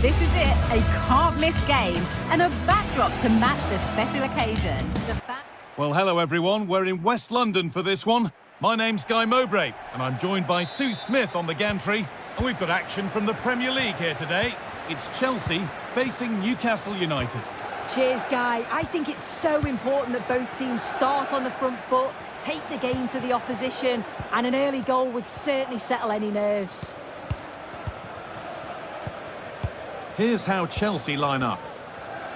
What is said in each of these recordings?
This is it, a can't-miss game and a backdrop to match the special occasion. Well, hello everyone. We're in West London for this one. My name's Guy Mowbray, and I'm joined by Sue Smith on the gantry. And we've got action from the Premier League here today. It's Chelsea facing Newcastle United. Cheers, Guy. I think it's so important that both teams start on the front foot, take the game to the opposition, and an early goal would certainly settle any nerves. Here's how Chelsea line up.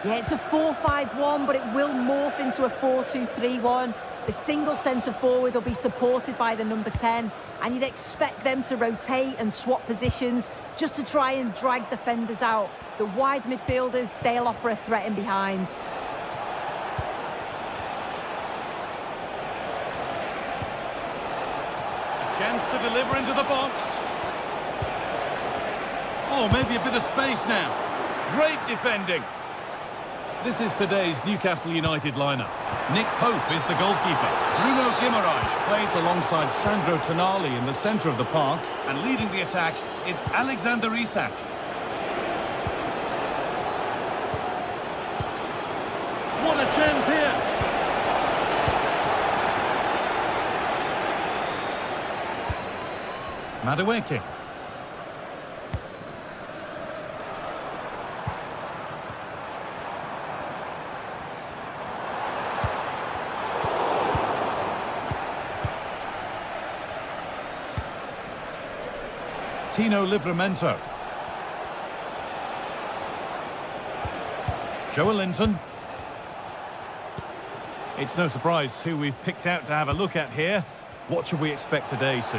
Yeah, it's a 4-5-1, but it will morph into a 4-2-3-1. The single centre-forward will be supported by the number 10, and you'd expect them to rotate and swap positions just to try and drag defenders out. The wide midfielders, they'll offer a threat in behind. Chance to deliver into the box. Oh, maybe a bit of space now. Great defending. This is today's Newcastle United lineup. Nick Pope is the goalkeeper. Bruno Guimaraes plays alongside Sandro Tonali in the centre of the park. And leading the attack is Alexander Isak. What a chance here! Madueke. Tino Livramento. Joelinton. It's no surprise who we've picked out to have a look at here. What should we expect today, Sue?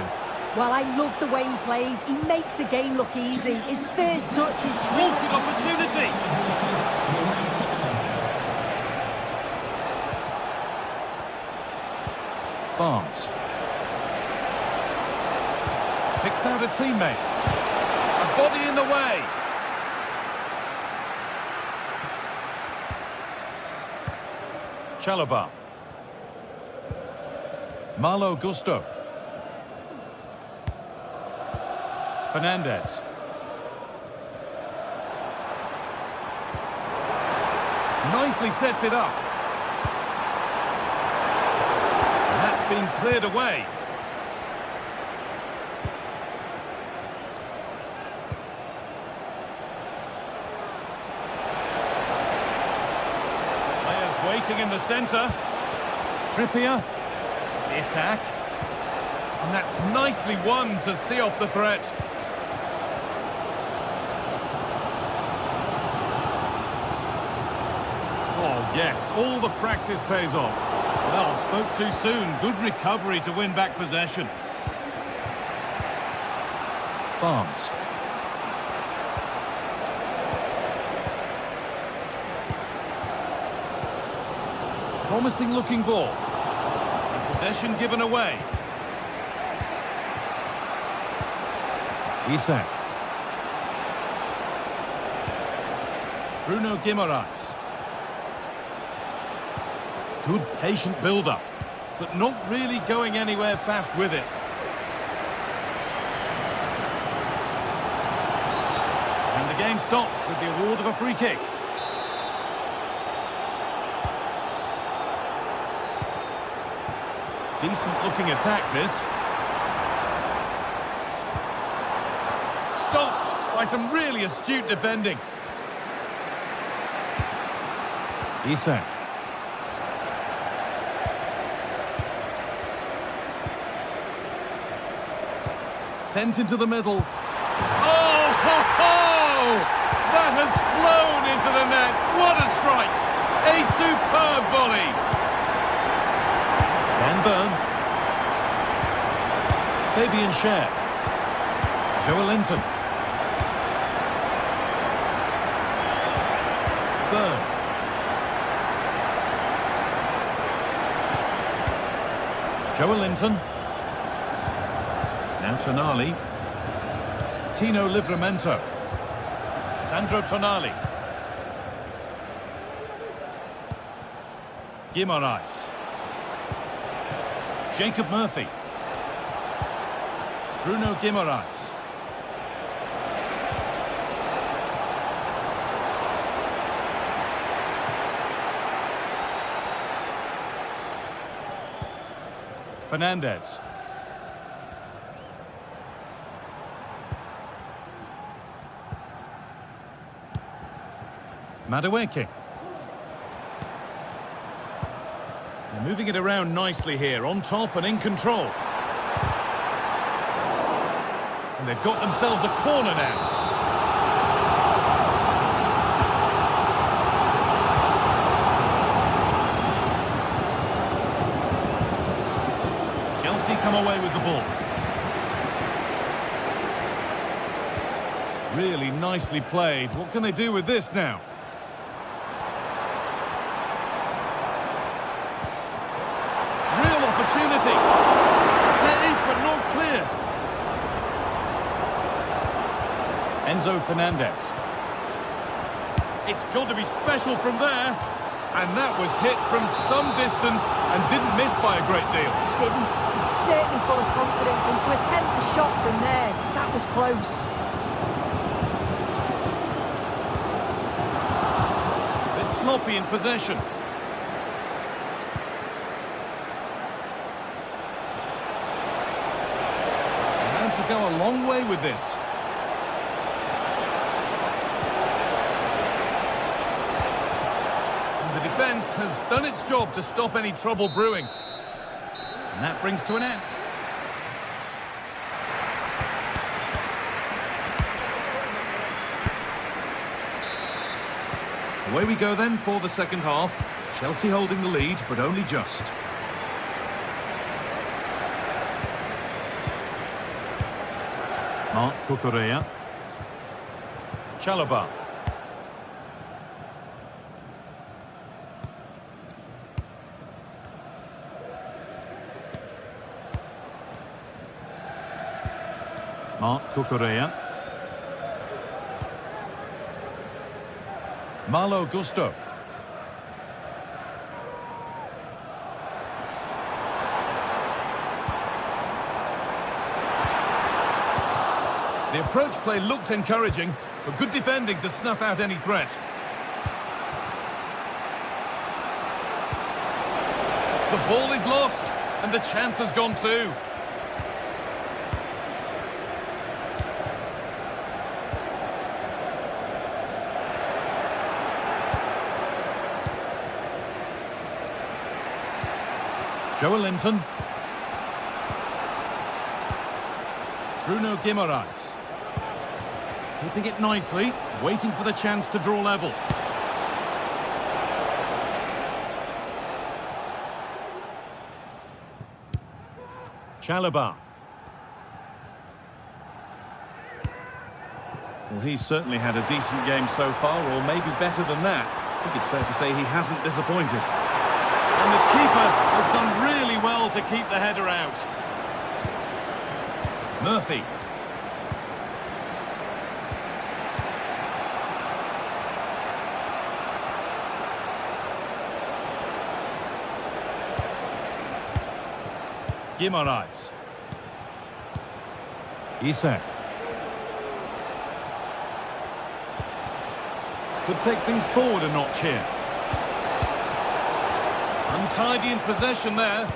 Well, I love the way he plays. He makes the game look easy. His first touch is... Walking opportunity! Barnes. Picks out a teammate. A body in the way. Chalobah. Malo Gusto. Fernandez. Nicely sets it up. And that's been cleared away. Waiting in the centre. Trippier. The attack. And that's nicely won to see off the threat. Oh, yes, all the practice pays off. Well, spoke too soon. Good recovery to win back possession. Barnes. Promising looking ball. Possession given away. Isak. Bruno Guimaraes. Good patient build-up, but not really going anywhere fast with it. And the game stops with the award of a free kick. Decent looking attack, this. Stopped by some really astute defending. Isak. Sent into the middle. Oh, ho, ho! That has flown into the net. What a strike! A superb volley. Van Bern. Fabian Schär. Joelinton. Bern. Joelinton. Now Tonali. Tino Livramento. Sandro Tonali. Guimaraes. Jacob Murphy. Bruno Guimaraes. Fernandez. Madueke. They're moving it around nicely here, on top and in control. And they've got themselves a corner now. Chelsea come away with the ball. Really nicely played. What can they do with this now? Real opportunity. Saved but not cleared. Enzo Fernandez. It's got to be special from there. And that was hit from some distance and didn't miss by a great deal. Didn't. He's certainly full of confidence. And to attempt the shot from there, that was close. Sloppy in possession. And to go a long way with this. And the defence has done its job to stop any trouble brewing. And that brings to an end. Away we go then for the second half. Chelsea holding the lead, but only just. Marc Cucurella. Chalobah. Marc Cucurella. Malo Gusto. The approach play looked encouraging, but good defending to snuff out any threat. The ball is lost, and the chance has gone too. Joe Linton. Bruno Guimaraes. Keeping it nicely, waiting for the chance to draw level. Chalobah. Well, he's certainly had a decent game so far, or maybe better than that. I think it's fair to say he hasn't disappointed. And the keeper has done really well to keep the header out. Murphy. Guimaraes. Isak. Could take things forward a notch here. Untidy in possession there.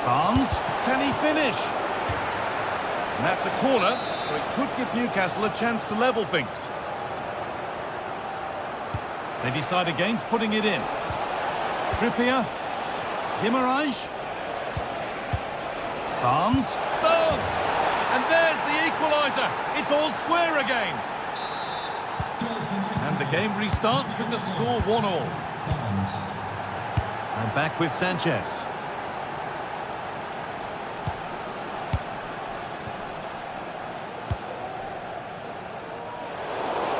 Barnes, can he finish? And that's a corner, so it could give Newcastle a chance to level things. They decide against putting it in. Trippier. Guimaraes. Barnes. Oh! And there's the equaliser. It's all square again. And the game restarts with the score 1-1. And back with Sanchez.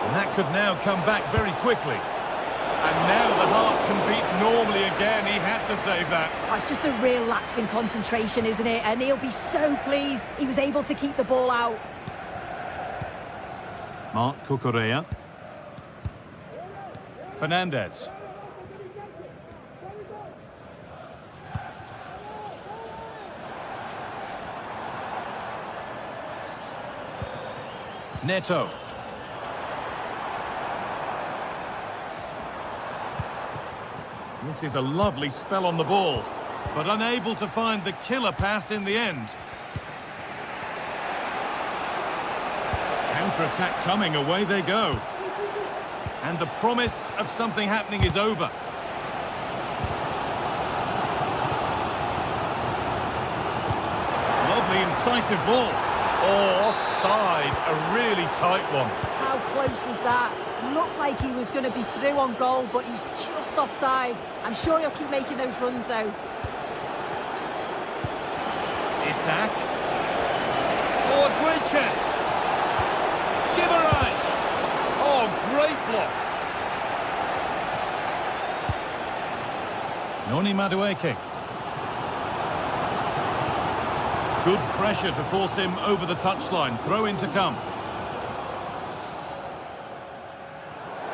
And that could now come back very quickly. And now the heart can beat normally again. He had to save that. Oh, it's just a real lapse in concentration, isn't it? And he'll be so pleased he was able to keep the ball out. Marc Cucurella. Fernandez. Neto. This is a lovely spell on the ball. but unable to find the killer pass in the end. Counter-attack coming, away they go. And the promise of something happening is over. Lovely, incisive ball. Oh, offside, a really tight one. How close was that? Looked like he was going to be through on goal, but he's just offside. I'm sure he'll keep making those runs, though. Isak. Oh, a great chance. Guimaraes. Oh, great block. Noni Madueke. Good pressure to force him over the touchline. Throw in to come.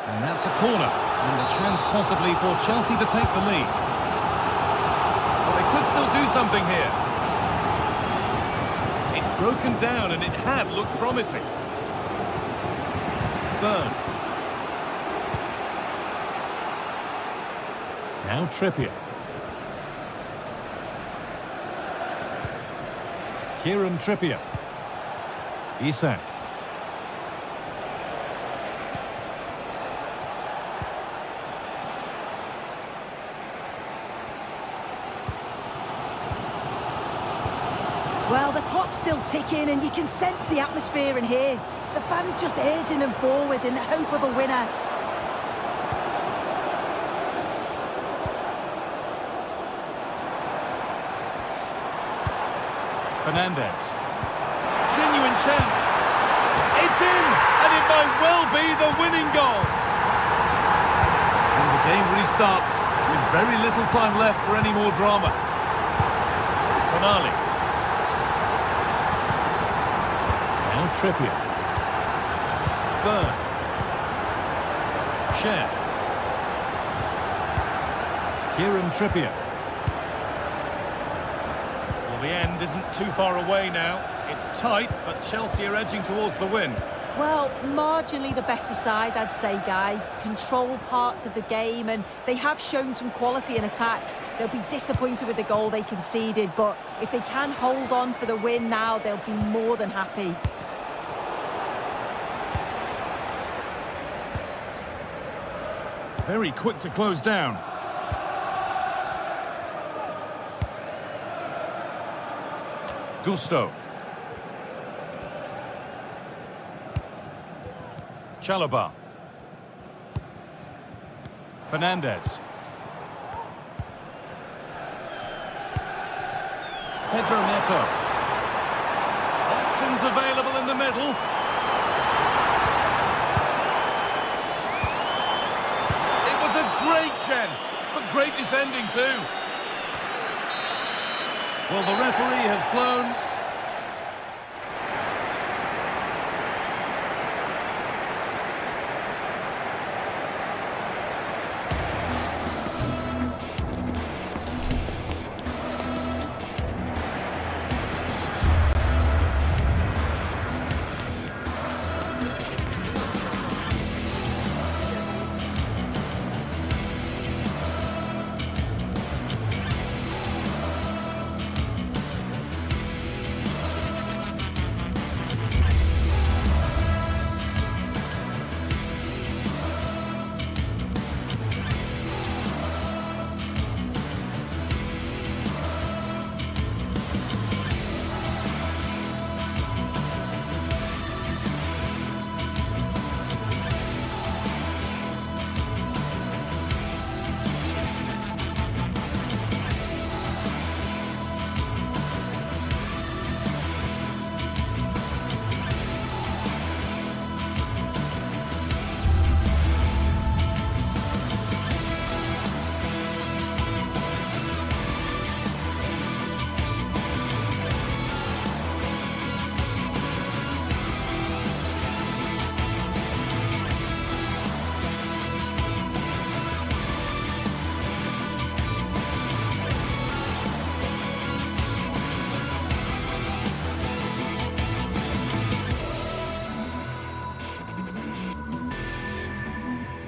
And that's a corner. And a chance possibly for Chelsea to take the lead. Well, they could still do something here. It's broken down and it had looked promising. Burn. Now Trippier. Kieran Trippier. Isak. Well, the clock's still ticking and you can sense the atmosphere in here. The fans just urging them forward in the hope of a winner. Fernandez. Genuine chance. It's in, and it might well be the winning goal. And the game restarts with very little time left for any more drama. Finale. Now Trippier. Burn. Share. Kieran Trippier. Well, the end isn't too far away now. It's tight, but Chelsea are edging towards the win. Well, marginally the better side, I'd say, Guy. Control parts of the game, and they have shown some quality in attack. They'll be disappointed with the goal they conceded, but if they can hold on for the win now, they'll be more than happy. Very quick to close down. Gusto. Chalobah. Fernandez. Pedro Neto. Options available in the middle. It was a great chance, but great defending too. Well, the referee has blown.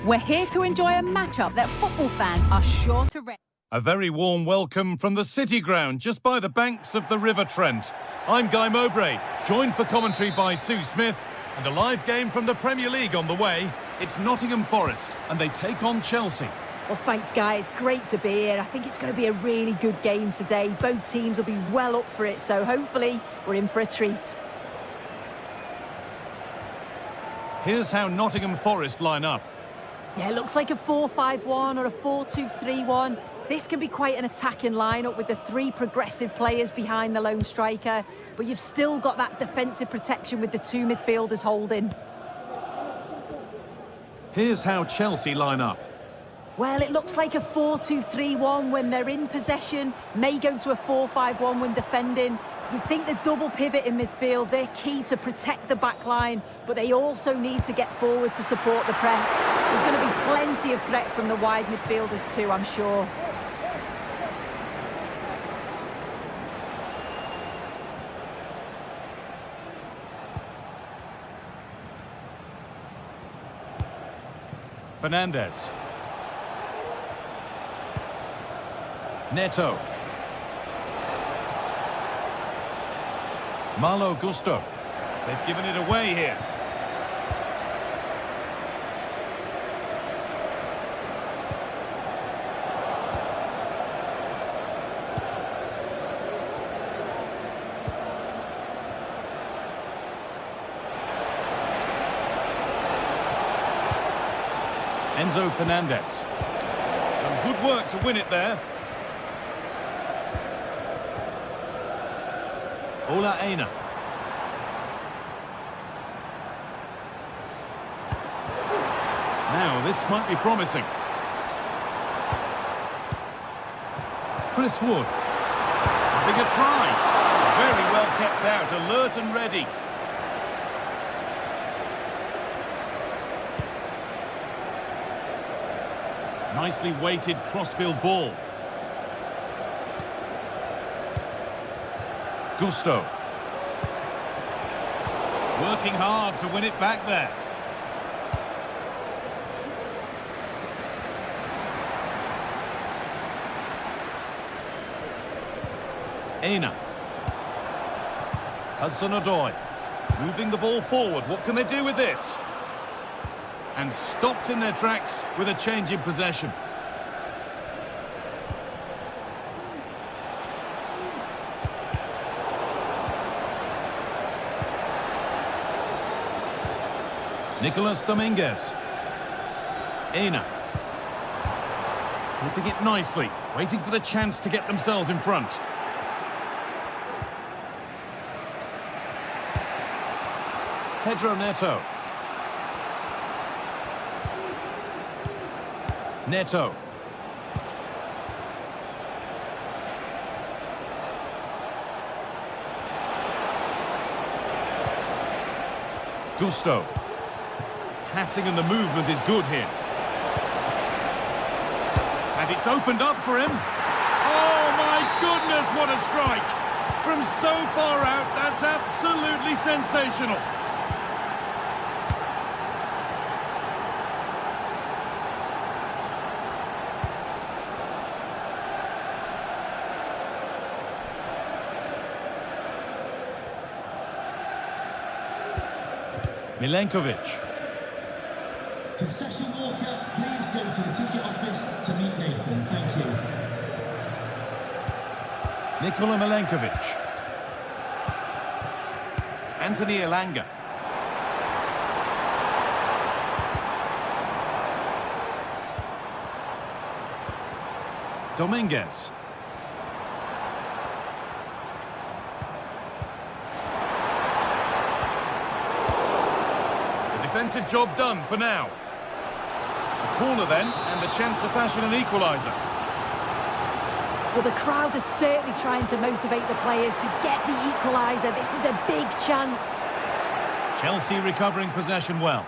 We're here to enjoy a matchup that football fans are sure to A very warm welcome from the City Ground, just by the banks of the River Trent. I'm Guy Mowbray, joined for commentary by Sue Smith, and a live game from the Premier League on the way. It's Nottingham Forest, and they take on Chelsea. Well, thanks, guys. Great to be here. I think it's going to be a really good game today. Both teams will be well up for it, so hopefully we're in for a treat. Here's how Nottingham Forest line up. Yeah, it looks like a 4-5-1 or a 4-2-3-1. This can be quite an attacking lineup with the three progressive players behind the lone striker, but you've still got that defensive protection with the two midfielders holding. Here's how Chelsea line up. Well, it looks like a 4-2-3-1 when they're in possession, may go to a 4-5-1 when defending. You'd think the double pivot in midfield, they're key to protect the back line, but they also need to get forward to support the press. There's going to be plenty of threat from the wide midfielders too, I'm sure. Fernandez. Neto. Malo Gusto. They've given it away here. Enzo Fernandez. Some good work to win it there. Ola Aina. Now, this might be promising. Chris Wood. Having a try. Very well kept out, alert and ready. Nicely weighted crossfield ball. Gusto. Working hard to win it back there. Aina. Hudson-Odoi. Moving the ball forward. What can they do with this? And stopped in their tracks with a change in possession. Nicolas Dominguez. Aina. Keeping it nicely, waiting for the chance to get themselves in front. Pedro Neto. Neto. Gusto. Passing and the movement is good here. And it's opened up for him. Oh my goodness, what a strike! From so far out, that's absolutely sensational. Milenkovic. Concession Walker, please go to the ticket office to meet Nathan. Thank you. Nikola Milenkovic. Anthony Elanga. Dominguez. Defensive job done for now. A corner then, and the chance to fashion an equaliser. Well, the crowd is certainly trying to motivate the players to get the equaliser. This is a big chance. Chelsea recovering possession well.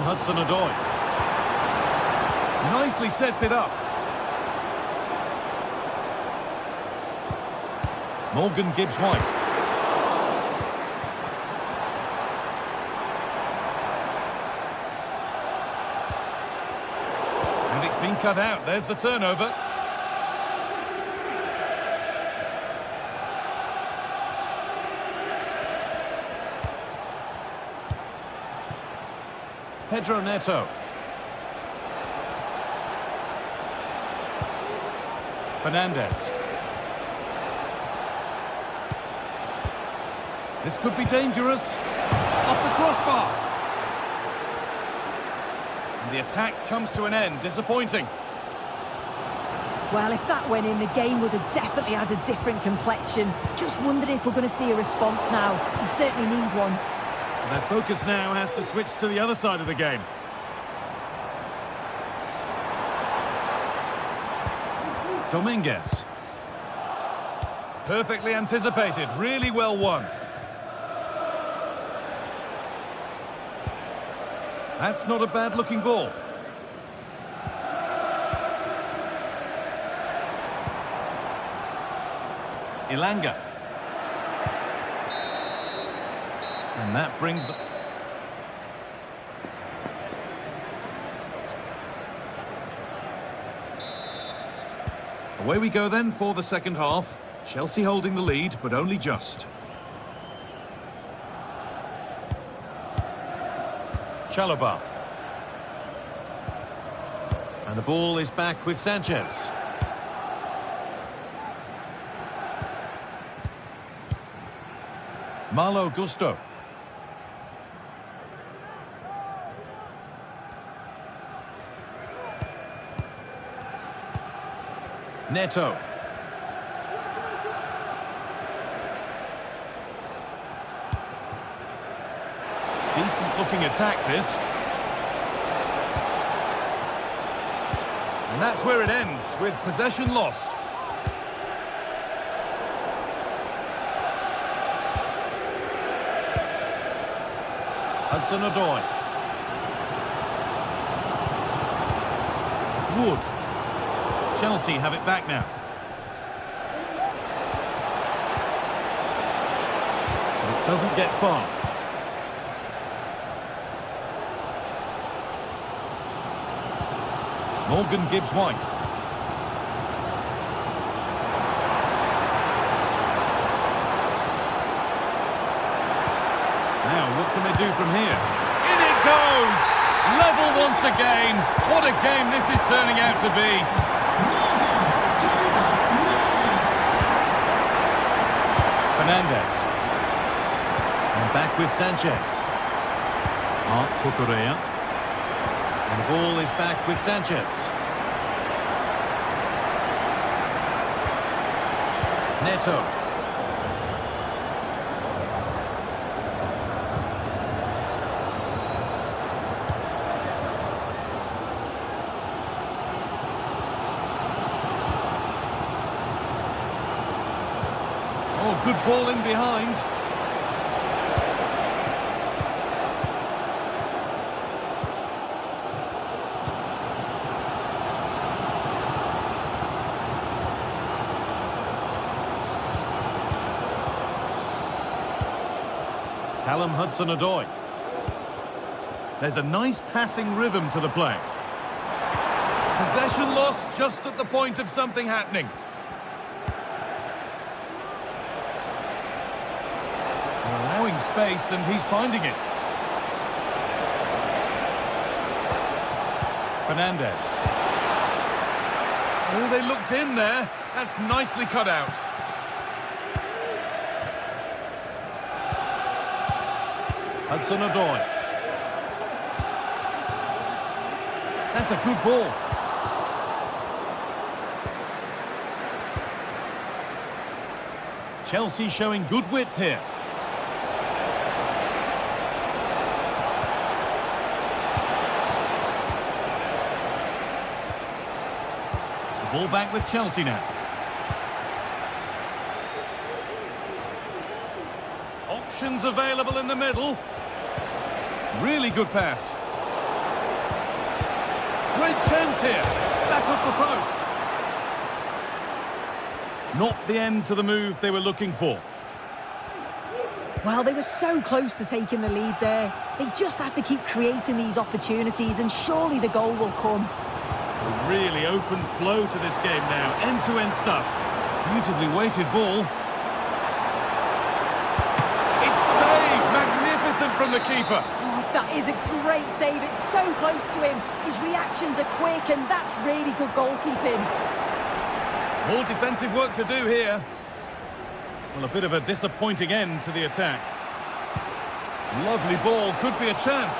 Hudson-Odoi. Nicely sets it up. Morgan Gibbs-White. And it's been cut out. There's the turnover. Pedro Neto. Fernandez. This could be dangerous. Off the crossbar. And the attack comes to an end. Disappointing. Well, if that went in, the game would have definitely had a different complexion. Just wondering if we're going to see a response now. We certainly need one. Their focus now has to switch to the other side of the game. Dominguez. Perfectly anticipated, really well won. That's not a bad looking ball. Ilanga. And that brings the... Away we go then for the second half. Chelsea holding the lead, but only just. Chalobah. And the ball is back with Sanchez. Malo Gusto. Neto. Decent looking attack this. And that's where it ends, with possession lost. Hudson-Odoi. Wood. Chelsea have it back now. But it doesn't get far. Morgan Gibbs-White. Now, what can they do from here? In it goes! Level once again. What a game this is turning out to be. Fernandez. And back with Sanchez. Marc Cucurella. And the ball is back with Sanchez. Neto. Oh, good ball in behind. Callum Hudson-Odoi. There's a nice passing rhythm to the play. Possession lost just at the point of something happening. Allowing space, and he's finding it. Fernandez. Oh, they looked in there. That's nicely cut out. Hudson-Odoi. That's a good ball. Chelsea showing good width here. The ball back with Chelsea now. Options available in the middle. Really good pass. Great chance here. Back off the post. Not the end to the move they were looking for. Well, they were so close to taking the lead there. They just have to keep creating these opportunities, and surely the goal will come. A really open flow to this game now. End-to-end stuff. Beautifully weighted ball. It's saved! Magnificent from the keeper. Oh, that is a great save. It's so close to him. His reactions are quick, and that's really good goalkeeping. More defensive work to do here. Well, a bit of a disappointing end to the attack. Lovely ball, could be a chance.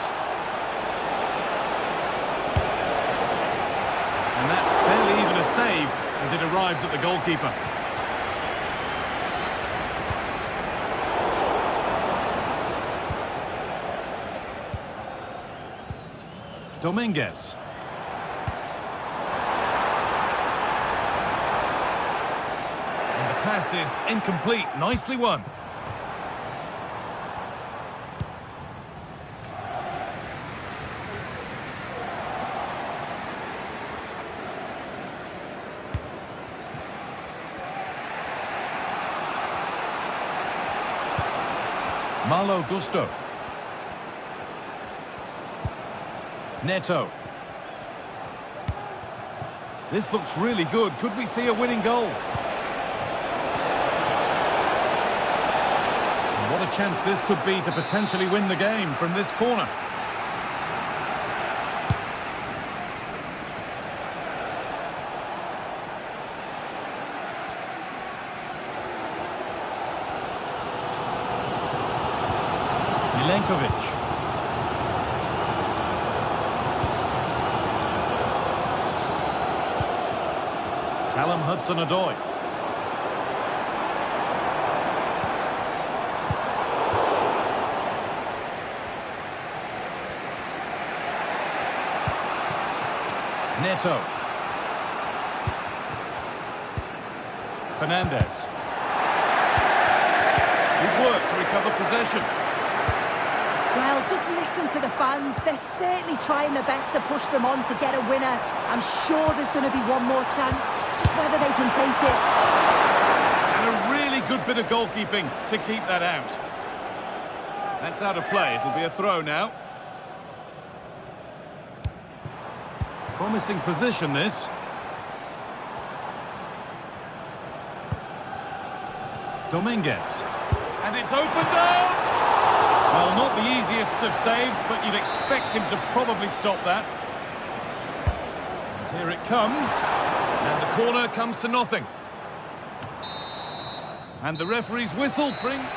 And that's barely even a save as it arrives at the goalkeeper. Dominguez. Pass is incomplete. Nicely won. Malo Gusto. Neto. This looks really good. Could we see a winning goal? What a chance this could be to potentially win the game from this corner. Milenkovic. Callum Hudson-Odoi. Neto. Fernandez. Good work to recover possession. Well, just listen to the fans. They're certainly trying their best to push them on to get a winner. I'm sure there's going to be one more chance. It's just whether they can take it. And a really good bit of goalkeeping to keep that out. That's out of play. It'll be a throw now. Promising position, this. Dominguez. And it's opened up! Well, not the easiest of saves, but you'd expect him to probably stop that. And here it comes. And the corner comes to nothing. And the referee's whistle brings...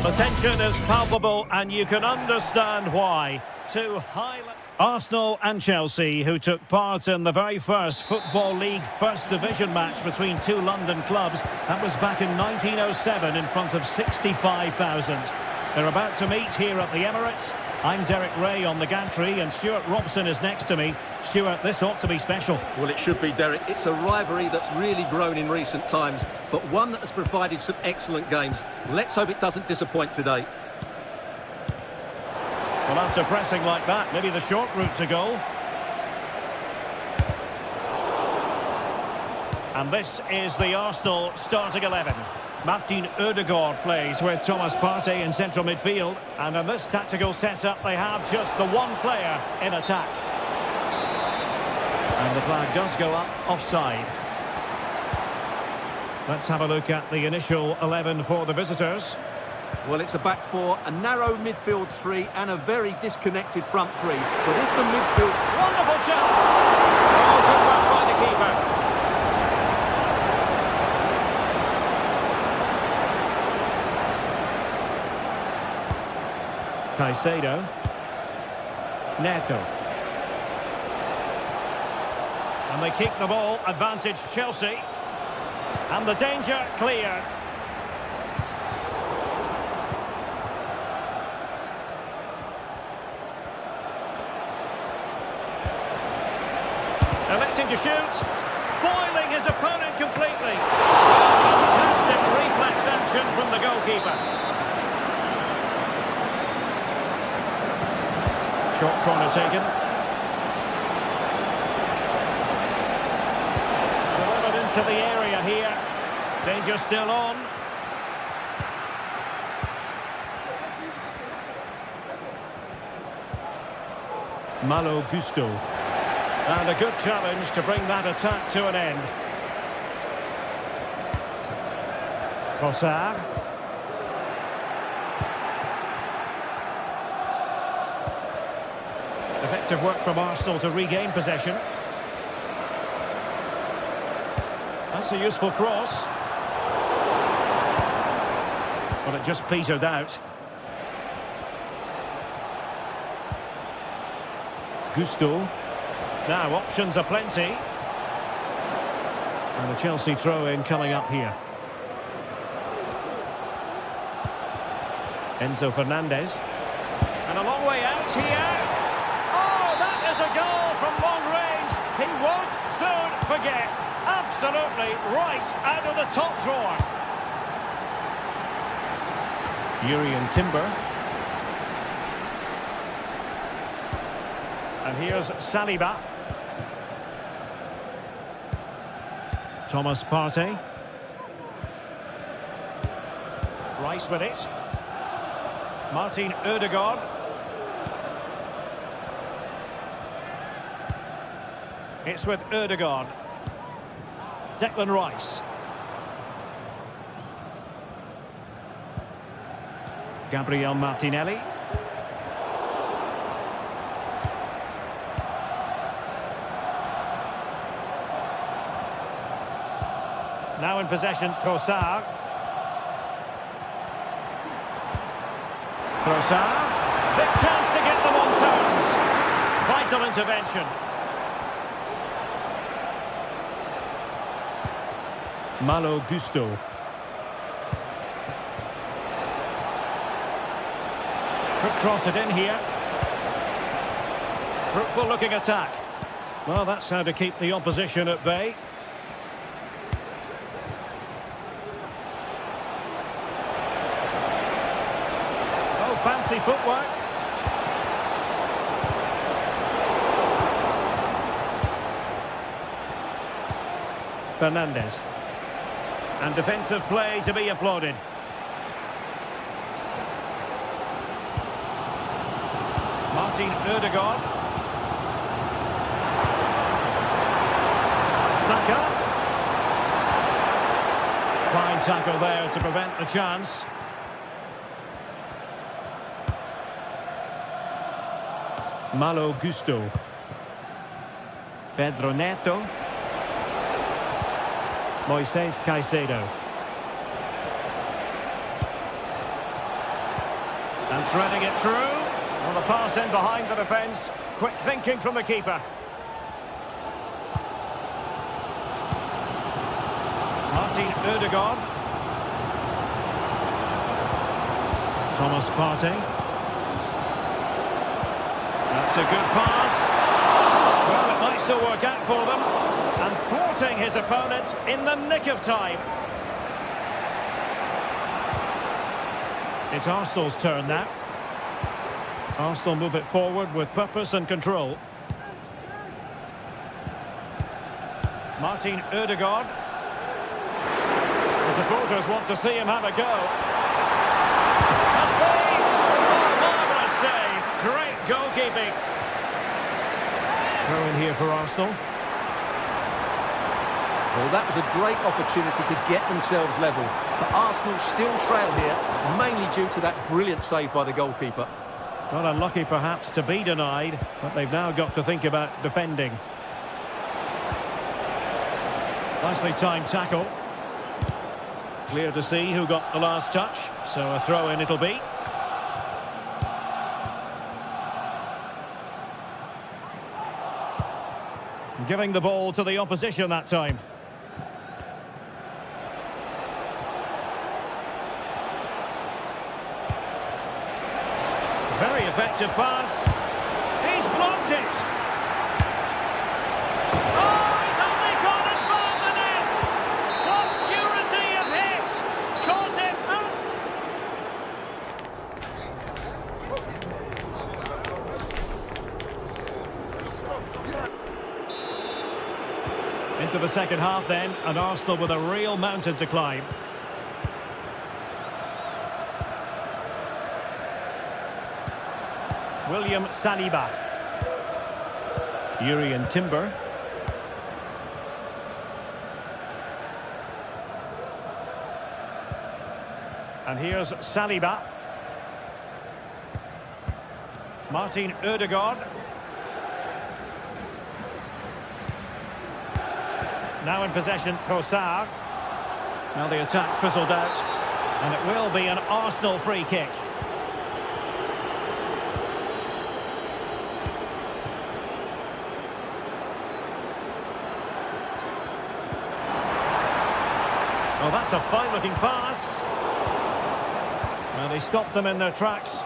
The tension is palpable and you can understand why. to high... Arsenal and Chelsea, who took part in the very first Football League First Division match between two London clubs. That was back in 1907 in front of 65,000. They're about to meet here at the Emirates. I'm Derek Ray on the gantry, and Stuart Robson is next to me. Stuart, this ought to be special. Well, it should be, Derek. It's a rivalry that's really grown in recent times, but one that has provided some excellent games. Let's hope it doesn't disappoint today. Well, after pressing like that, maybe the short route to goal. And this is the Arsenal starting 11. Martin Ødegaard plays with Thomas Partey in central midfield. And in this tactical setup, they have just the one player in attack. And the flag does go up offside. Let's have a look at the initial 11 for the visitors. Well, it's a back four, a narrow midfield three, and a very disconnected front three. But if the midfield... Wonderful chance! Oh, good work by the keeper. Caicedo. Neto. And they keep the ball, advantage Chelsea. And the danger clear. Electing to shoot, foiling his opponent completely. Fantastic reflex action from the goalkeeper. Short corner taken. Delivered into the area here. Danger still on. Malo Gusto. And a good challenge to bring that attack to an end. Trossard. Effective work from Arsenal to regain possession. That's a useful cross. But it just petered out. Gusto. Now, options are plenty. And the Chelsea throw-in coming up here. Enzo Fernandez. And a long way out here. Oh, that is a goal from long range. He won't soon forget. Absolutely right out of the top drawer. Urian Timber. And here's Saliba. Thomas Partey. Rice with it. Martin Ødegaard. It's with Ødegaard. Declan Rice. Gabriel Martinelli. Now in possession, Trossard. Trossard. Big chance to get them on terms. Vital intervention. Malo Gusto. Could cross it in here. Fruitful looking attack. Well, that's how to keep the opposition at bay. Fancy footwork. Fernandez. And defensive play to be applauded. Martin Ødegaard. Saka. Fine tackle there to prevent the chance. Malo Gusto. Pedro Neto. Moises Caicedo. And threading it through. Well, the pass in behind the defence. Quick thinking from the keeper. Martin Ødegaard. Thomas Partey. That's a good pass. Well, it might still work out for them. And thwarting his opponent in the nick of time. It's Arsenal's turn now. Arsenal move it forward with purpose and control. Martin Ødegaard. The supporters want to see him have a go. Must be! Oh, marvellous save. Great goalkeeping. Throw in here for Arsenal. Well, that was a great opportunity to get themselves level. But Arsenal still trail here, mainly due to that brilliant save by the goalkeeper. Not unlucky perhaps to be denied, but they've now got to think about defending. Nicely timed tackle. Clear to see who got the last touch, so a throw-in it'll be. Giving the ball to the opposition that time. Very effective pass. He's blocked it. Oh, he's only gone and found the net. What purity of hit. Caught it. Into the second half then, and Arsenal with a real mountain to climb. William Saliba. Jurrien Timber. And here's Saliba. Martin Ødegaard. Now in possession, Trossard. Now the attack fizzled out. And it will be an Arsenal free kick. Well, that's a fine-looking pass. Well, they stopped them in their tracks.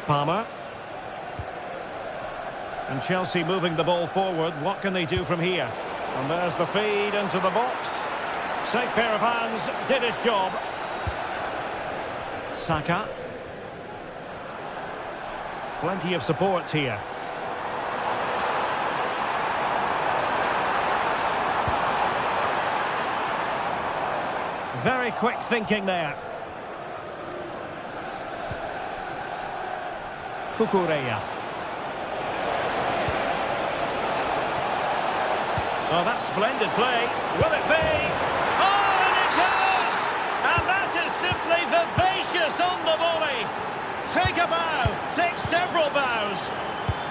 Palmer. And Chelsea moving the ball forward. What can they do from here? And there's the feed into the box. Safe pair of hands, did his job. Saka. Plenty of support here. Very quick thinking there. Cucurella. Oh, that's splendid play. Will it be? Oh, and it goes! And that is simply vivacious on the volley. Take a bow, take several bows.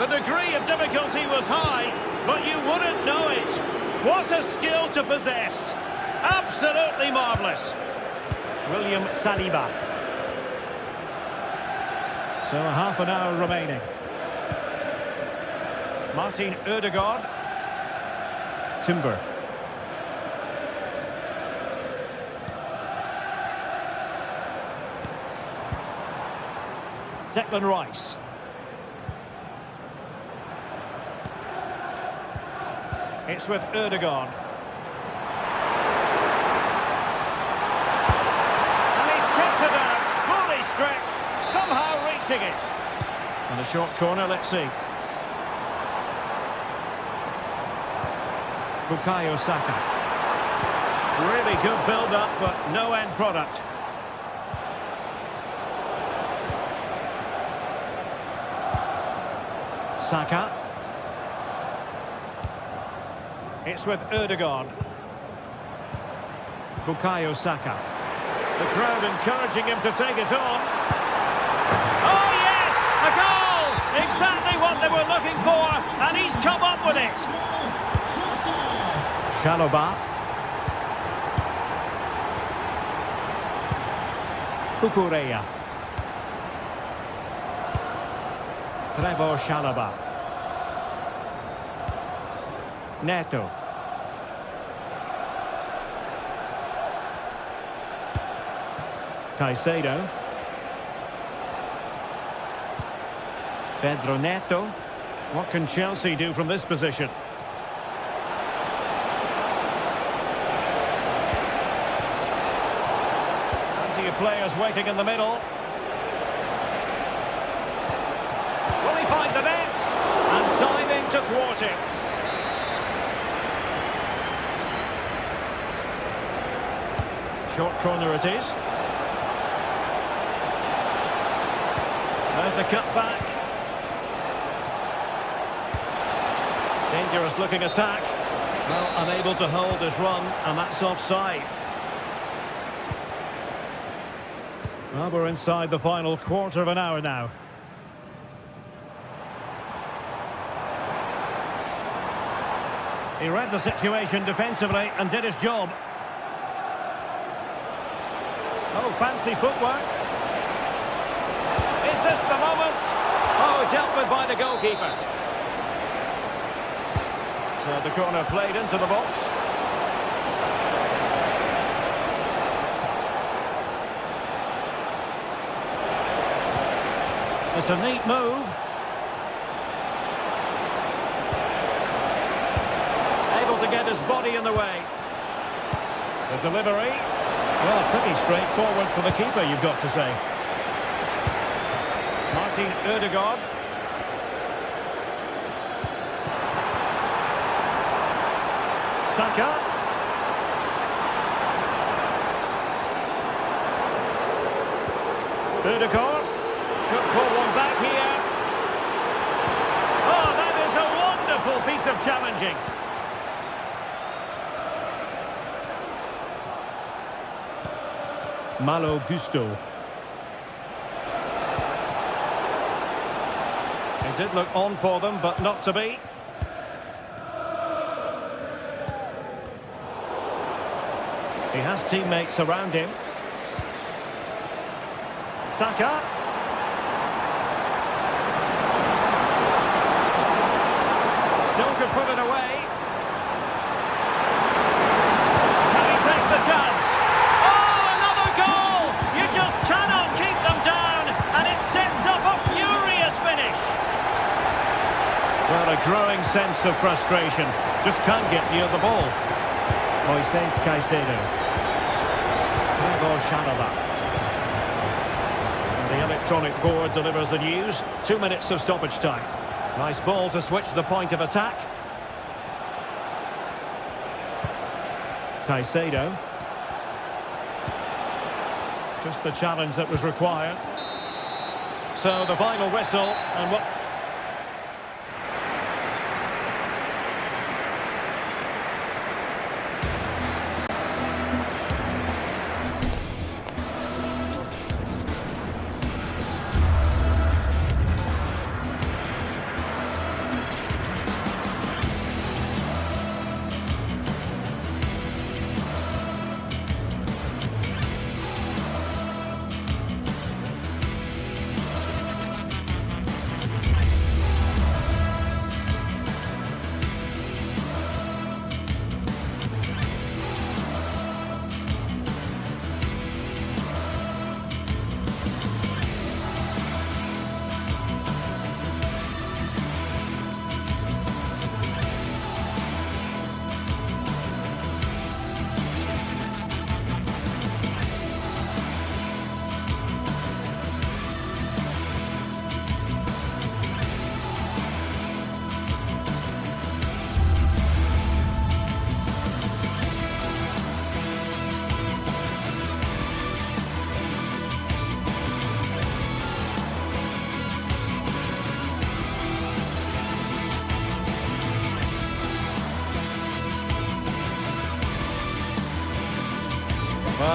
The degree of difficulty was high, but you wouldn't know it. What a skill to possess. Absolutely marvellous. William Saliba. So half an hour remaining. Martin Ødegaard. Timber. Declan Rice. It's with Ødegaard. And he's kept it out, fully stretched, somehow reaching it. And a short corner, let's see. Bukayo Saka. Really good build-up, but no end product. Saka. It's with Ødegaard. Bukayo Saka. The crowd encouraging him to take it on. Oh! exactly what they were looking for, and he's come up with it. Chalobah. Kukureya. Trevor Chalobah. Neto. Caicedo. Pedro Neto. What can Chelsea do from this position? Plenty of players waiting in the middle. Will he find the net? And diving to thwart it. Short corner it is. There's the cut back. Dangerous looking attack. Well, unable to hold his run, and that's offside. Well, we're inside the final quarter of an hour now. He read the situation defensively and did his job. Oh, fancy footwork. Is this the moment? Oh, dealt with by the goalkeeper. So the corner played into the box. It's a neat move. Able to get his body in the way. The delivery. Well, pretty straightforward for the keeper, you've got to say. Martin Ødegaard. Saka. Ødegaard. Could pull one back here. Oh, that is a wonderful piece of challenging. Malo Gusto. It did look on for them, but not to be. He has teammates around him. Saka. Still could put it away. Can he take the chance? Oh, another goal! You just cannot keep them down, and it sets up a furious finish. Well, a growing sense of frustration. Just can't get near the ball. Moises Caicedo. Trevor Chalobah. And the electronic board delivers the news. 2 minutes of stoppage time. Nice ball to switch the point of attack. Caicedo. Just the challenge that was required. So the final whistle, and what...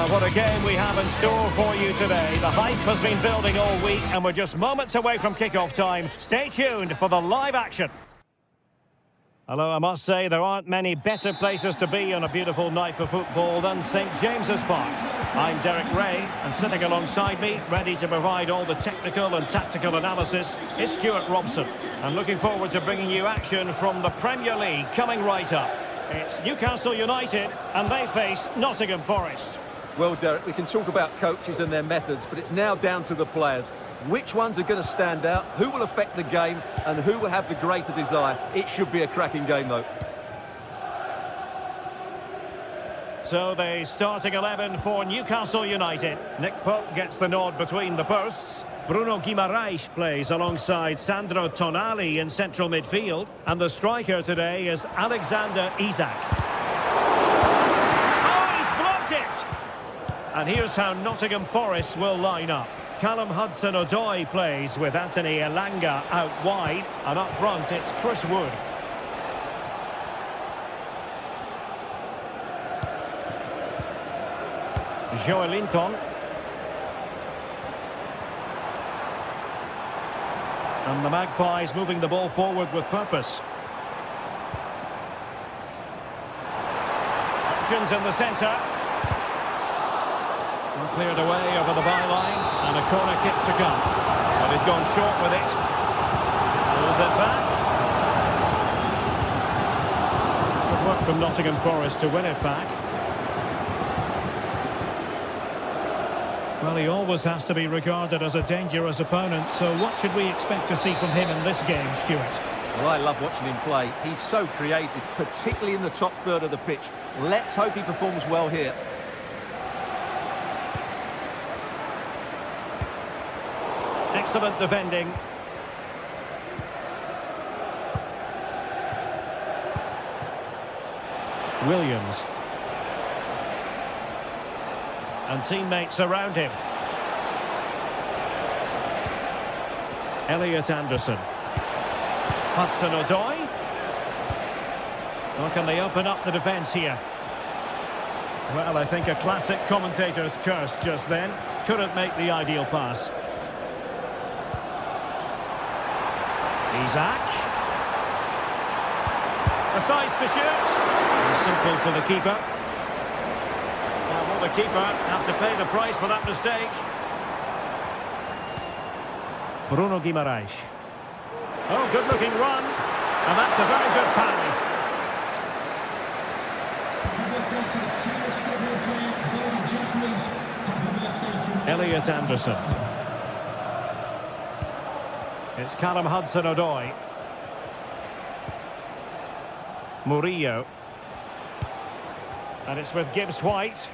What a game we have in store for you today. The hype has been building all week and we're just moments away from kick-off time. Stay tuned for the live action. Hello, I must say there aren't many better places to be on a beautiful night for football than St James's Park. I'm Derek Ray, and sitting alongside me, ready to provide all the technical and tactical analysis, is Stuart Robson. I'm looking forward to bringing you action from the Premier League coming right up. It's Newcastle United, and they face Nottingham Forest. Well, Derek, we can talk about coaches and their methods, but it's now down to the players. Which ones are going to stand out, who will affect the game, and who will have the greater desire? It should be a cracking game, though. So the starting 11 for Newcastle United. Nick Pope gets the nod between the posts. Bruno Guimaraes plays alongside Sandro Tonali in central midfield. And the striker today is Alexander Isak. Oh, he's blocked it! And here's how Nottingham Forest will line up. Callum Hudson-Odoi plays with Anthony Elanga out wide. And up front, it's Chris Wood. Joelinton. And the Magpies moving the ball forward with purpose. Options in the centre. Well, cleared away over the byline. And a corner kick to come. But he's gone short with it. Pulls it back. Good work from Nottingham Forest to win it back. Well, he always has to be regarded as a dangerous opponent, so what should we expect to see from him in this game, Stuart? Well, I love watching him play. He's so creative, particularly in the top third of the pitch. Let's hope he performs well here. Excellent defending. Williams. And teammates around him. Elliot Anderson. Hudson-Odoi. Or can they open up the defence here? Well, I think a classic commentator's curse just then. Couldn't make the ideal pass. Isak. A size to shoot. Simple for the keeper. Now will the keeper have to pay the price for that mistake? Bruno Guimaraes. Oh, good-looking run. And that's a very good parry. Elliot Anderson. It's Callum Hudson-Odoi. Murillo. And it's with Gibbs White.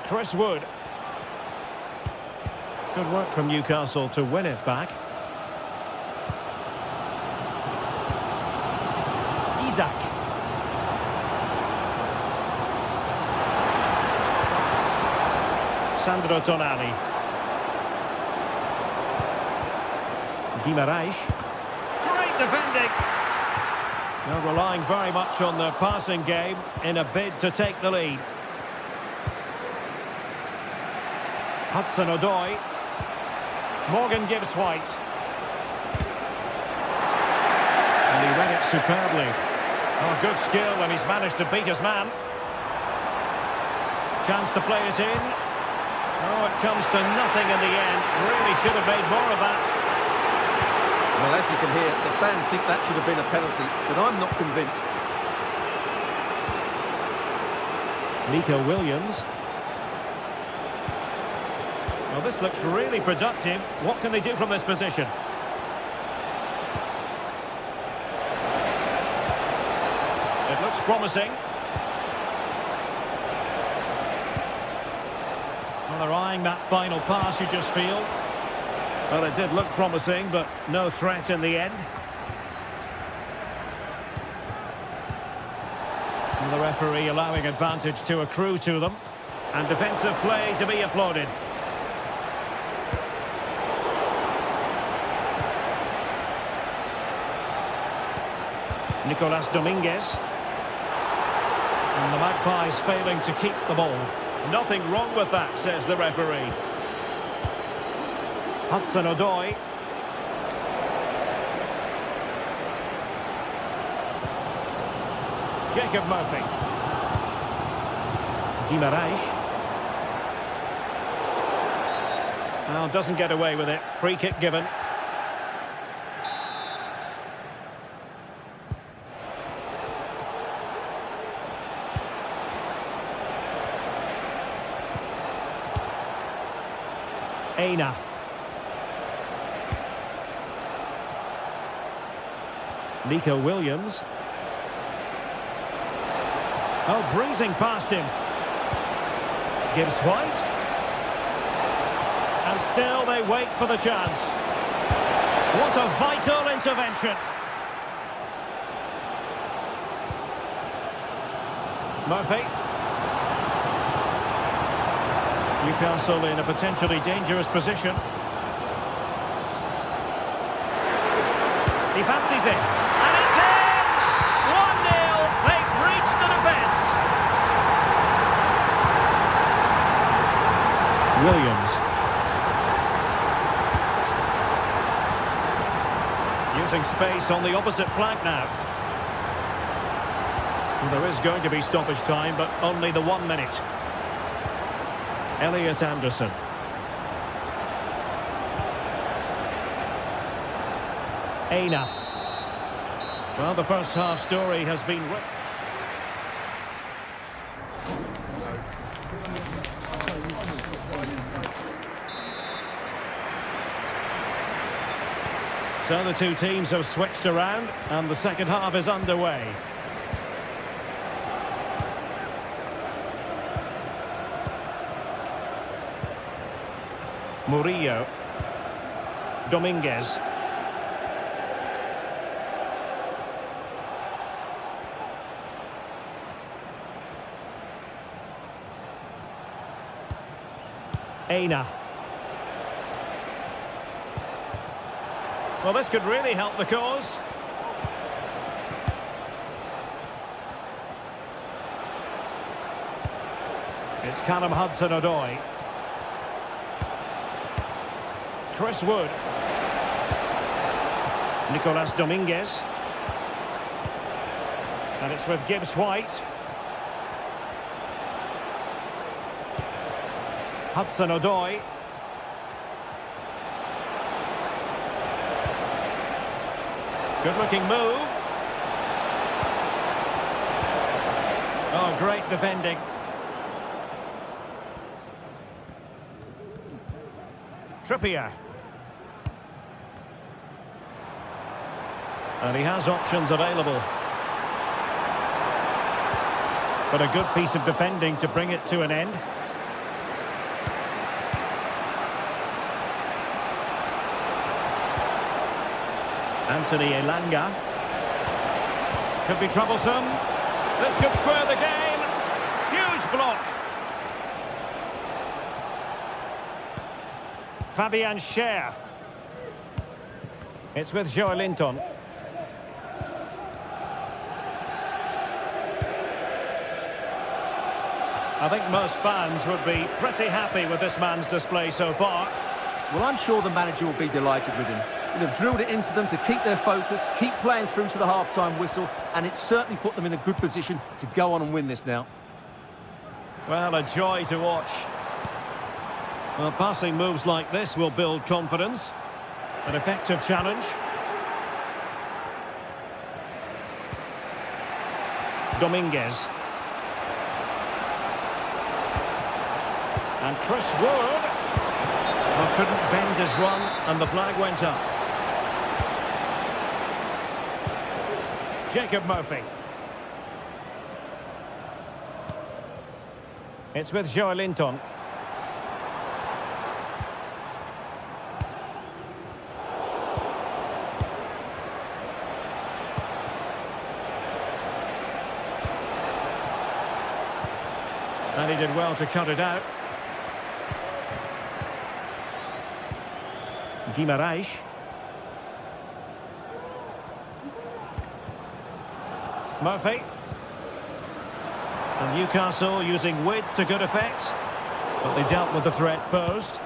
Chris Wood. Good work from Newcastle to win it back. Isak. Sandro Tonali. Guimaraes. Great defending. They're relying very much on their passing game in a bid to take the lead. Hudson-Odoi. Morgan Gibbs White. And he read it superbly. Oh, good skill, and he's managed to beat his man. Chance to play it in. Oh, it comes to nothing in the end. Really should have made more of that. Well, as you can hear, the fans think that should have been a penalty, but I'm not convinced. Nico Williams. Well, this looks really productive. What can they do from this position? It looks promising. Well, they're eyeing that final pass, you just feel. Well, it did look promising, but no threat in the end. And the referee allowing advantage to accrue to them. And defensive play to be applauded. Nicolas Dominguez. And the Magpies failing to keep the ball. Nothing wrong with that, says the referee. Hudson-Odoi. Jacob Murphy. Guimaraes. Well, doesn't get away with it. Free kick given. Aina. Nico Williams. Oh, breezing past him. Gibbs White. And still they wait for the chance. What a vital intervention. Murphy. Newcastle in a potentially dangerous position. He fancies it. And it's in! 1-0. They've reached the defence. Williams. Using space on the opposite flank now. And there is going to be stoppage time, but only the 1 minute. Elliot Anderson. Aina. Well, the first half story has been written. So the two teams have switched around and the second half is underway. Murillo. Dominguez. Aina. Well, this could really help the cause. It's Callum Hudson-Odoi. Chris Wood. Nicolas Dominguez. And it's with Gibbs White. Hudson-Odoi. Good-looking move. Oh, great defending. Trippier. And he has options available. But a good piece of defending to bring it to an end. Anthony Elanga. Could be troublesome. This could square the game. Huge block. Fabian Schär. It's with Joelinton. I think most fans would be pretty happy with this man's display so far. Well, I'm sure the manager will be delighted with him. He'll have drilled it into them to keep their focus, keep playing through to the half-time whistle, and it's certainly put them in a good position to go on and win this now. Well, a joy to watch. Well, passing moves like this will build confidence. An effective challenge. Dominguez. And Chris Wood. Well, couldn't bend his run, and the flag went up. Jacob Murphy. It's with Joelinton. And he did well to cut it out. Guimaraes. Murphy. And Newcastle using width to good effect, but they dealt with the threat posed.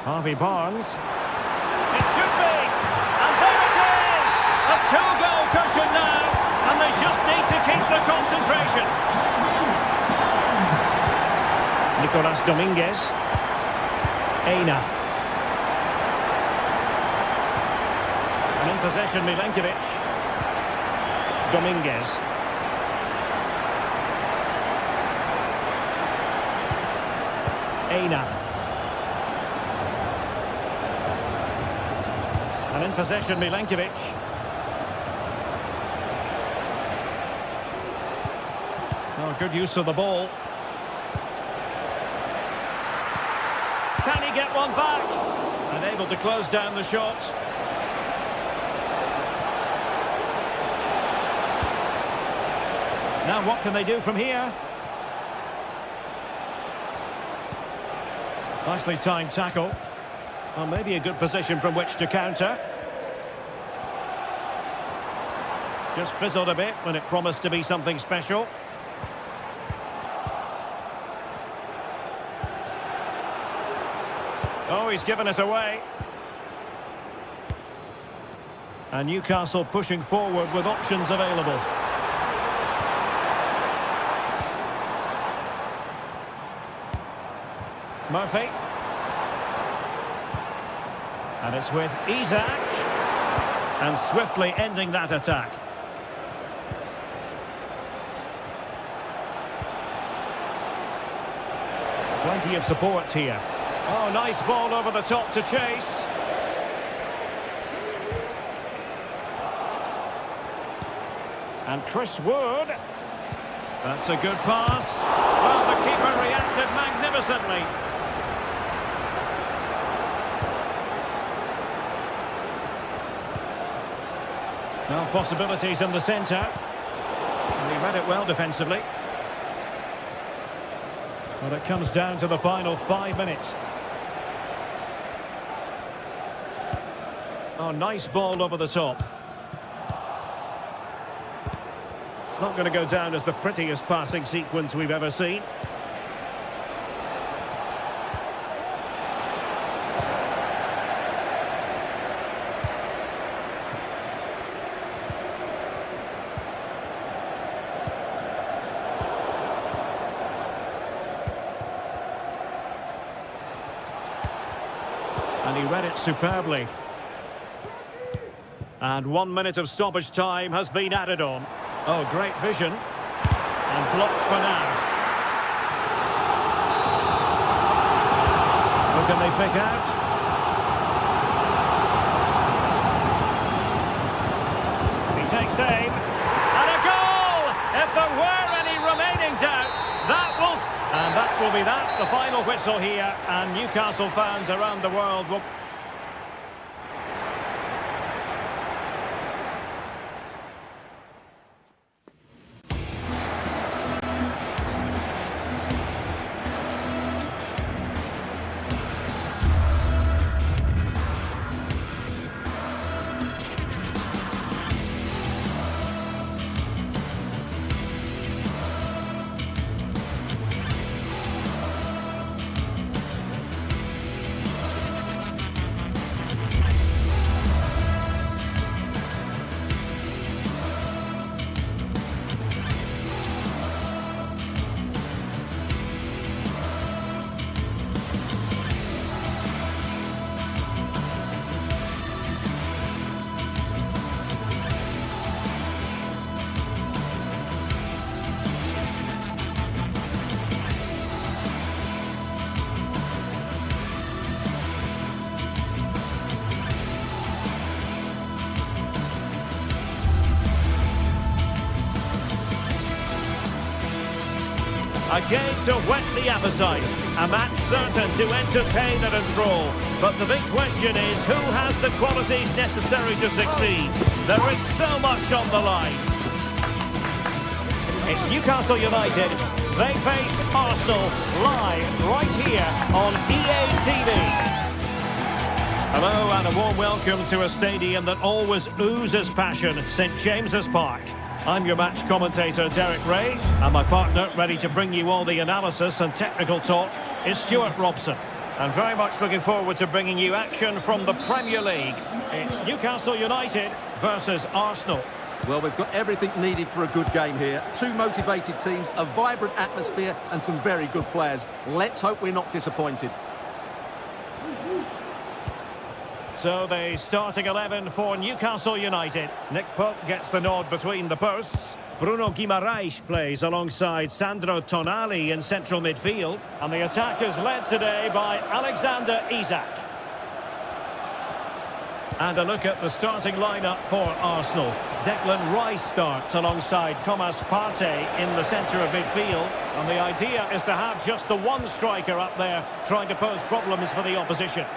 Harvey Barnes. It should be! And there it is! A two-goal cushion now, and they just need to keep the concentration. Nicolas Dominguez. Aina. And in possession, Milenkovic. Dominguez. Aina. And in possession, Milenkovic. Oh, good use of the ball. Can he get one back? And able to close down the shot. Now what can they do from here? Nicely timed tackle. Well, maybe a good position from which to counter. Just fizzled a bit when it promised to be something special. Oh, he's given us away. And Newcastle pushing forward with options available. Murphy. And it's with Isak. And swiftly ending that attack. Plenty of support here. Oh, nice ball over the top to chase. And Chris Wood. That's a good pass. Well, the keeper reacted magnificently. Now possibilities in the centre. And he read it well defensively. But it comes down to the final 5 minutes. Oh, nice ball over the top. It's not going to go down as the prettiest passing sequence we've ever seen. And he read it superbly. And 1 minute of stoppage time has been added on. Oh, great vision. And blocked for now. Who can they pick out? He takes aim. And a goal! If there were any remaining doubts, that will be that. The final whistle here. And Newcastle fans around the world will... A game to whet the appetite, a match certain to entertain and enthrall. But the big question is, who has the qualities necessary to succeed? There is so much on the line. It's Newcastle United. They face Arsenal live right here on EA TV. Hello and a warm welcome to a stadium that always oozes passion, St James's Park. I'm your match commentator Derek Ray, and my partner ready to bring you all the analysis and technical talk is Stuart Robson. And very much looking forward to bringing you action from the Premier League. It's Newcastle United versus Arsenal. Well, we've got everything needed for a good game here. Two motivated teams, a vibrant atmosphere and some very good players. Let's hope we're not disappointed. So the starting 11 for Newcastle United. Nick Pope gets the nod between the posts. Bruno Guimaraes plays alongside Sandro Tonali in central midfield. And the attack is led today by Alexander Isak. And a look at the starting lineup for Arsenal. Declan Rice starts alongside Thomas Partey in the centre of midfield. And the idea is to have just the one striker up there trying to pose problems for the opposition.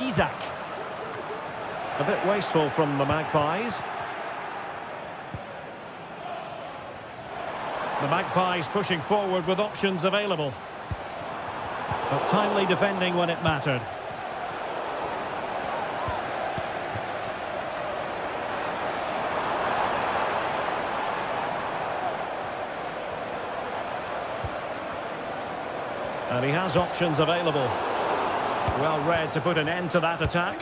Isak. A bit wasteful from the Magpies. The Magpies pushing forward with options available. But timely defending when it mattered. And he has options available. Well read to put an end to that attack.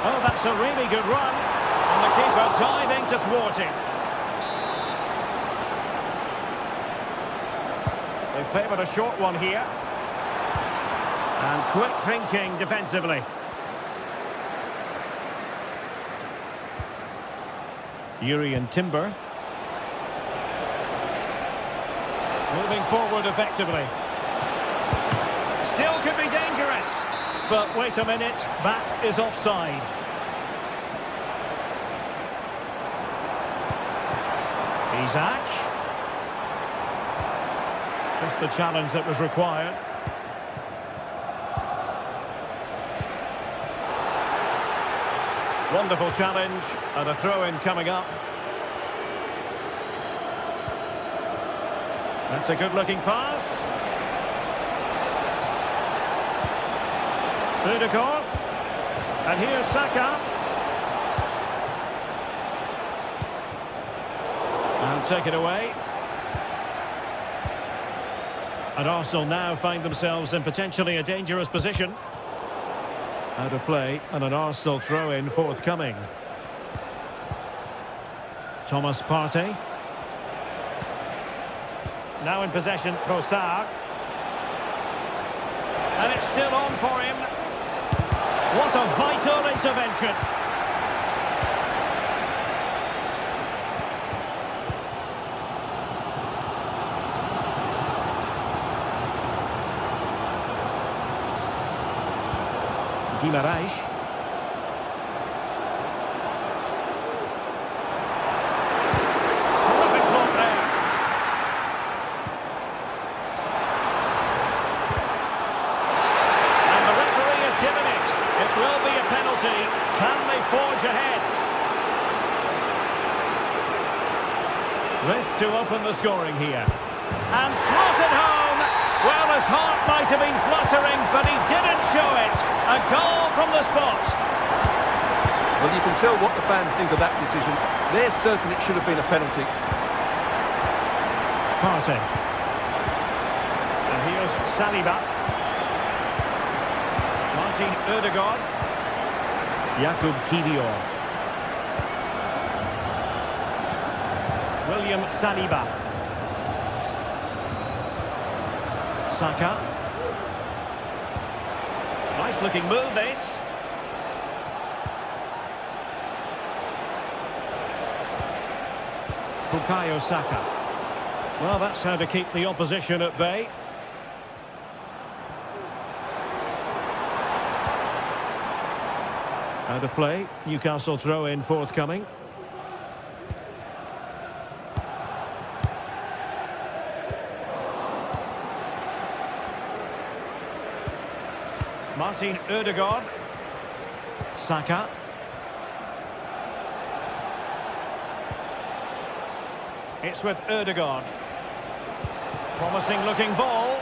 Oh, that's a really good run. And the keeper diving to thwart it. They favoured a short one here. And quick thinking defensively. Urian Timber. Moving forward effectively. Still could be dangerous. But wait a minute, that is offside. Isak. Just the challenge that was required. Wonderful challenge and a throw-in coming up. That's a good-looking pass. Odegaard. And here's Saka. And take it away. And Arsenal now find themselves in potentially a dangerous position. Out of play and an Arsenal throw-in forthcoming. Thomas Partey. Now in possession, Trossard. And it's still on for him. What a vital intervention. Guimaraes. Risks to open the scoring here. And slotted home. Well, his heart might have been fluttering, but he didn't show it. A goal from the spot. Well, you can tell what the fans think of that decision. They're certain it should have been a penalty. Partey. And here's Saliba. Martin Odegaard. Jakub Kiwior. William Saliba. Saka. Nice looking move this. Bukayo Saka. Well, that's how to keep the opposition at bay. Out of play. Newcastle throw in forthcoming. Martin Ødegaard. Saka. It's with Ødegaard. Promising looking ball.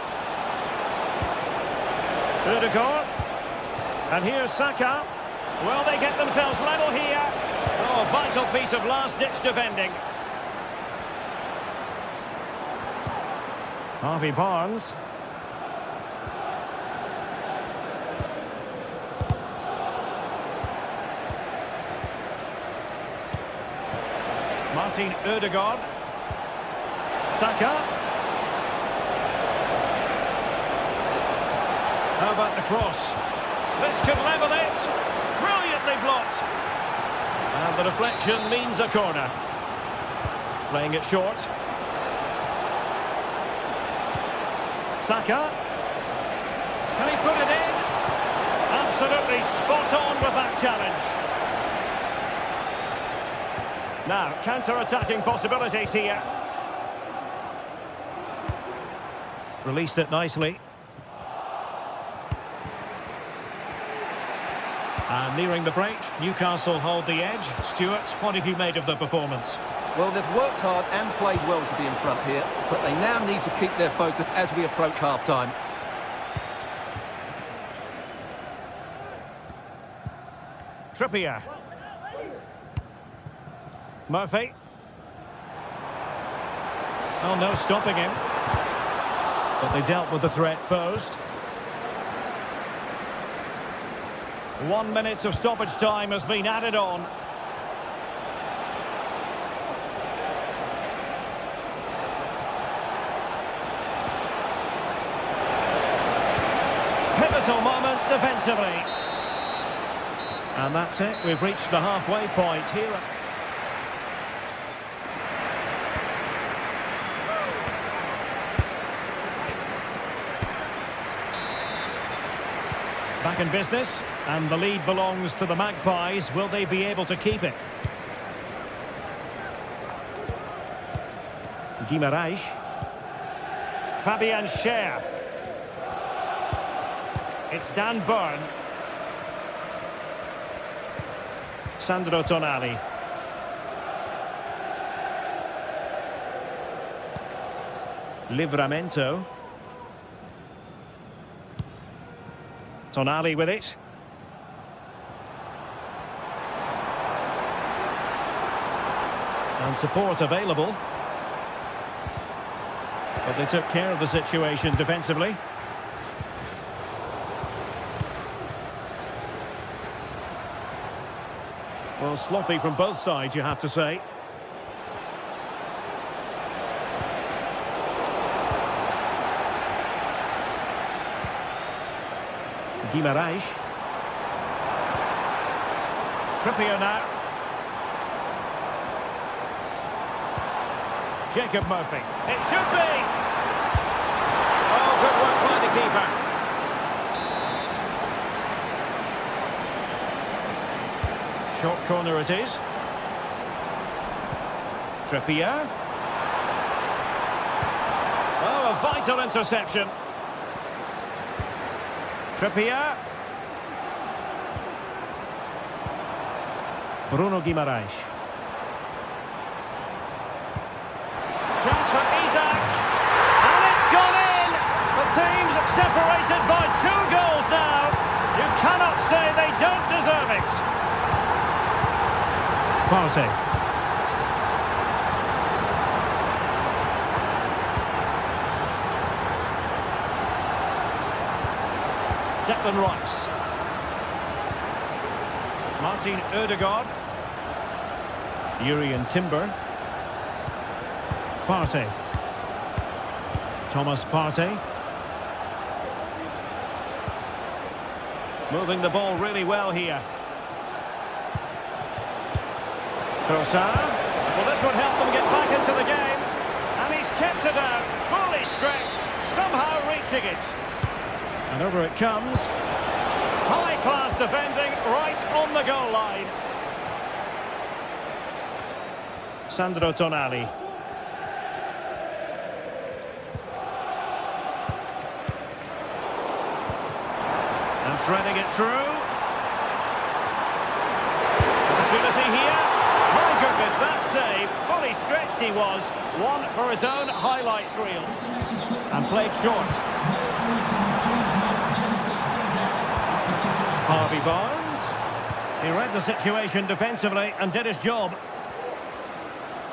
Ødegaard. And here's Saka. Well, they get themselves level here. Oh, vital piece of last-ditch defending. Harvey Barnes. Martin Ødegaard. Saka. How about the cross? This could level it. Brilliantly blocked. And the deflection means a corner. Playing it short. Saka. Can he put it in? Absolutely spot on with that challenge. Now, counter-attacking possibilities here. Released it nicely. And nearing the break, Newcastle hold the edge. Stuart, what have you made of the performance? Well, they've worked hard and played well to be in front here, but they now need to keep their focus as we approach half-time. Trippier. Murphy. Oh, no stopping him. But they dealt with the threat posed. 1 minute of stoppage time has been added on. Pivotal moment defensively. And that's it. We've reached the halfway point here. Back in business, and the lead belongs to the Magpies. Will they be able to keep it? Guimaraes. Fabian Schär. It's Dan Burn. Sandro Tonali. Livramento. Tonali with it. And support available. But they took care of the situation defensively. Well, sloppy from both sides, you have to say. Guimaraes. Trippier now. Jacob Murphy. It should be! Oh, good work by the keeper. Short corner it is. Trippier. Oh, a vital interception. Trippier. Bruno Guimaraes. Chance for Isaac. And it's gone in. The team's separated by 2 goals now. You cannot say they don't deserve it. Partey. Declan Rice. Martin Ødegaard. Jurriën Timber. Partey. Thomas Partey. Moving the ball really well here. Trossard. Well, this would help them get back into the game. And he's kept it out. Fully stretched. Somehow reaching it. And over it comes. High-class defending right on the goal line. Sandro Tonali. And threading it through. Opportunity here. My goodness, that save. Fully stretched he was. One for his own highlights reel. And played short. Harvey Barnes. He read the situation defensively and did his job.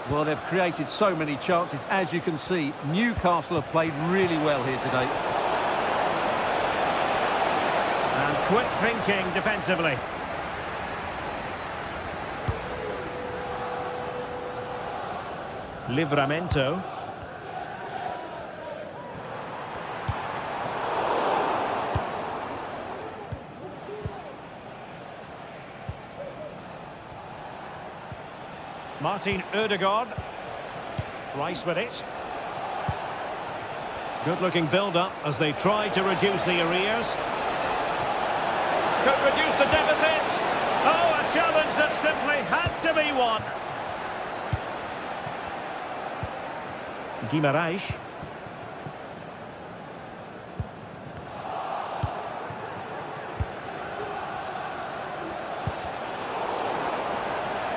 Well, they've created so many chances. As you can see, Newcastle have played really well here today. And quick thinking defensively. Livramento. Martin Ødegaard. Rice with it. Good-looking build-up as they try to reduce the arrears. Could reduce the deficit. Oh, a challenge that simply had to be won. Guimarães.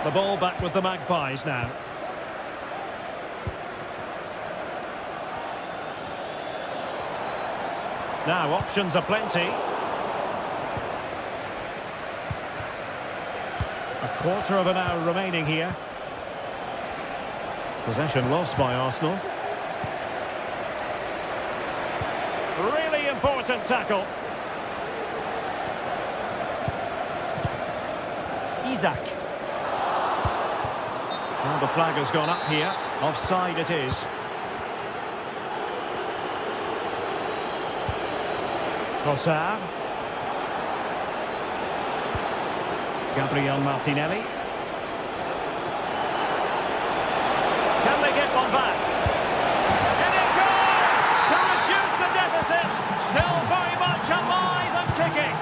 The ball back with the Magpies now. Now, options are plenty. A quarter of an hour remaining here. Possession lost by Arsenal. Really important tackle. Isaac. Well, the flag has gone up here. Offside it is. Trossard. Gabriel Martinelli. Can they get one back? And it goes! To reduce the deficit. Still very much alive and ticking.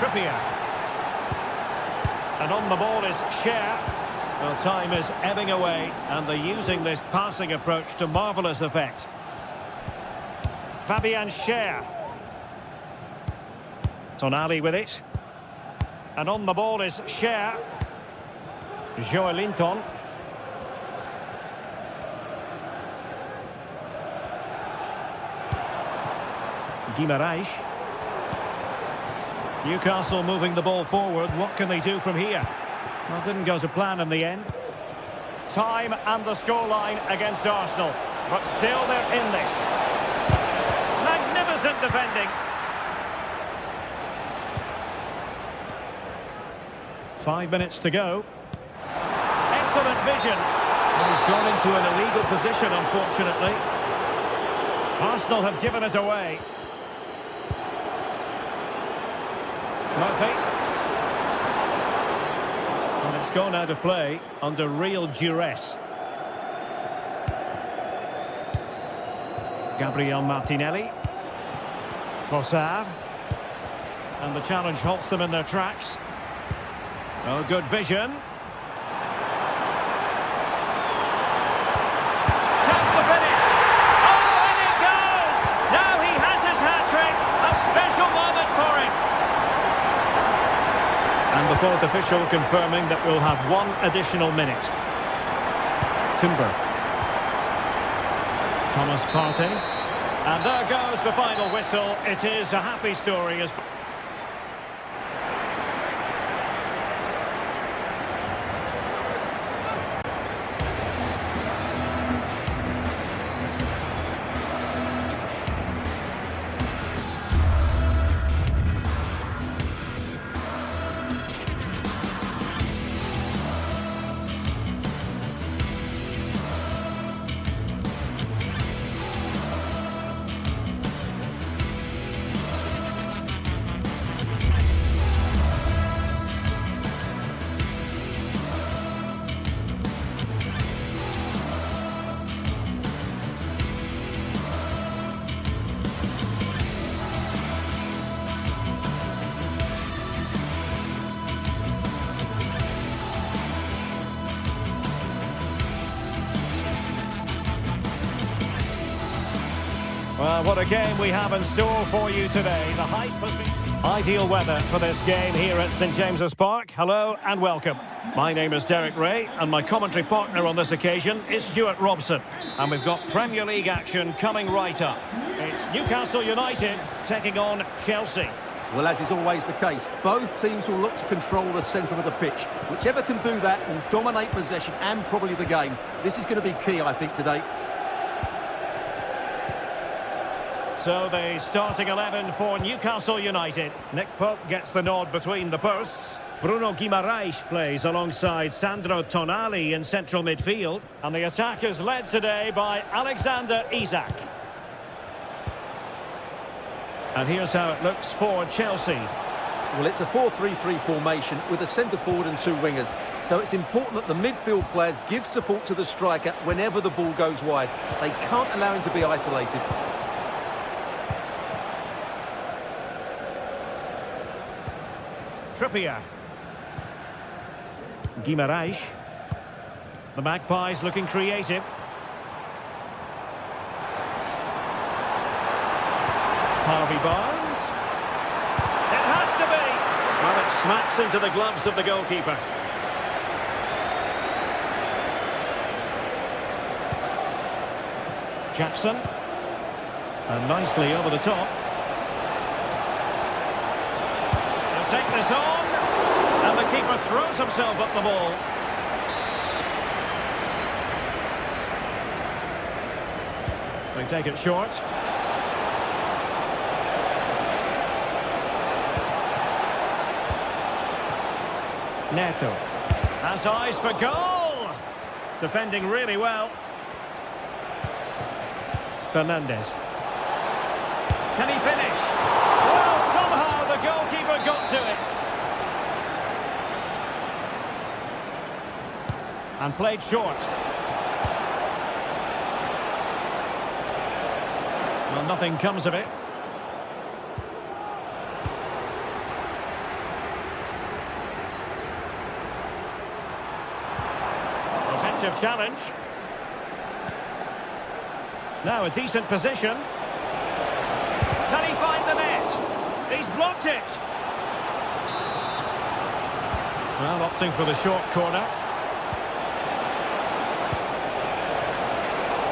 Trippier. And on the ball is Cher. Well, time is ebbing away, and they're using this passing approach to marvellous effect. Fabian Cher. Tonali with it. And on the ball is Cher. Joelinton. Guimarães. Newcastle moving the ball forward. What can they do from here? Well, it didn't go to plan in the end. Time and the scoreline against Arsenal. But still they're in this. Magnificent defending. 5 minutes to go. Excellent vision. Well, he's gone into an illegal position, unfortunately. Arsenal have given us away. Murphy. And it's gone out of play under real duress. Gabriel Martinelli. Trossard. And the challenge halts them in their tracks. Oh, good vision. That's the finish. Oh, and it goes! Now he has his hat-trick. A special moment for him. And the fourth official confirming that we'll have one additional minute. Timber. Thomas Partey. And there goes the final whistle. It is a happy story as Well, what a game we have in store for you today. The hype has been ideal weather for this game here at St James's Park. Hello and welcome. My name is Derek Ray and my commentary partner on this occasion is Stuart Robson. And we've got Premier League action coming right up. It's Newcastle United taking on Chelsea. Well, as is always the case, both teams will look to control the centre of the pitch. Whichever can do that will dominate possession and probably the game. This is going to be key, I think, today. So the starting 11 for Newcastle United. Nick Pope gets the nod between the posts. Bruno Guimaraes plays alongside Sandro Tonali in central midfield. And the attack is led today by Alexander Isak. And here's how it looks for Chelsea. Well, it's a 4-3-3 formation with a centre forward and two wingers. So it's important that the midfield players give support to the striker whenever the ball goes wide. They can't allow him to be isolated. Trippier. Guimaraes. The Magpies looking creative. Harvey Barnes. It has to be. Well, it smacks into the gloves of the goalkeeper. Jackson. And nicely over the top. Take this on, and the keeper throws himself at the ball. They take it short. Neto has eyes for goal. Defending really well. Fernandes. Can he finish? Well, somehow the goalkeeper got to it. And played short. Well, nothing comes of it. Effective challenge. Now a decent position. Can he find the net? He's blocked it. Well, opting for the short corner.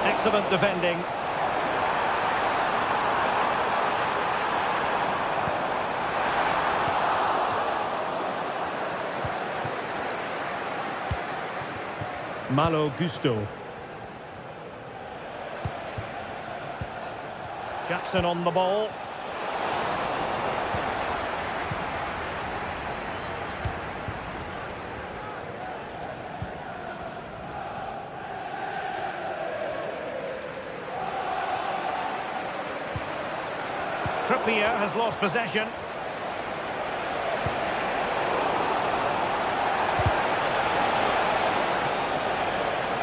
Excellent defending. Malo Gusto. Jackson on the ball. Trippier has lost possession.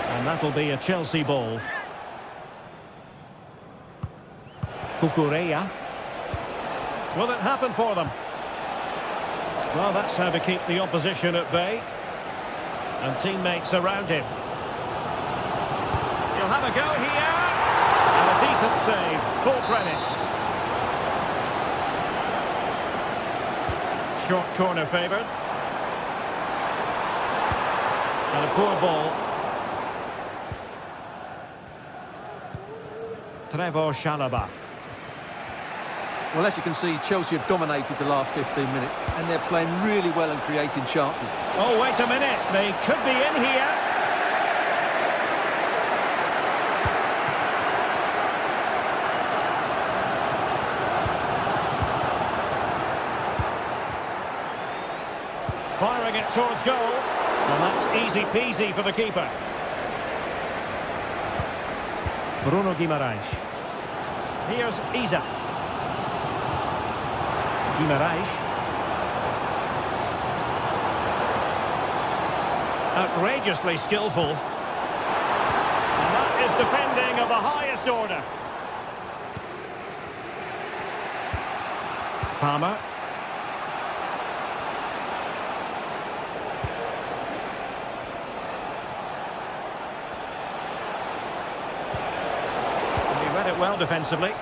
And that'll be a Chelsea ball. Cucurella. Will it happen for them? Well, that's how to keep the opposition at bay. And teammates around him. He'll have a go here. And a decent save. Full credit. Short corner favoured. And a poor ball. Trevor Chalobah. Well, as you can see, Chelsea have dominated the last 15 minutes, and they're playing really well and creating chances. Oh, wait a minute. They could be in here. Firing it towards goal. And that's easy peasy for the keeper. Bruno Guimaraes. Here's Isak. Guimaraes. Outrageously skillful. And that is defending of the highest order. Palmer. He read it well defensively.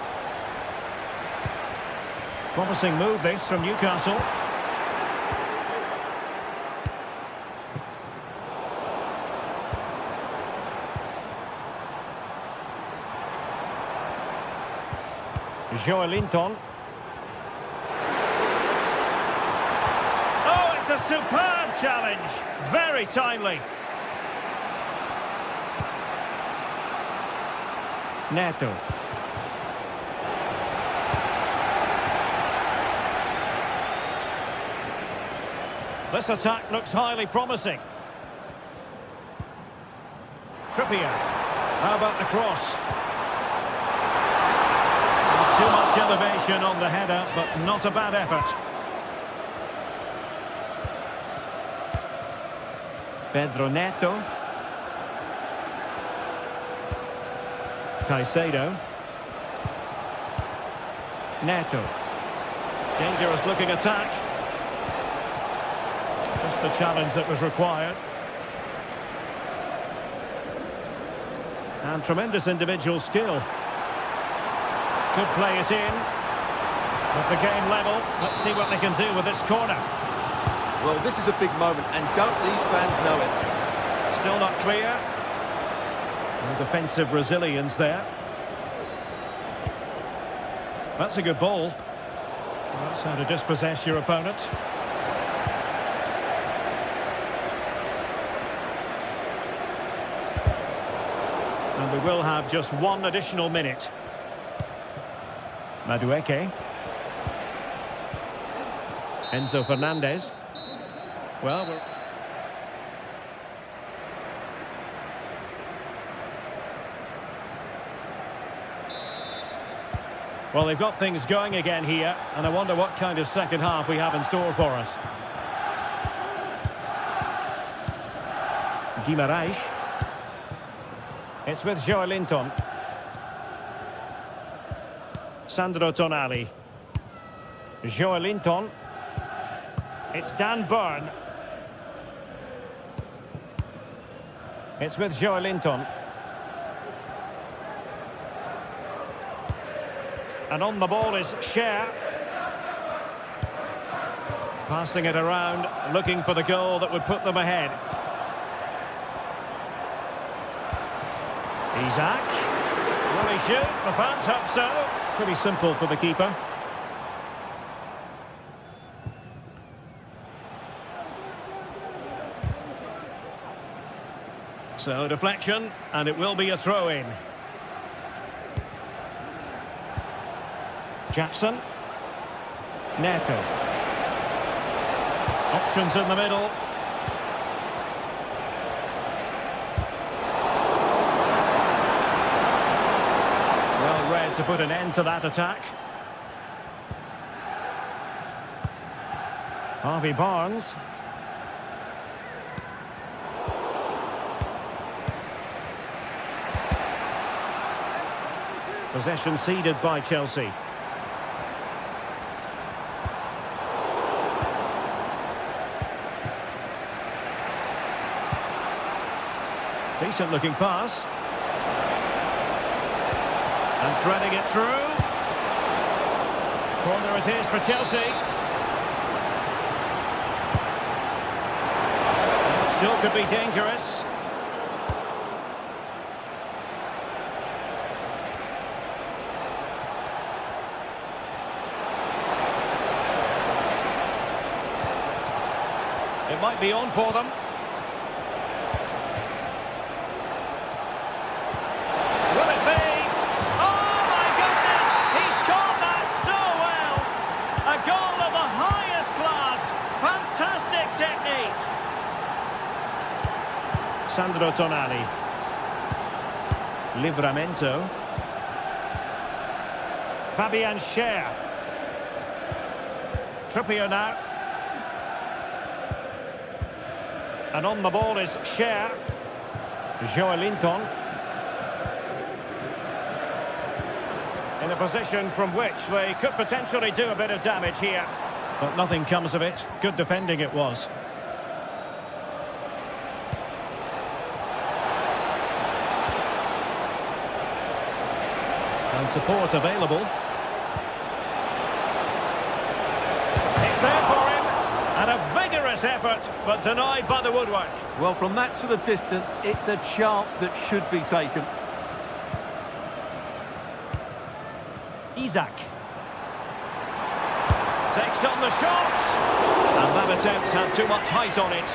Promising move this from Newcastle. Joelinton. Oh, it's a superb challenge. Very timely. Neto. This attack looks highly promising. Trippier. How about the cross? Too much elevation on the header, but not a bad effort. Pedro Neto. Caicedo. Neto. Dangerous looking attack. Just the challenge that was required. And tremendous individual skill. Could play it in. With the game level, let's see what they can do with this corner. Well, this is a big moment, and don't these fans know it? Still not clear. And defensive resilience there. That's a good ball. That's how to dispossess your opponent. And we will have just one additional minute. Madueke. Enzo Fernandez. Well, they've got things going again here, and I wonder what kind of second half we have in store for us. Guimaraes. It's with Joelinton. Sandro Tonali. Joelinton. It's Dan Burn. It's with Joelinton. And on the ball is Cher. Passing it around, looking for the goal that would put them ahead. Isaac. Will he shoot? The fans hope so. Pretty simple for the keeper. So deflection, and it will be a throw-in. Jackson. Neto. Options in the middle. Well read to put an end to that attack. Harvey Barnes. Possession ceded by Chelsea. Decent looking pass. And threading it through. Corner it is for Chelsea. And still could be dangerous. It might be on for them. Will it be? Oh my goodness! He's caught that so well! A goal of the highest class. Fantastic technique. Sandro Tonali. Livramento. Fabian Cher. Trippier now. And on the ball is Cher. Joelinton. In a position from which they could potentially do a bit of damage here. But nothing comes of it. Good defending it was. And support available. Tremendous effort, but denied by the woodwork. Well, from that sort of distance, it's a chance that should be taken. Isak. Takes on the shot. And that attempt had too much height on it.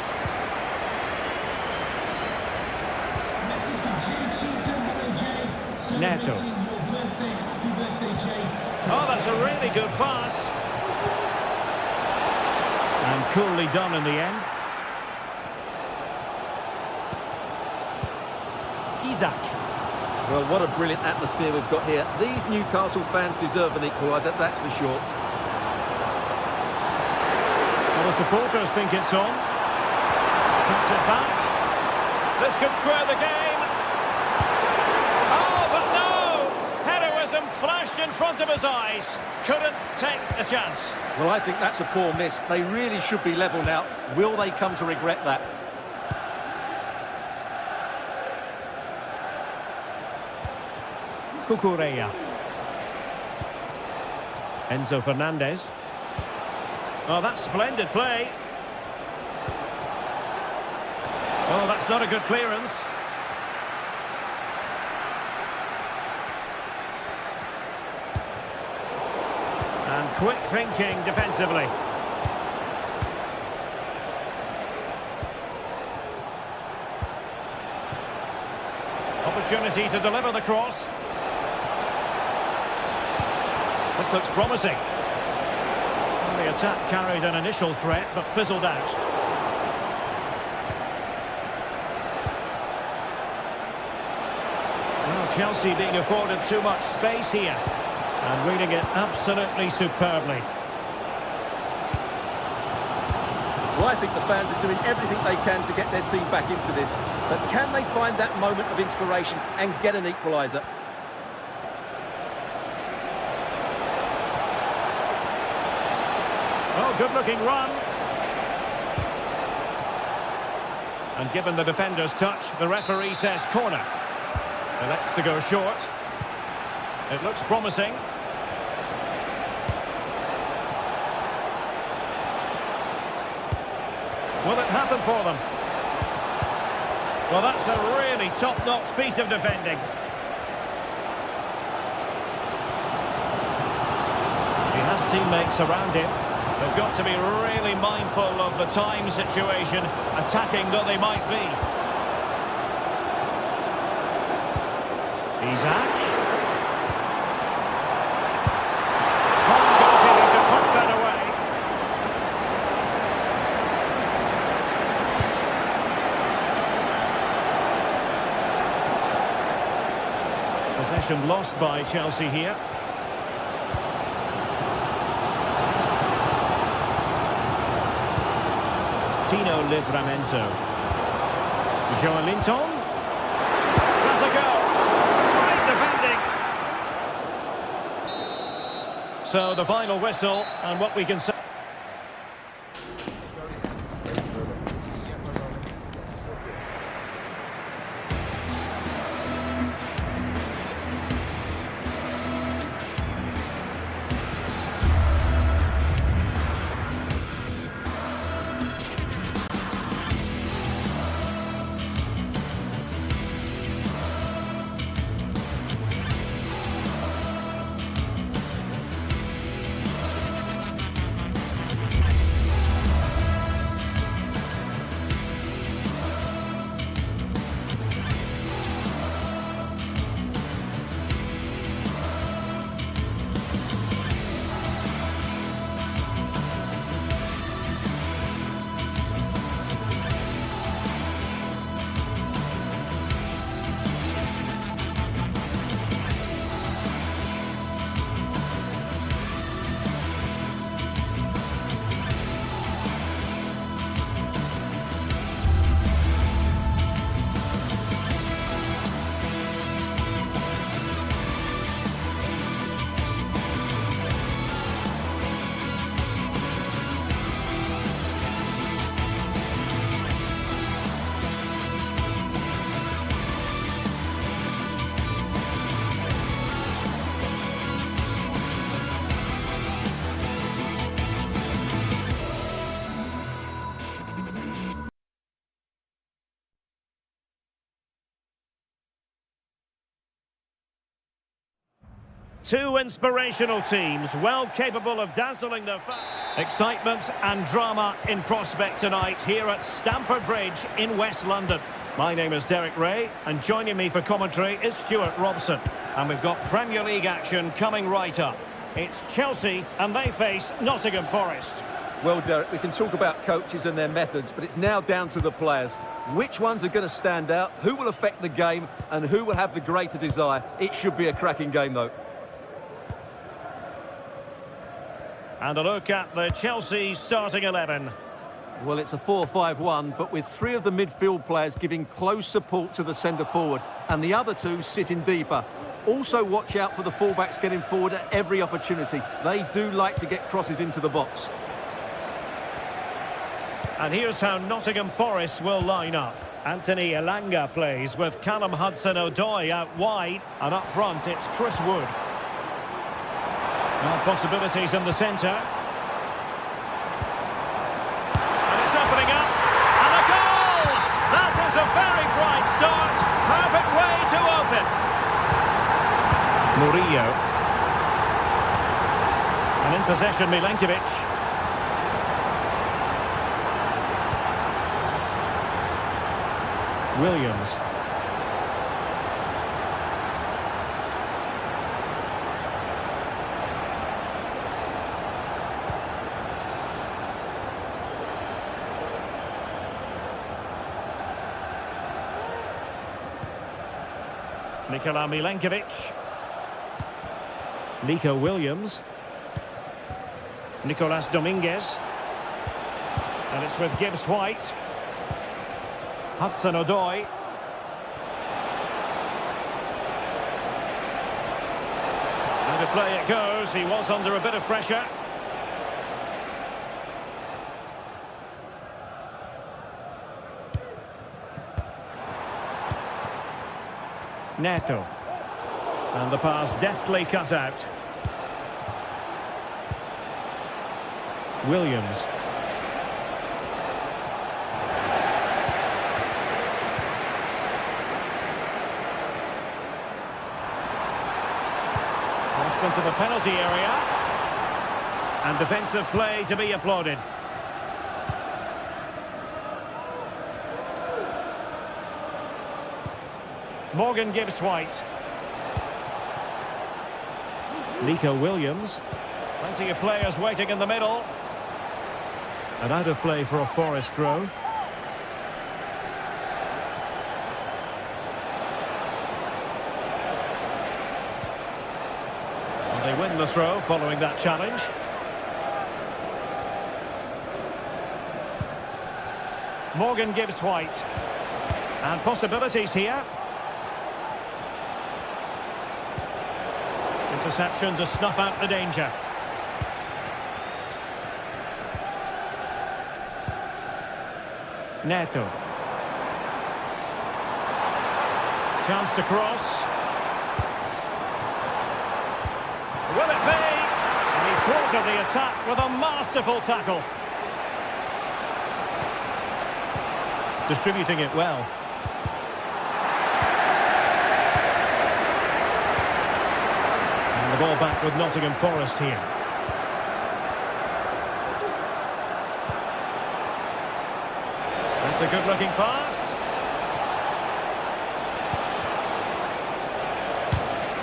Neto. Oh, that's a really good pass. And coolly done in the end. Isak. Well, what a brilliant atmosphere we've got here. These Newcastle fans deserve an equaliser, that's for sure. Well, the supporters think it's on. Cuts it back. This could square the game. Oh, but no! Heroism flashed in front of his eyes. Couldn't take a chance. Well, I think that's a poor miss. They really should be level now. Will they come to regret that? Cucurella. Enzo Fernandez. Oh, that's splendid play. Oh, that's not a good clearance. And quick thinking defensively. Opportunity to deliver the cross. This looks promising. Well, the attack carried an initial threat, but fizzled out. Well, Chelsea being afforded too much space here. And reading it absolutely superbly. Well, I think the fans are doing everything they can to get their team back into this. But can they find that moment of inspiration and get an equaliser? Oh, good-looking run. And given the defender's touch, the referee says corner. Elects to go short. It looks promising. Will it happen for them? Well, that's a really top-notch piece of defending. He has teammates around him. They've got to be really mindful of the time situation, attacking though they might be. Isak. Goalkeeping to put that away. Possession lost by Chelsea here. Tino Livramento. Joelinton. That's a goal. Great defending. So the final whistle, and what we can say. Two inspirational teams, well capable of dazzling their fans. Excitement and drama in prospect tonight here at Stamford Bridge in West London. My name is Derek Ray, and joining me for commentary is Stuart Robson. And we've got Premier League action coming right up. It's Chelsea, and they face Nottingham Forest. Well, Derek, we can talk about coaches and their methods, but it's now down to the players. Which ones are going to stand out, who will affect the game, and who will have the greater desire? It should be a cracking game, though. And a look at the Chelsea starting 11. Well, it's a 4-5-1, but with three of the midfield players giving close support to the centre-forward, and the other two sitting deeper. Also, watch out for the fullbacks getting forward at every opportunity. They do like to get crosses into the box. And here's how Nottingham Forest will line up. Anthony Elanga plays with Callum Hudson-Odoi out wide, and up front it's Chris Wood. Now possibilities in the centre. And it's opening up. And a goal! That is a very bright start. Perfect way to open. Murillo. And in possession, Milenkovic. Williams. Nikola Milenkovic. Nico Williams. Nicolas Dominguez. And it's with Gibbs White. Hudson-Odoi. And to play it goes. He was under a bit of pressure. Neto. And the pass deftly cut out. Williams. Crossed into the penalty area. And defensive play to be applauded. Morgan Gibbs White. Nico Williams. Plenty of players waiting in the middle. And out of play for a Forest throw. And they win the throw following that challenge. Morgan Gibbs White. And possibilities here. Interception to snuff out the danger. Neto. Chance to cross. Will it be? And he thwarted the attack with a masterful tackle. Distributing it well. And the ball back with Nottingham Forest here. That's a good-looking pass.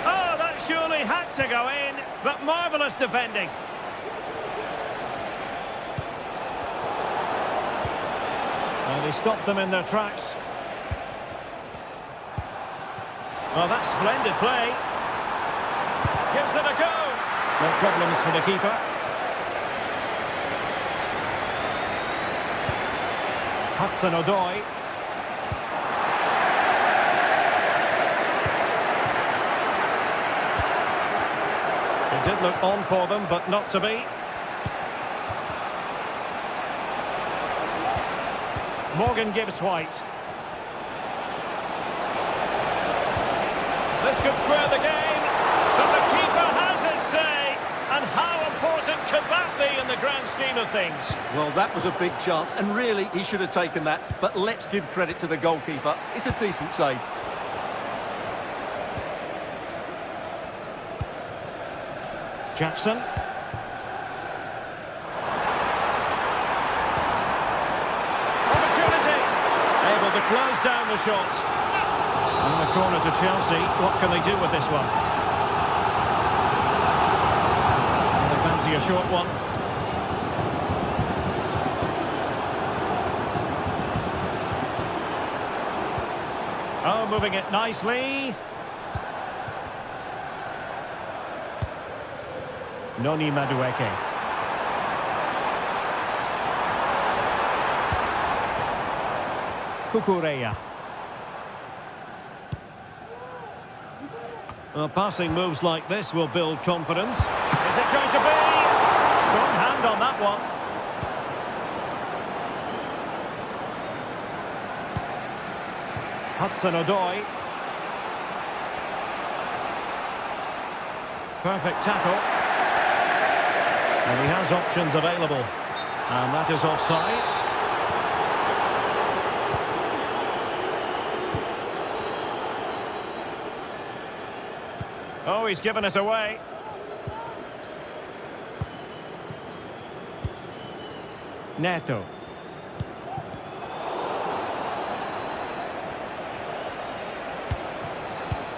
Oh, that surely had to go in, but marvellous defending. And he stopped them in their tracks. Oh, that's splendid play. Gives it a go. No problems for the keeper. Hudson-Odoi. It did look on for them, but not to be. Morgan Gibbs White. This could square the game, but the keeper has his say. And how important could that be in the grand scheme of things? Well, that was a big chance, and really, he should have taken that. But let's give credit to the goalkeeper. It's a decent save. Jackson. Opportunity. Able to close down the shot. In the corner to Chelsea. What can they do with this one? They fancy a short one. Oh, moving it nicely. Noni Madueke. Kukureya. Well, passing moves like this will build confidence. Is it going to be? Strong hand on that one. Hudson-Odoi. Perfect tackle. And he has options available. And that is offside. Oh, he's given it away. Neto.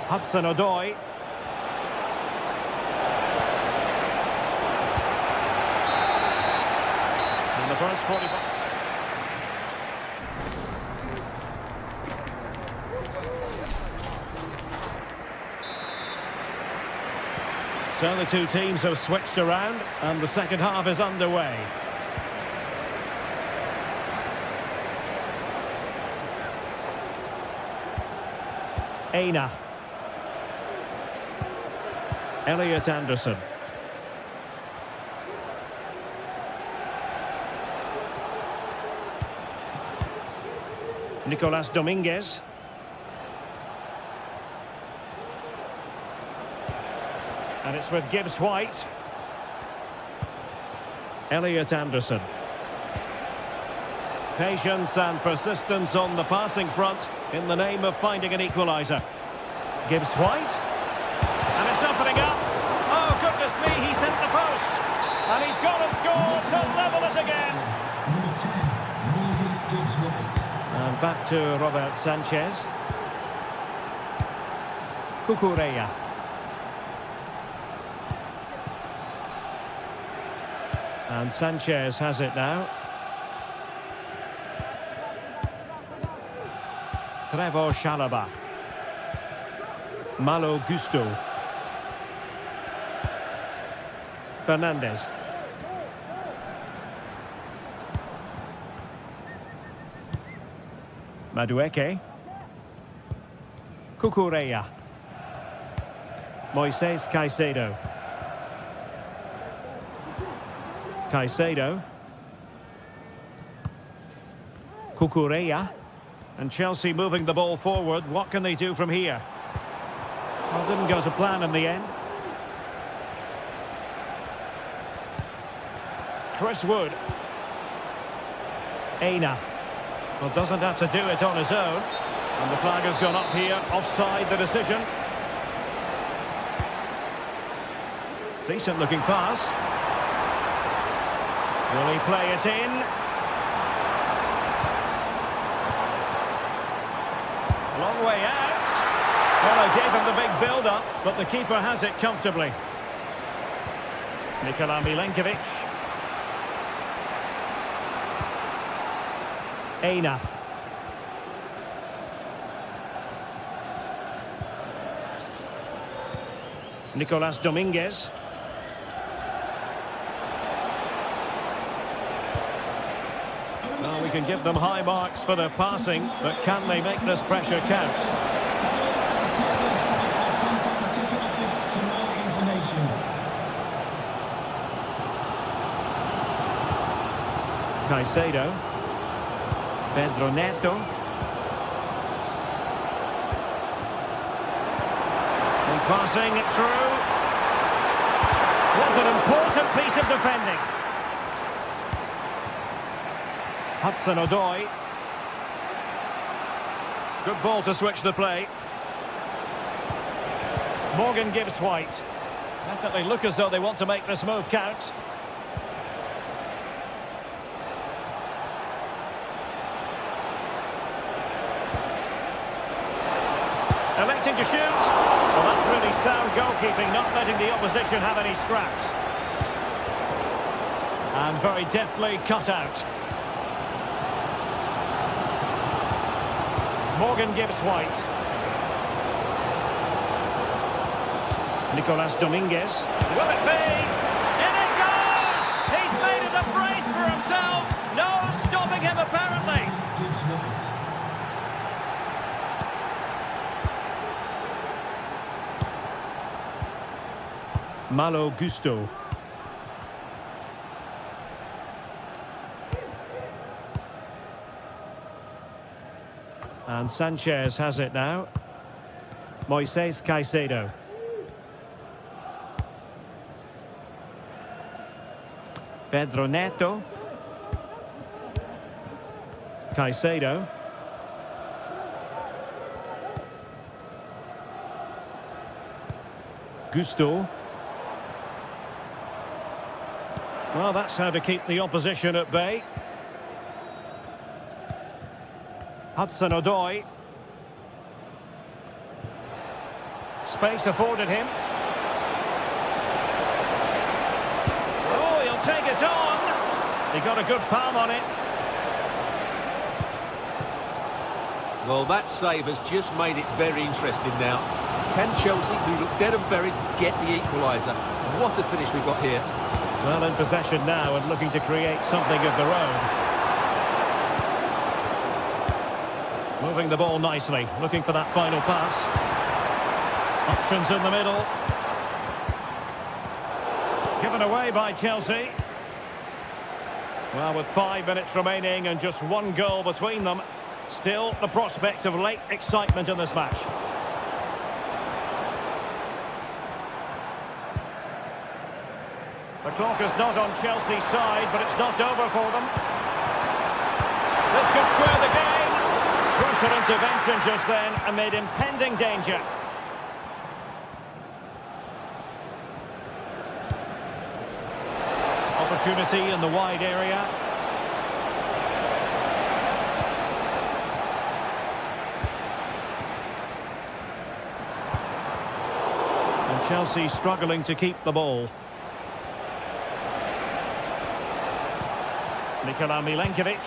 Hudson-Odoi. In the first 45. So the two teams have switched around and the second half is underway. Aina. Elliot Anderson. Nicolas Dominguez. And it's with Gibbs White. Elliot Anderson. Patience and persistence on the passing front in the name of finding an equaliser. Gibbs White. And it's opening up. Oh, goodness me, he's hit the post. And he's gone and scored to level it again. Number 10, Morgan Gibbs White. And back to Robert Sanchez. Kukureya. And Sanchez has it now. Trevor Chalobah. Malo Gusto. Fernandez. Madueke. Kukureya. Moises Caicedo. Caicedo. Kukureya. And Chelsea moving the ball forward. What can they do from here? Well, didn't go to plan in the end. Chris Wood. Aina. Well, doesn't have to do it on his own. And the flag has gone up here. Offside the decision. Decent looking pass. Will he play it in? Long way out. Well, I gave him the big build-up, but the keeper has it comfortably. Nikola Milenkovic. Aina. Nicolas Dominguez. Well, we can give them high marks for their passing, but can they make this pressure count? Caicedo. Pedro Neto. And passing it through. What an important piece of defending. Hudson-Odoi. Good ball to switch the play. Morgan Gibbs White. Definitely look as though they want to make this move count. Electing to shoot. Well, that's really sound goalkeeping, not letting the opposition have any scraps. And very deftly cut out. Morgan gives White. Nicolas Dominguez. Will it be? In it goes! He's made it a brace for himself. No stopping him, apparently. Malo Gusto. And Sanchez has it now. Moises Caicedo. Pedro Neto. Caicedo. Gusto. Well, that's how to keep the opposition at bay. Hudson-Odoi. Space afforded him. Oh, he'll take it on. He got a good palm on it. Well, that save has just made it very interesting now. Can Chelsea, who look dead and buried, get the equaliser? What a finish we've got here. Well, in possession now and looking to create something of their own. Moving the ball nicely, looking for that final pass. Options in the middle. Given away by Chelsea. Well, with 5 minutes remaining and just one goal between them, still the prospect of late excitement in this match. The clock is not on Chelsea's side, but it's not over for them. This could square the game. Crucial intervention just then amid impending danger. Opportunity in the wide area. And Chelsea struggling to keep the ball. Nikola Milenkovic.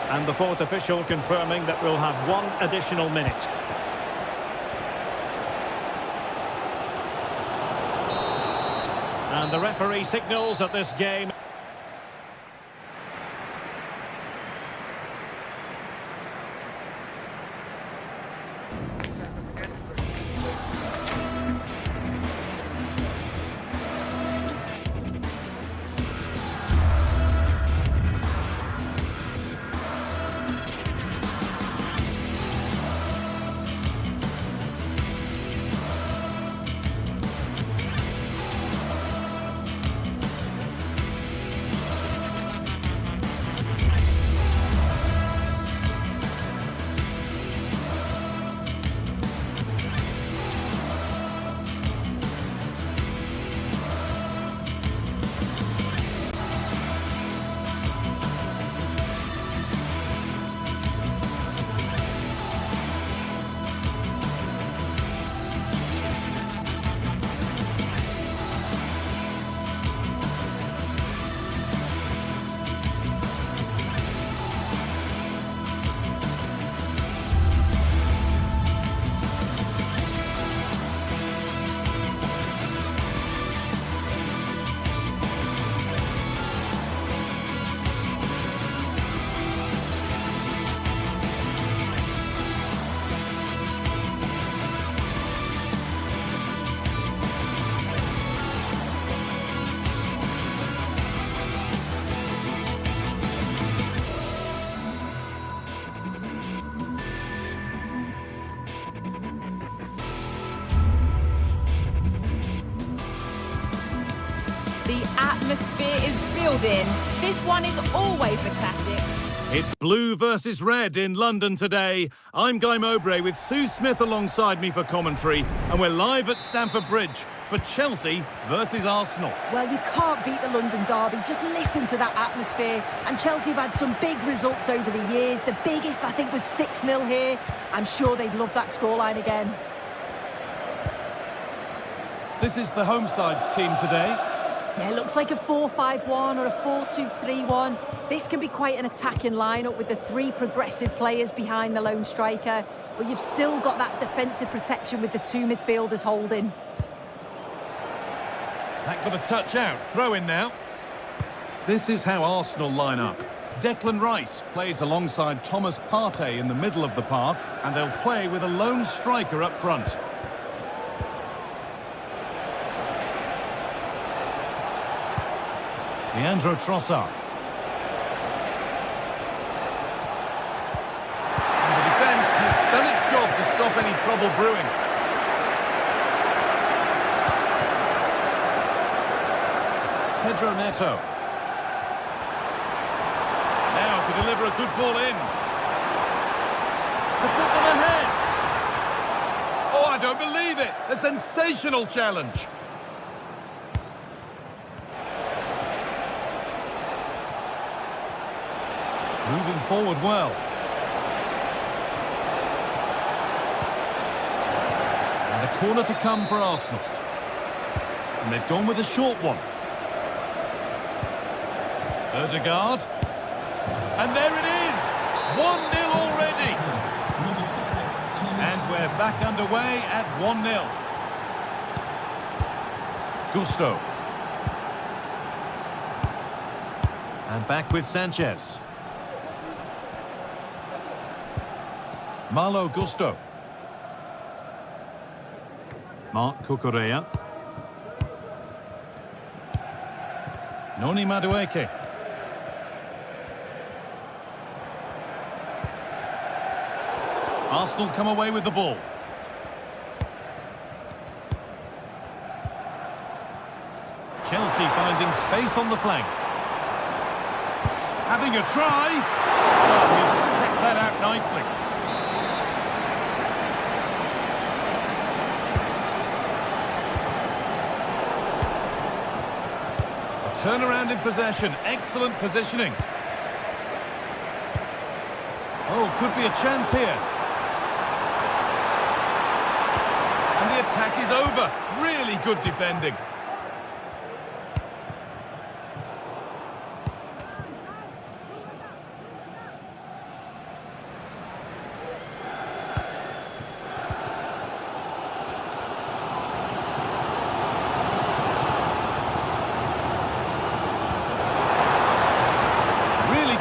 And the fourth official confirming that we'll have one additional minute. And the referee signals that this game... The atmosphere is building. This one is always a classic. It's blue versus red in London today. I'm Guy Mowbray with Sue Smith alongside me for commentary, and we're live at Stamford Bridge for Chelsea versus Arsenal. Well, you can't beat the London derby. Just listen to that atmosphere. And Chelsea have had some big results over the years. The biggest, I think, was 6-0 here. I'm sure they'd love that scoreline again. This is the home side's team today. Yeah, it looks like a 4-5-1 or a 4-2-3-1. This can be quite an attacking lineup with the three progressive players behind the lone striker. But you've still got that defensive protection with the two midfielders holding. That got a touch out. Throw in now. This is how Arsenal line up. Declan Rice plays alongside Thomas Partey in the middle of the park, and they'll play with a lone striker up front. Leandro Trossard. And the defence has done its job to stop any trouble brewing. Pedro Neto. Now to deliver a good ball in. To put them ahead. Oh, I don't believe it. A sensational challenge. Moving forward well. And a corner to come for Arsenal. And they've gone with a short one. Ødegaard. And there it is! 1-0 already! And we're back underway at 1-0. Gusto. And back with Sanchez. Malo Gusto. Mark Cucurella. Noni Madueke. Arsenal come away with the ball. Chelsea finding space on the flank. Having a try. Oh, he's checked that out nicely. Turnaround in possession. Excellent positioning. Oh, could be a chance here. And the attack is over. Really good defending.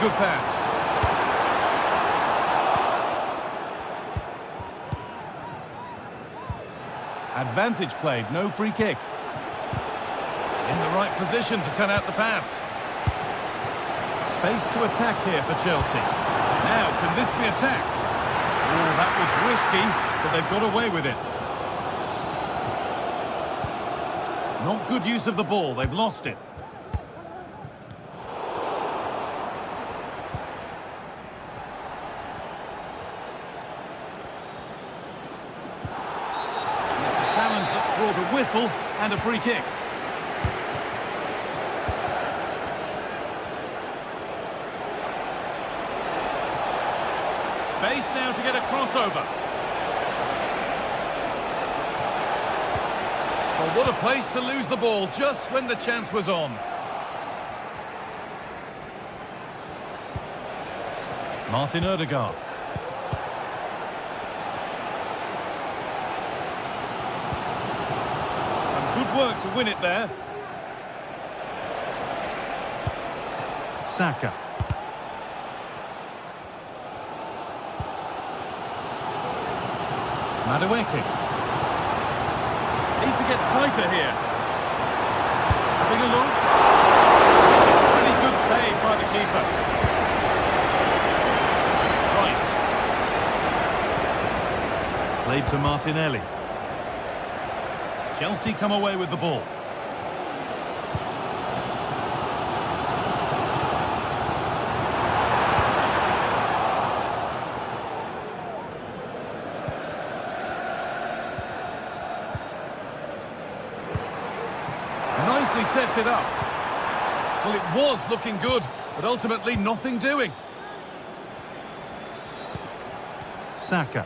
Good pass. Advantage played, no free kick. In the right position to turn out the pass. Space to attack here for Chelsea. Now, can this be attacked? Oh, that was risky, but they've got away with it. Not good use of the ball, they've lost it. Brought a whistle and a free kick. Space now to get a crossover. Well, what a place to lose the ball just when the chance was on. Martin Ødegaard. Good work to win it there. Saka. Madueke. Need to get tighter here. Having a look. Pretty good save by the keeper. Rice. Played to Martinelli. Chelsea come away with the ball. he sets it up. Well, it was looking good, but ultimately nothing doing. Saka.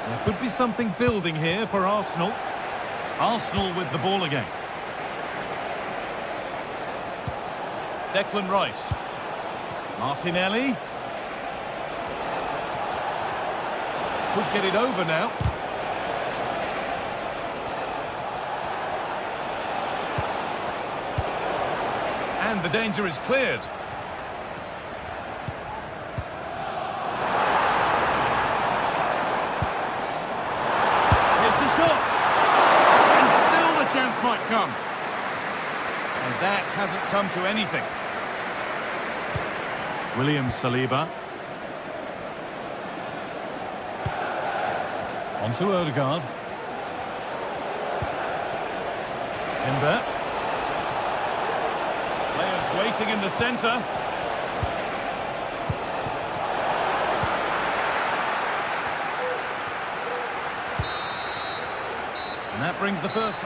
There could be something building here for Arsenal. Arsenal with the ball again. Declan Rice. Martinelli. Could get it over now. And the danger is cleared. Here's the shot. And still the chance might come. And that hasn't come to anything. William Saliba. On to Odegaard. Timber. Players waiting in the centre. And that brings the first.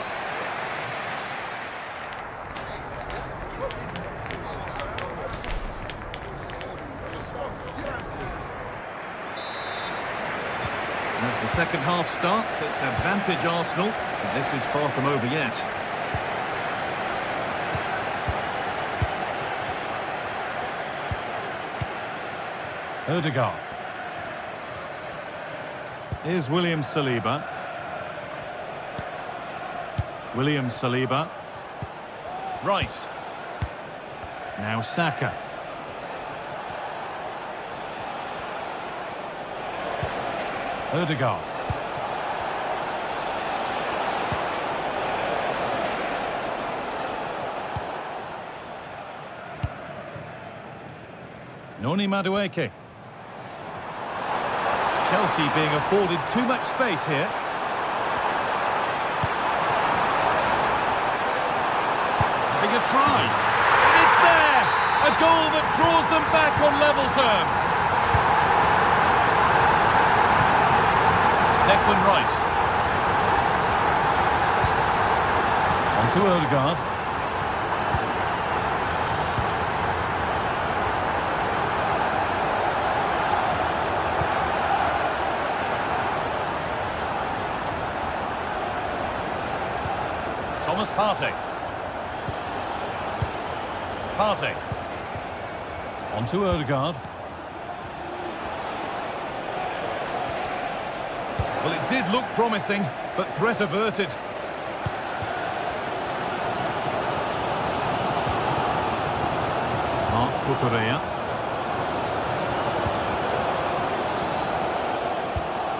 As the second half starts, it's advantage Arsenal, but this is far from over yet. Odegaard. Here's William Saliba. William Saliba. Rice. Now Saka. Odegaard. Noni Madueke. Chelsea being afforded too much space here. Having a try. It's there! A goal that draws them back on level terms. Declan Rice. On to Odegaard. Thomas Partey. Partey. On to Odegaard. Well, it did look promising, but threat averted. Marc Cucurella.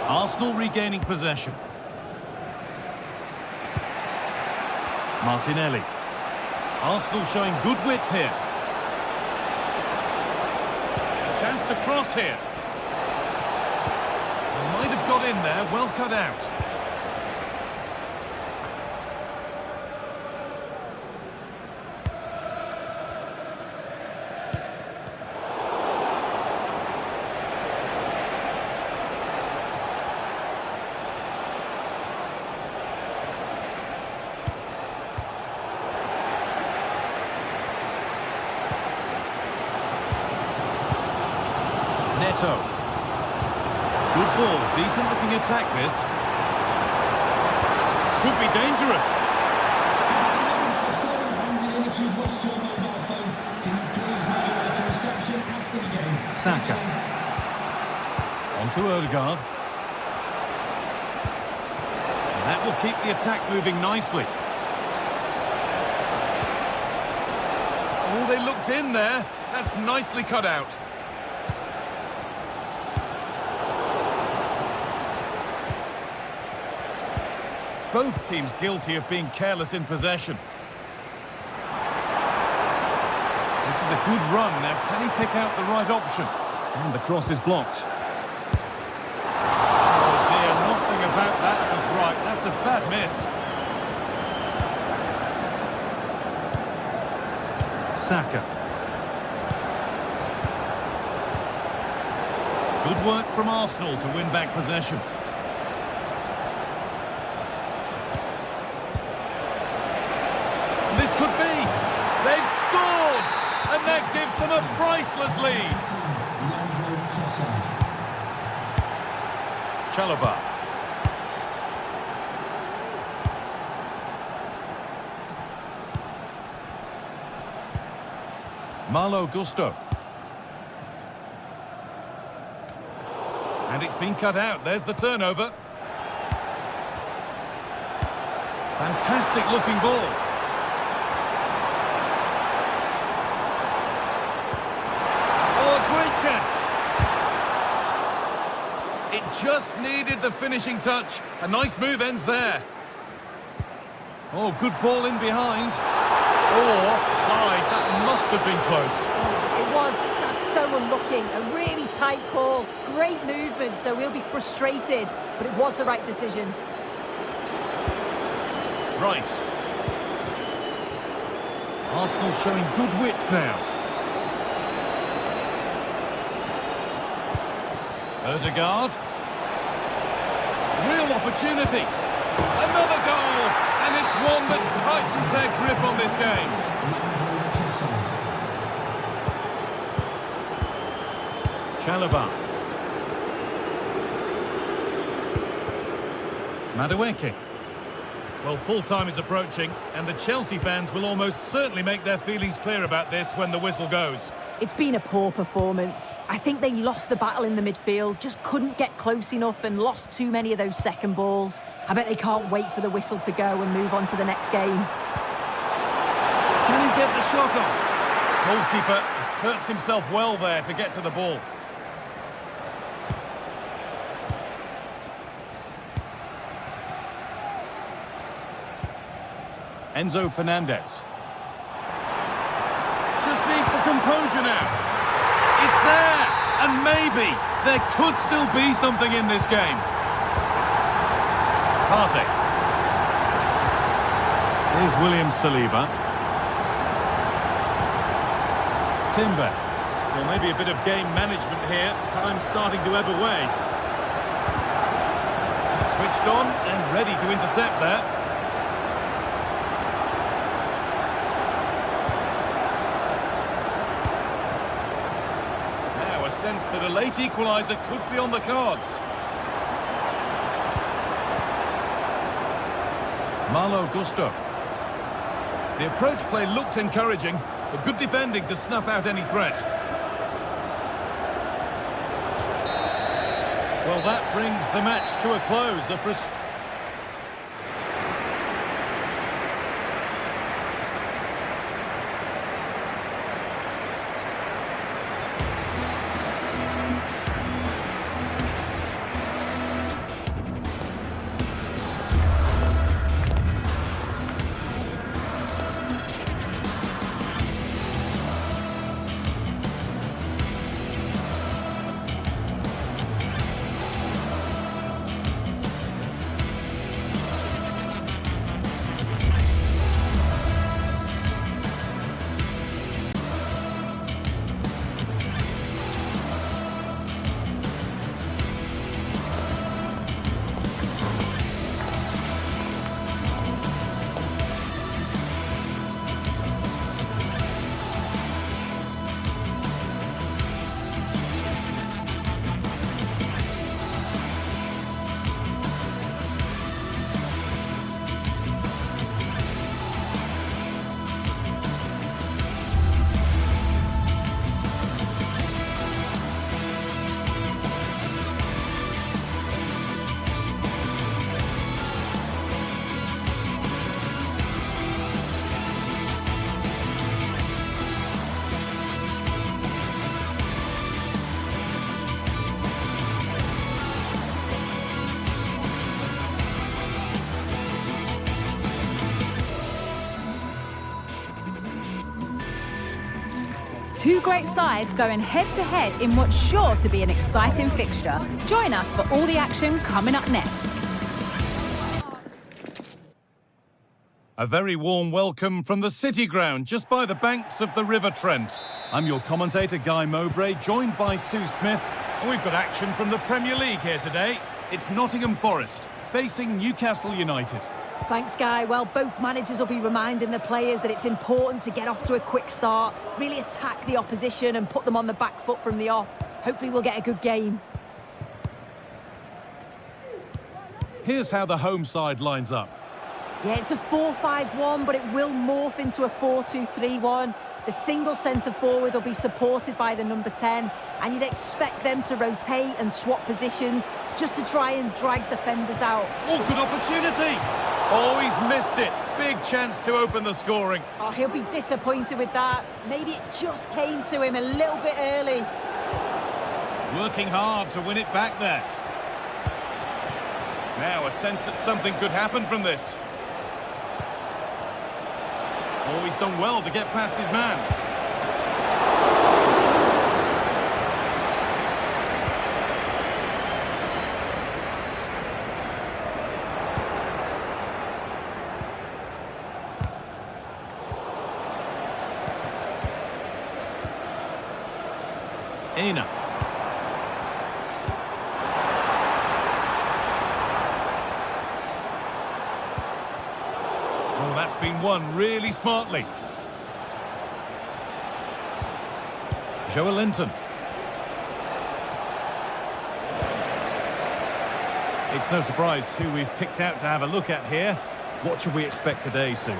Arsenal regaining possession. Martinelli. Arsenal showing good width here. A chance to cross here. Might have got in there, well cut out. Neto. Good ball, decent looking attack this. Could be dangerous. Saka. On to Odegaard. And that will keep the attack moving nicely. Oh, they looked in there. That's nicely cut out. Both teams guilty of being careless in possession. This is a good run. Now, can he pick out the right option? And the cross is blocked. Oh dear, nothing about that was right. That's a bad miss. Saka. Good work from Arsenal to win back possession. This could be. They've scored! And that gives them a priceless lead. Chalobah. Malo Gusto. And it's been cut out. There's the turnover. Fantastic looking ball. Oh, a great chance. It just needed the finishing touch. A nice move ends there. Oh, good ball in behind. Oh, offside. That must have been close. It was. That's so unlucky. A really tight call. Great movement, so he'll be frustrated. But it was the right decision. Right. Arsenal showing good wit now. Ødegaard. Real opportunity. Another goal. And it's one that tightens their grip on this game. Chalobah. Madueke. Well, full-time is approaching, and the Chelsea fans will almost certainly make their feelings clear about this when the whistle goes. It's been a poor performance. I think they lost the battle in the midfield, just couldn't get close enough and lost too many of those second balls. I bet they can't wait for the whistle to go and move on to the next game. Can he get the shot off? Goalkeeper asserts himself well there to get to the ball. Enzo Fernandez. Just needs the composure now. It's there, and maybe there could still be something in this game. Partey. Here's William Saliba. Timber. Well, maybe a bit of game management here. Time starting to ebb away. Switched on and ready to intercept there. Sense that a late equaliser could be on the cards. Malo Gusto. The approach play looked encouraging, but good defending to snuff out any threat. Well, that brings the match to a close. Two great sides going head-to-head in what's sure to be an exciting fixture. Join us for all the action coming up next. A very warm welcome from the City Ground, just by the banks of the River Trent. I'm your commentator, Guy Mowbray, joined by Sue Smith. We've got action from the Premier League here today. It's Nottingham Forest facing Newcastle United. Thanks, Guy. Well, both managers will be reminding the players that it's important to get off to a quick start, really attack the opposition and put them on the back foot from the off. Hopefully we'll get a good game. Here's how the home side lines up. Yeah, it's a 4-5-1, but it will morph into a 4-2-3-1. The single centre forward will be supported by the number 10, and you'd expect them to rotate and swap positions just to try and drag defenders out. Oh, good opportunity! Oh, he's missed it. Big chance to open the scoring. Oh, he'll be disappointed with that. Maybe it just came to him a little bit early. Working hard to win it back there. Now a sense that something could happen from this. Oh, he's done well to get past his man. Aina. Oh, that's been won really smartly. Joe Linton. It's no surprise who we've picked out to have a look at here. What should we expect today, Sue?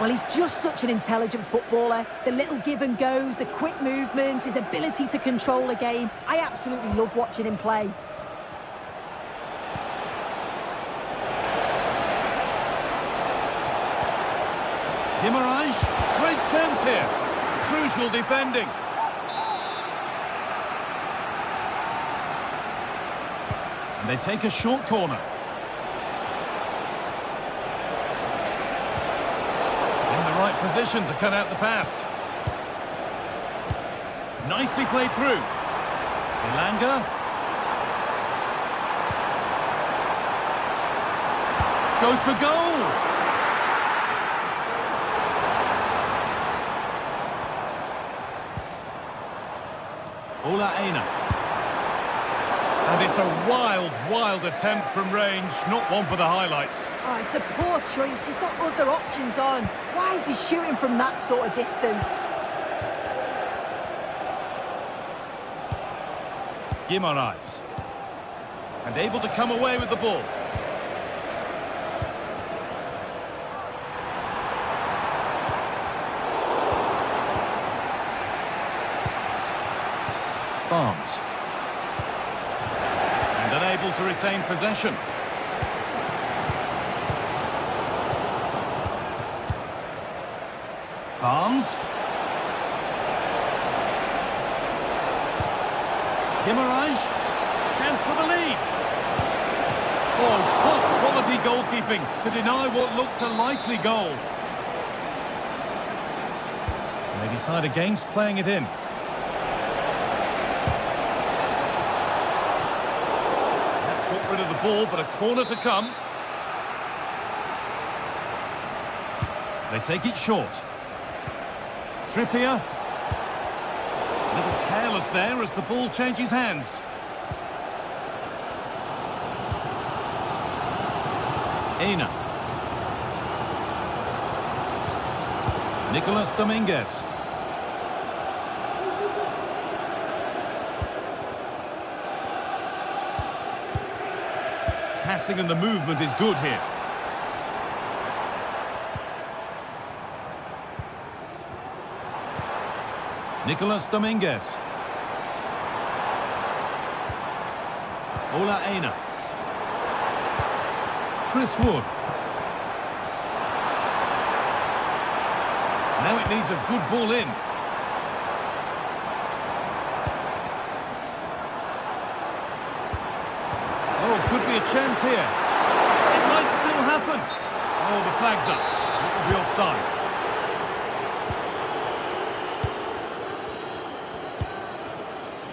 Well, he's just such an intelligent footballer. The little give and goes, the quick movements, his ability to control the game. I absolutely love watching him play. Guimaraes, great chance here. Crucial defending. And they take a short corner. In the right position to cut out the pass. Nicely played through. Elanga. Goes for goal. Ola Aina. And it's a wild, wild attempt from range. Not one for the highlights. Oh, it's a poor choice. He's got other options on. Why is he shooting from that sort of distance? Guimaraes. And able to come away with the ball. Barnes. And unable to retain possession. Barnes. Guimaraes. Chance for the lead. Oh, top quality goalkeeping to deny what looked a likely goal. And they decide against playing it in. Rid of the ball, but a corner to come. They take it short. Trippier. A little careless there as the ball changes hands. Aina. Nicolas Dominguez. Passing and the movement is good here. Nicolas Dominguez. Ola Aina. Chris Wood. Now it needs a good ball in. Oh, could be a chance here. It might still happen. Oh, the flag's up. It will be offside.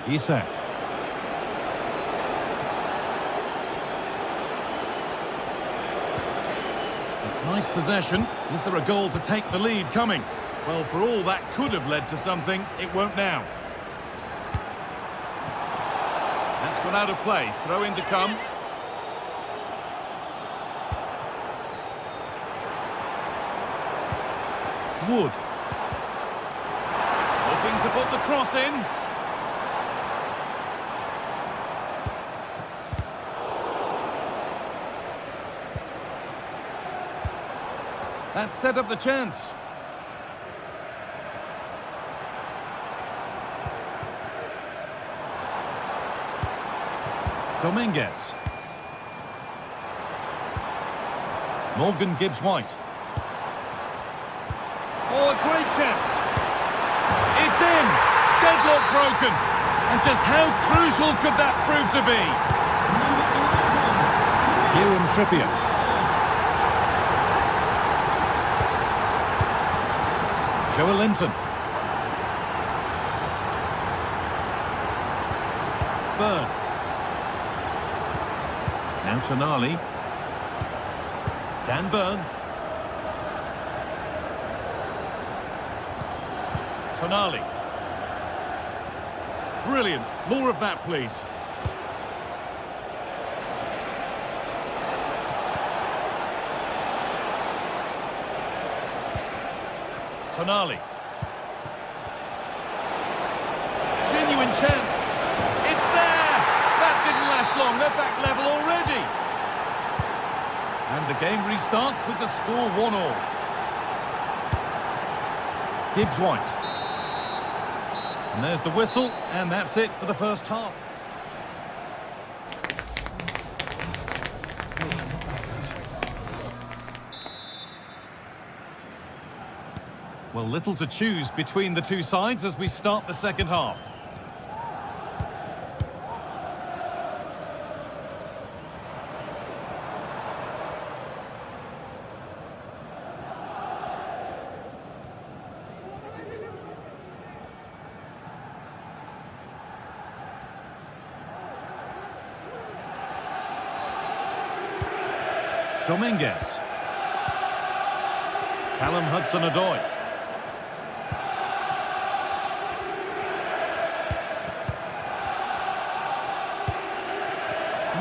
Isak. It's nice possession. Is there a goal to take the lead coming? Well, for all that could have led to something, it won't now. gone out of play. Throw in to come. Wood. Hoping to put the cross in. That set up the chance. Dominguez. Morgan Gibbs-White. Oh, a great chance. It's in. Deadlock broken. And just how crucial could that prove to be? Kieran Trippier. Joe Linton. Byrne. Now Tonali. Dan Byrne. Tonali. Brilliant. More of that, please. Tonali. Genuine chance. It's there! That didn't last long. They're back level already. And the game restarts with the score 1-1. Gibbs-White. And there's the whistle, and that's it for the first half. Well, little to choose between the two sides as we start the second half. Dominguez. Callum Hudson-Odoi.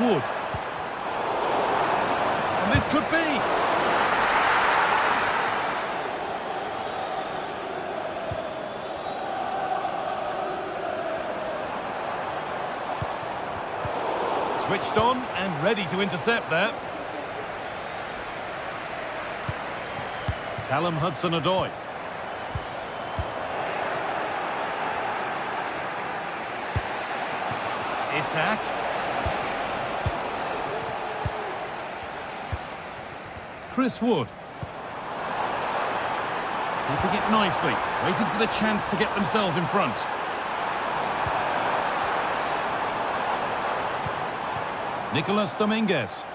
Wood. And this could be. Switched on and ready to intercept there. Callum Hudson-Odoi. Isak. Chris Wood. Keeping it nicely, waiting for the chance to get themselves in front. Nicolas Dominguez.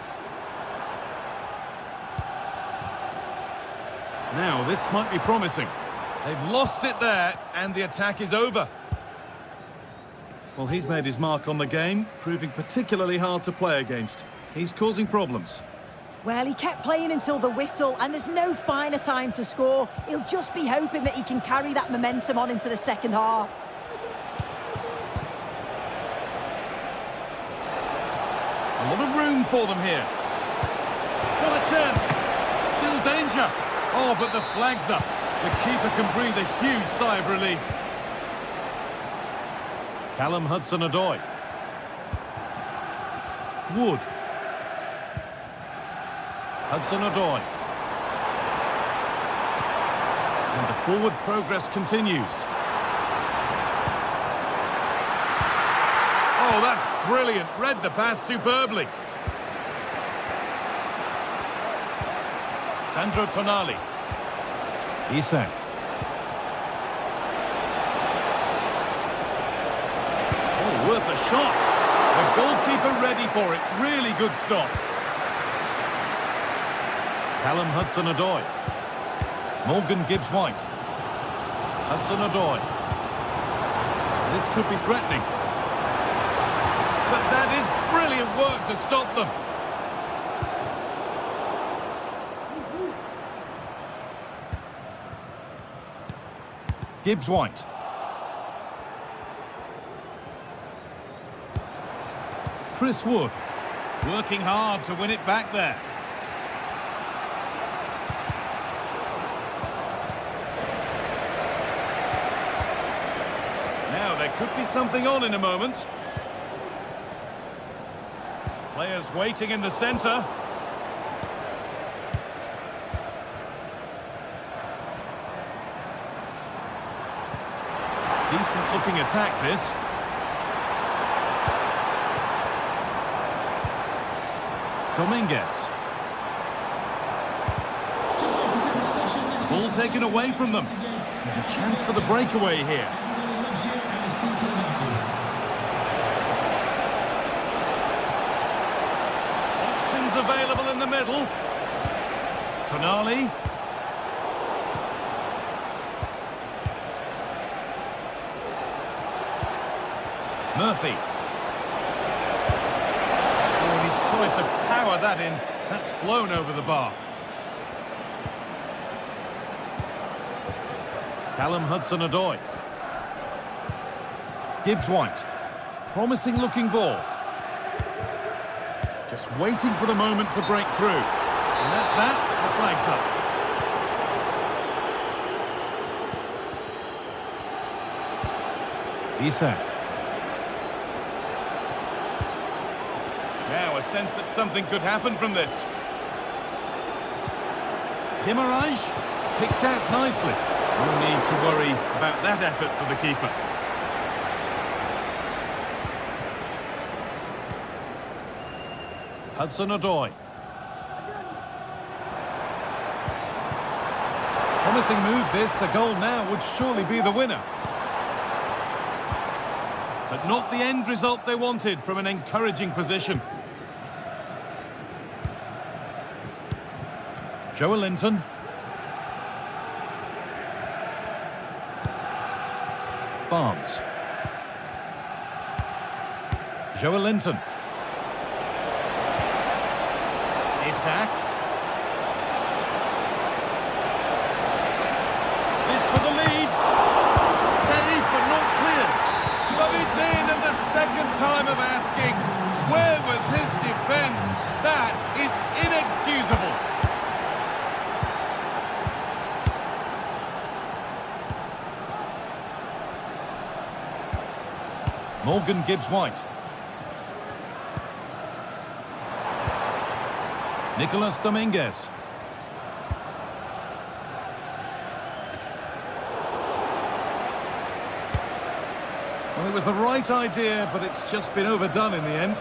Now, this might be promising. They've lost it there, and the attack is over. Well, he's made his mark on the game, proving particularly hard to play against. He's causing problems. Well, he kept playing until the whistle, and there's no finer time to score. He'll just be hoping that he can carry that momentum on into the second half. A lot of room for them here. What a chance. Still danger. Oh, but the flag's up. The keeper can breathe a huge sigh of relief. Callum Hudson-Odoi. Wood. Hudson-Odoi. And the forward progress continues. Oh, that's brilliant. Read the pass superbly. Sandro Tonali. Isak. Oh, worth a shot. The goalkeeper ready for it. Really good stop. Callum Hudson-Odoi. Morgan Gibbs-White. Hudson-Odoi. This could be threatening. But that is brilliant work to stop them. Gibbs-White. Chris Wood. Working hard to win it back there. Now there could be something on in a moment. Players waiting in the centre. Decent looking attack this. Dominguez. Ball taken away from them. There's a chance for the breakaway here. Options available in the middle. Tonali. Murphy. Oh, he's tried to power that in. That's flown over the bar. Callum Hudson-Odoi. Gibbs-White. Promising looking ball. Just waiting for the moment to break through. And that's that. The flag's up. Isak. Now a sense that something could happen from this. Guimaraes picked out nicely. No need to worry about that effort for the keeper. Hudson-Odoi. Promising move this. A goal now would surely be the winner. But not the end result they wanted from an encouraging position. Joelinton. Barnes. Joelinton. Isak. This for the lead. Saved but not cleared. But it's in at the second time of asking. Where was his defence? That is inexcusable. Morgan Gibbs-White. Nicolas Dominguez. Well, it was the right idea, but it's just been overdone in the end.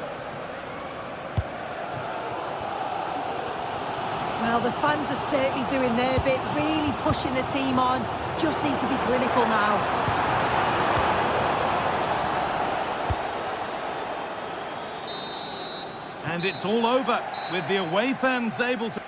Well, the fans are certainly doing their bit, really pushing the team on. Just need to be clinical now. And it's all over, with the away fans able to...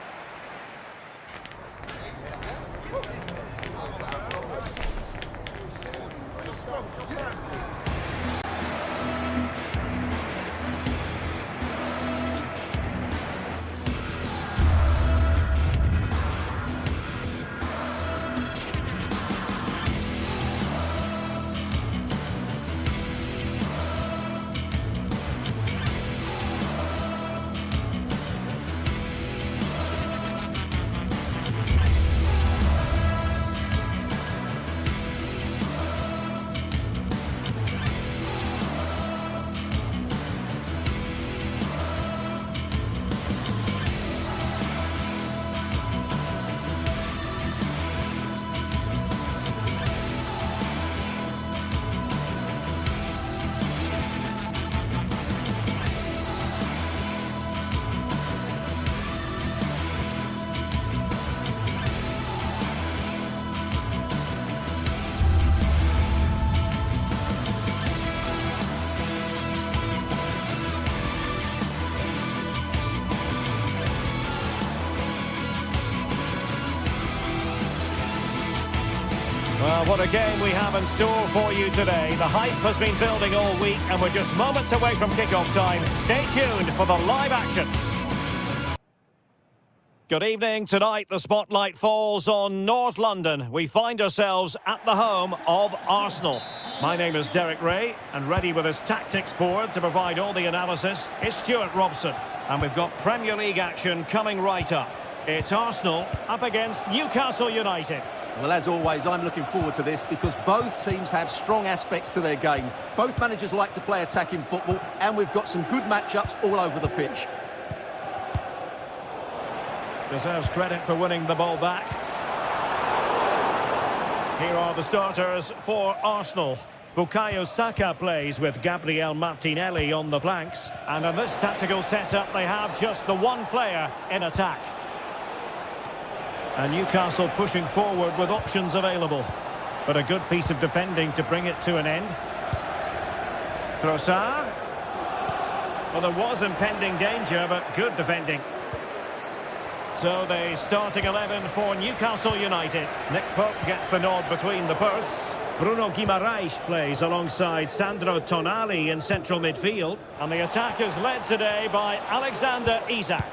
Well, what a game we have in store for you today. The hype has been building all week and we're just moments away from kick-off time. Stay tuned for the live action. Good evening. Tonight the spotlight falls on North London. We find ourselves at the home of Arsenal. My name is Derek Ray, and ready with his tactics board to provide all the analysis is Stuart Robson. And we've got Premier League action coming right up. It's Arsenal up against Newcastle United. Well, as always, I'm looking forward to this because both teams have strong aspects to their game. Both managers like to play attacking football, and we've got some good matchups all over the pitch. Deserves credit for winning the ball back. Here are the starters for Arsenal. Bukayo Saka plays with Gabriel Martinelli on the flanks. And in this tactical setup, they have just the one player in attack. And Newcastle pushing forward with options available. But a good piece of defending to bring it to an end. Trossard. Well, there was impending danger, but good defending. So the starting 11 for Newcastle United. Nick Pope gets the nod between the posts. Bruno Guimaraes plays alongside Sandro Tonali in central midfield. And the attack is led today by Alexander Isak.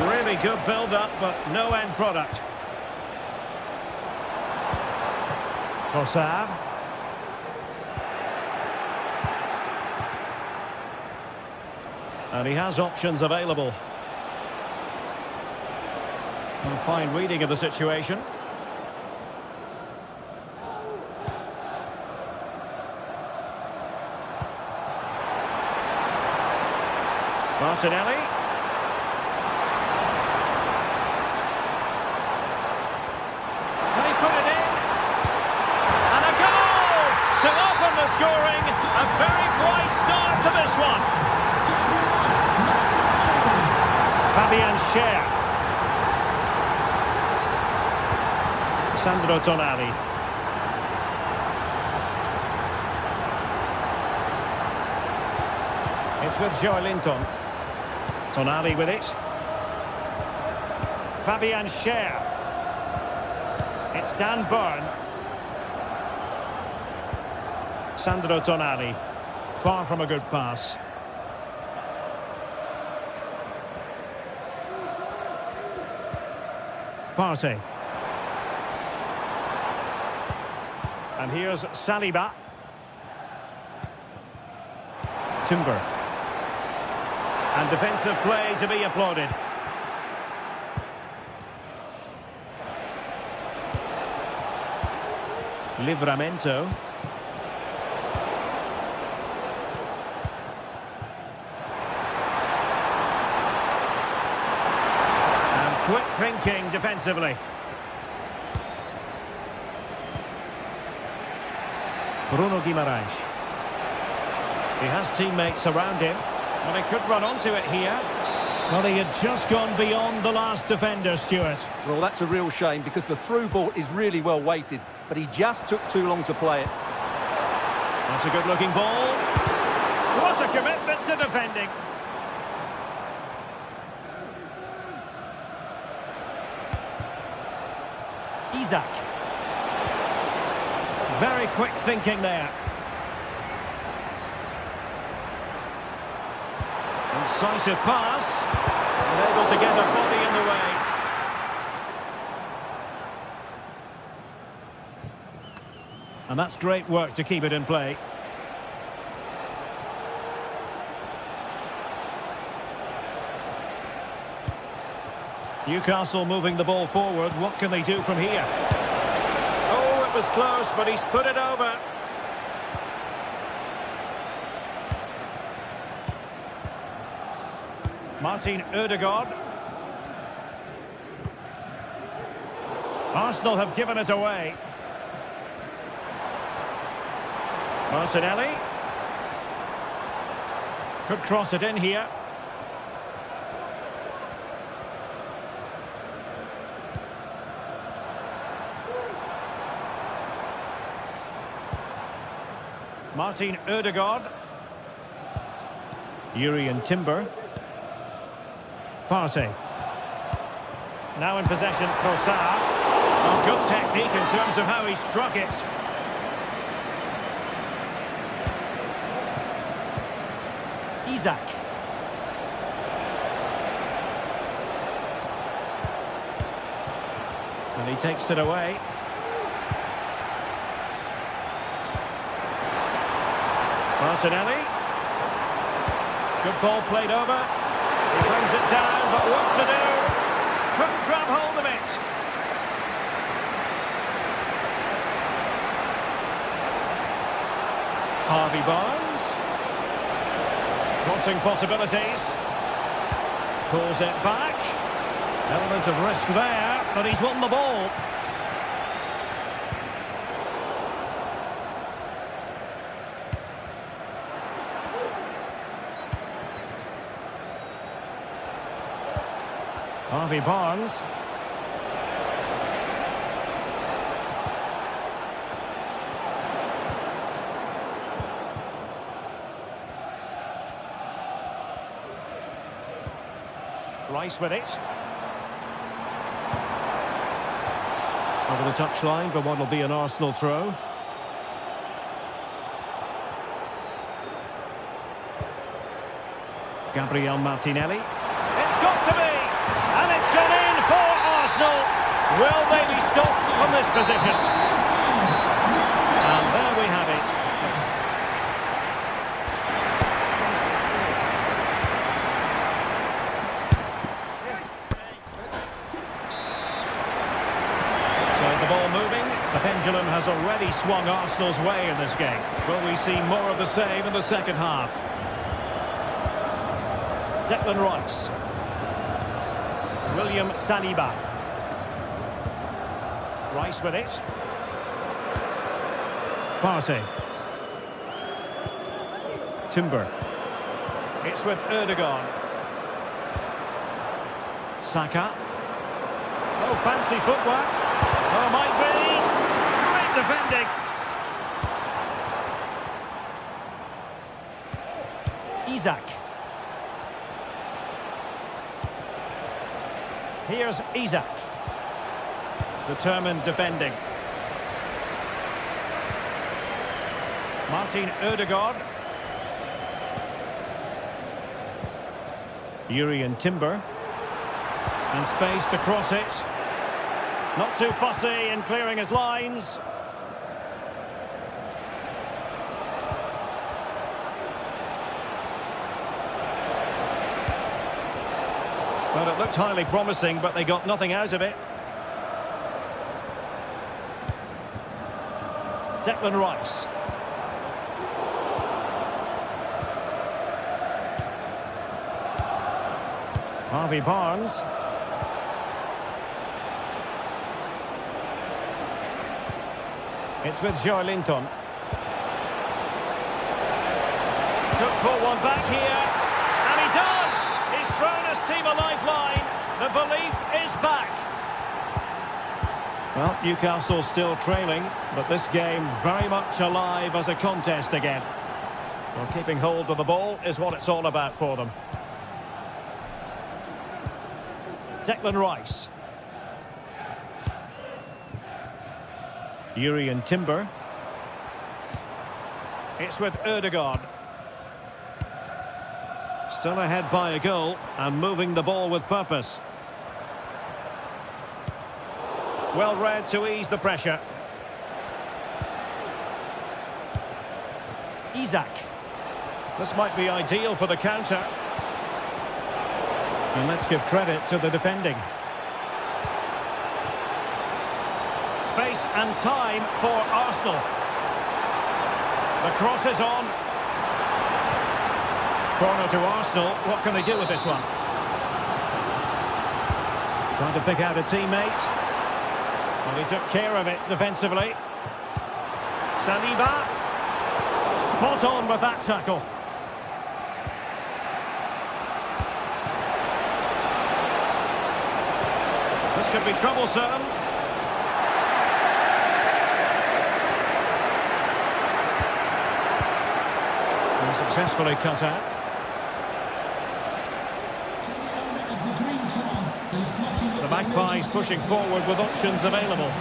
Really good build-up, but no end product. Trossard. And he has options available. A fine reading of the situation. Martinelli. Can he put it in? And a goal to open the scoring. A very bright start to this one. Fabian Schär. Sandro Tonali. It's with Joelinton. Tonali with it. Fabian Schär. It's Dan Burn. Sandro Tonali. Far from a good pass. Partey. And here's Saliba. Timber. And defensive play to be applauded. Livramento. And quick thinking defensively. Bruno Guimaraes. He has teammates around him. Well, he could run onto it here. Well, he had just gone beyond the last defender, Stuart. Well, that's a real shame because the through ball is really well weighted, but he just took too long to play it. That's a good-looking ball. What a commitment to defending. Isak. Very quick thinking there. Incisive pass. And able to get a body in the way. And that's great work to keep it in play. Newcastle moving the ball forward. What can they do from here? Oh, it was close, but he's put it over. Martin Ødegaard. Arsenal have given it away. Martinelli. Could cross it in here. Martin Ødegaard. Jurriën Timber. Partey. Now in possession, Trossard. Oh, good technique in terms of how he struck it. Isak. And he takes it away. Martinelli. Good ball played over. He brings it down, but what to do? Couldn't grab hold of it. Harvey Barnes. Crossing possibilities. Pulls it back. Element of risk there, but he's won the ball. Harvey Barnes. Rice with it. Over the touchline for what will be an Arsenal throw. Gabriel Martinelli. It's got to be! And it's gone in for Arsenal. Will they be stopped from this position? And there we have it. The ball moving. The pendulum has already swung Arsenal's way in this game. Will we see more of the same in the second half? Declan Rice. William Saliba. Rice with it. Partey. Timber. It's with Erdogan. Saka. Oh, fancy footwork. Oh, might be. Great defending. Isak. Here's Isak. Determined defending. Martin Ødegaard. Jurrien Timber. And space to cross it. Not too fussy in clearing his lines. Well, it looked highly promising, but they got nothing out of it. Declan Rice. Harvey Barnes. It's with Joelinton. Could pull one back here. And he does! He's thrown his team a lifeline. The belief is back. Well, Newcastle still trailing, but this game very much alive as a contest again. Well, keeping hold of the ball is what it's all about for them. Declan Rice. Jurrien Timber. It's with Ødegaard. Still ahead by a goal and moving the ball with purpose. Well read to ease the pressure. Isak. This might be ideal for the counter. And let's give credit to the defending. Space and time for Arsenal. The cross is on. Corner to Arsenal. What can they do with this one? Trying to pick out a teammate. Well, he took care of it defensively. Saliba. Spot on with that tackle. This could be troublesome. Successfully cut out. The Magpies pushing forward with options available.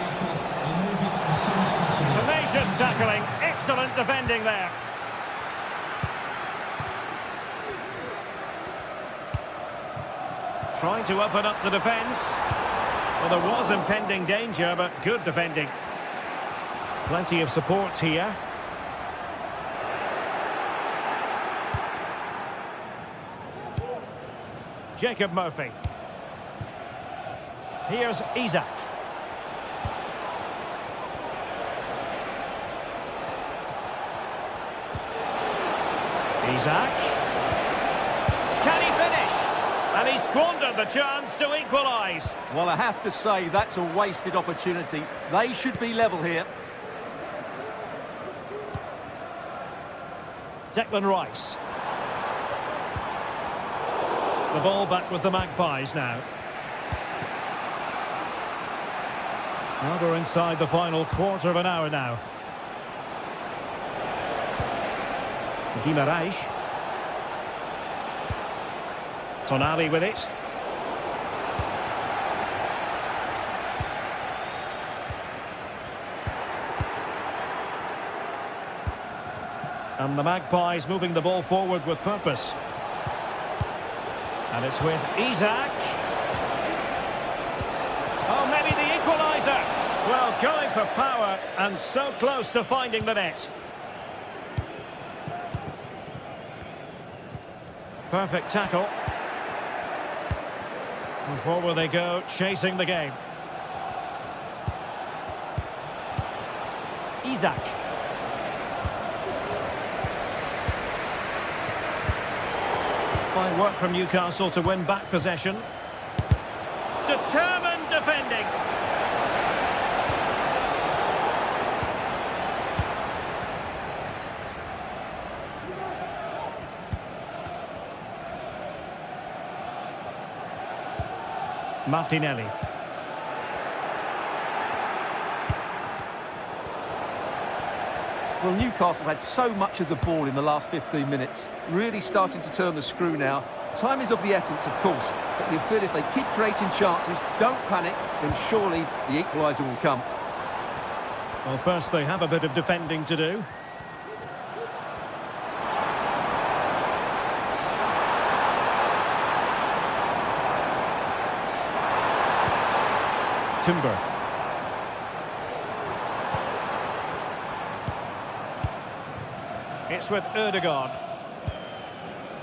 Tenacious tackling, excellent defending there. Trying to open up the defence. Well, there was impending danger, but good defending. Plenty of support here. Jacob Murphy. Here's Isak. Isak. Can he finish? And he squandered the chance to equalise. Well, I have to say, that's a wasted opportunity. They should be level here. Declan Rice. The ball back with the Magpies now. Well, we're inside the final quarter of an hour now. Guimaraes. Tonali with it. And the Magpies moving the ball forward with purpose. And it's with Isak. Oh, maybe the equaliser. Well, going for power and so close to finding the net. Perfect tackle. And forward they go, chasing the game. Isak. Fine work from Newcastle to win back possession. Determined defending. Martinelli. Well, Newcastle had so much of the ball in the last 15 minutes. Really starting to turn the screw now. Time is of the essence, of course. But you feel if they keep creating chances, don't panic, then surely the equaliser will come. Well, first they have a bit of defending to do. Timber. It's with Ødegaard.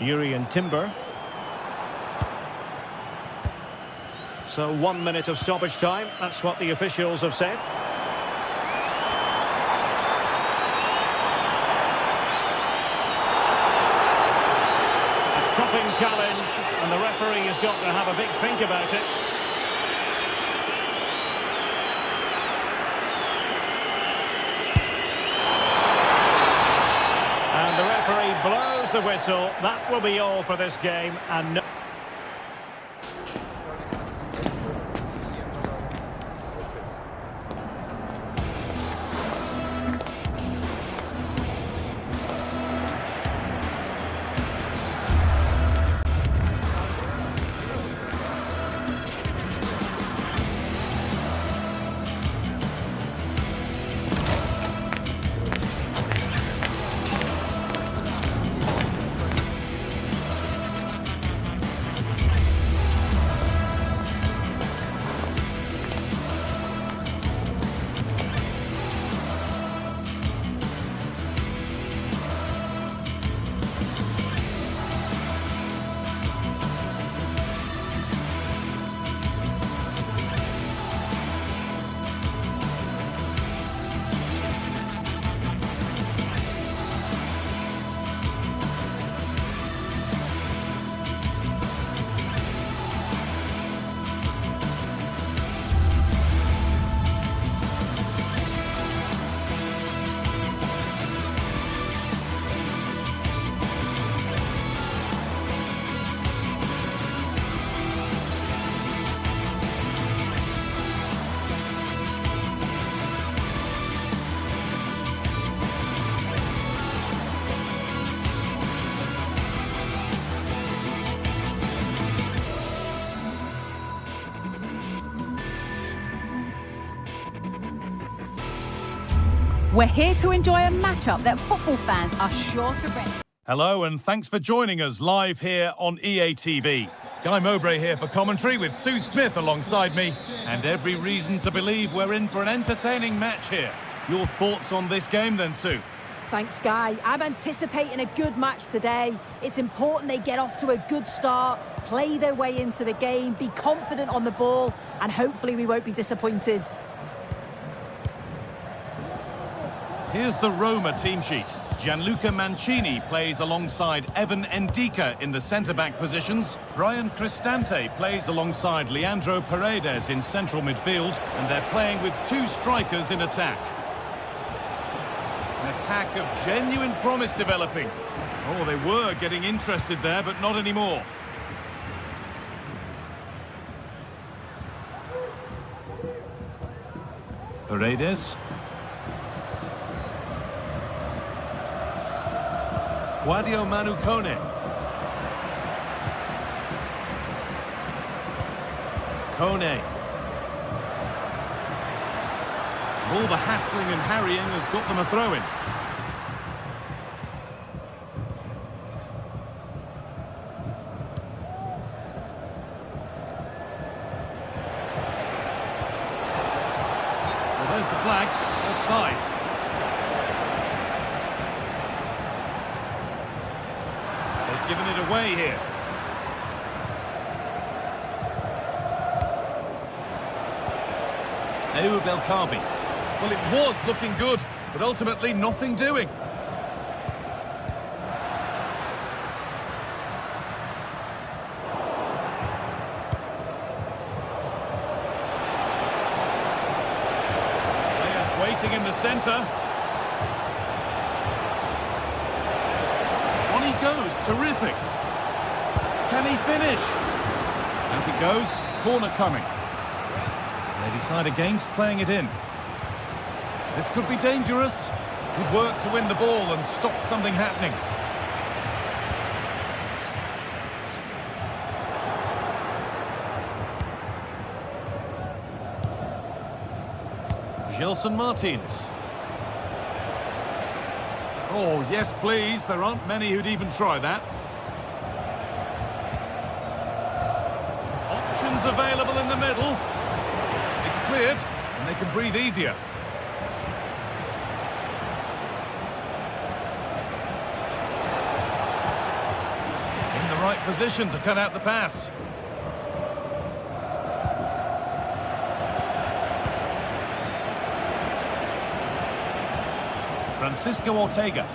Yuri and Timber. So 1 minute of stoppage time. That's what the officials have said. A chopping challenge, and the referee has got to have a big think about it. The referee blows the whistle. That will be all for this game. And no We're here to enjoy a matchup that football fans are sure to rent. Hello and thanks for joining us live here on EA TV. Guy Mowbray here for commentary with Sue Smith alongside me. And every reason to believe we're in for an entertaining match here. Your thoughts on this game then, Sue? Thanks, Guy. I'm anticipating a good match today. It's important they get off to a good start, play their way into the game, be confident on the ball, and hopefully we won't be disappointed. Here's the Roma team sheet. Gianluca Mancini plays alongside Evan Ndika in the centre-back positions. Brian Cristante plays alongside Leandro Paredes in central midfield. And they're playing with two strikers in attack. An attack of genuine promise developing. Oh, they were getting interested there, but not anymore. Paredes. Guadio Manu Kone. Kone. All the hassling and harrying has got them a throw-in. Well, there's the flag. Offside. Giving it away here. Ayoub El Kaabi. Well, it was looking good, but ultimately nothing doing. Players waiting in the centre. Goes, terrific. Can he finish? Out it goes, corner coming. They decide against playing it in. This could be dangerous. Good work to win the ball and stop something happening. Gelson Martins. Oh, yes, please. There aren't many who'd even try that. Options available in the middle. It's cleared, and they can breathe easier. In the right position to cut out the pass. Francisco Ortega.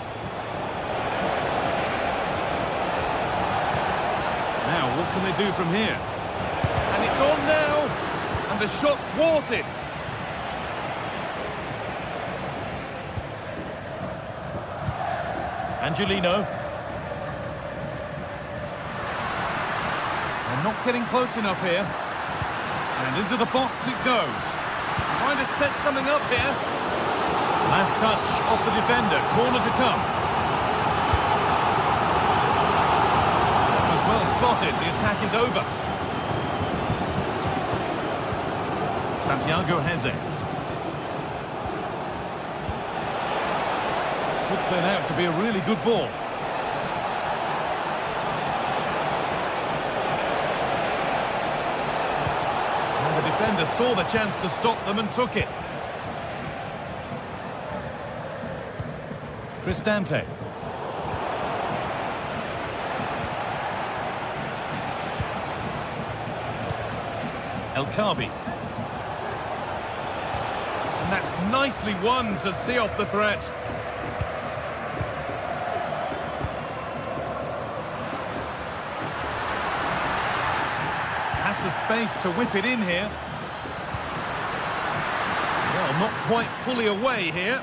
Now, what can they do from here? And it's on now! And the shot thwarted. Angelino. They're not getting close enough here. And into the box it goes. Trying to set something up here. Last touch off the defender, corner to come. That was well spotted, the attack is over. Santiago Heze. Could turn out to be a really good ball. And the defender saw the chance to stop them and took it. Cristante. El Kaabi. And that's nicely won to see off the threat. Has the space to whip it in here. Well, not quite fully away here.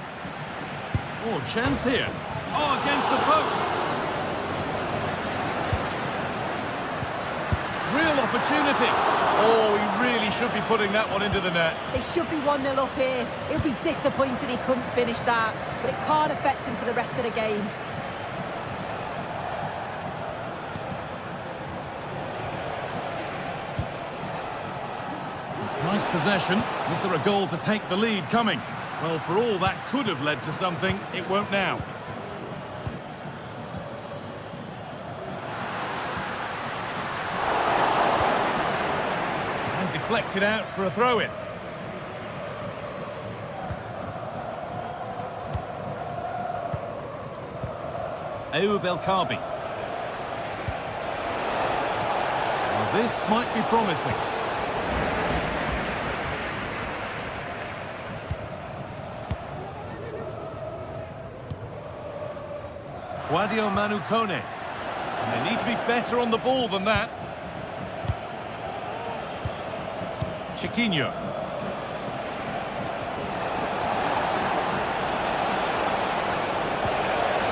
Oh, chance here. Oh, against the post. Real opportunity. Oh, he really should be putting that one into the net. They should be 1-0 up here. He'll be disappointed he couldn't finish that, but it can't affect him for the rest of the game. It's nice possession. Was there a goal to take the lead coming? Well, for all that could have led to something, it won't now. deflected out for a throw-in. Ayoub El Kaabi. Well, this might be promising. Sadio Manu Kone. And they need to be better on the ball than that. Chiquinho.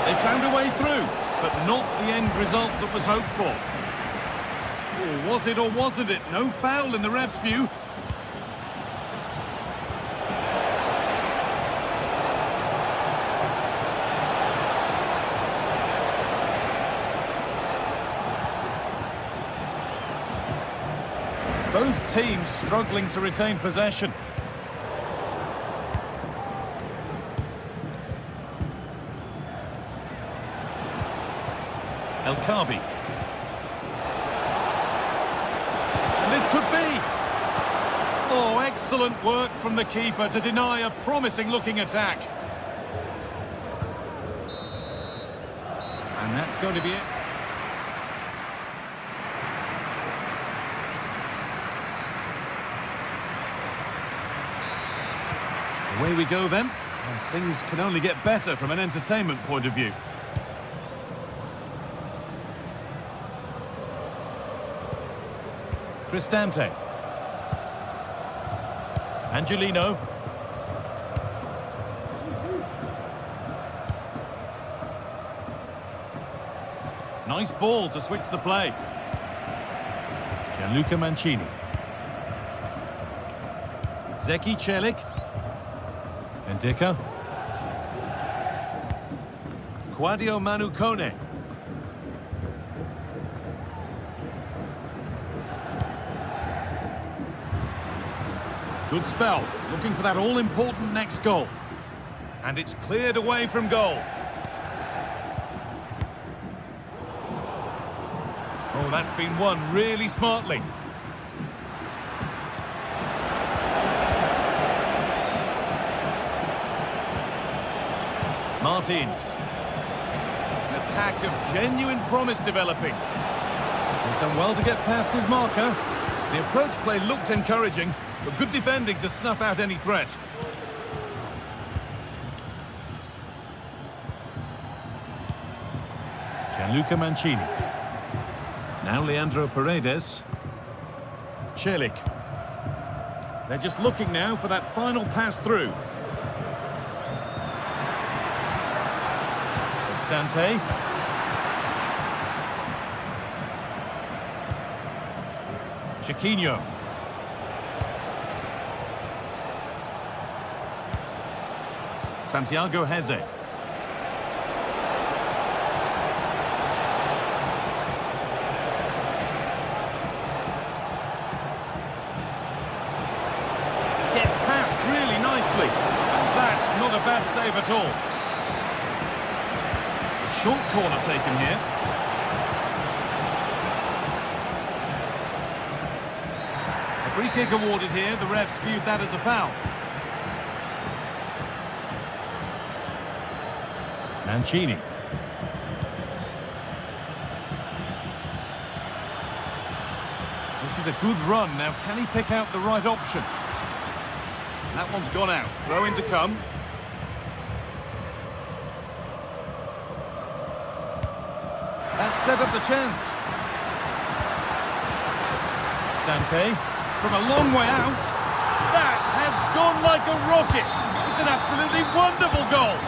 They found a way through, but not the end result that was hoped for. Or was it or wasn't it? No foul in the ref's view. Both teams struggling to retain possession. El Kaabi. And this could be. Oh, excellent work from the keeper to deny a promising-looking attack. And that's going to be it. Away we go then, and things can only get better from an entertainment point of view. Cristante. Angelino. Nice ball to switch the play. Gianluca Mancini. Zeki Celik. Ndika. Sadio Manu Kone. Good spell, looking for that all-important next goal. And it's cleared away from goal. Oh, that's been won really smartly. Martins. An attack of genuine promise developing. He's done well to get past his marker. The approach play looked encouraging, but good defending to snuff out any threat. Gianluca Mancini. Now Leandro Paredes. Celik. They're just looking now for that final pass through. Cristante. Chiquinho. Santiago Heze. Gets past really nicely. And that's not a bad save at all. Short corner taken here. A free kick awarded here. The refs viewed that as a foul. Mancini. This is a good run. Now, can he pick out the right option? That one's gone out. Throw in to come. That set up the chance. Cristante from a long way out. That has gone like a rocket. It's an absolutely wonderful goal.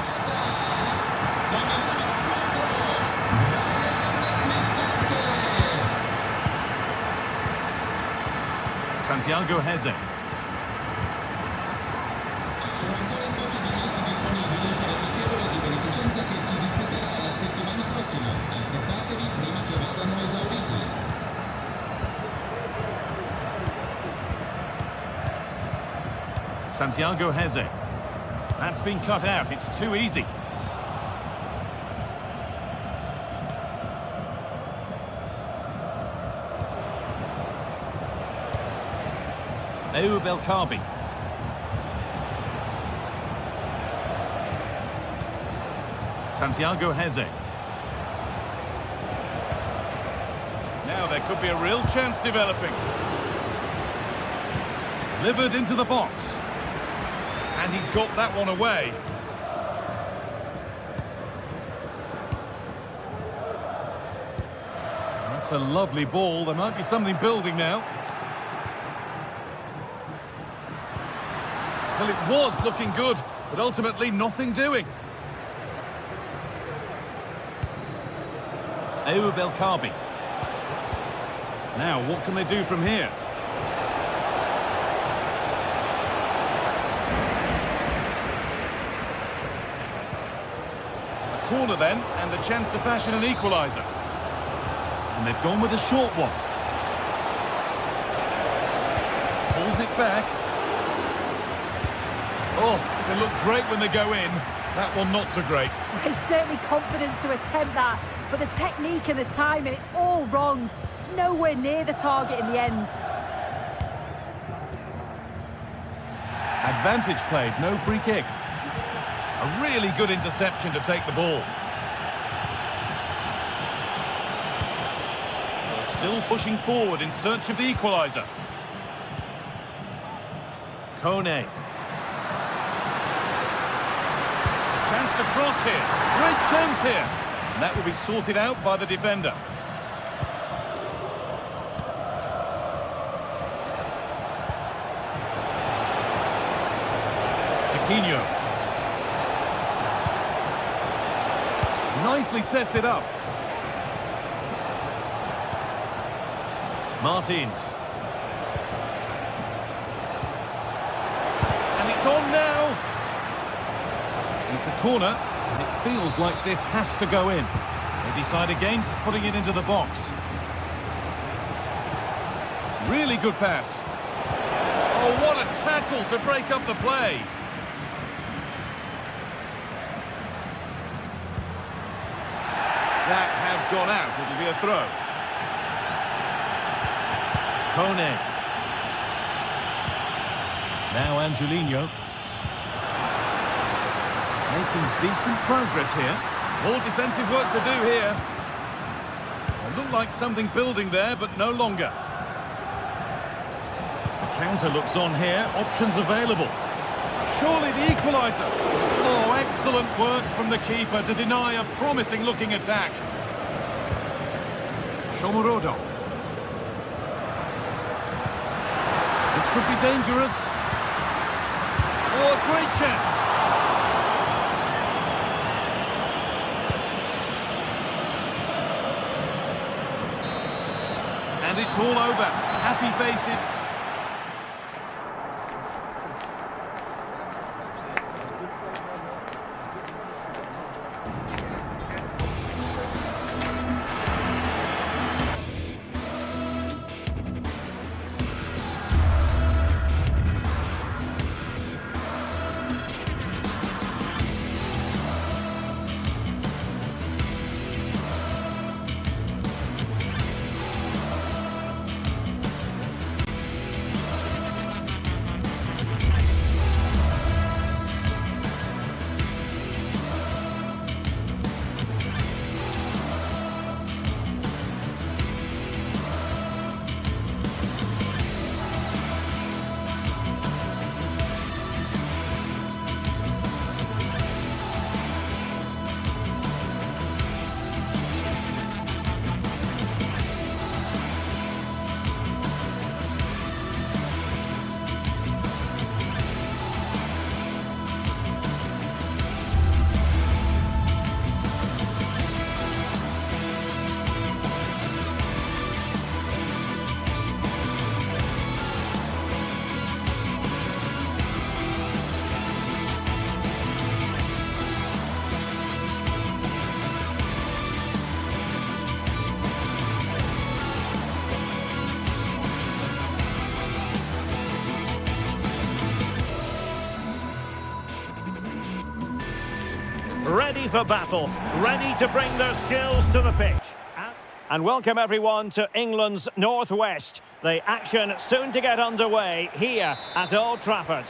Santiago Heze. Santiago Heze. That's been cut out. It's too easy. Ayoub El Karbi. Santiago Heze. Now there could be a real chance developing. Delivered into the box. And he's got that one away. That's a lovely ball. There might be something building now. Well, it was looking good, but ultimately nothing doing. Ayoub El Karbi. Now, what can they do from here? A corner then, and the chance to fashion an equaliser. And they've gone with a short one. Pulls it back. Oh, they look great when they go in. That one not so great. He's certainly confident to attempt that, but the technique and the timing, it's all wrong. It's nowhere near the target in the end. Advantage played, no free kick. A really good interception to take the ball. Still pushing forward in search of the equaliser. Kone. Chance to cross here. Great chance here. And that will be sorted out by the defender. Chiquinho. Nicely sets it up. Martins. And it's on now. It's a corner, and it feels like this has to go in. They decide against putting it into the box. Really good pass. Oh, what a tackle to break up the play. That has gone out. It'll be a throw. Kone. Now Angelino. Making decent progress here. More defensive work to do here. It looked like something building there, but no longer. The counter looks on here. Options available. Surely the equaliser. Oh, excellent work from the keeper to deny a promising-looking attack. Shomurodov. This could be dangerous. Oh, a great chance. And it's all over. Happy faces. Ready for battle, ready to bring their skills to the pitch. And welcome everyone to England's Northwest. The action soon to get underway here at Old Trafford.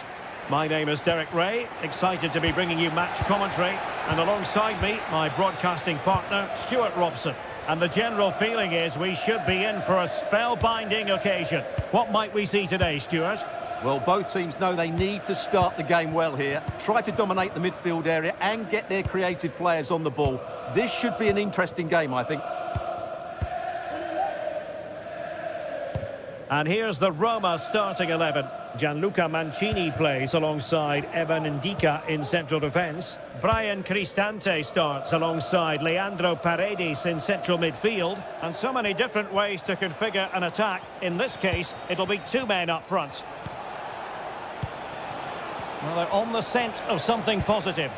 My name is Derek Ray, excited to be bringing you match commentary, and alongside me, my broadcasting partner, Stuart Robson. And the general feeling is we should be in for a spellbinding occasion. What might we see today, Stuart? Well, both teams know they need to start the game well here, try to dominate the midfield area and get their creative players on the ball. This should be an interesting game, I think. And here's the Roma starting 11. Gianluca Mancini plays alongside Evan Ndika in central defence. Brian Cristante starts alongside Leandro Paredes in central midfield. And so many different ways to configure an attack. In this case, it'll be two men up front. Well, they're on the scent of something positive.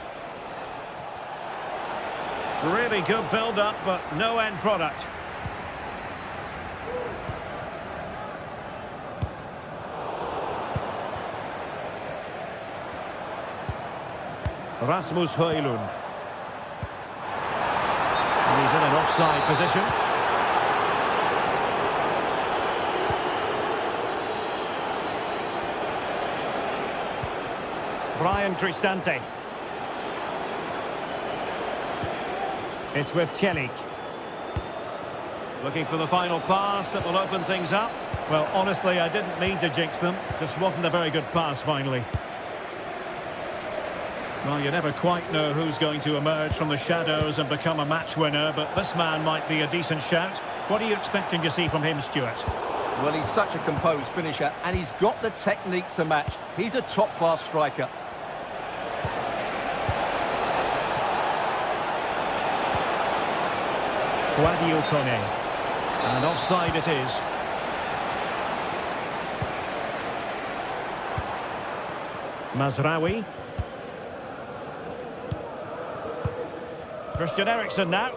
Really good build-up, but no end product. Rasmus Højlund. And he's in an offside position. Brian Cristante. It's with Celik. Looking for the final pass that will open things up. Well, honestly, I didn't mean to jinx them. Just wasn't a very good pass, finally. Well, you never quite know who's going to emerge from the shadows and become a match winner, but this man might be a decent shout. What are you expecting to see from him, Stuart? Well, he's such a composed finisher, and he's got the technique to match. He's a top-class striker. Sadio Kone. And offside it is. Mazraoui. Christian Eriksen now.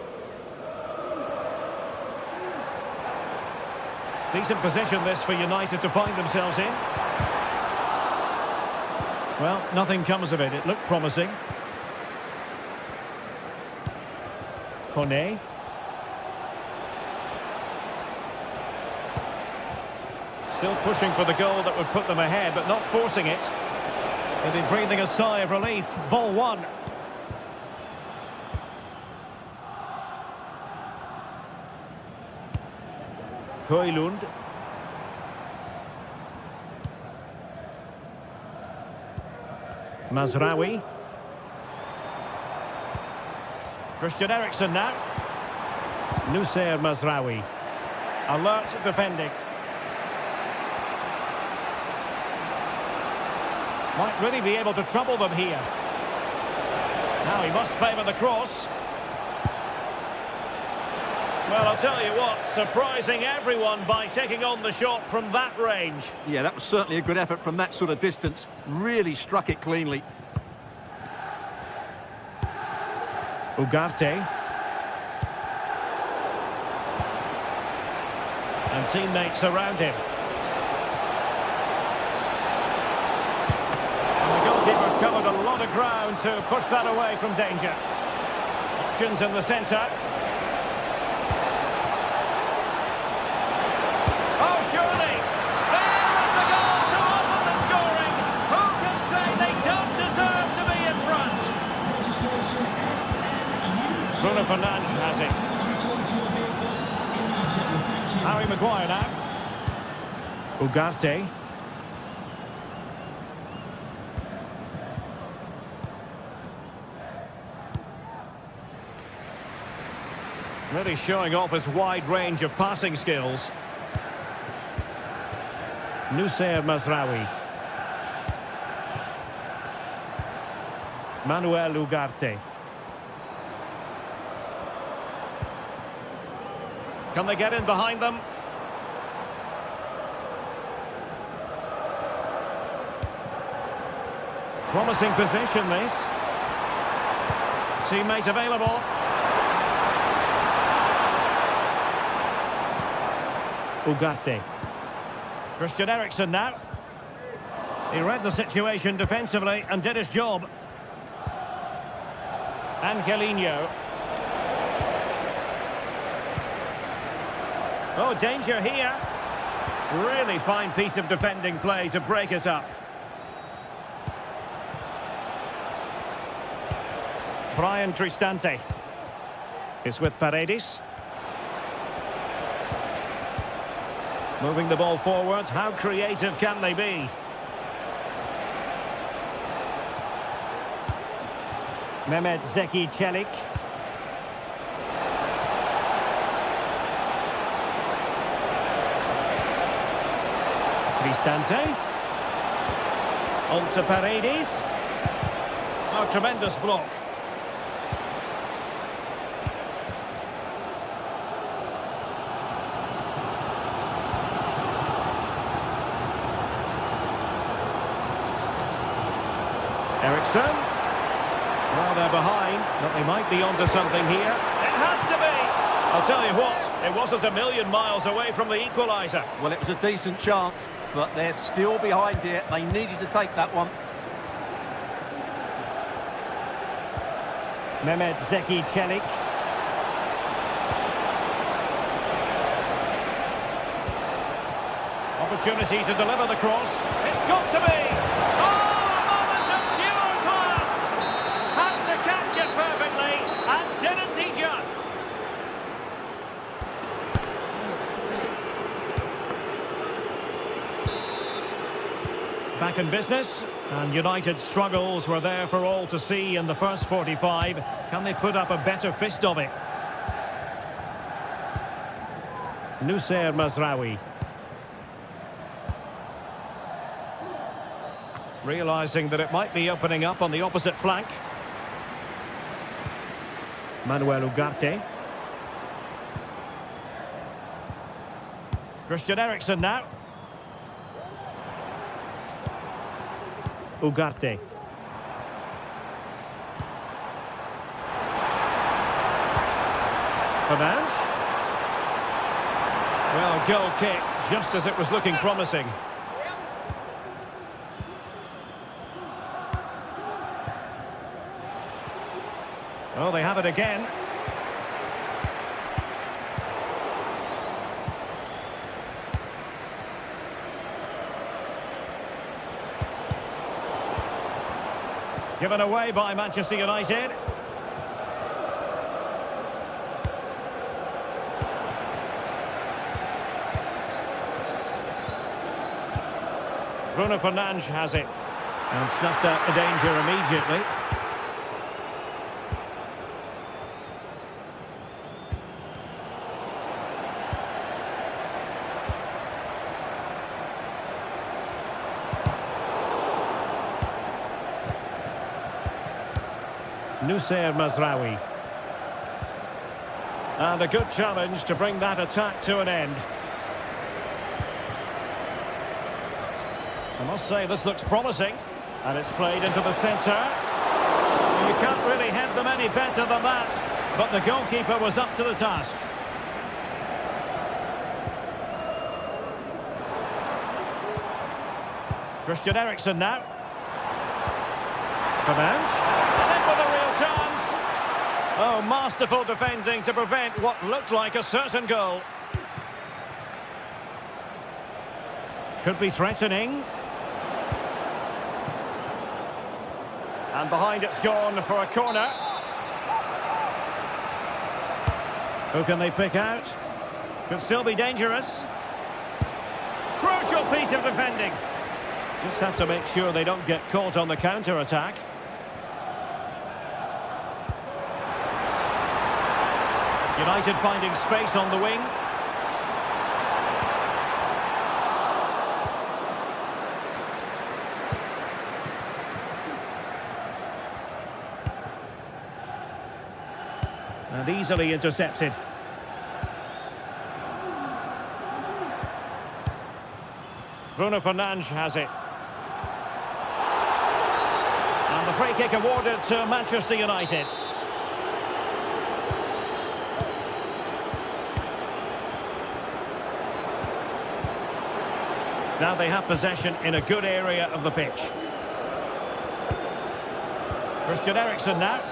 Decent position this for United to find themselves in. Well, nothing comes of it. It looked promising. Kone. Still pushing for the goal that would put them ahead, but not forcing it. They've been breathing a sigh of relief. Ball one. Højlund. Mazraoui. Christian Eriksen now. Noussair Mazraoui. Alert defending. Might really be able to trouble them here. Now he must favour the cross. Well, I'll tell you what, surprising everyone by taking on the shot from that range. Yeah, that was certainly a good effort from that sort of distance. Really struck it cleanly. Ugarte. And teammates around him. And the goalkeeper covered a lot of ground to push that away from danger. Options in the centre. Bruno Fernandes has it. Harry Maguire now. Ugarte. Really showing off his wide range of passing skills. Noussair Mazraoui. Manuel Ugarte. Can they get in behind them? Promising position, this. Teammate available. Ugarte. Christian Eriksen now. He read the situation defensively and did his job. Angelino. Oh, danger here. Really fine piece of defending play to break it up. Brian Tristante is with Paredes. Moving the ball forwards. How creative can they be? Mehmet Zeki Çelik. Cristante. On to Paredes. Oh, tremendous block. Eriksson. Well, they're behind, but they might be onto something here. It has to be. I'll tell you what, it wasn't a million miles away from the equaliser. Well, it was a decent chance, but they're still behind here. They needed to take that one. Mehmet Zeki Çelik. Opportunity to deliver the cross. It's got to be. Oh, a moment of pure class. Had to catch it perfectly, and didn't he just? Back in business, and United's struggles were there for all to see in the first 45. Can they put up a better fist of it? Nusayr Mazraoui. Realising that it might be opening up on the opposite flank. Manuel Ugarte. Christian Eriksen now. Ugarte. Fernandes. Well, goal kick, just as it was looking promising. Oh, they have it again. Given away by Manchester United. Bruno Fernandes has it. And snuffed out the danger immediately. Nusayr Mazraoui. And a good challenge to bring that attack to an end. I must say this looks promising. And it's played into the centre. You can't really head them any better than that. But the goalkeeper was up to the task. Christian Eriksen now. Fernandes. Oh, masterful defending to prevent what looked like a certain goal. Could be threatening. And behind it's gone for a corner. Who can they pick out? Could still be dangerous. Crucial piece of defending. Just have to make sure they don't get caught on the counter-attack. United finding space on the wing. And easily intercepted. Bruno Fernandes has it. And the free kick awarded to Manchester United. Now they have possession in a good area of the pitch. Christian Eriksen now.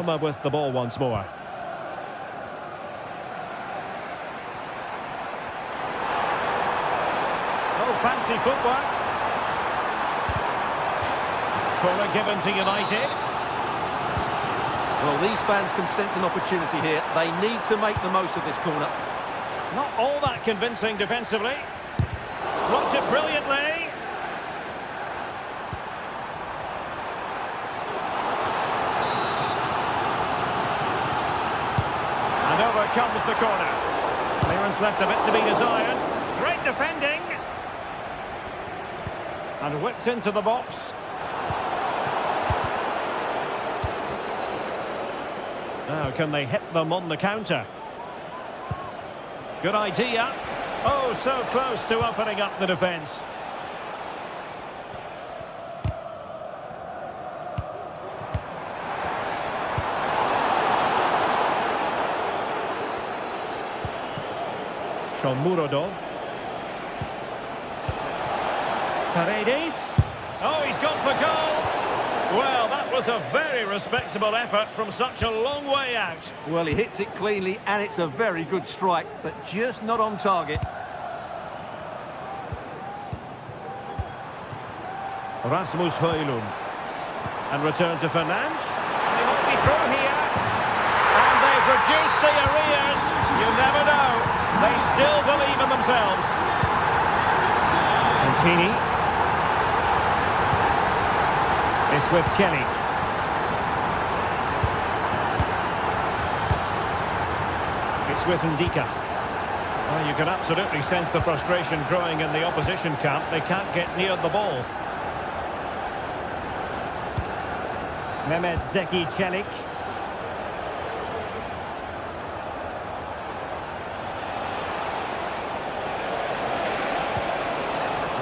Roma with the ball once more. Oh, fancy footwork. Corner given to United. Well, these fans can sense an opportunity here. They need to make the most of this corner. Not all that convincing defensively. Blocked it brilliantly. And over comes the corner. Clearance left a bit to be desired. Great defending. And whipped into the box. Now, can they hit them on the counter? Good idea. Oh, so close to opening up the defence. Shomurodov. Paredes. Oh, he's gone for goal. Well, that was a very respectable effort from such a long way out. Well, he hits it cleanly, and it's a very good strike, but just not on target. Rasmus Højlund. And return to Fernandes. They might be through here. And they've reduced the arrears. You never know. They still believe in themselves. Antini. It's with Kelly. It's with Ndika. Well, you can absolutely sense the frustration growing in the opposition camp. They can't get near the ball. Mehmet Zeki Çelik.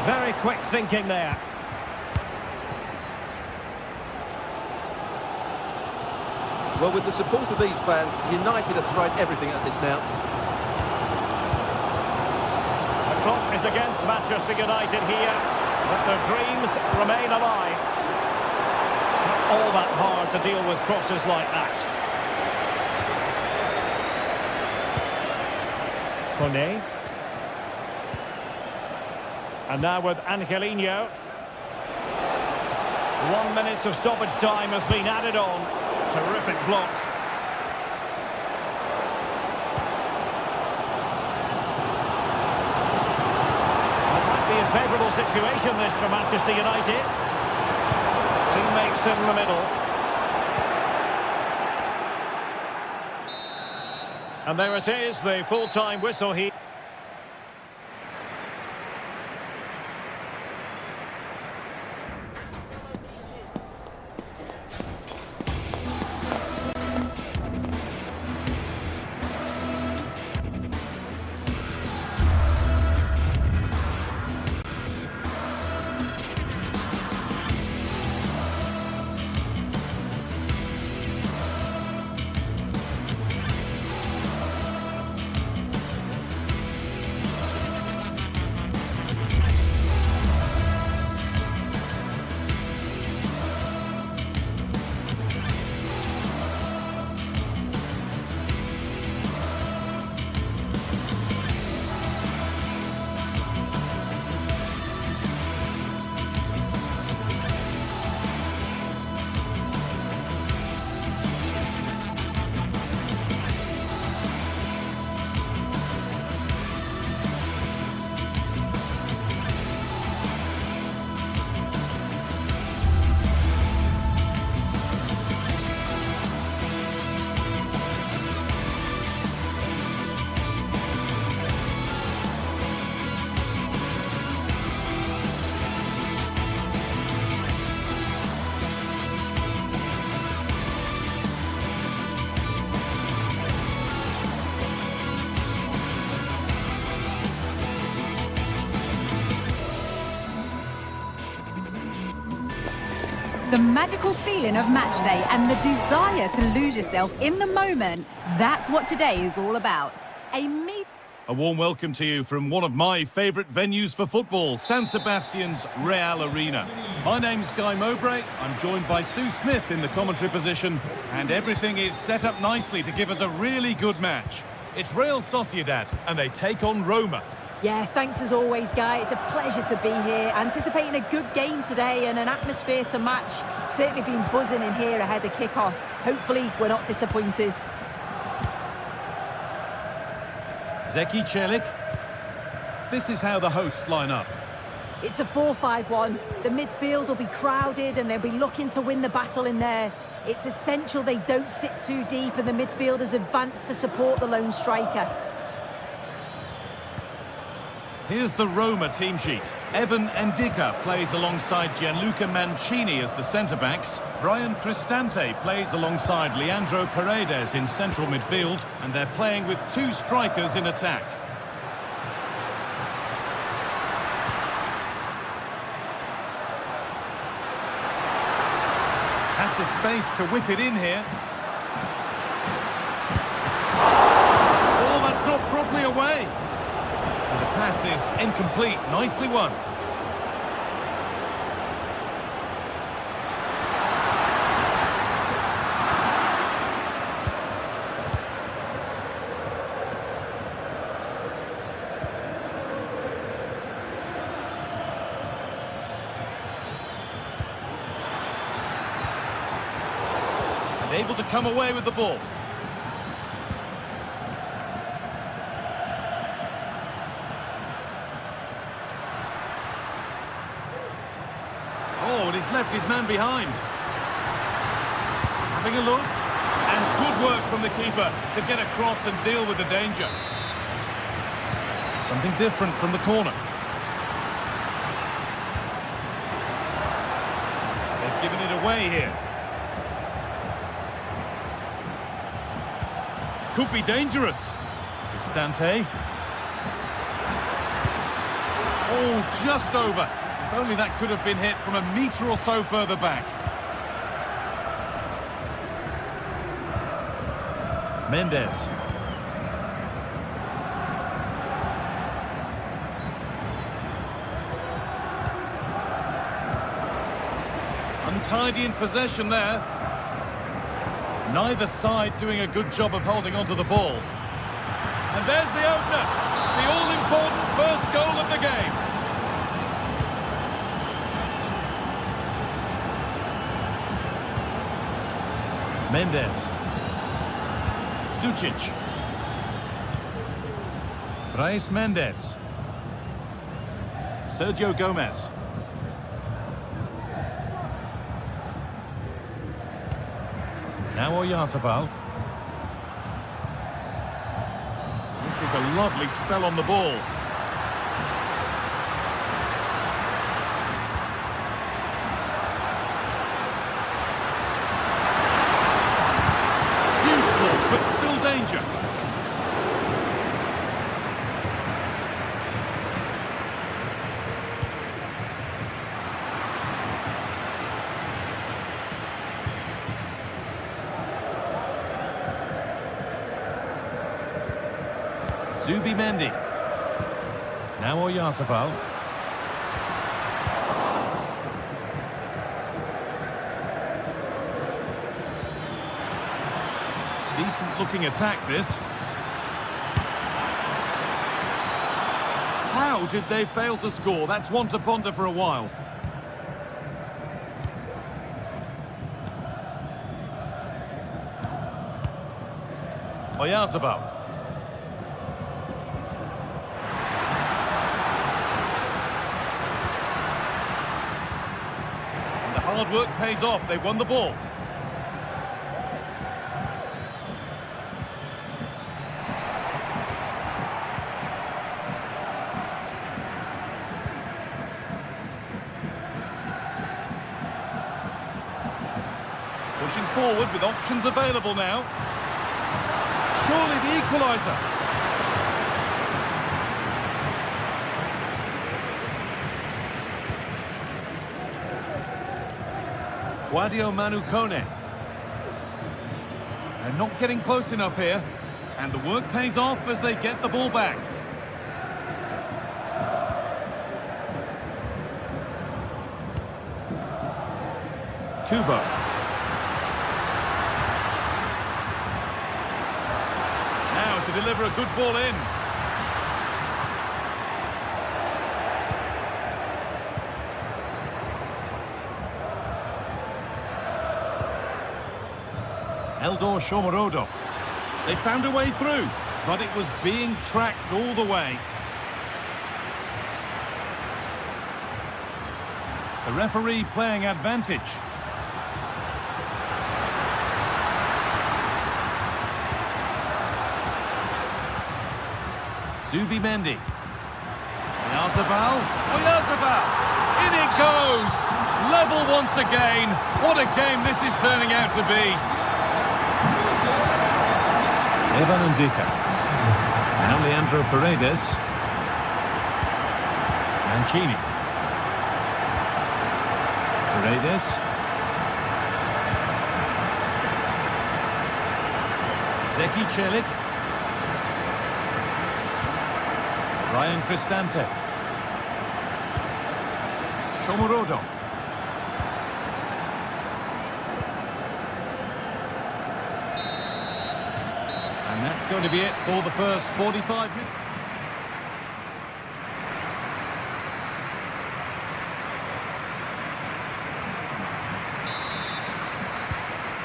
Very quick thinking there. Well, with the support of these fans, United have thrown everything at this now. The clock is against Manchester United here, but their dreams remain alive. Not all that hard to deal with crosses like that. Kone. And now with Angelino. 1 minute of stoppage time has been added on. Terrific block. That might be a favourable situation, this, for Manchester United. Teammates in the middle. And there it is, the full-time whistle here. The magical feeling of match day and the desire to lose yourself in the moment, that's what today is all about. A meet A warm welcome to you from one of my favourite venues for football, San Sebastian's Real Arena. My name's Guy Mowbray. I'm joined by Sue Smith in the commentary position, and everything is set up nicely to give us a really good match. It's Real Sociedad, and they take on Roma. Yeah, thanks as always, Guy. It's a pleasure to be here. Anticipating a good game today and an atmosphere to match. Certainly been buzzing in here ahead of kick-off. Hopefully, we're not disappointed. Zeki Celik. This is how the hosts line up. It's a 4-5-1. The midfield will be crowded and they'll be looking to win the battle in there. It's essential they don't sit too deep and the midfielders advance to support the lone striker. Here's the Roma team sheet. Evan Ndika plays alongside Gianluca Mancini as the centre-backs. Brian Cristante plays alongside Leandro Paredes in central midfield, and they're playing with two strikers in attack. Has the space to whip it in here. Oh, that's not properly away. And the pass is incomplete. Nicely won. And able to come away with the ball. Oh, and he's left his man behind. Having a look. And good work from the keeper to get across and deal with the danger. Something different from the corner. They've given it away here. Could be dangerous. Cristante. Oh, just over. If only that could have been hit from a metre or so further back. Mendes. Untidy in possession there. Neither side doing a good job of holding onto the ball. And there's the opener. The all-important first goal of the game. Mendes. Sucic. Brais Mendes. Sergio Gomez. Now Oyarzabal. This is a lovely spell on the ball. Beautiful, but still danger. Zubimendi. Now Oyarzabal. Decent looking attack this. How did they fail to score? That's one to ponder for a while. Oyarzabal. Hard work pays off. They won the ball. Pushing forward with options available now. Surely the equaliser. Guadio Manukone. They're not getting close enough here. And the work pays off as they get the ball back. Kubo. Now to deliver a good ball in. Eldor Shomorodov. They found a way through, but it was being tracked all the way. The referee playing advantage. Zubimendi. Oyarzabal. Oyarzabal. In it goes. Level once again. What a game this is turning out to be. Evan Ndika. Now Leandro Paredes. Mancini. Paredes. Zeki Celik. Ryan Cristante. Shomorodov. And that's going to be it for the first 45 minutes.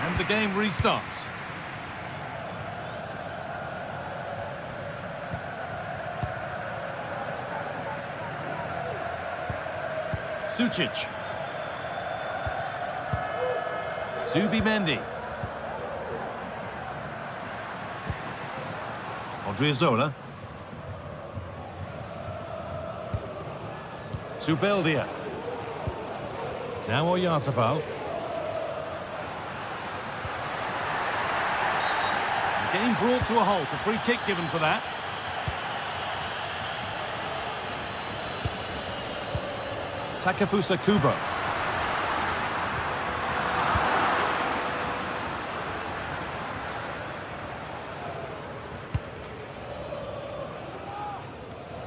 And the game restarts. Sucic. Zubimendi. Odriozola. Zubeldia. Now Oyarzabal. Game brought to a halt. A free kick given for that. Takefusa Kubo.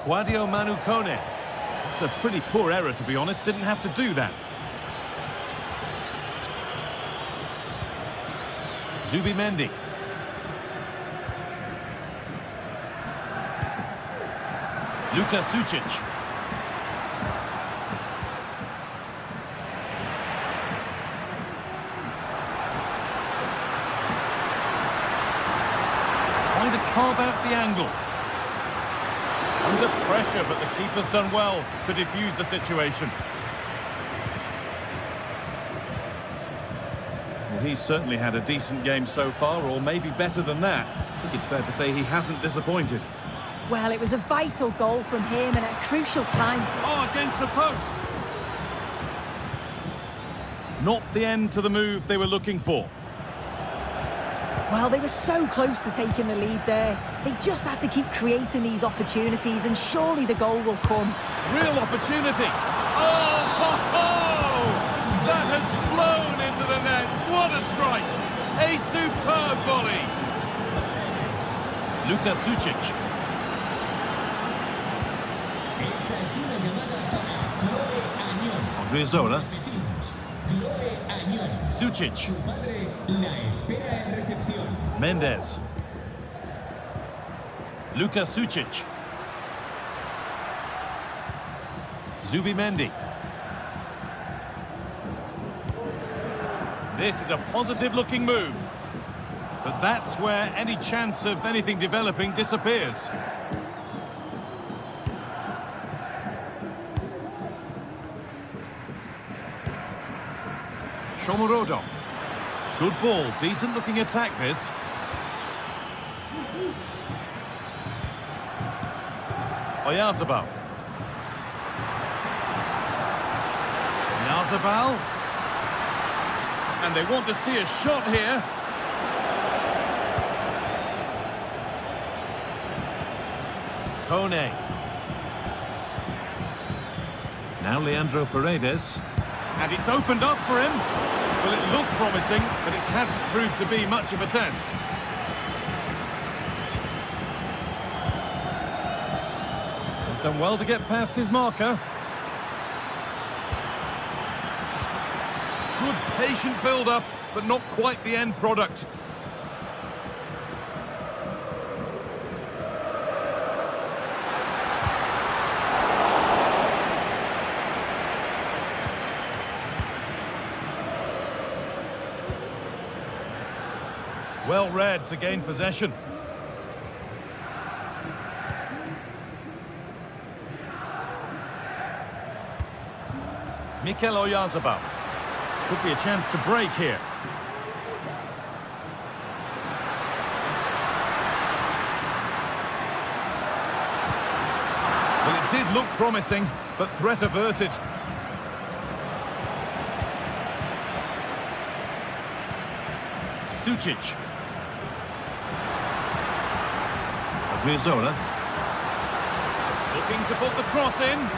Quadio Manu Kone. It's a pretty poor error, to be honest. Didn't have to do that. Zubimendi. Luka Sucic. Trying to carve out the angle. Under pressure, but the keeper's done well to defuse the situation. Well, he's certainly had a decent game so far, or maybe better than that. I think it's fair to say he hasn't disappointed. Well, it was a vital goal from him and at a crucial time. Oh, against the post! Not the end to the move they were looking for. Well, they were so close to taking the lead there. They just have to keep creating these opportunities, and surely the goal will come. Real opportunity. Oh, ho, ho! That has flown into the net. What a strike. A superb volley. Luka Sucic. Odriozola. Sucic. Mendes. Luka Sucic. Zubimendi. This is a positive-looking move. But that's where any chance of anything developing disappears. Shomorodov. Good ball, decent looking attack this. Oyarzabal. Oyarzabal. And they want to see a shot here. Kone. Now Leandro Paredes. And it's opened up for him. Well, it looked promising, but it hasn't proved to be much of a test. He's done well to get past his marker. Good patient build-up, but not quite the end product. Well read to gain possession. Mikel Oyarzabal. Could be a chance to break here. Well, it did look promising, but threat averted. Sucic. Odriozola. Looking to put the cross in.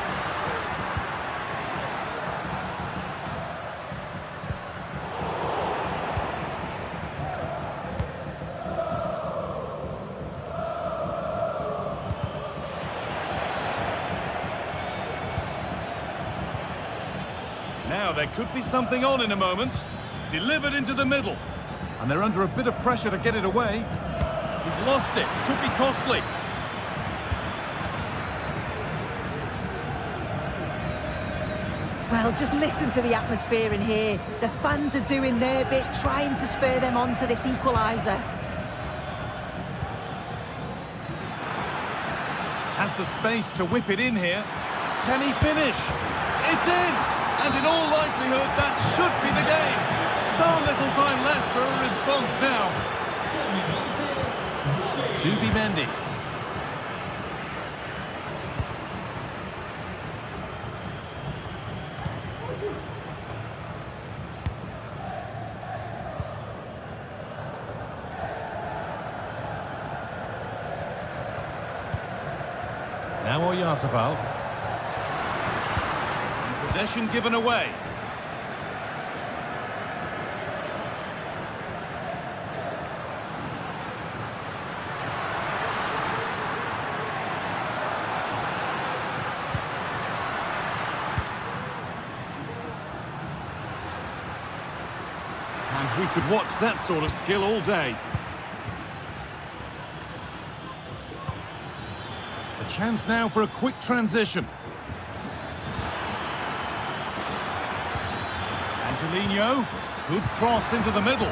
Now there could be something on in a moment. Delivered into the middle. And they're under a bit of pressure to get it away. He's lost it. Could be costly. Well, just listen to the atmosphere in here. The fans are doing their bit, trying to spur them on to this equaliser. Has the space to whip it in here. Can he finish? It's in! And in all likelihood, that should be the game. So little time left for a response now. Zubimendi. Now Oyarzabal. Possession given away. And we could watch that sort of skill all day. A chance now for a quick transition. Angelino, good cross into the middle.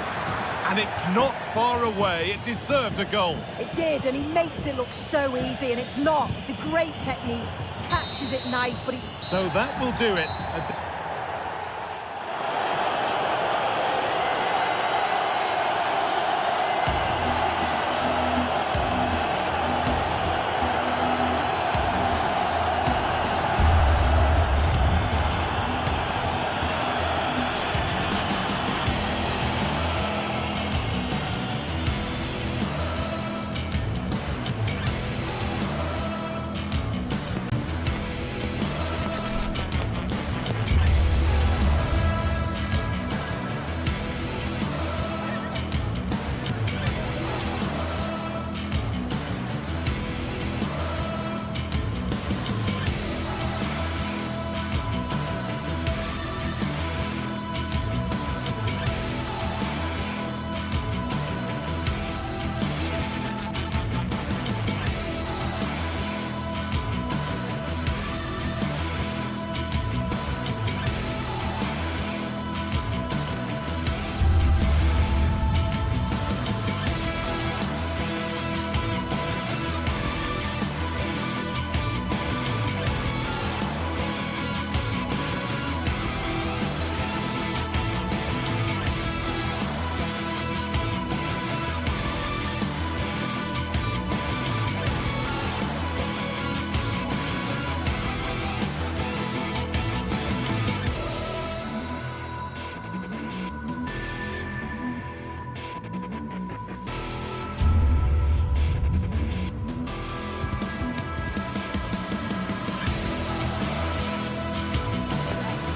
And it's not far away. It deserved a goal. It did, and he makes it look so easy, and it's not. It's a great technique. Catches it nice, but he... So that will do it.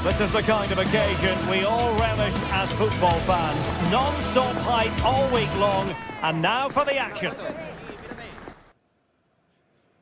This is the kind of occasion we all relish as football fans. Non-stop hype all week long. And now for the action.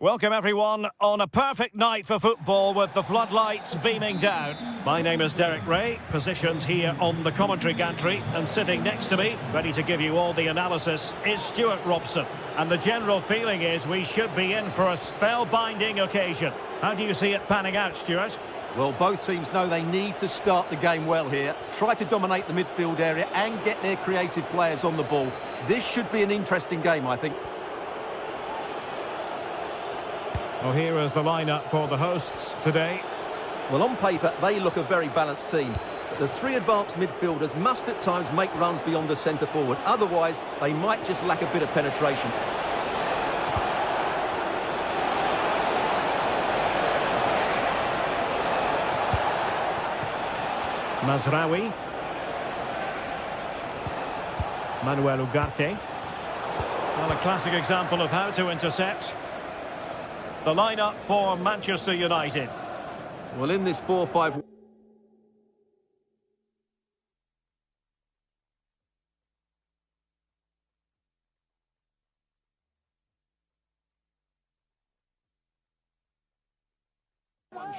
Welcome everyone on a perfect night for football with the floodlights beaming down. My name is Derek Ray, positioned here on the commentary gantry, and sitting next to me, ready to give you all the analysis, is Stuart Robson. And the general feeling is we should be in for a spellbinding occasion. How do you see it panning out, Stuart? Well, both teams know they need to start the game well here. Try to dominate the midfield area and get their creative players on the ball. This should be an interesting game, I think. Well, here is the lineup for the hosts today. Well, on paper, they look a very balanced team. But the three advanced midfielders must at times make runs beyond the centre forward. Otherwise, they might just lack a bit of penetration. Mazraoui. Manuel Ugarte. Well, a classic example of how to intercept. The lineup for Manchester United. Well, in this 4-5...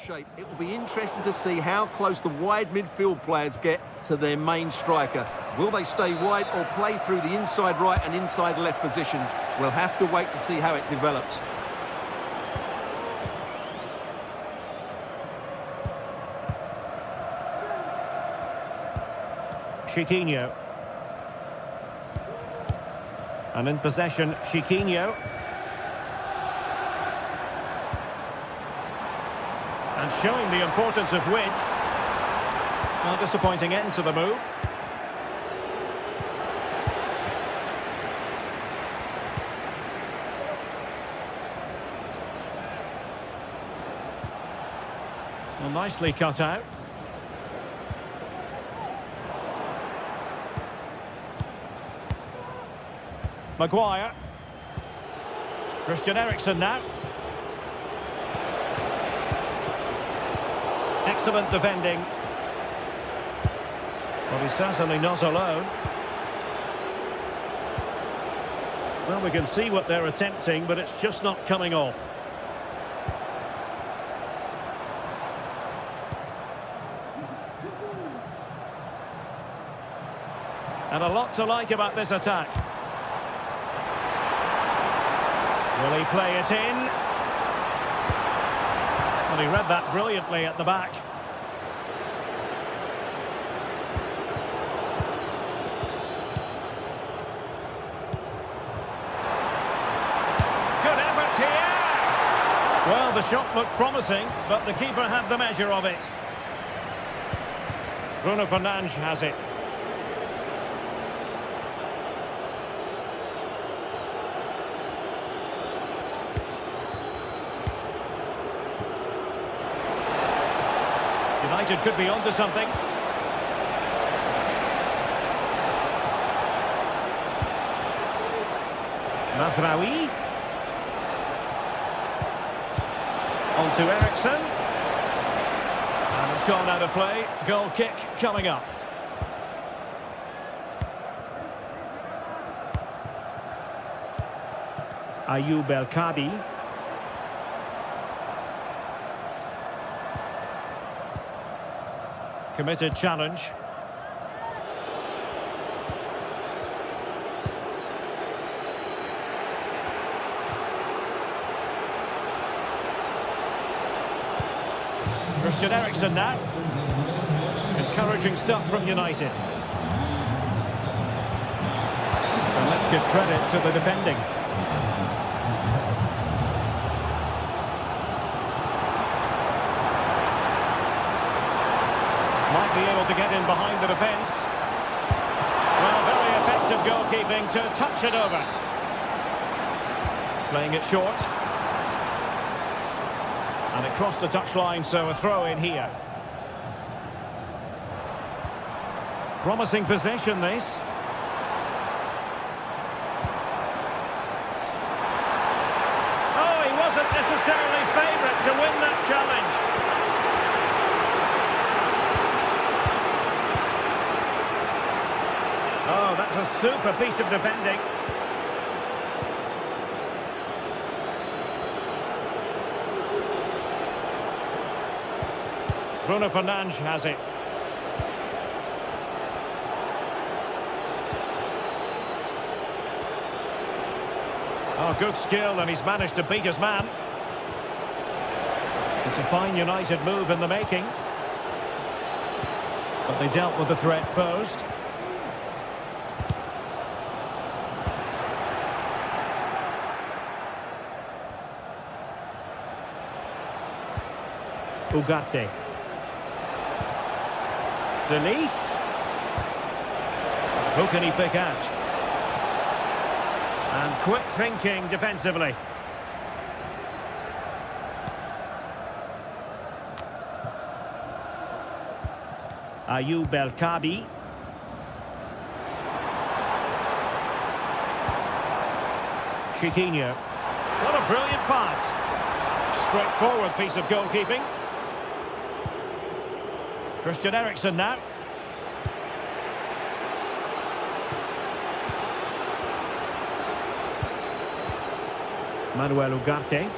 shape, it will be interesting to see how close the wide midfield players get to their main striker. Will they stay wide or play through the inside right and inside left positions? We'll have to wait to see how it develops. Chiquinho. And in possession, Chiquinho. And showing the importance of width. Well, disappointing end to the move. Well, nicely cut out. Maguire. Christian Eriksen now. Excellent defending. Well, he's certainly not alone. Well, we can see what they're attempting, but it's just not coming off. And a lot to like about this attack. Will he play it in? Well, he read that brilliantly at the back. Good effort here! Well, the shot looked promising, but the keeper had the measure of it. Bruno Fernandes has it. United could be onto something. Mazraoui. On to Eriksen. And it's gone out of play. Goal kick coming up. Ayoub El-Kadi. Committed challenge. Christian Eriksen now. Encouraging stuff from United. And let's give credit to the defending. Might be able to get in behind the defence. Well, very effective goalkeeping to touch it over. Playing it short. And it crossed the touchline, so a throw in here. Promising possession, this. Oh, he wasn't necessarily favourite to win that challenge. Oh, that's a super piece of defending. Bruno Fernandes has it. Oh, good skill, and he's managed to beat his man. It's a fine United move in the making. But they dealt with the threat posed. Ugarte. De Ligt. Who can he pick out? And quick thinking defensively. Ayoub El-Kabi. Chiquinho. What a brilliant pass. Straightforward piece of goalkeeping. Christian Eriksen now. Manuel Ugarte.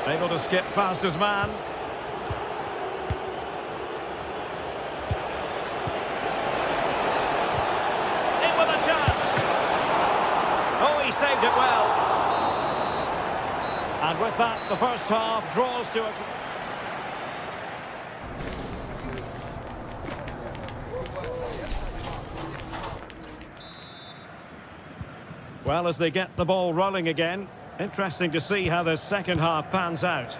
Able to skip past his man. In with a chance. Oh, he saved it well. And with that, the first half draws to it. Well, as they get the ball rolling again, interesting to see how the second half pans out.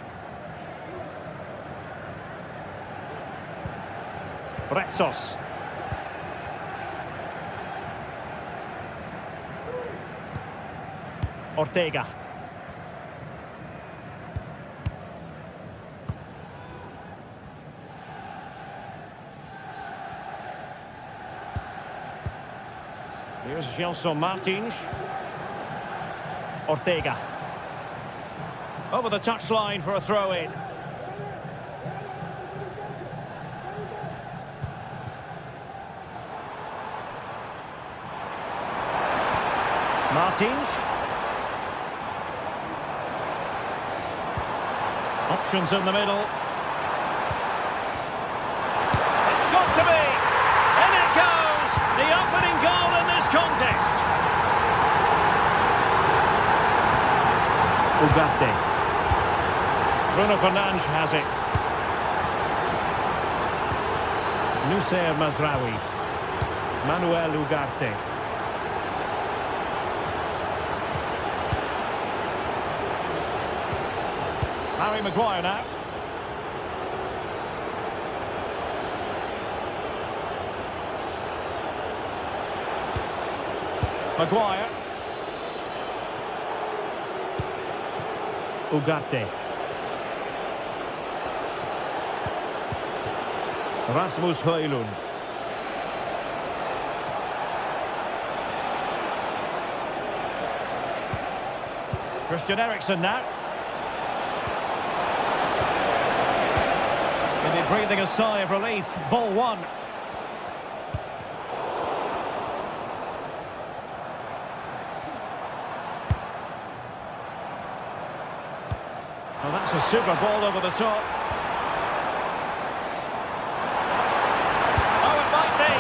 Retsos. Ortega. Here's Gelson Martins. Ortega. Over the touchline for a throw-in. Martins. Options in the middle. It's got to be! In it goes! The opening goal in this contest. Ugarte. Bruno Fernandes has it. Noussair Mazraoui. Manuel Ugarte. Harry Maguire now. Maguire. Ugarte. Rasmus Højlund. Christian Eriksen now. Maybe breathing a sigh of relief. Ball one. Well, that's a super ball over the top. Oh, it might be.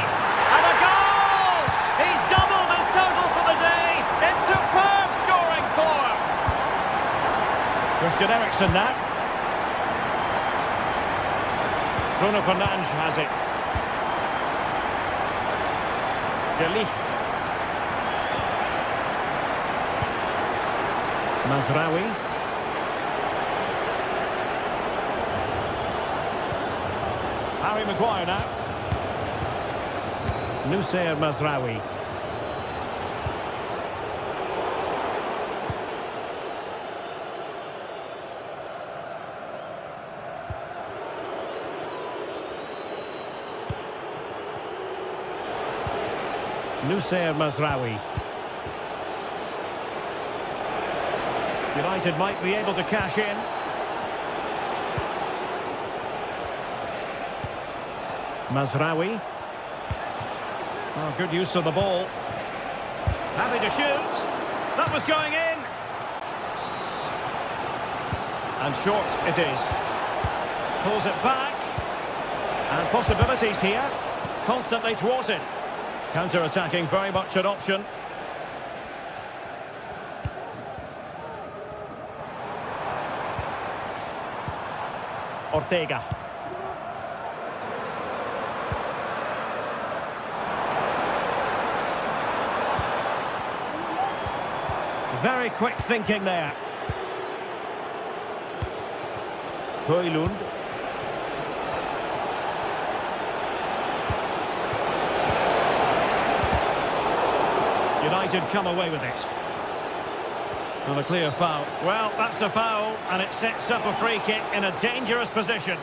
And a goal! He's doubled his total for the day. It's superb scoring form. Christian Eriksen now. Bruno Fernandes has it. De Ligt. Mazraoui. Harry Maguire now. Noussair Mazraoui. Noussair Mazraoui. United might be able to cash in. Mazraoui. Oh, good use of the ball. Happy to shoot. That was going in. And short it is. Pulls it back. And possibilities here. Constantly thwarted. Counter-attacking, very much an option. Ortega. Very quick thinking there. Højlund. United come away with it. And a clear foul. Well, that's a foul, and it sets up a free kick in a dangerous position.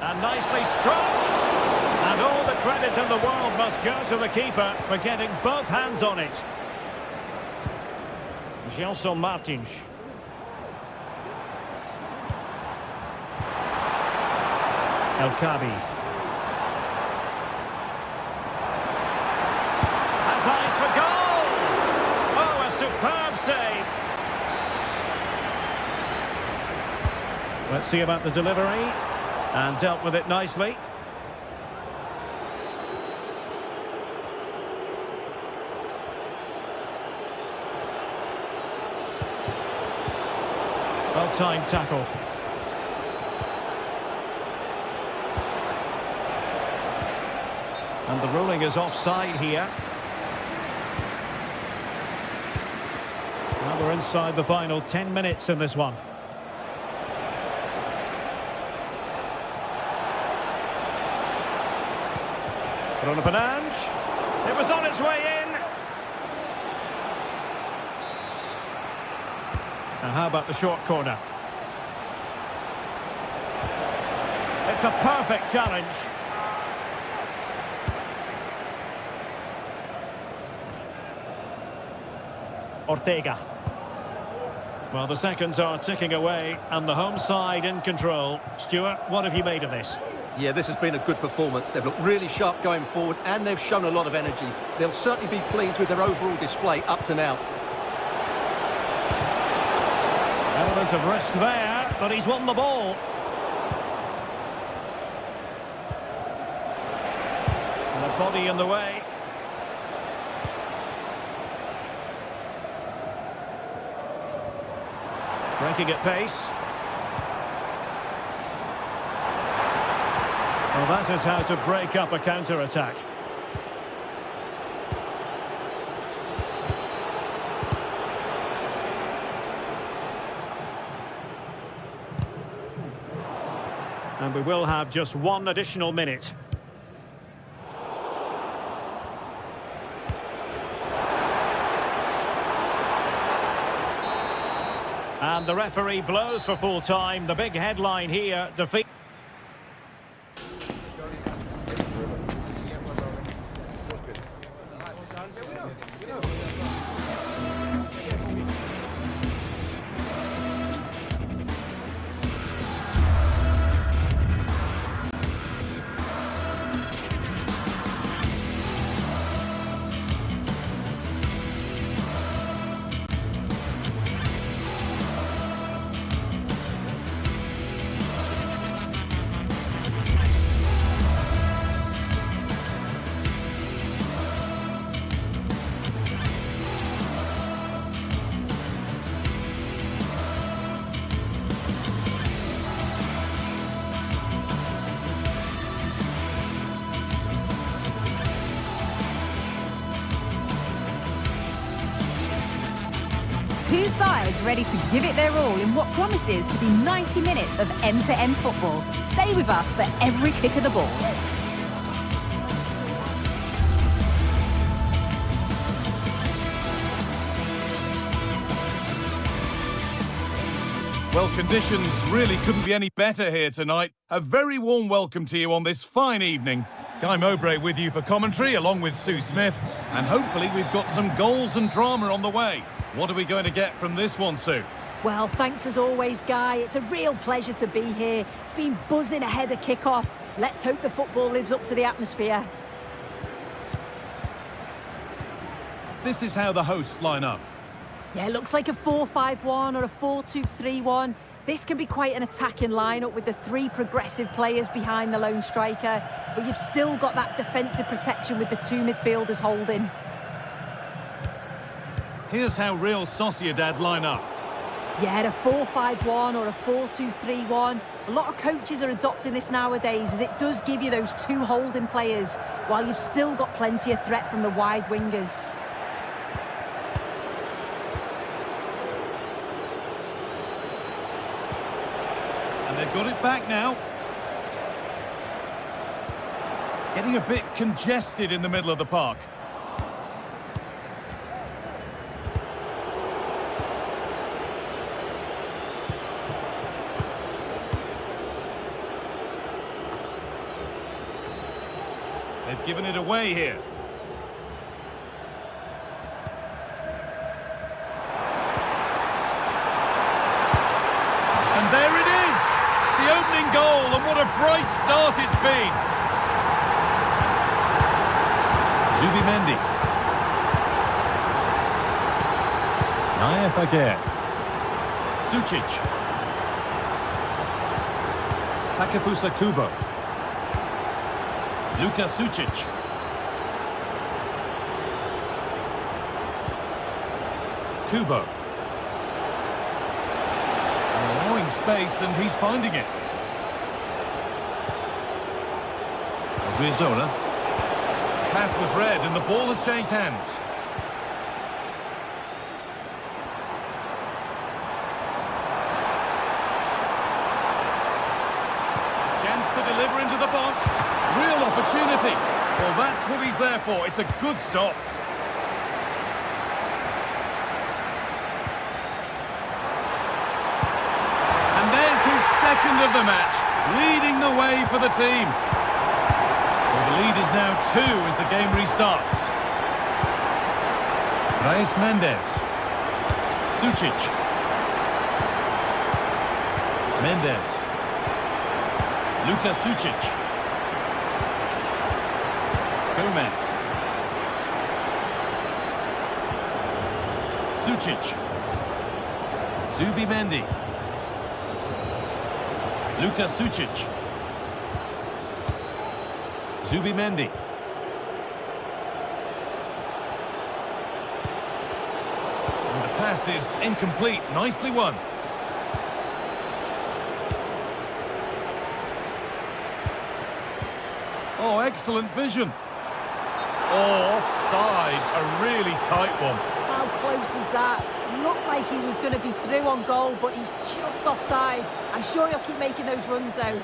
And nicely struck. And all the credit in the world must go to the keeper for getting both hands on it. Gelson Martins. El Kabi. Has eyes for goal. Oh, a superb save. Let's see about the delivery. And dealt with it nicely. Well-timed tackle. And the ruling is offside here. Now we're inside the final 10 minutes in this one. Bruno Fernandes. It was on its way in. And how about the short corner? It's a perfect challenge. Ortega. Well, the seconds are ticking away and the home side in control. Stuart, what have you made of this? Yeah, this has been a good performance. They've looked really sharp going forward and they've shown a lot of energy. They'll certainly be pleased with their overall display up to now. Element of risk there, but he's won the ball. And the body in the way. Breaking at pace. Well, that is how to break up a counter-attack. And we will have just one additional minute. And the referee blows for full time. The big headline here, defeat. Two sides ready to give it their all in what promises to be 90 minutes of end-to-end football. Stay with us for every kick of the ball. Well, conditions really couldn't be any better here tonight. A very warm welcome to you on this fine evening. Guy Mowbray with you for commentary, along with Sue Smith. And hopefully we've got some goals and drama on the way. What are we going to get from this one, Sue? Well, thanks as always, Guy. It's a real pleasure to be here. It's been buzzing ahead of kick-off. Let's hope the football lives up to the atmosphere. This is how the hosts line up. Yeah, it looks like a 4-5-1 or a 4-2-3-1. This can be quite an attacking lineup with the three progressive players behind the lone striker, but you've still got that defensive protection with the two midfielders holding. Here's how Real Sociedad line up. Yeah, a 4-5-1 or a 4-2-3-1. A lot of coaches are adopting this nowadays as it does give you those two holding players while you've still got plenty of threat from the wide wingers. They've got it back now. Getting a bit congested in the middle of the park. They've given it away here. And there it is! The opening goal, and what a bright start it's been. Zubimendi. Naya Fagir. Sucic. Takefusa Kubo. Luka Sucic. Kubo. Allowing space, and he's finding it. Odriozola. Pass was read, and the ball has changed hands. Chance to deliver into the box. Real opportunity. Well, that's what he's there for. It's a good stop. And there's his second of the match, leading the way for the team. Well, the lead is now 2 as the game restarts. Reis Mendes. Sucic. Mendes. Luka Sucic. Gomez. Sucic. Zubimendi. Luka Sucic. Zubimendi. And the pass is incomplete. Nicely won. Oh, excellent vision. Oh, offside. A really tight one. How close was that? Looked like he was going to be through on goal, but he's just offside. I'm sure he'll keep making those runs, though.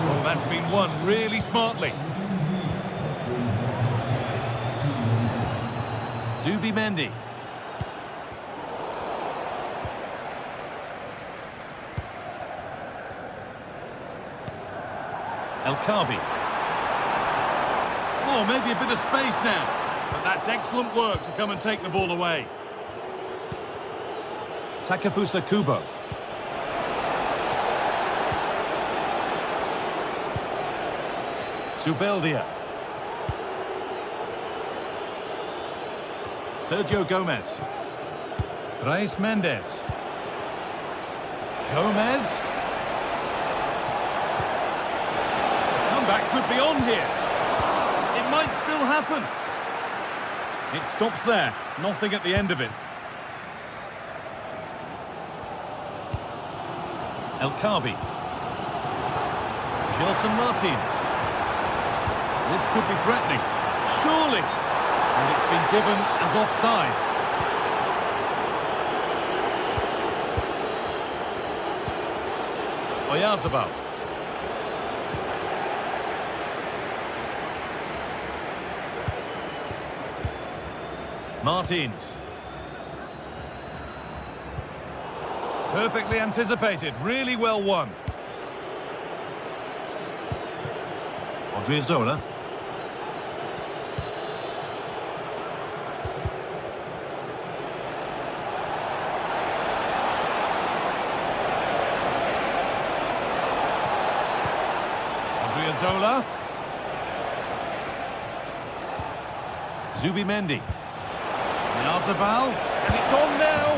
Well, that's been won really smartly. Zubimendi. El Kabi. Oh, maybe a bit of space now. But that's excellent work to come and take the ball away. Takefusa Kubo. Zubeldia. Sergio Gomez. Reis Mendes. Gomez. The comeback could be on here. It might still happen. It stops there. Nothing at the end of it. El Kabi. Gelson Martins. This could be threatening. Surely. And it's been given as offside. Oyarzabal. Martins. Perfectly anticipated. Really well won. Odriozola. Odriozola. Zubimendi. Yazabal. And it's on now.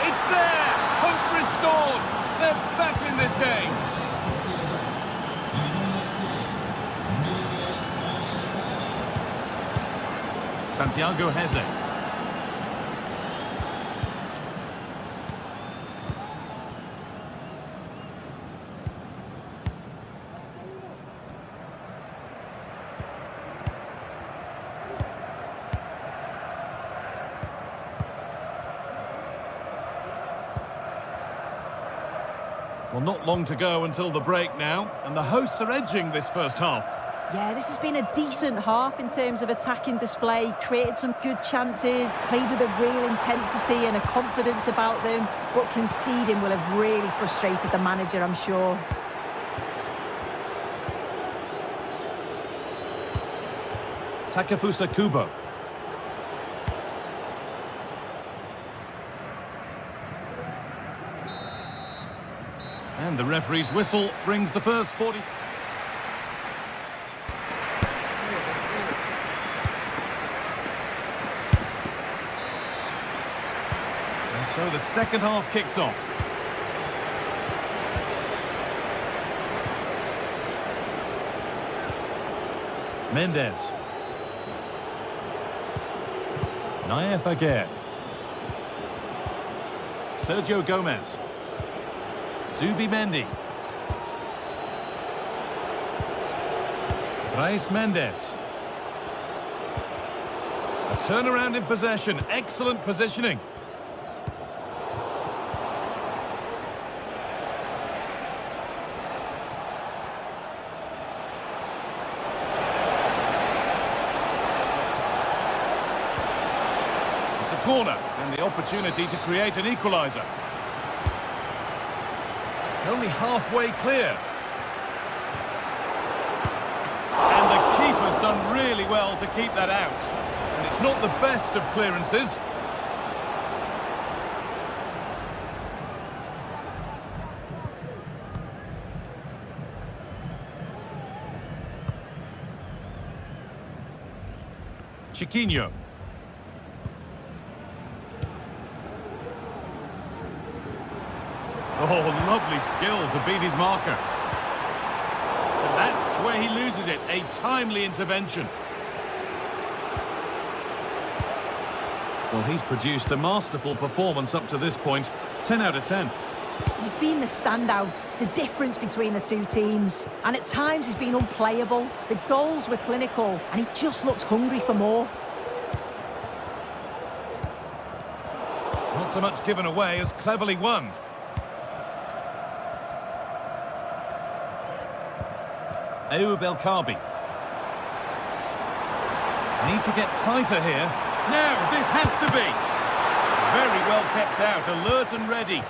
It's there. Hope restored. They're back in this game. Santiago Heze. Well, not long to go until the break now, and the hosts are edging this first half. Yeah, this has been a decent half in terms of attacking display, created some good chances, played with a real intensity and a confidence about them, but conceding will have really frustrated the manager, I'm sure. Takefusa Kubo. And the referee's whistle brings the first 40... And so the second half kicks off. Mendes. Naif Aguirre. Sergio Gomez. Zubimendi. Brais Mendes. A turnaround in possession. Excellent positioning. It's a corner and the opportunity to create an equaliser. It's only halfway clear. And the keeper's done really well to keep that out. And it's not the best of clearances. Chiquinho. Oh, lovely skill to beat his marker. And that's where he loses it. A timely intervention. Well, he's produced a masterful performance up to this point. 10 out of 10. He's been the standout, the difference between the two teams. And at times he's been unplayable. The goals were clinical and he just looks hungry for more. Not so much given away as cleverly won. Ayoub El Kaabi. Need to get tighter here. Now, this has to be. Very well kept out, alert and ready.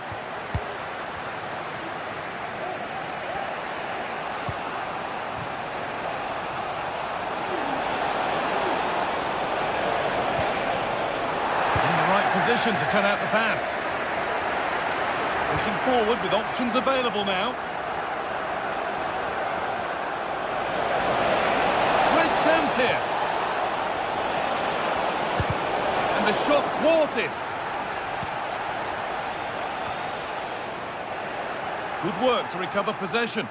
In the right position to cut out the pass. Pushing forward with options available now. Here. And the shot thwarted. Good work to recover possession.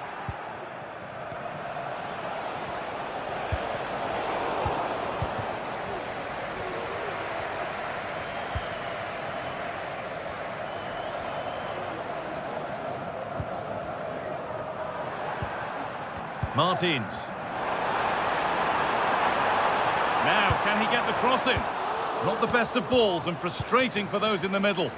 Martins. Now, can he get the cross in? Not the best of balls and frustrating for those in the middle.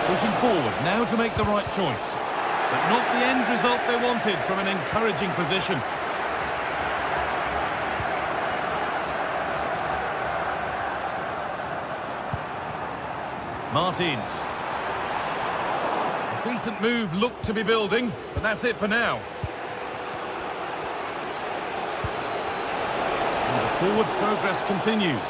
Pushing forward, now to make the right choice. But not the end result they wanted from an encouraging position. Martins. A decent move looked to be building, but that's it for now. And the forward progress continues.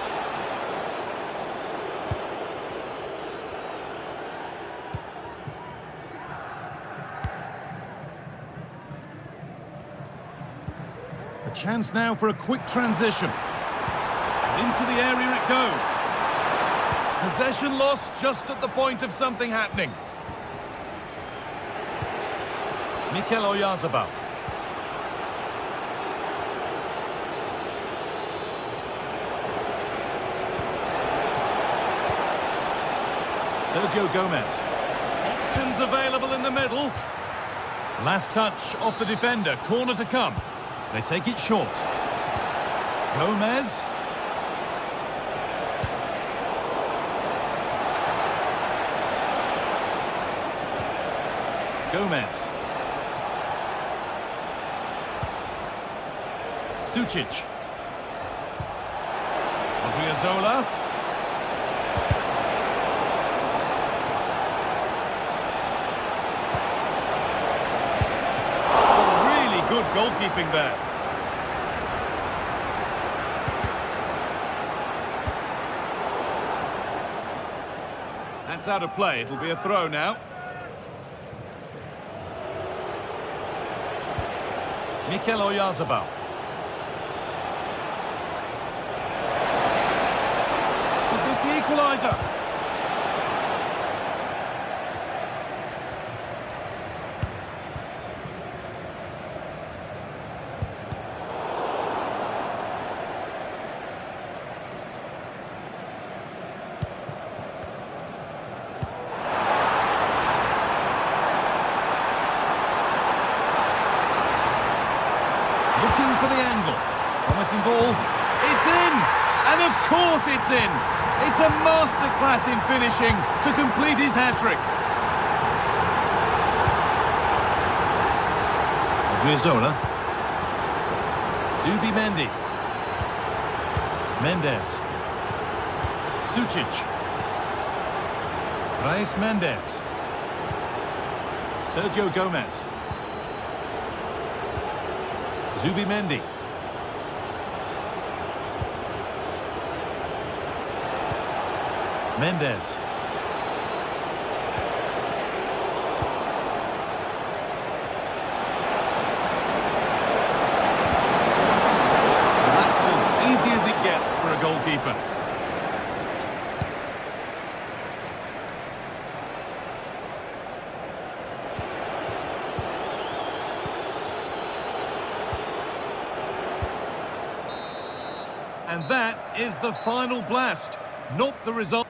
A chance now for a quick transition. Into the area it goes. Possession lost just at the point of something happening. Mikel Oyarzabal. Sergio Gomez. Options available in the middle. Last touch off the defender. Corner to come. They take it short. Gomez. Gomez. Sucic. Odriozola. Really good goalkeeping there. That's out of play. It'll be a throw now. Mikel Oyarzabal. Is this the equaliser? Looking for the angle. Promising ball. It's in! And of course it's in! It's a masterclass in finishing to complete his hat-trick. Odriozola. Zubimendi. Mendes. Sucic. Brais Mendes. Sergio Gomez. Zubimendi. Mendes. That's as easy as it gets for a goalkeeper. And that is the final blast, not the result.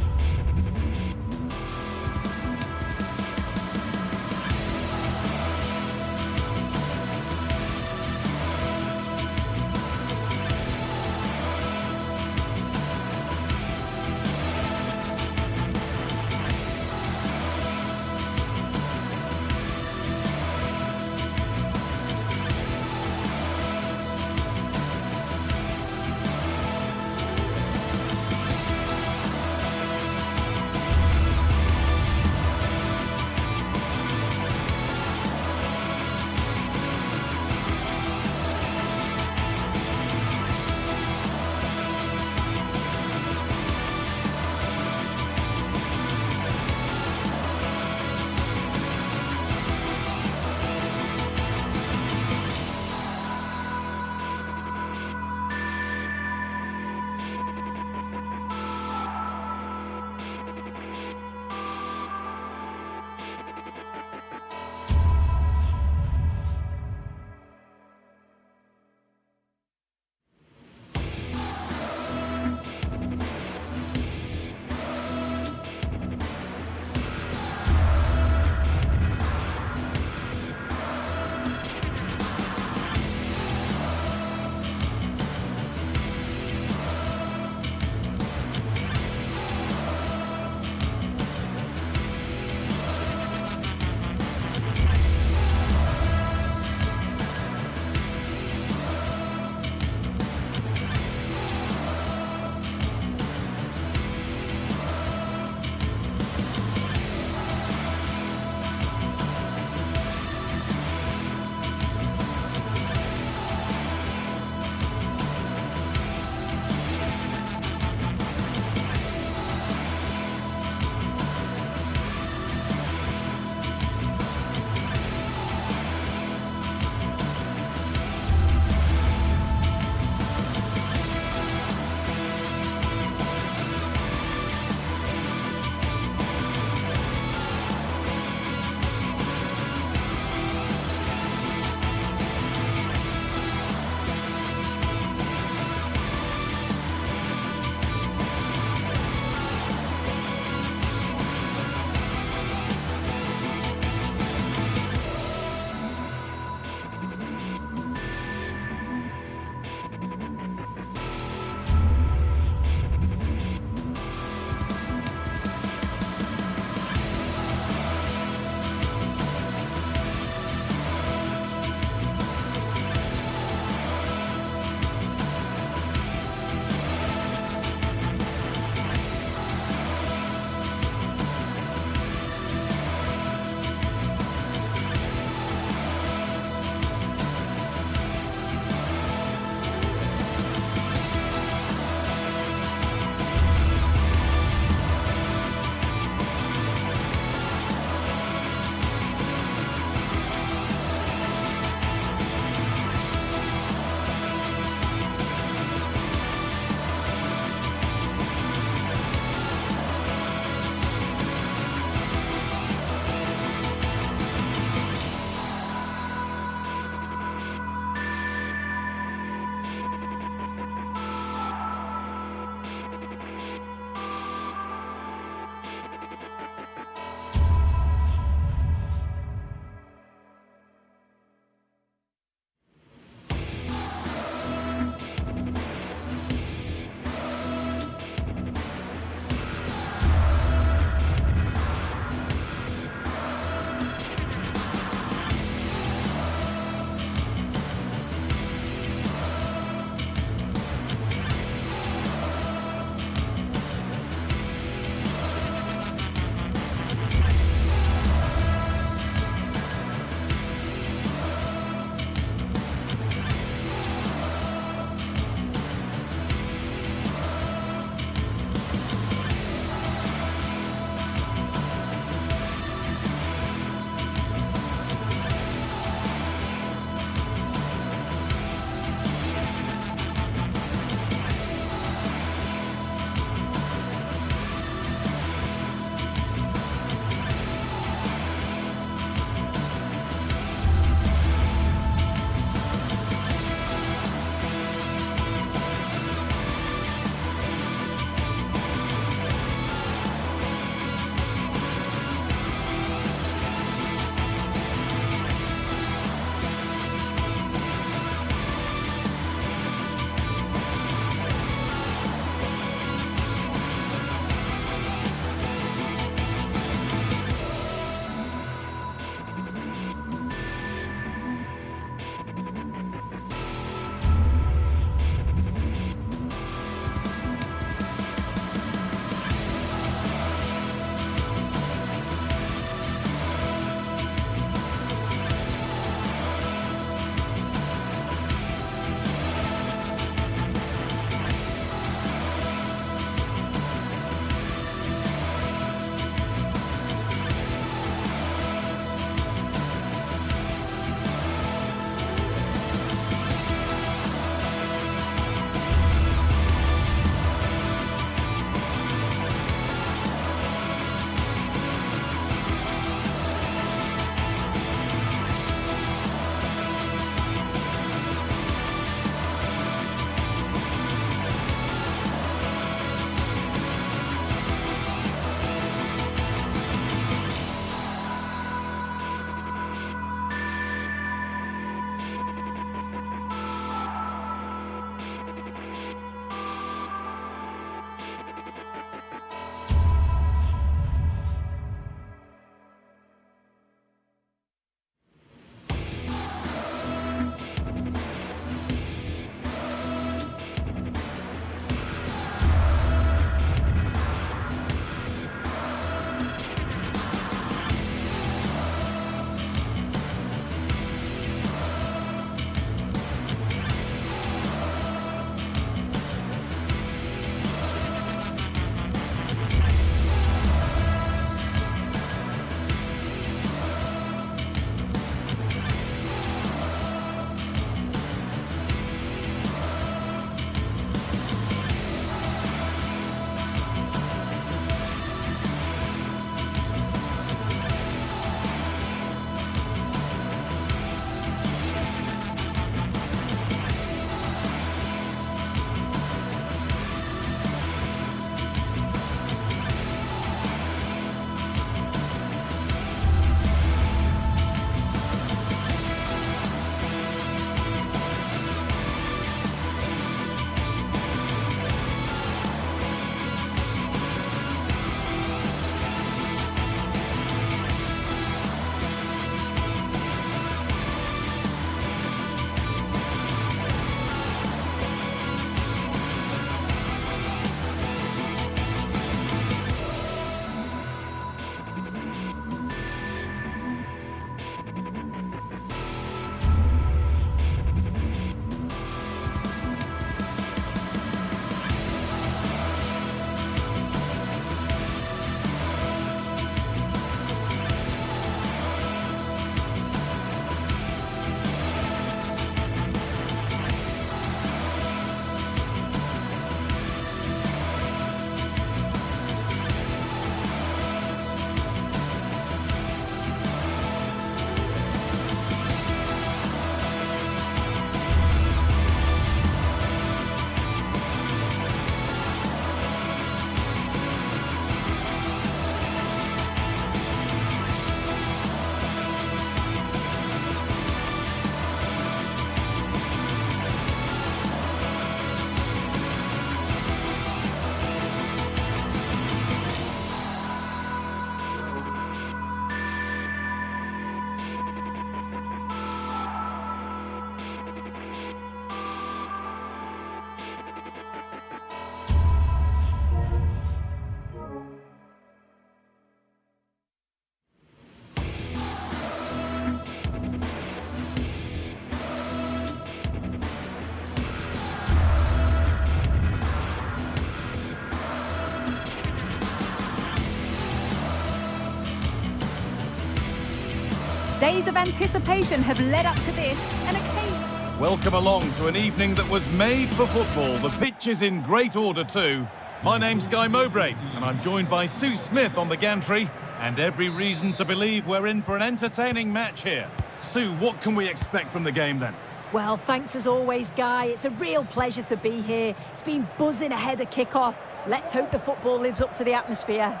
Days of anticipation have led up to this, and occasion. Welcome along to an evening that was made for football. The pitch is in great order too. My name's Guy Mowbray, and I'm joined by Sue Smith on the gantry, and every reason to believe we're in for an entertaining match here. Sue, what can we expect from the game then? Well, thanks as always, Guy. It's a real pleasure to be here. It's been buzzing ahead of kick-off. Let's hope the football lives up to the atmosphere.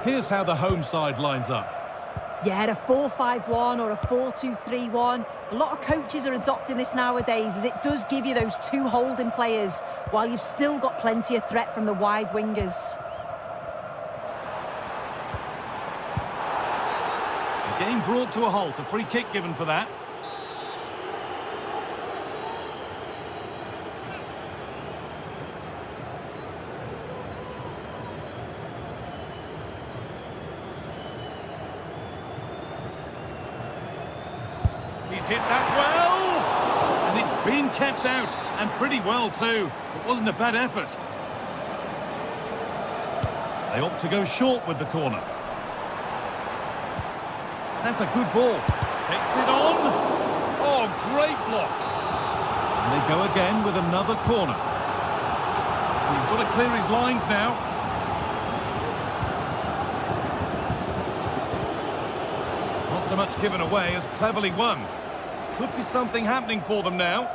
Here's how the home side lines up. Yeah, a 4-5-1 or a 4-2-3-1. A lot of coaches are adopting this nowadays, as it does give you those two holding players, while you've still got plenty of threat from the wide wingers. The game brought to a halt, a free kick given for that. He's hit that well, and it's been kept out, and pretty well too. It wasn't a bad effort. They opt to go short with the corner. That's a good ball. Takes it on. Oh, great block. And they go again with another corner. He's got to clear his lines now. Not so much given away as cleverly won. Could be something happening for them now.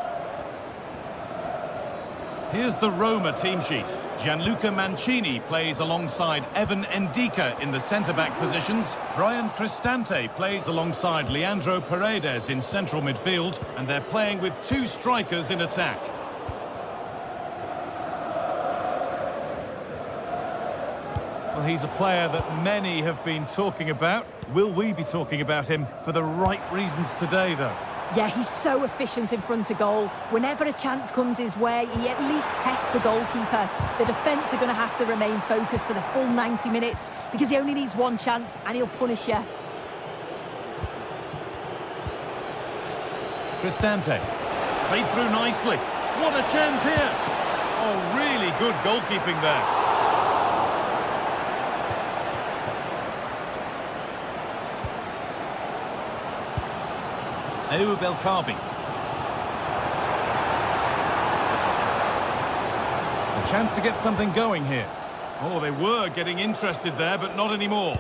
Here's the Roma team sheet. Gianluca Mancini plays alongside Evan Ndika in the centre-back positions. Brian Cristante plays alongside Leandro Paredes in central midfield. And they're playing with two strikers in attack. Well, he's a player that many have been talking about. Will we be talking about him for the right reasons today, though? Yeah, he's so efficient in front of goal. Whenever a chance comes his way, he at least tests the goalkeeper. The defence are going to have to remain focused for the full 90 minutes because he only needs one chance and he'll punish you. Cristante. Played through nicely. What a chance here. Oh, really good goalkeeping there. Ayoub El Kaabi. A chance to get something going here. Oh, they were getting interested there, but not anymore.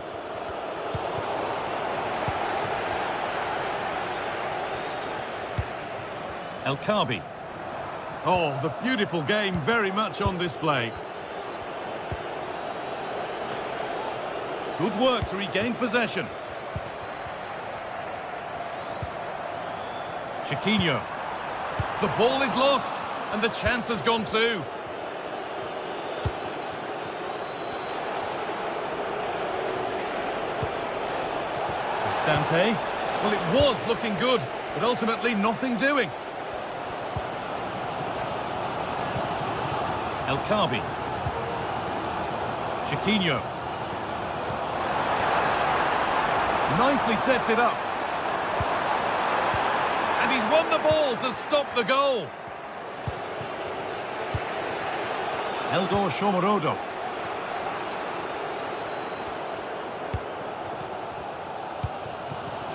El Kaabi. Oh, the beautiful game very much on display. Good work to regain possession. Chiquinho. The ball is lost, and the chance has gone too. Cristante. Well, it was looking good, but ultimately nothing doing. El Kaabi. Chiquinho. Nicely sets it up. And he's won the ball to stop the goal. Eldor Shomurodov.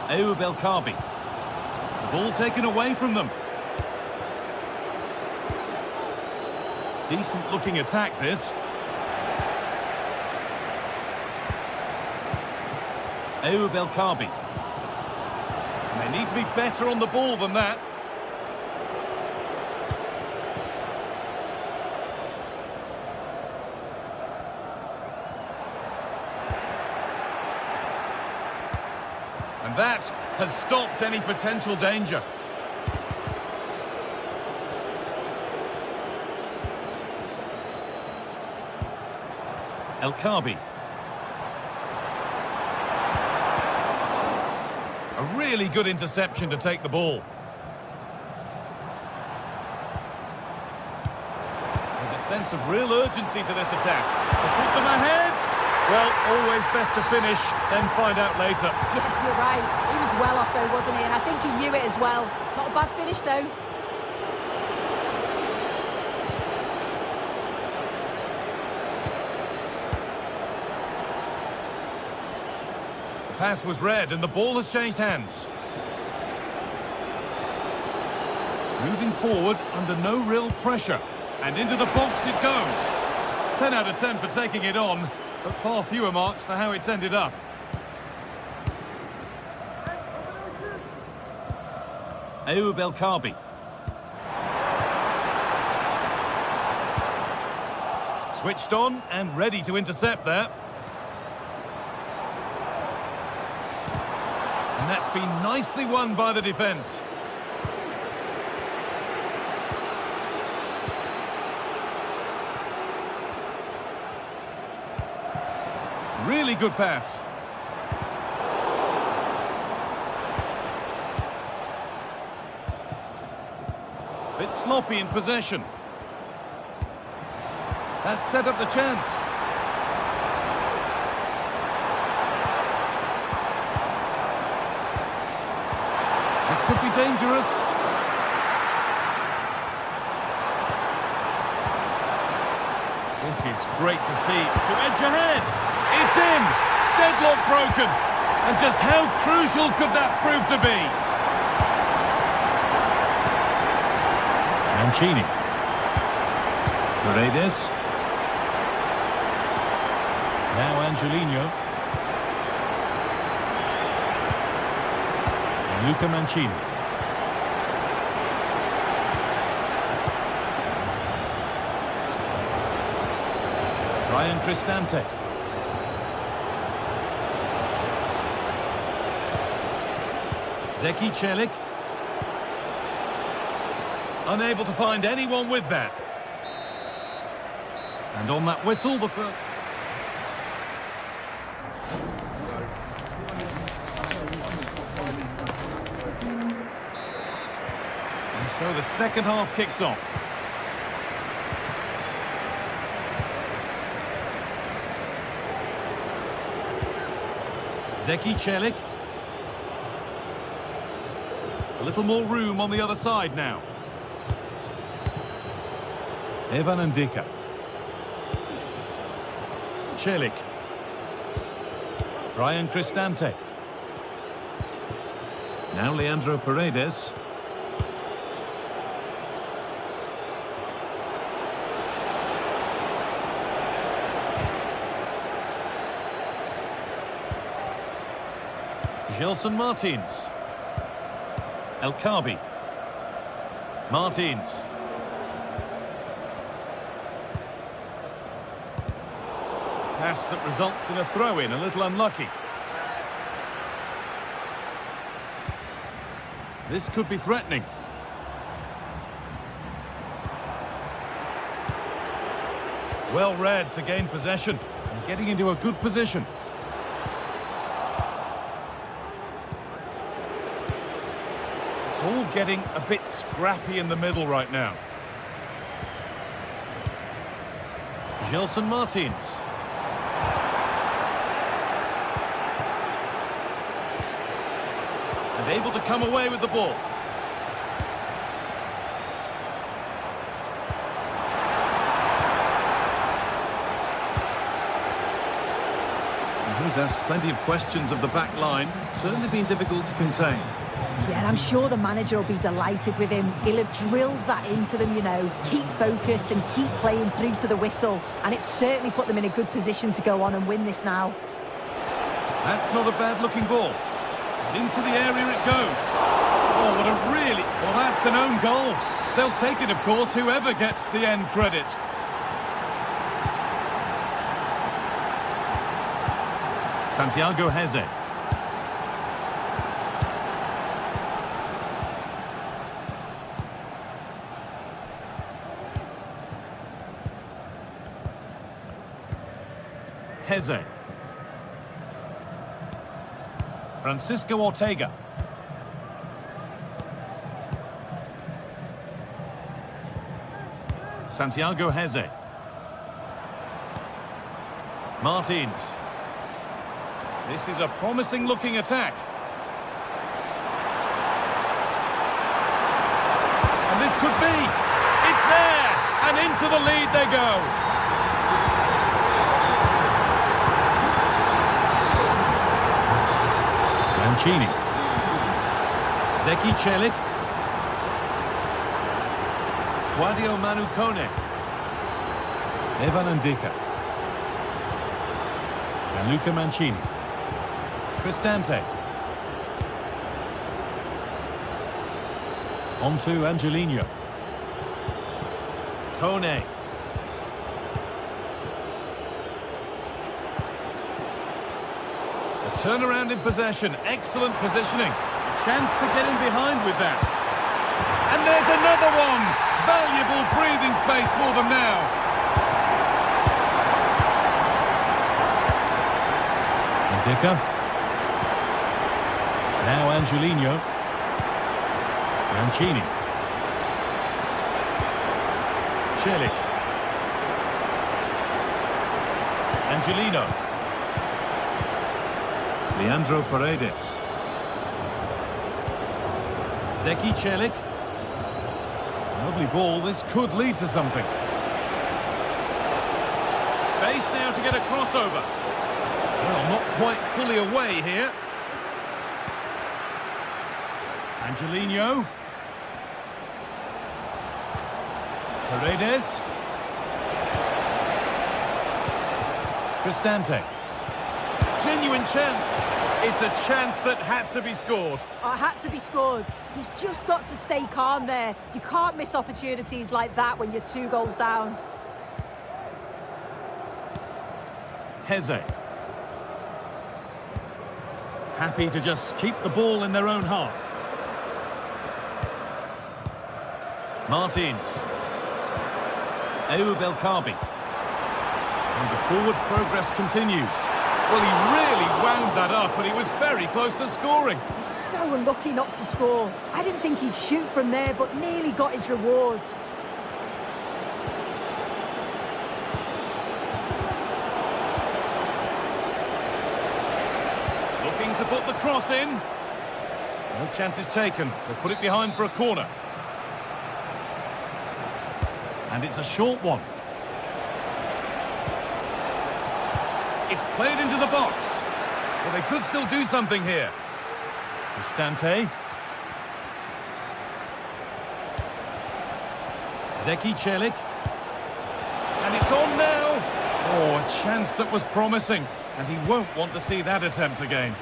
Ayoub El Kaabi. The ball taken away from them. Decent looking attack this. Ayoub El Kaabi. They need to be better on the ball than that. And that has stopped any potential danger. El Kaabi. A really good interception to take the ball. There's a sense of real urgency to this attack. To put them ahead. Well, always best to finish, then find out later. Yeah, you're right. He was well off though, wasn't he? And I think he knew it as well. Not a bad finish though. Pass was read and the ball has changed hands. Moving forward under no real pressure. And into the box it goes. 10 out of 10 for taking it on, but far fewer marks for how it's ended up. Ayoub El Kaabi. Switched on and ready to intercept there. And that's been nicely won by the defence. Really good pass. Bit sloppy in possession. That set up the chance. This could be dangerous. This is great to see. To edge ahead. It's in. Deadlock broken. And just how crucial could that prove to be? Mancini. Paredes. Now Angelino. Luca Mancini. Ryan Cristante. Zeki Celik. Unable to find anyone with that. And on that whistle, the first... And so the second half kicks off. Zeki Celik. A little more room on the other side now. Evan Ndika. Celik. Ryan Cristante. Now Leandro Paredes. Gelson Martins. El Kaabi. Martins. Pass that results in a throw-in, a little unlucky. This could be threatening. Well read to gain possession and getting into a good position. It's all getting a bit scrappy in the middle right now. Gelson Martins. And able to come away with the ball. He's asked plenty of questions of the back line. It's certainly been difficult to contain. Yeah, I'm sure the manager will be delighted with him. He'll have drilled that into them, you know. Keep focused and keep playing through to the whistle. And it's certainly put them in a good position to go on and win this now. That's not a bad-looking ball. Into the area it goes. Oh, what a really... Well, that's an own goal. They'll take it, of course, whoever gets the end credit. Santiago Heze. Heze. Francisco Ortega. Santiago Heze. Martins. This is a promising-looking attack. And this could be. It's there! And into the lead they go. Mancini. Zeki Celik. Guadio Manu Kone. Evan Ndika. And Luca Mancini. Cristante. On to Angelino. Kone. A turnaround in possession. Excellent positioning. A chance to get in behind with that. And there's another one. Valuable breathing space for them now. Ndika. Now Angelino. Mancini. Celik. Angelino. Leandro Paredes. Zeki Celik. Lovely ball. This could lead to something. Space now to get a crossover. Well, not quite fully away here. Angelino. Paredes. Cristante. Genuine chance. It's a chance that had to be scored. Oh, had to be scored. He's just got to stay calm there. You can't miss opportunities like that when you're 2 goals down. Heze. Happy to just keep the ball in their own half. Martins. Ayoub El Kaabi. And the forward progress continues. Well, he really wound that up, but he was very close to scoring. He's so unlucky not to score. I didn't think he'd shoot from there, but nearly got his rewards. Looking to put the cross in. No chances taken. They'll put it behind for a corner. And it's a short one. It's played into the box. Well, they could still do something here. Cristante. Zeki Celik. And it's on now. Oh, a chance that was promising. And he won't want to see that attempt again.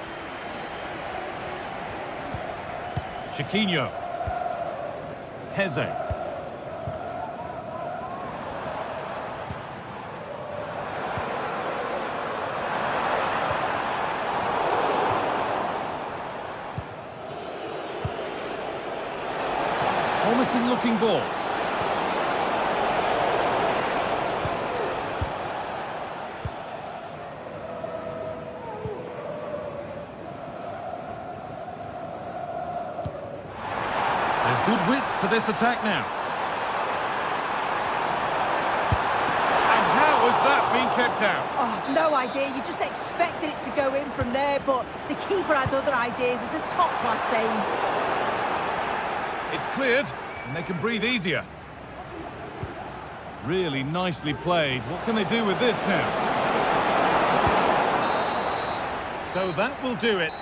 Chiquinho. Heze. Promising looking ball. There's good width to this attack now. And how has that been kept out? Oh, no idea. You just expected it to go in from there, but the keeper had other ideas. It's a top-class save. It's cleared, and they can breathe easier. Really nicely played. What can they do with this now? So that will do it.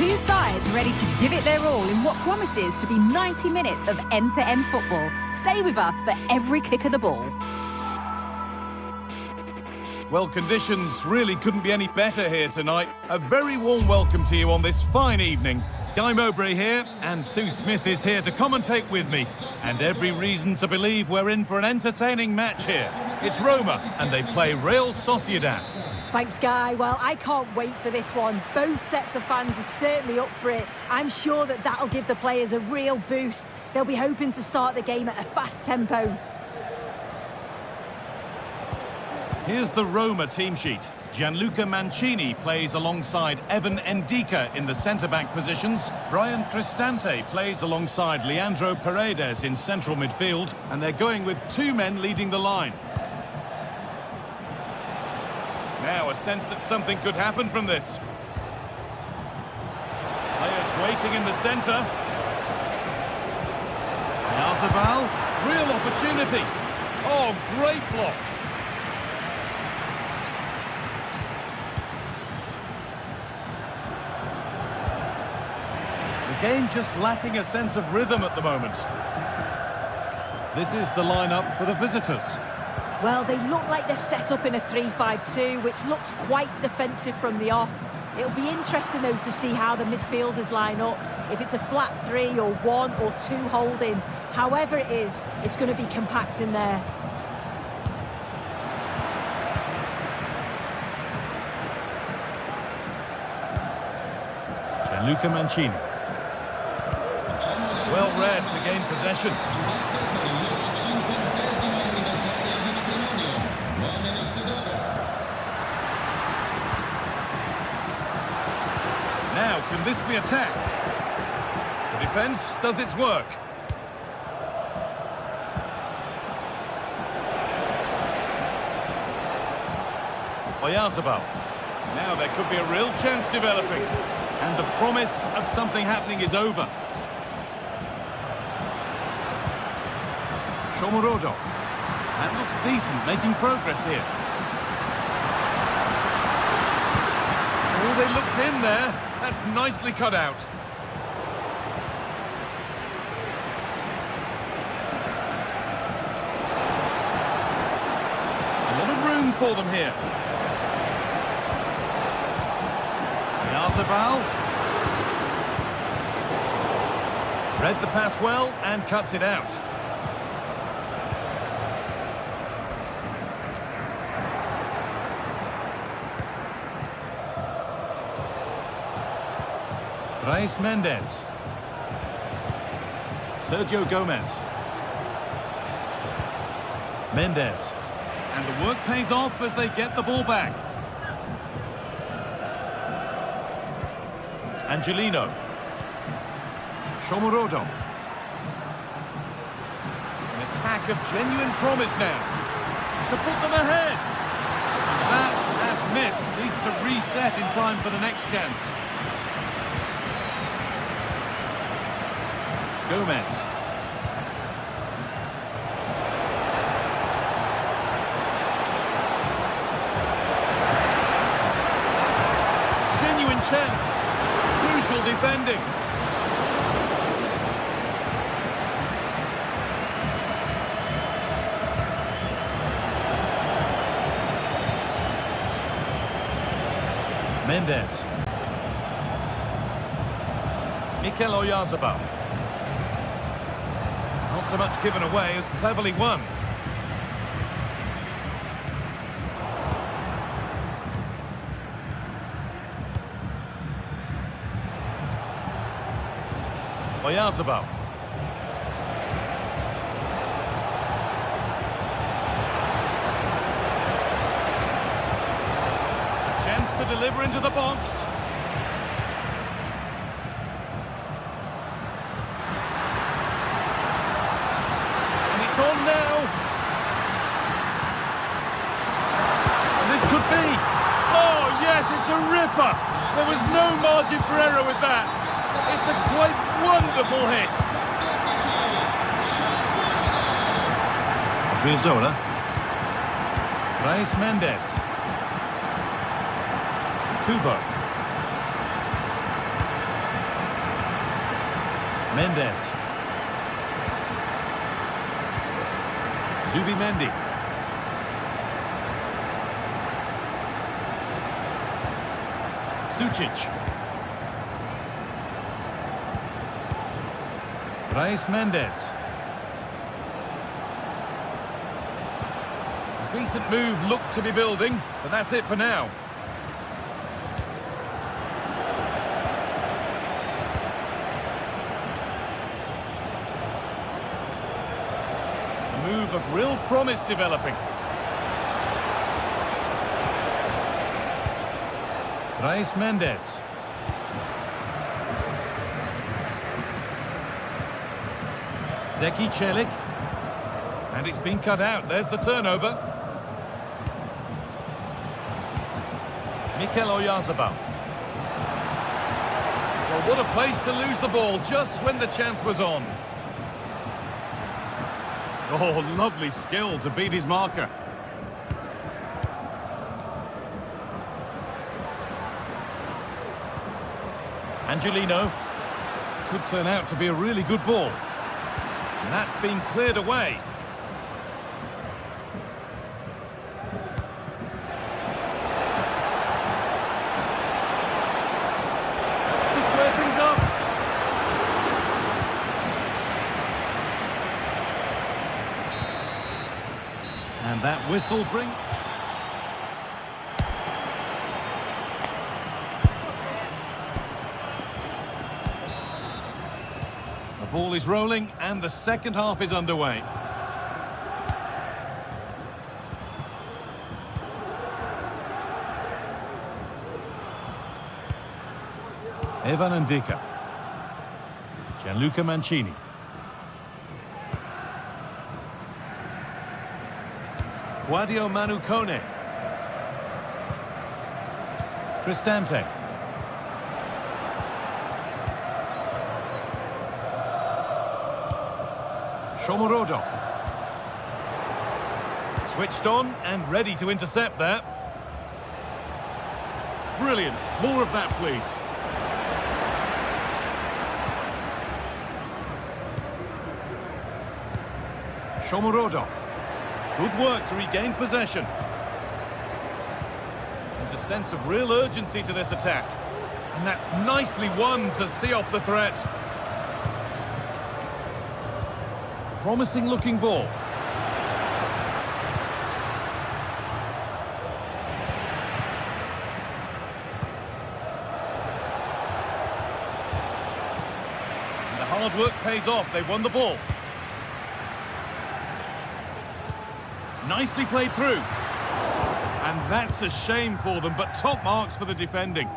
Two sides ready to give it their all in what promises to be 90 minutes of end-to-end football. Stay with us for every kick of the ball. Well, conditions really couldn't be any better here tonight. A very warm welcome to you on this fine evening. Guy Mowbray here, and Sue Smith is here to commentate with me. And every reason to believe we're in for an entertaining match here. It's Roma, and they play Real Sociedad. Thanks, Guy. Well, I can't wait for this one. Both sets of fans are certainly up for it. I'm sure that that'll give the players a real boost. They'll be hoping to start the game at a fast tempo. Here's the Roma team sheet. Gianluca Mancini plays alongside Evan Ndika in the centre-back positions. Brian Cristante plays alongside Leandro Paredes in central midfield. And they're going with two men leading the line. Now a sense that something could happen from this. Players waiting in the centre. Yarzabal, real opportunity. Oh, great block. The game just lacking a sense of rhythm at the moment. This is the lineup for the visitors. Well, they look like they're set up in a 3-5-2, which looks quite defensive from the off. It'll be interesting, though, to see how the midfielders line up. If it's a flat 3 or 1 or 2 holding, however it is, it's going to be compact in there. Gianluca Mancini. Well read to gain possession. Now, can this be attacked? The defence does its work. Oyarzabal. Now there could be a real chance developing. And the promise of something happening is over. Shomurodov. That looks decent, making progress here. Oh, they looked in there. That's nicely cut out. A lot of room for them here. Yarzabal. Read the pass well and cuts it out. Brais Mendes. Sergio Gomez. Mendes. And the work pays off as they get the ball back. Angelino. Shomurodov. An attack of genuine promise now. To put them ahead. That has missed. Needs to reset in time for the next chance. Gomez. Genuine chance. Crucial defending. Mendes. Mikel Oyarzabal. Not so much given away as cleverly won. Oyarzabal. Chance to deliver into the box. On now. And this could be. Oh, yes, it's a ripper. There was no margin for error with that. It's a quite wonderful hit. Vizzola. Brais Mendes. Kubo. Mendes. Zubimendi. Sucic. Brais Mendes. Decent move looked to be building, but that's it for now. A move of real promise developing. Brais Mendes. Zeki Celik. And it's been cut out. There's the turnover. Mikel Oyarzabal. Well, what a place to lose the ball just when the chance was on. Oh, lovely skill to beat his marker. Angelino. Could turn out to be a really good ball. And that's been cleared away. Just clear things up. And that whistle brings... The ball is rolling and the second half is underway. Evan Ndika. Gianluca Mancini. Guadio Manucone. Cristante. Shomorodov. Switched on and ready to intercept that. Brilliant. More of that, please. Shomorodov. Good work to regain possession. There's a sense of real urgency to this attack. And that's nicely won to see off the threat. Promising looking ball. And the hard work pays off. They've won the ball. Nicely played through. And that's a shame for them, but top marks for the defending.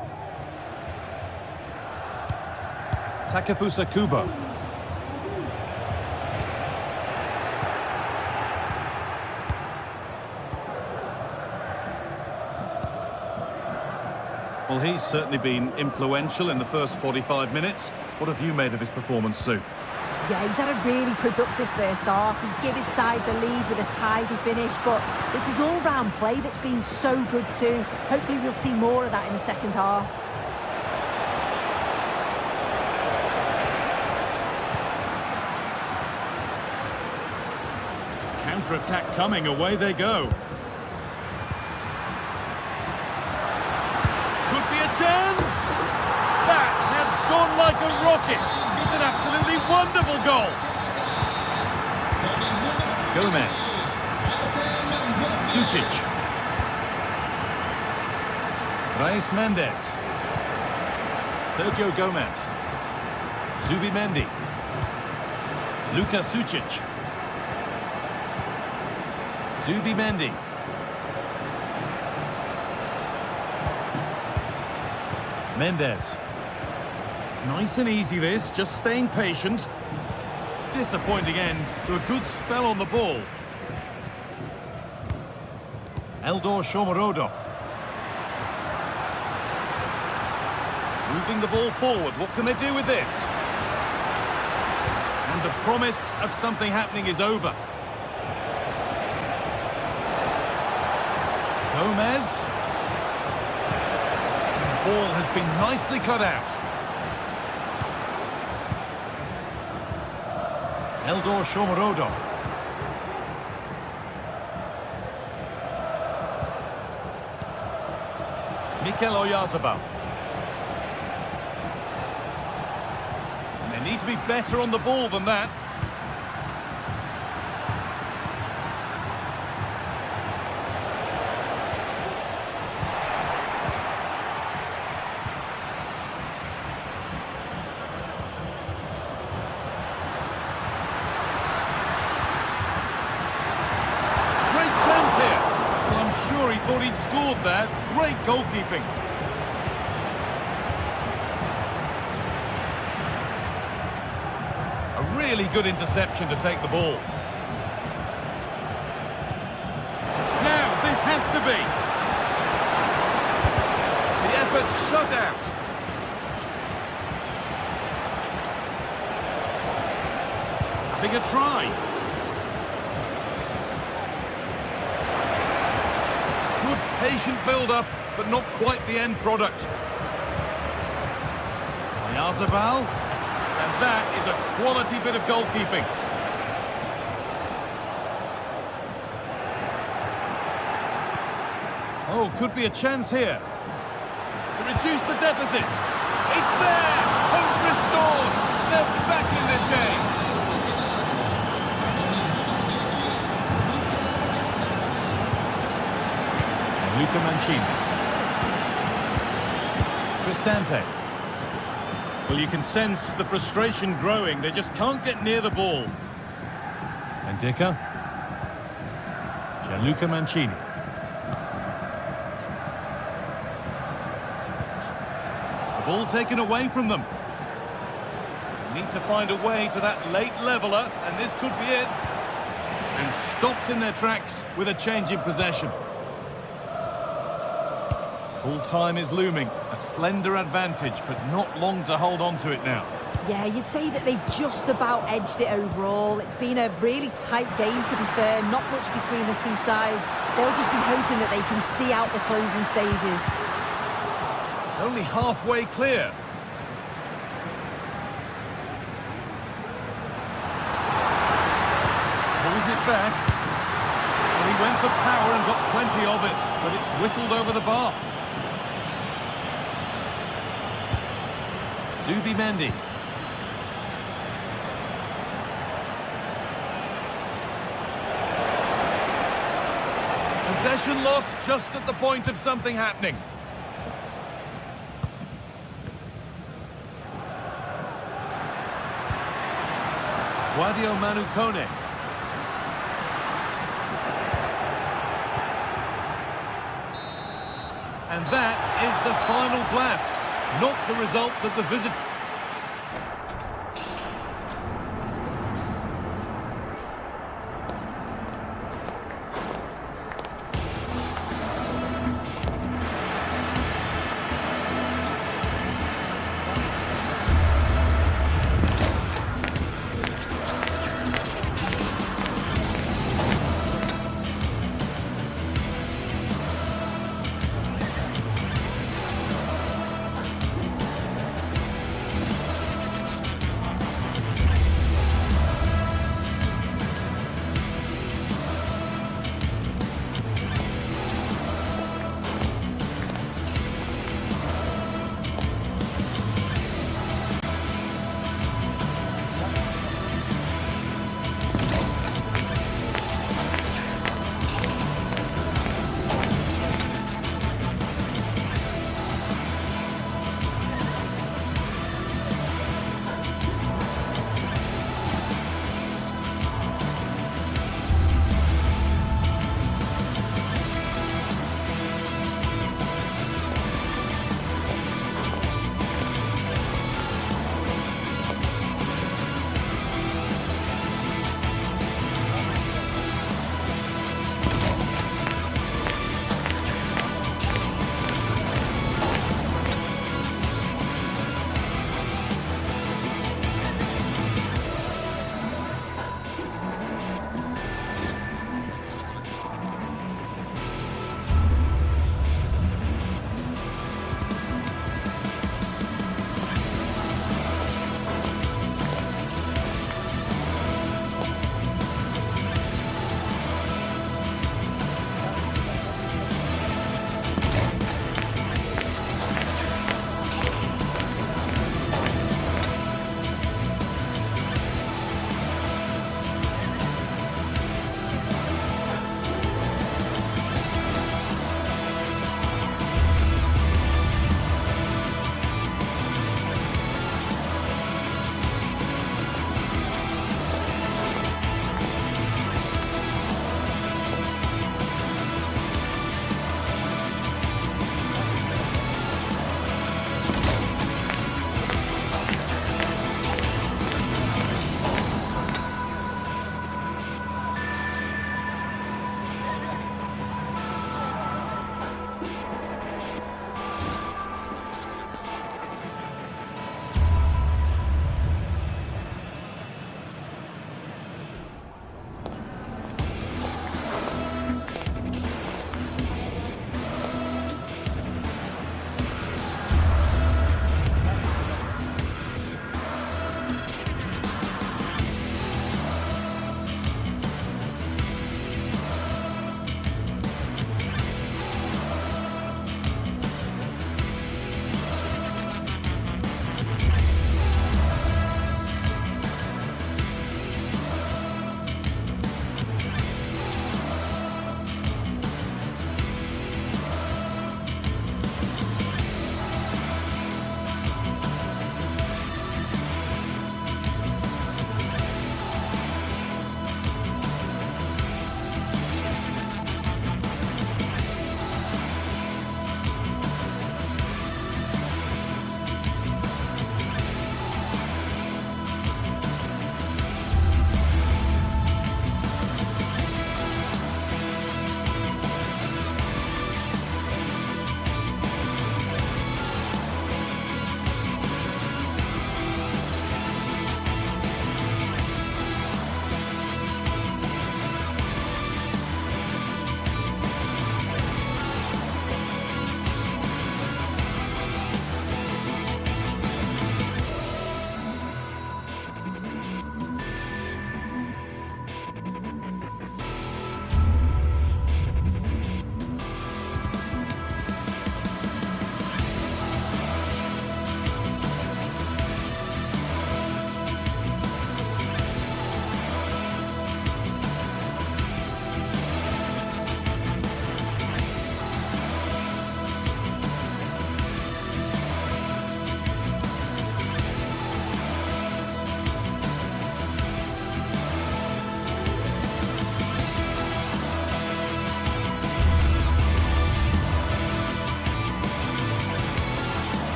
Takefusa Kubo. Well, he's certainly been influential in the first 45 minutes. What have you made of his performance, Sue? Yeah, he's had a really productive first half. He gave his side the lead with a tidy finish, but it's his all-round play that's been so good too. Hopefully we'll see more of that in the second half. Counter-attack coming, away they go. Could be a chance! That has gone like a rocket! It's an absolutely wonderful goal! Gomez. Sucic. Brais Mendes. Sergio Gomez. Zubimendi. Luka Sucic. Zubimendi. Mendes. Nice and easy this, just staying patient. Disappointing end to a good spell on the ball. Eldor Shomorodov. Moving the ball forward, what can they do with this? And the promise of something happening is over. Gomez. The ball has been nicely cut out. Eldor Shomorodov. Mikel Oyarzabal. They need to be better on the ball than that. Thought he'd scored there. Great goalkeeping. A really good interception to take the ball. Now, this has to be. The effort shut out. Having a try. Good patient build-up, but not quite the end product. Oyarzabal, and that is a quality bit of goalkeeping. Oh, could be a chance here to reduce the deficit. It's there! Hope restored! They're back in this game. Luca Mancini. Cristante. Well, you can sense the frustration growing. They just can't get near the ball. Mendica. Gianluca Mancini. The ball taken away from them. They need to find a way to that late leveller, and this could be it. And stopped in their tracks with a change in possession. Full time is looming. A slender advantage, but not long to hold on to it now. Yeah, you'd say that they've just about edged it overall. It's been a really tight game, to be fair. Not much between the two sides. They'll just be hoping that they can see out the closing stages. It's only halfway clear. Pulls it back. Well, he went for power and got plenty of it, but it's whistled over the bar. Zubimendi. Possession lost just at the point of something happening. Guadio Manukone. And that is the final blast. Not the result that the visit...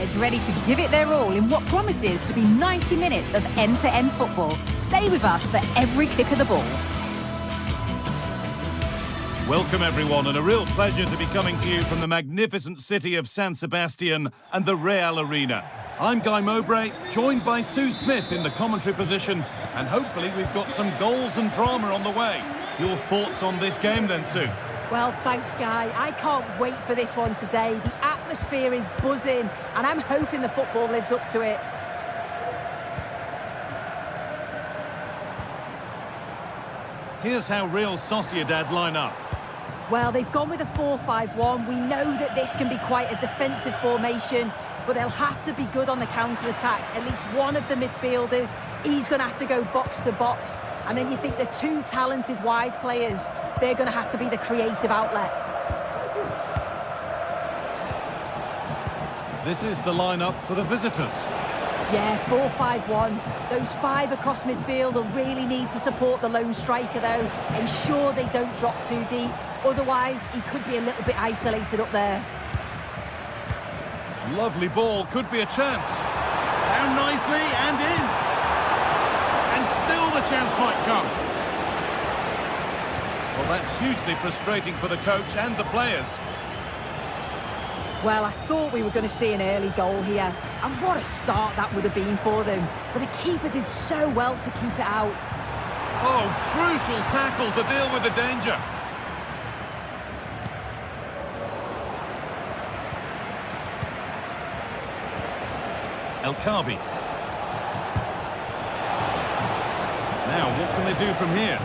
sides ready to give it their all in what promises to be 90 minutes of end-to-end football. Stay with us for every kick of the ball. Welcome everyone, and a real pleasure to be coming to you from the magnificent city of San Sebastian and the Real Arena. I'm Guy Mowbray, joined by Sue Smith in the commentary position, and hopefully we've got some goals and drama on the way. Your thoughts on this game then, Sue? Well, thanks, Guy. I can't wait for this one today. The atmosphere is buzzing, and I'm hoping the football lives up to it. Here's how Real Sociedad line up. Well, they've gone with a 4-5-1. We know that this can be quite a defensive formation, but they'll have to be good on the counter-attack. At least one of the midfielders, he's going to have to go box to box. And then you think the two talented wide players, they're going to have to be the creative outlet. This is the lineup for the visitors. Yeah, 4-5-1. Those five across midfield will really need to support the lone striker, though. Ensure they don't drop too deep. Otherwise, he could be a little bit isolated up there. Lovely ball, could be a chance. Down nicely and in. And still the chance might come. Well, that's hugely frustrating for the coach and the players. Well, I thought we were going to see an early goal here. And what a start that would have been for them. But the keeper did so well to keep it out. Oh, crucial tackle to deal with the danger. El Khabi. Now, what can they do from here?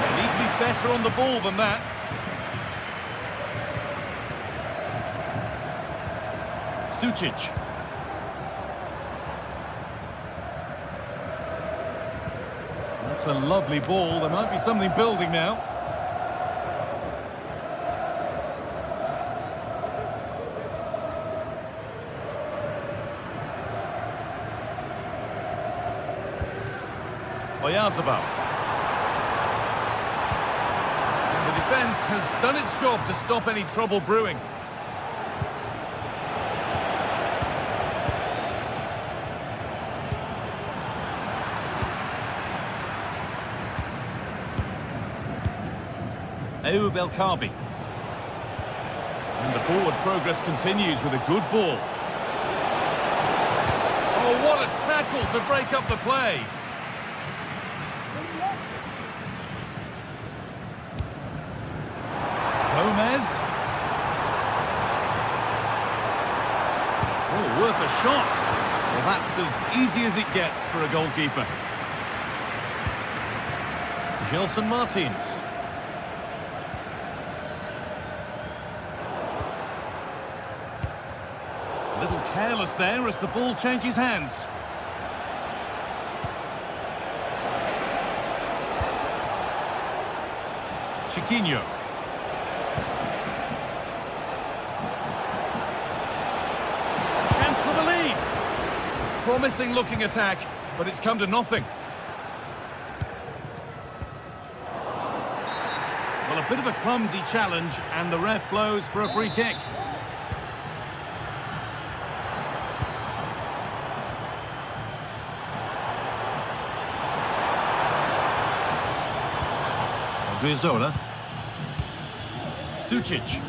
They need to be better on the ball than that. Sučić. That's a lovely ball. There might be something building now. Oyarzabal. And the defence has done its job to stop any trouble brewing. Ayoub El Khabi. And the forward progress continues with a good ball. Oh, what a tackle to break up the play. Gomez. Oh, worth a shot. Well, that's as easy as it gets for a goalkeeper. Gelson Martins. A little careless there as the ball changes hands. Chiquinho. Promising looking attack, but it's come to nothing. Well, a bit of a clumsy challenge, and the ref blows for a free kick. Odriozola. Sučić.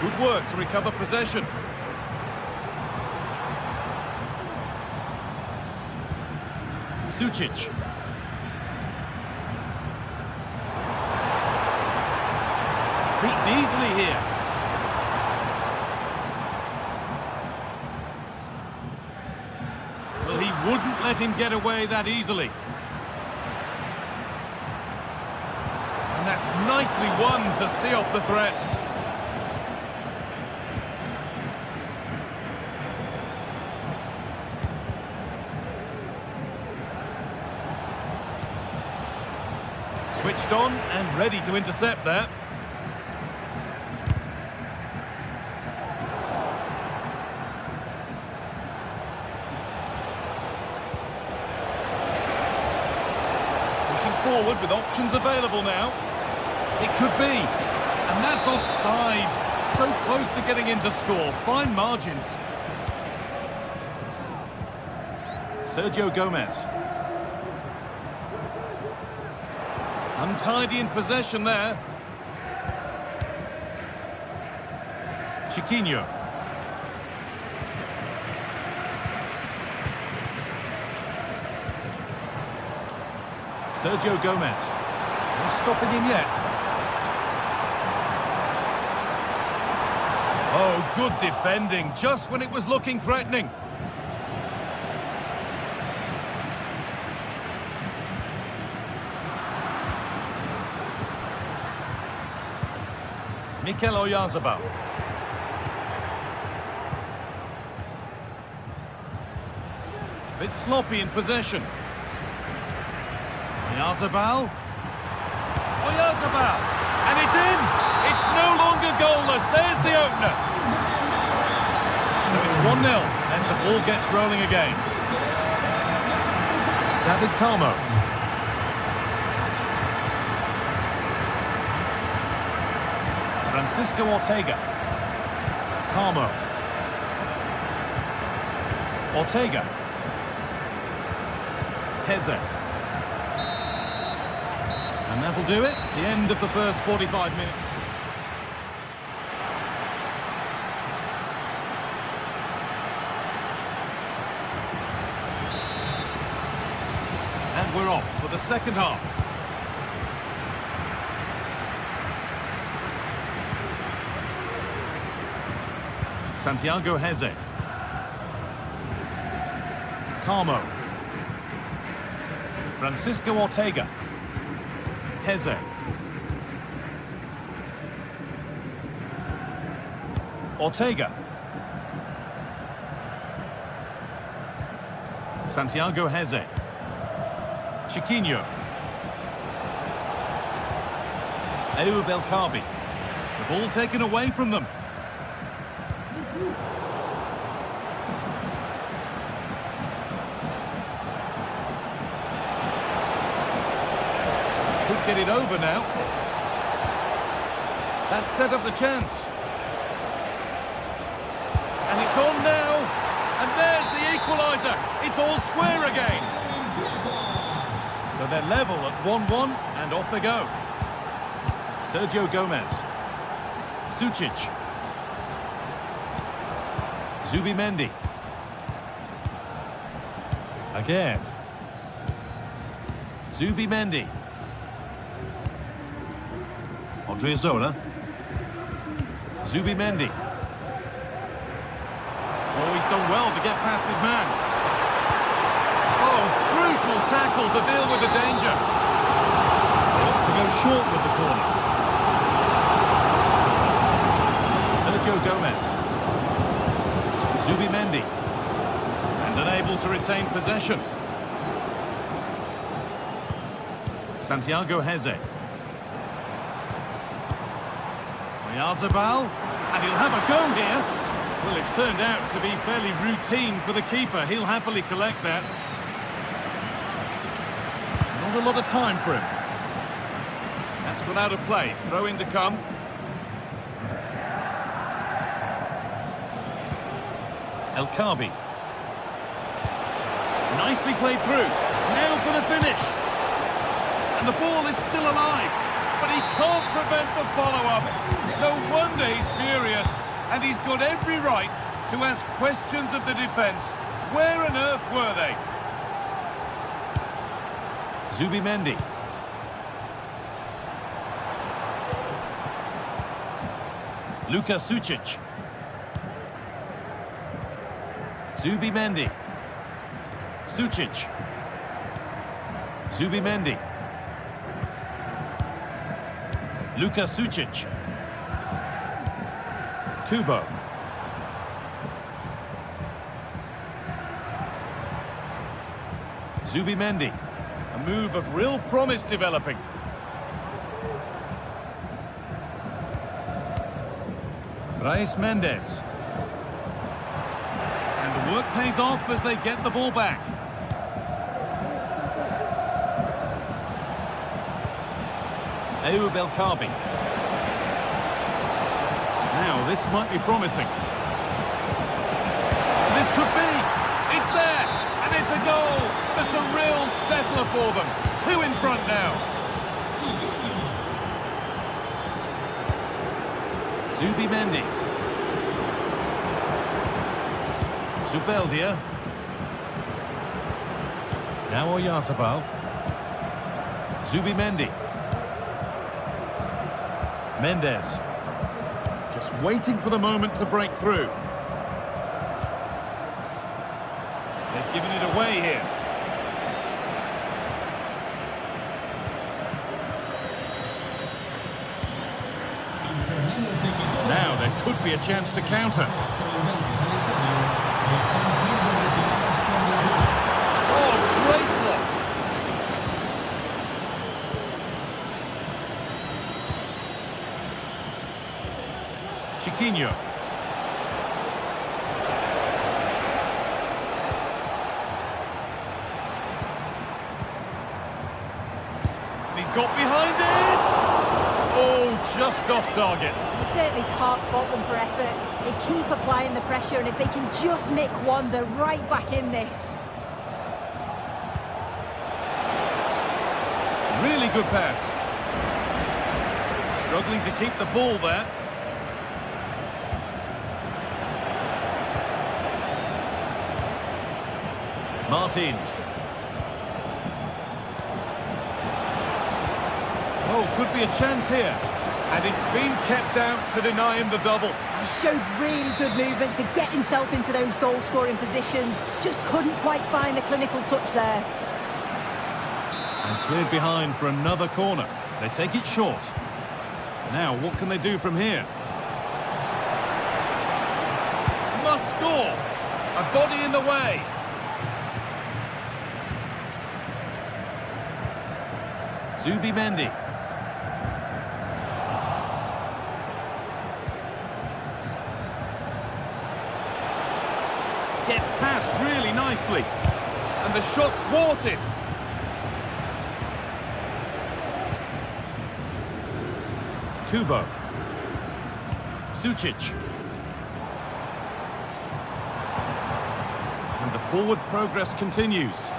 Good work to recover possession. Sučić. Beaten easily here. Well, he wouldn't let him get away that easily. And that's nicely won to see off the threat. Switched on and ready to intercept that. Pushing forward. forward with options available now. It could be. And that's offside. So close to getting in to score. Fine margins. Sergio Gomez. Untidy in possession there. Chiquinho. Sergio Gomez. No stopping him yet. Oh, good defending, just when it was looking threatening. Mikel Oyarzabal. Bit sloppy in possession. Oyarzabal. Oyarzabal. And it's in. It's no longer goalless. There's the opener. So it's 1-0 and the ball gets rolling again. David Carmo. Francisco Ortega. Carmo. Ortega. Heze. And that'll do it. The end of the first 45 minutes. And we're off for the second half. Santiago Heze. Carmo. Francisco Ortega. Heze. Ortega. Santiago Heze. Chiquinho. Ayoub El Kaabi. The ball taken away from them. Get it over now. That set up the chance. And it's on now. And there's the equaliser. It's all square again. So they're level at 1-1 and off they go. Sergio Gomez. Sucic. Zubimendi. Again. Zubimendi. Odriozola. Zubimendi. Oh, he's done well to get past his man. Oh, crucial tackle to deal with the danger. They ought to go short with the corner. Sergio Gomez. Zubimendi. And unable to retain possession. Santiago Heze. Oyarzabal, and he'll have a go here. Well, it turned out to be fairly routine for the keeper. He'll happily collect that. Not a lot of time for him. That's gone out of play. Throw in to come. El Kaabi. Nicely played through. Now for the finish. And the ball is still alive. But he can't prevent the follow-up. No wonder he's furious. And he's got every right to ask questions of the defence. Where on earth were they? Zubimendi. Luka Sucic. Zubimendi. Sucic. Zubimendi. Luka Sucic. Kubo. Zubimendi. A move of real promise developing. Brais Mendes. And the work pays off as they get the ball back. Ayoub El Karbi. Now, this might be promising. This could be. It's there. And it's a goal. That's a real settler for them. 2 in front now. Zubimendi. Zubeldia. Now Oyarzabal. Zubimendi. Mendes. Just waiting for the moment to break through. They've given it away here. Now there could be a chance to counter. Oh, great block. Chiquinho. He's got behind it. Oh, just off target. You certainly can't fault them for effort. They keep applying the pressure, and if they can just nick one, they're right back in this. Really good pass. Struggling to keep the ball there. Martins. Oh, could be a chance here. And it's been kept out to deny him the double. He showed really good movement to get himself into those goal-scoring positions. Just couldn't quite find the clinical touch there. And cleared behind for another corner. They take it short. Now, what can they do from here? Must score. A body in the way. Zubimendi. Gets past really nicely. And the shot thwarted. Kubo. Sucic. And the forward progress continues.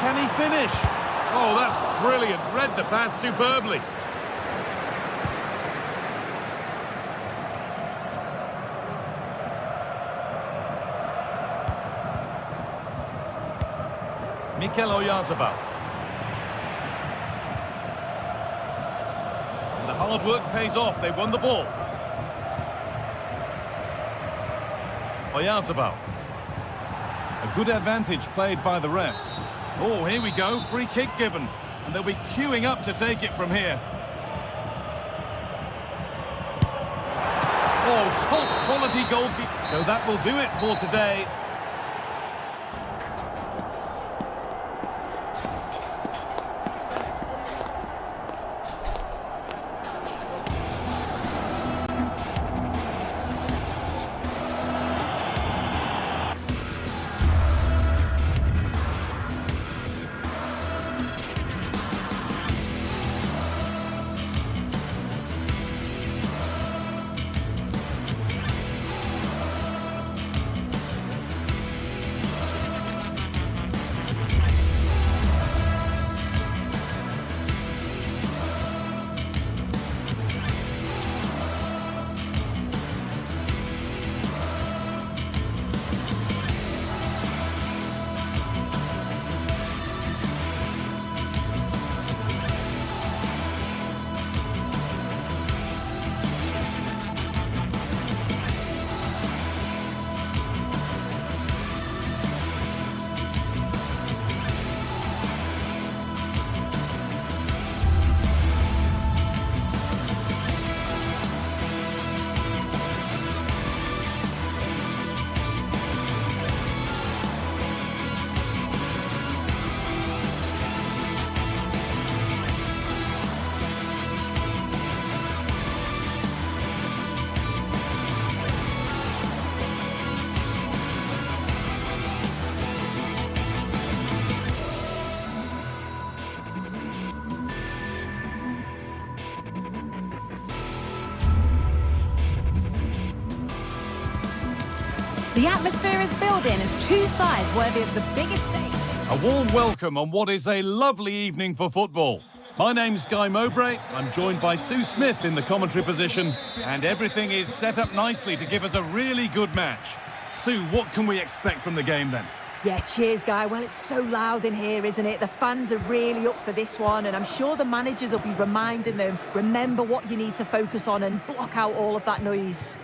Can he finish? Oh, that's brilliant. Read the pass superbly. Mikel Oyarzabal. And the hard work pays off. They won the ball. Oyarzabal. A good advantage played by the ref. Oh, here we go. Free kick given. And they'll be queuing up to take it from here. Oh, top quality goalkeeper. So that will do it for today. The atmosphere is building as two sides worthy of the biggest stage. A warm welcome on what is a lovely evening for football. My name's Guy Mowbray. I'm joined by Sue Smith in the commentary position, and everything is set up nicely to give us a really good match. Sue, what can we expect from the game then? Yeah, cheers, Guy. Well, it's so loud in here, isn't it? The fans are really up for this one, and I'm sure the managers will be reminding them, remember what you need to focus on and block out all of that noise.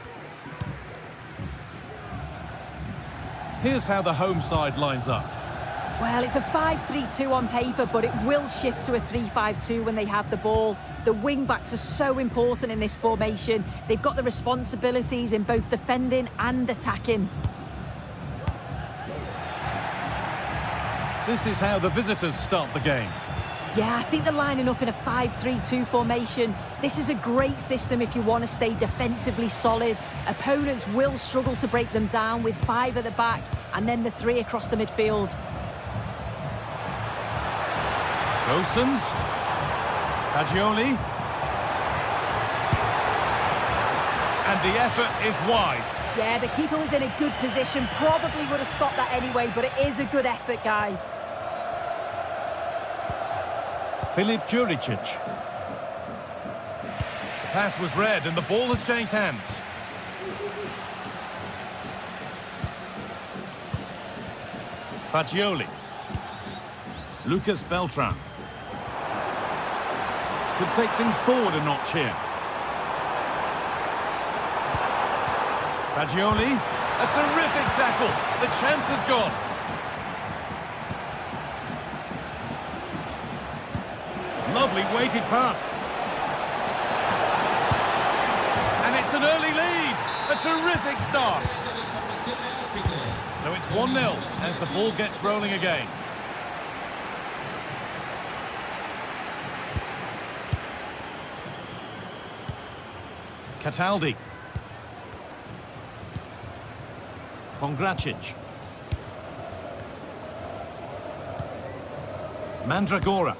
Here's how the home side lines up. Well, it's a 5-3-2 on paper, but it will shift to a 3-5-2 when they have the ball. The wing-backs are so important in this formation. They've got the responsibilities in both defending and attacking. This is how the visitors start the game. Yeah, I think they're lining up in a 5-3-2 formation. This is a great system if you want to stay defensively solid. Opponents will struggle to break them down with 5 at the back and then the 3 across the midfield. Gosens. Fagioli. And the effort is wide. Yeah, the keeper was in a good position. Probably would have stopped that anyway, but it is a good effort, Guy. Filip Juricic. The pass was read and the ball has changed hands. Fagioli. Lucas Beltran. Could take things forward a notch here. Fagioli. A terrific tackle. The chance has gone. Lovely weighted pass. And it's an early lead. A terrific start. So it's 1-0 as the ball gets rolling again. Cataldi. Pongracic. Mandragora.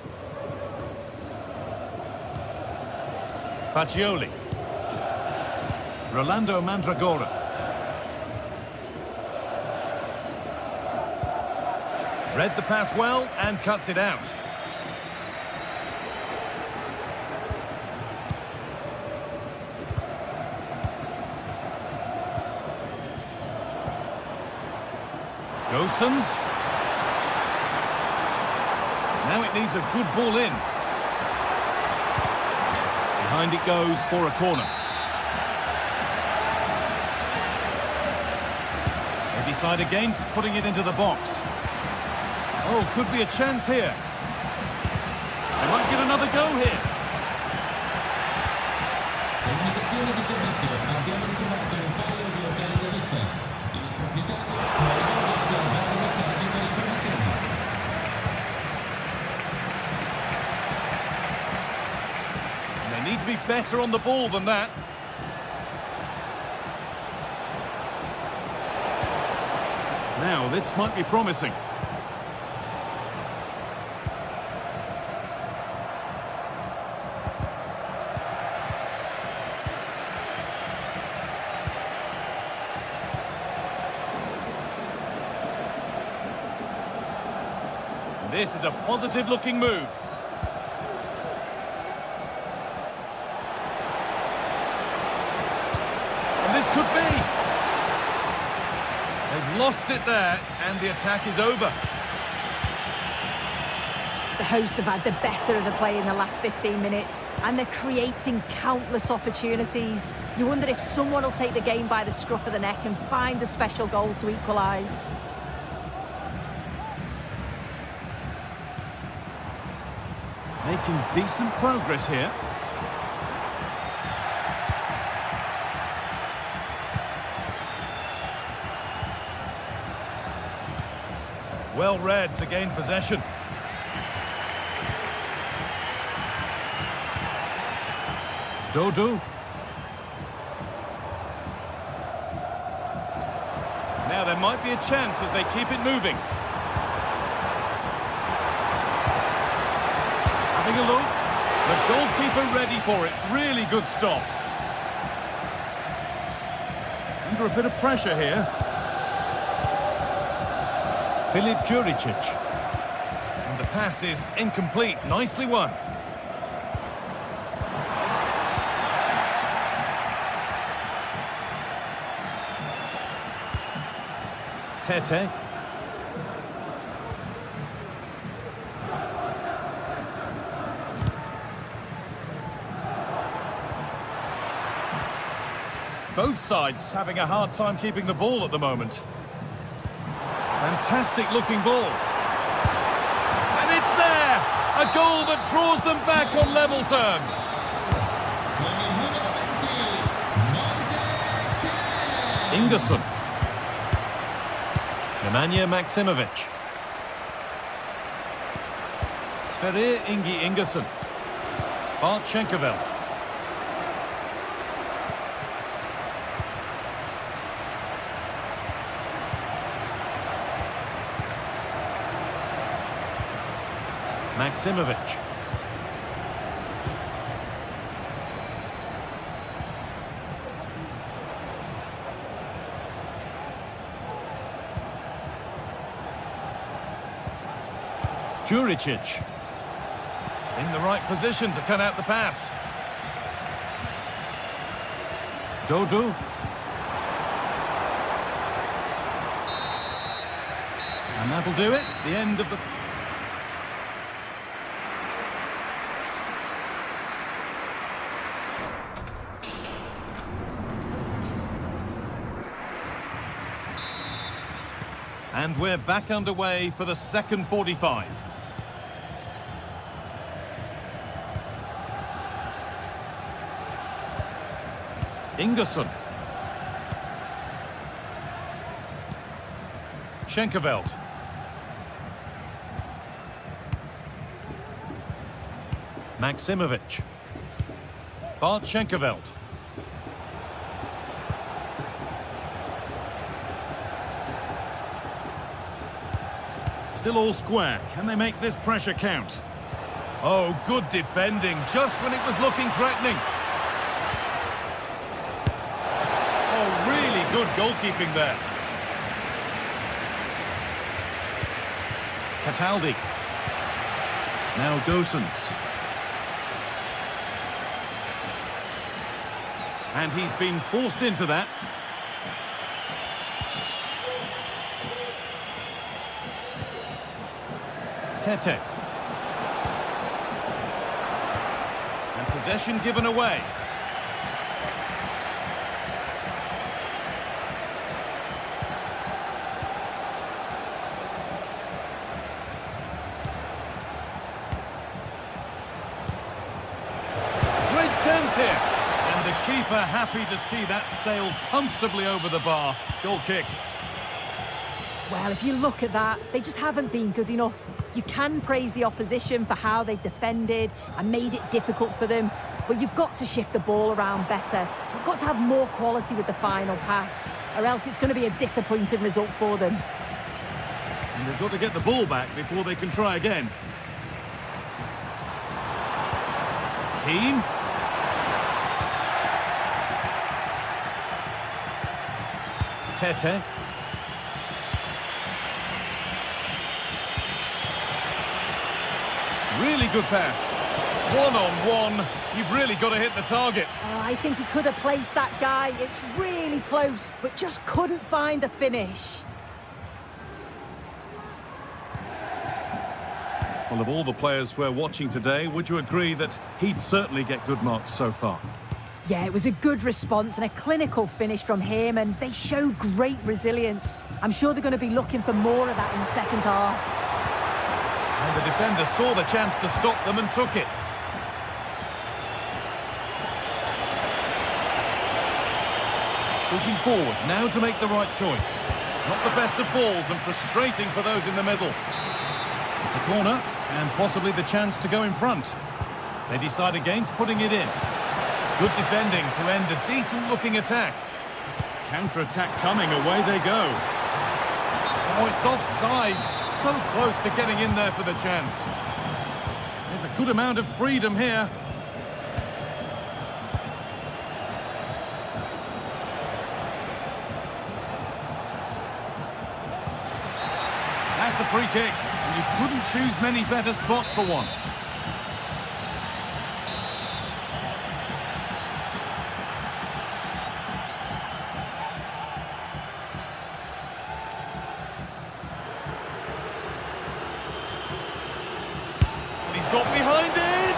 Fagioli. Rolando Mandragora. Read the pass well and cuts it out. Gosens. Now it needs a good ball in. Behind it goes for a corner. They decide against putting it into the box. Oh, could be a chance here. They might get another go here. They need to be better on the ball than that. Now, this might be promising. This is a positive-looking move. And this could be. They've lost it there, and the attack is over. The hosts have had the better of the play in the last 15 minutes, and they're creating countless opportunities. You wonder if someone will take the game by the scruff of the neck and find a special goal to equalise. Making decent progress here. Well read to gain possession. Dodo. Now there might be a chance as they keep it moving. Having a look. The goalkeeper ready for it. Really good stop. Under a bit of pressure here. Filip Juricic. And the pass is incomplete. Nicely won. Tete. Both sides having a hard time keeping the ball at the moment. Fantastic looking ball. And it's there! A goal that draws them back on level terms. Ingerson. Nemanja Maksimovic. Sverrir Ingi Ingerson. Bart Schenkerveld. Maksimovic. Juricic. In the right position to cut out the pass. Dodu. And that'll do it. The end of the... And we're back underway for the second 45. Ingerson. Schenkerveld. Maksimovic. Bart Schenkerveld. Still all square. Can they make this pressure count? Oh, good defending, just when it was looking threatening. Oh, really good goalkeeping there. Cataldi. Now Gosens. And he's been forced into that. Tete. And possession given away. Great chance here. And the keeper happy to see that sail comfortably over the bar. Goal kick. Well, if you look at that, they just haven't been good enough. You can praise the opposition for how they've defended and made it difficult for them, but you've got to shift the ball around better. You've got to have more quality with the final pass, or else it's going to be a disappointing result for them. And they've got to get the ball back before they can try again. Keane. Tete. Really good pass. One-on-one. You've really got to hit the target. I think he could have placed that guy. It's really close, but just couldn't find the finish. Well, of all the players we're watching today, would you agree that he'd certainly get good marks so far? Yeah, it was a good response and a clinical finish from him, and they show great resilience. I'm sure they're going to be looking for more of that in the second half. And the defender saw the chance to stop them and took it. Looking forward, now to make the right choice. Not the best of balls and frustrating for those in the middle. It's a corner and possibly the chance to go in front. They decide against putting it in. Good defending to end a decent-looking attack. Counter-attack coming, away they go. Oh, it's offside. So close to getting in there for the chance. There's a good amount of freedom here. free kick, and you couldn't choose many better spots for one. He's got behind it!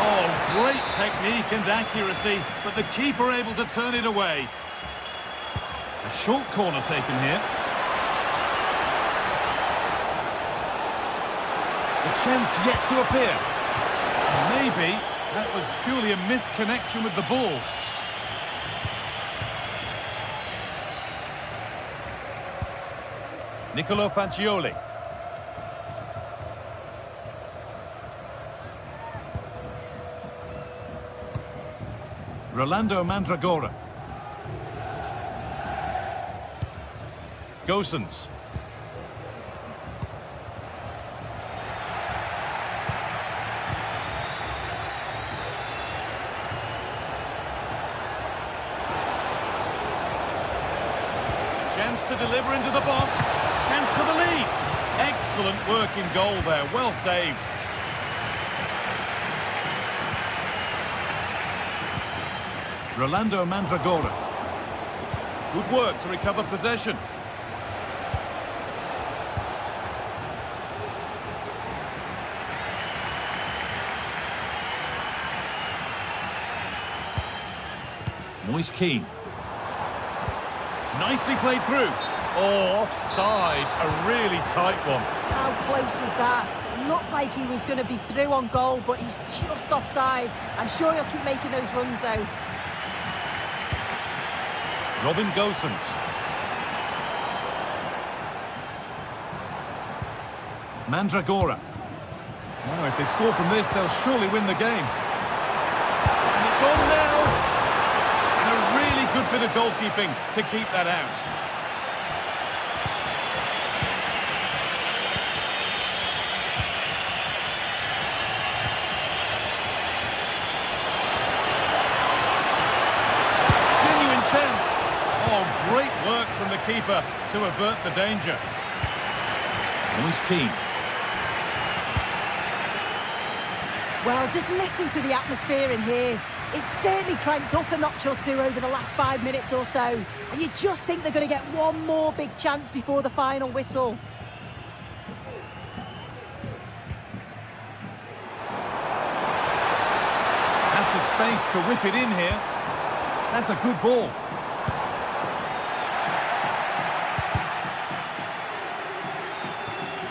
Oh, great technique and accuracy, but the keeper able to turn it away. A short corner taken here. The chance yet to appear. Maybe that was purely a misconnection with the ball. Nicolo Fagioli. Rolando Mandragora. Gosens. Chance to deliver into the box. Chance for the lead. Excellent work in goal there. Well saved. Rolando Mandragora. Good work to recover possession. Moise Keane. Nicely played through. Oh, offside. A really tight one. How close was that? Looked like he was going to be through on goal, but he's just offside. I'm sure he'll keep making those runs, though. Robin Gosens. Mandragora. Now, if they score from this, they'll surely win the game. And it's on now. And a really good bit of goalkeeping to keep that out. Genuine chance. Oh, great work from the keeper to avert the danger. Moise Keane. Well, just listen to the atmosphere in here. It's certainly cranked up a notch or two over the last 5 minutes or so. And you just think they're going to get one more big chance before the final whistle. Has the space to whip it in here. That's a good ball.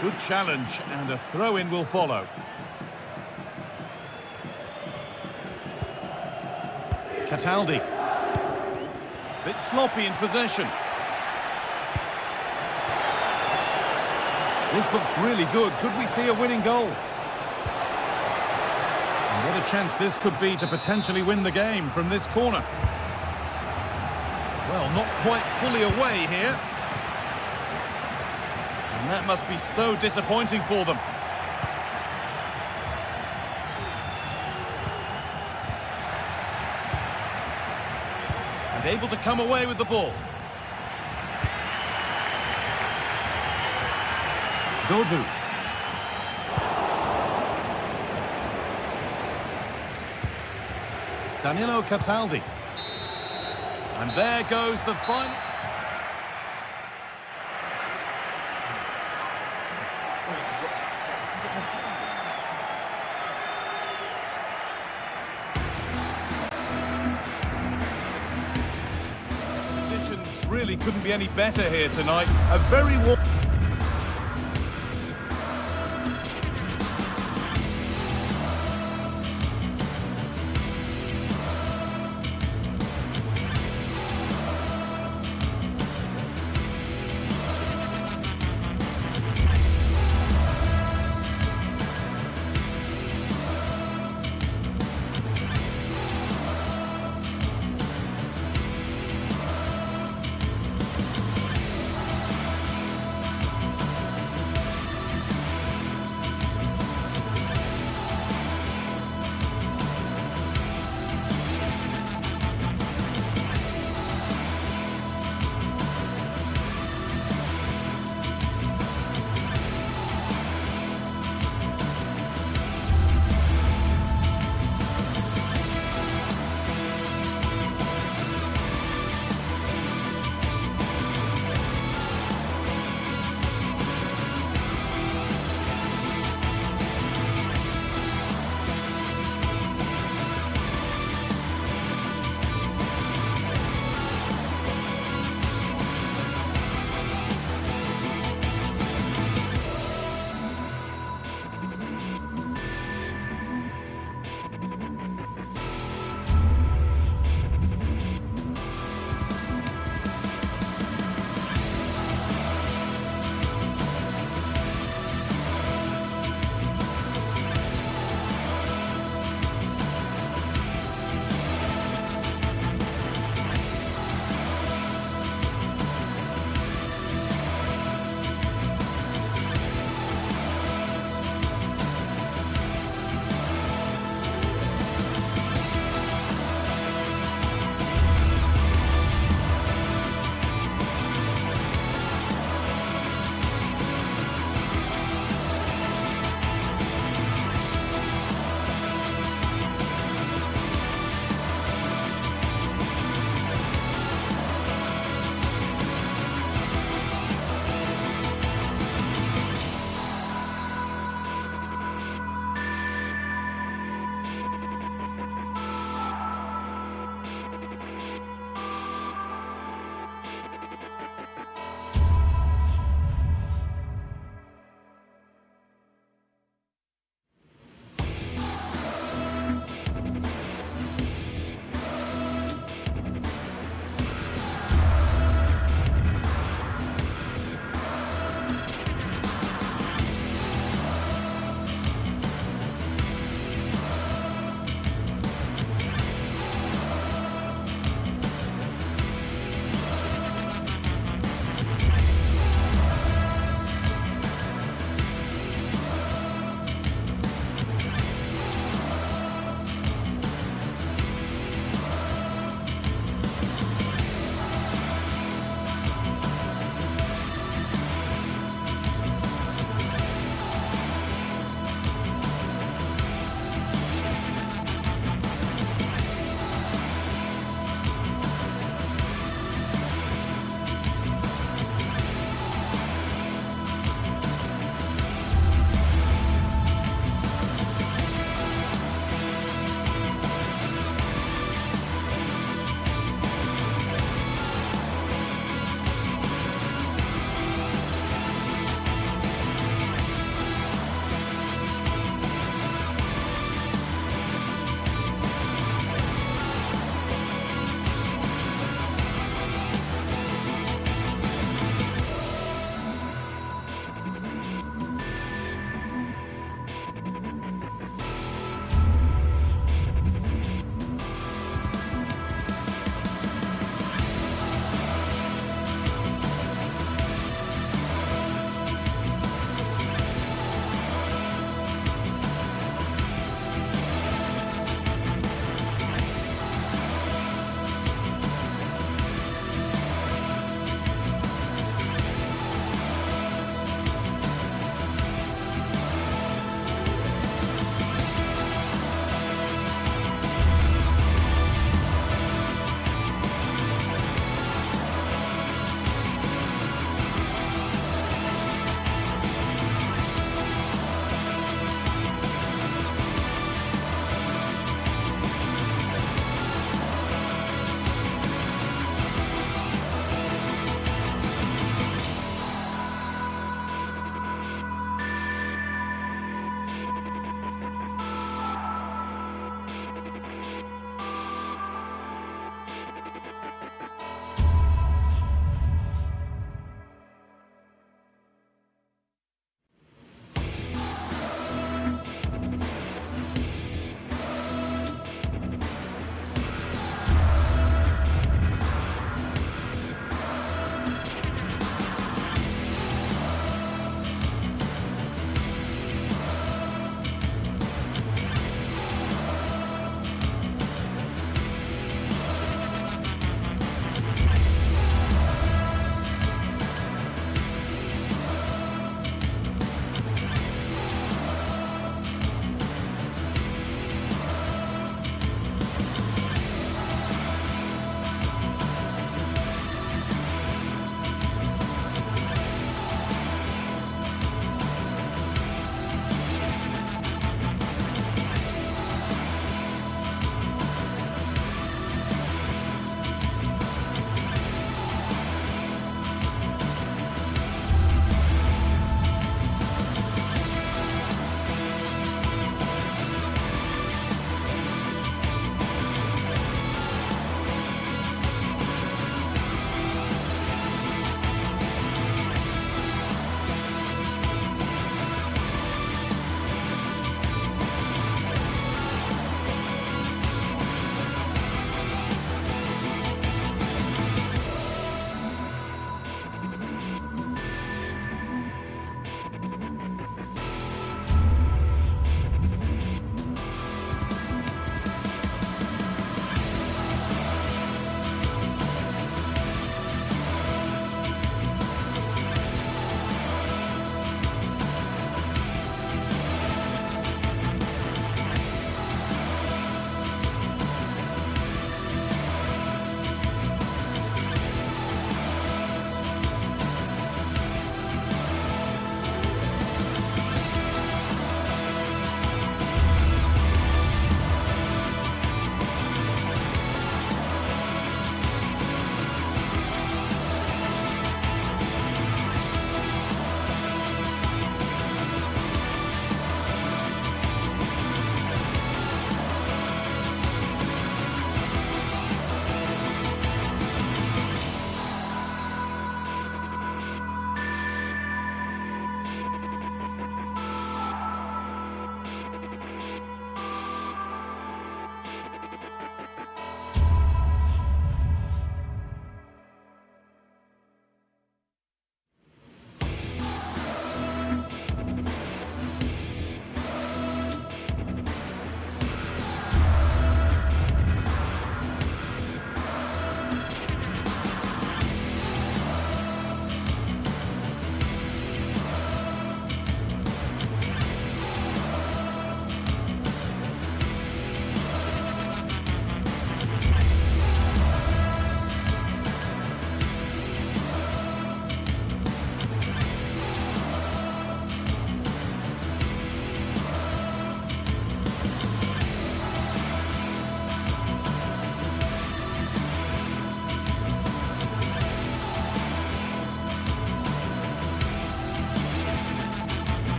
Good challenge, and a throw-in will follow. Cataldi. Bit sloppy in possession. This looks really good. Could we see a winning goal? And what a chance this could be to potentially win the game from this corner. Well, not quite fully away here. And that must be so disappointing for them. And able to come away with the ball. Dodu. Danilo Cataldi. And there goes the final. Conditions really couldn't be any better here tonight. A very warm...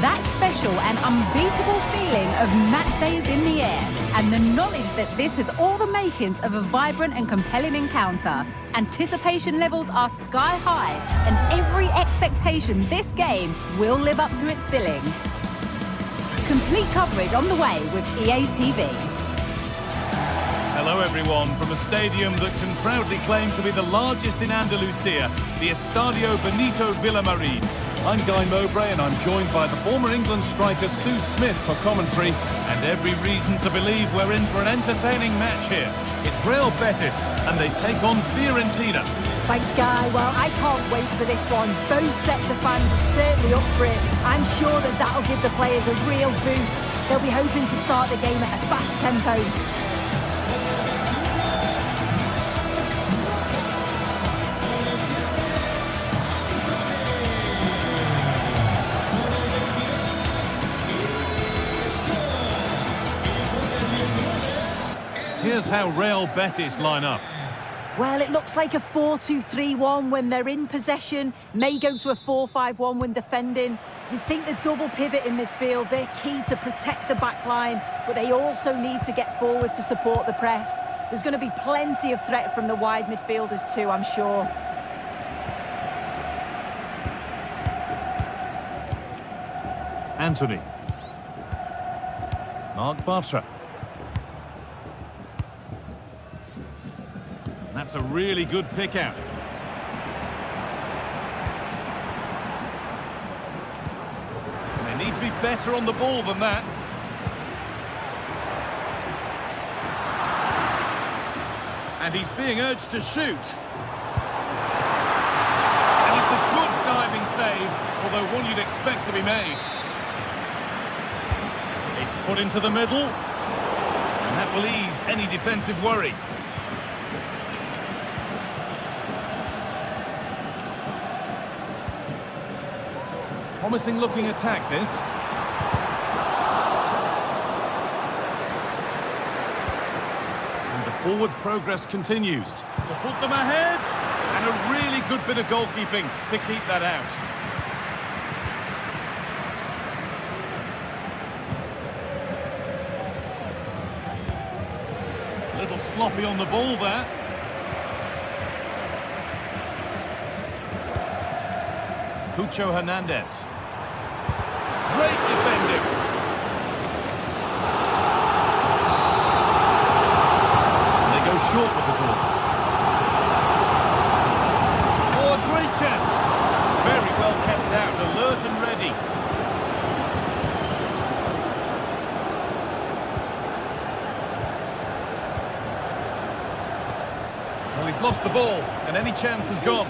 That special and unbeatable feeling of match day is in the air, and the knowledge that this has all the makings of a vibrant and compelling encounter. Anticipation levels are sky high, and every expectation this game will live up to its billing. Complete coverage on the way with EA TV. Hello everyone, from a stadium that can proudly claim to be the largest in Andalusia, the Estadio Benito Villamarín. I'm Guy Mowbray and I'm joined by the former England striker Sue Smith for commentary, and every reason to believe we're in for an entertaining match here. It's Real Betis and they take on Fiorentina. Thanks, Guy. Well, I can't wait for this one. Both sets of fans are certainly up for it. I'm sure that that'll give the players a real boost. They'll be hoping to start the game at a fast tempo. Here's how Real Betis line up. Well, it looks like a 4-2-3-1 when they're in possession. May go to a 4-5-1 when defending. You'd think the double pivot in midfield, they're key to protect the back line, but they also need to get forward to support the press. There's going to be plenty of threat from the wide midfielders too, I'm sure. Anthony. Mark Bartra. That's a really good pick out. They need to be better on the ball than that. And he's being urged to shoot. And it's a good diving save, although one you'd expect to be made. It's put into the middle. And that will ease any defensive worry. Promising looking attack, this. And the forward progress continues. To put them ahead. And a really good bit of goalkeeping to keep that out. A little sloppy on the ball there. Pucho Hernandez. Great defending. And they go short with the ball. Oh, a great chance. Very well kept out, alert and ready. Well, he's lost the ball, and any chance is gone.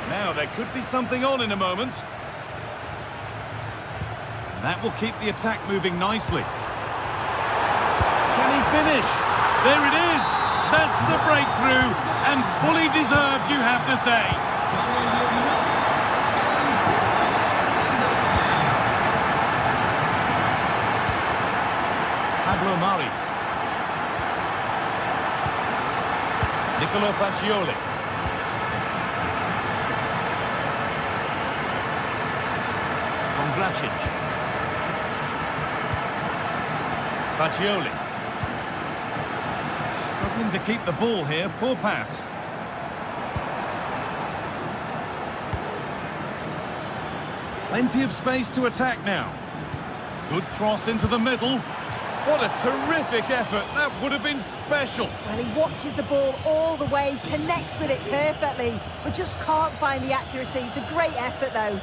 Now, there could be something on in a moment. That will keep the attack moving nicely. Can he finish? There it is! That's the breakthrough, and fully deserved, you have to say. Pablo Mari. Nicolo Fagioli. Fagioli. Struggling to keep the ball here. Poor pass. Plenty of space to attack now. Good cross into the middle. What a terrific effort. That would have been special. Well, he watches the ball all the way, connects with it perfectly, but just can't find the accuracy. It's a great effort, though.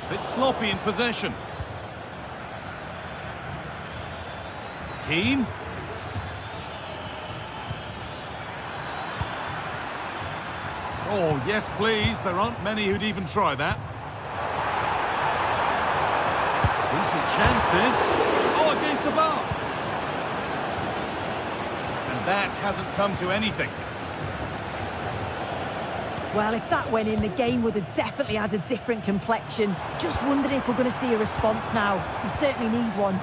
Bit sloppy in possession. Keane. Oh, yes, please. There aren't many who'd even try that. Decent chance, this. Oh, against the bar. And that hasn't come to anything. Well, if that went in, the game would have definitely had a different complexion. Just wondering if we're going to see a response now. We certainly need one.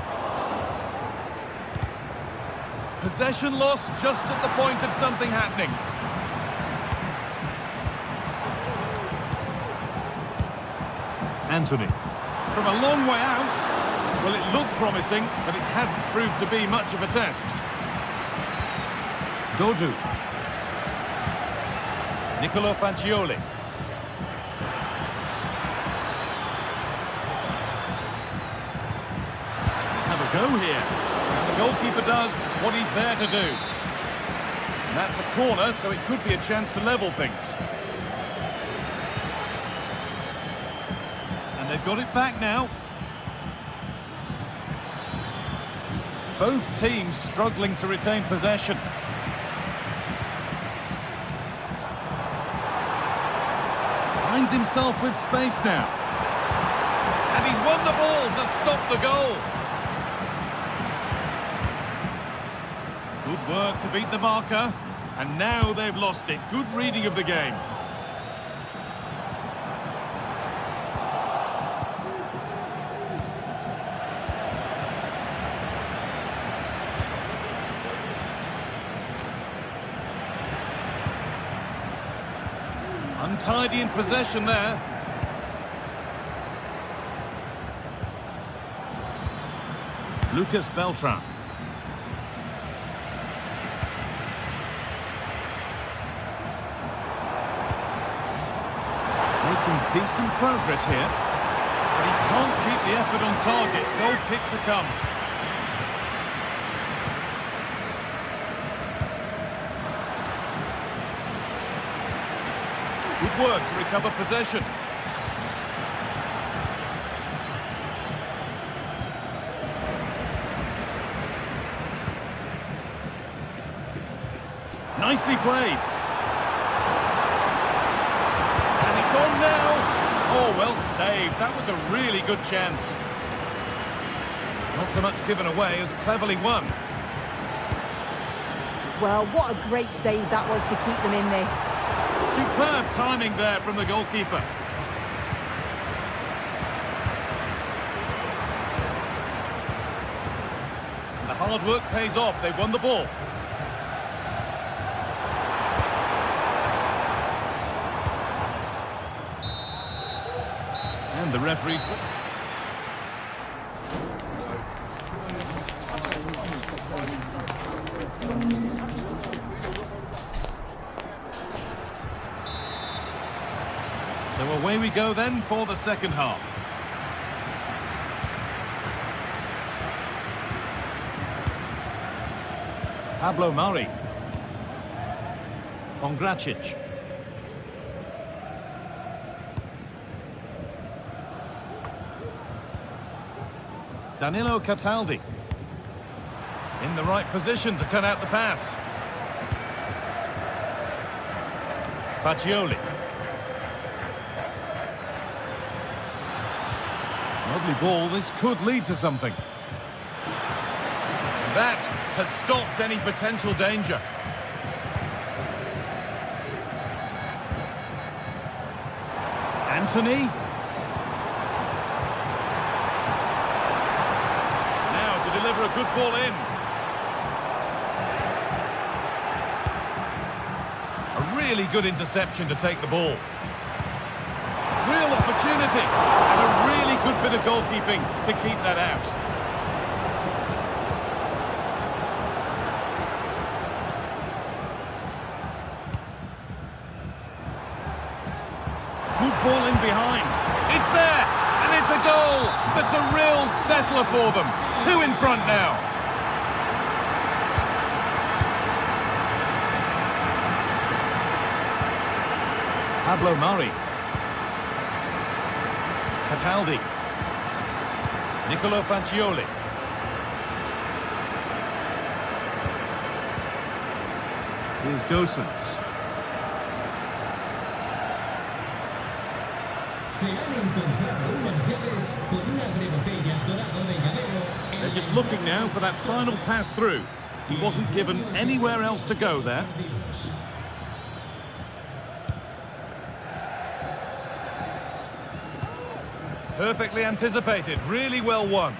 Possession lost just at the point of something happening. Anthony. From a long way out. Well, it looked promising, but it hasn't proved to be much of a test. Dodu. Nicolo Fagioli. Have a go here. And the goalkeeper does what he's there to do. And that's a corner, so it could be a chance to level things. And they've got it back now. Both teams struggling to retain possession. Finds himself with space now. And he's won the ball to stop the goal. Good work to beat the marker. And now they've lost it. Good reading of the game. Untidy in possession there. Lucas Beltran. Making decent progress here. But he can't keep the effort on target. Goal kick to come. Good work to recover possession. Nicely played. And it's on now. Oh, well saved. That was a really good chance. Not so much given away as cleverly won. Well, what a great save that was to keep them in this. Superb timing there from the goalkeeper. The hard work pays off. They've won the ball. And the referee... So away we go then for the second half. Pablo Mari. Pongracic. Danilo Cataldi. In the right position to cut out the pass. Fagioli. Lovely ball, this could lead to something. That has stopped any potential danger. Anthony. Now to deliver a good ball in. A really good interception to take the ball. Real opportunity, and a really good bit of goalkeeping to keep that out. Good ball in behind. It's there, and it's a goal. That's a real settler for them. 2 in front now. Pablo Mari. Cataldi. Nicolo Fagioli. Here's Gosens. They're just looking now for that final pass through. He wasn't given anywhere else to go there. Perfectly anticipated, really well won.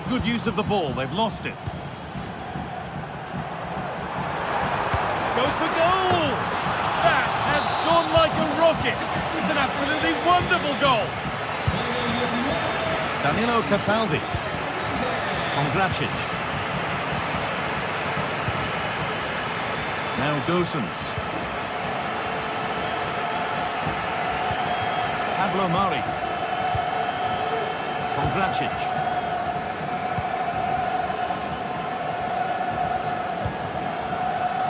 good use of the ball. They've lost it. Goes for goal! That has gone like a rocket. It's an absolutely wonderful goal. Danilo Cataldi. Kongracic. Now Gosens. Pablo Mari. Kongracic.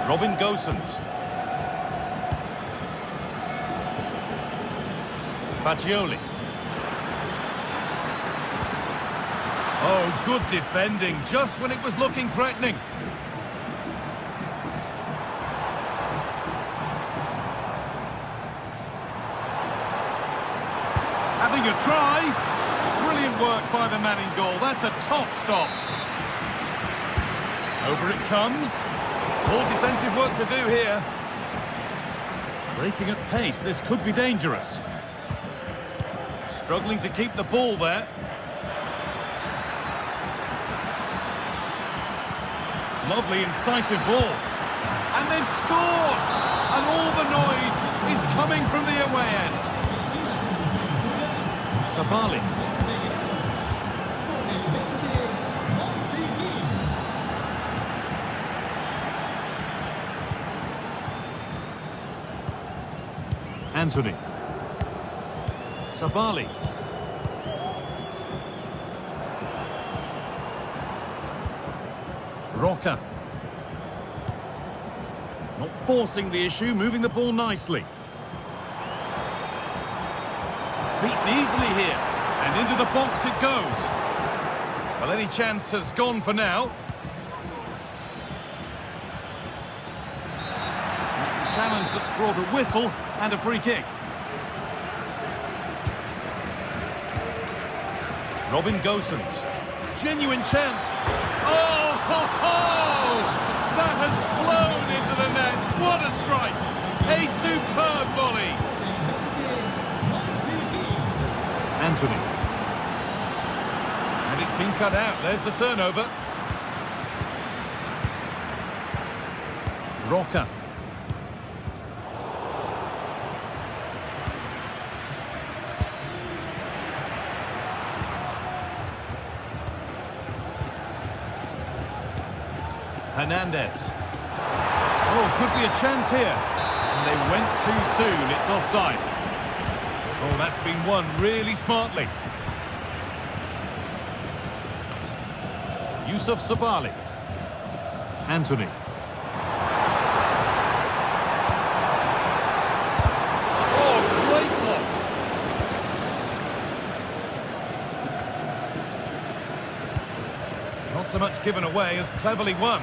Robin Gosens. Fagioli. Oh, good defending, just when it was looking threatening. Having a try. Brilliant work by the man in goal. That's a top stop. Over it comes. More defensive work to do here. Breaking at pace, this could be dangerous. Struggling to keep the ball there. Lovely, incisive ball. And they've scored! And all the noise is coming from the away end. Sabali. Anthony. Sabali. Roca. Not forcing the issue, moving the ball nicely. Beaten easily here. And into the box it goes. Well, any chance has gone for now. That's a challenge that's brought a whistle and a free kick. Robin Gosens. Genuine chance. Oh, ho, ho! That has flown into the net. What a strike. A superb volley. Anthony. And it's been cut out. There's the turnover. Roca. Hernandez. Oh, could be a chance here. And they went too soon. It's offside. Oh, that's been won really smartly. Yusuf Sabali. Anthony. Oh, great block. Not so much given away as cleverly won.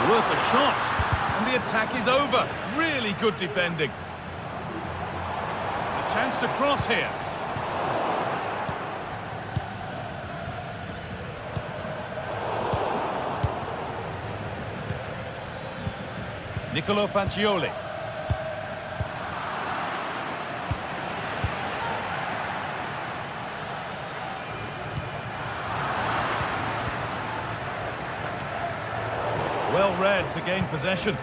Worth a shot, and the attack is over. Really good defending. A chance to cross here. Nicolo Fagioli. Well read to gain possession.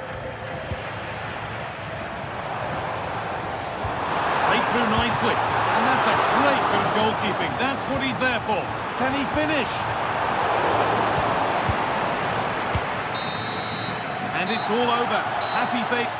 Played through nicely. And that's a great bit of goalkeeping. That's what he's there for. Can he finish? And it's all over. Happy fate.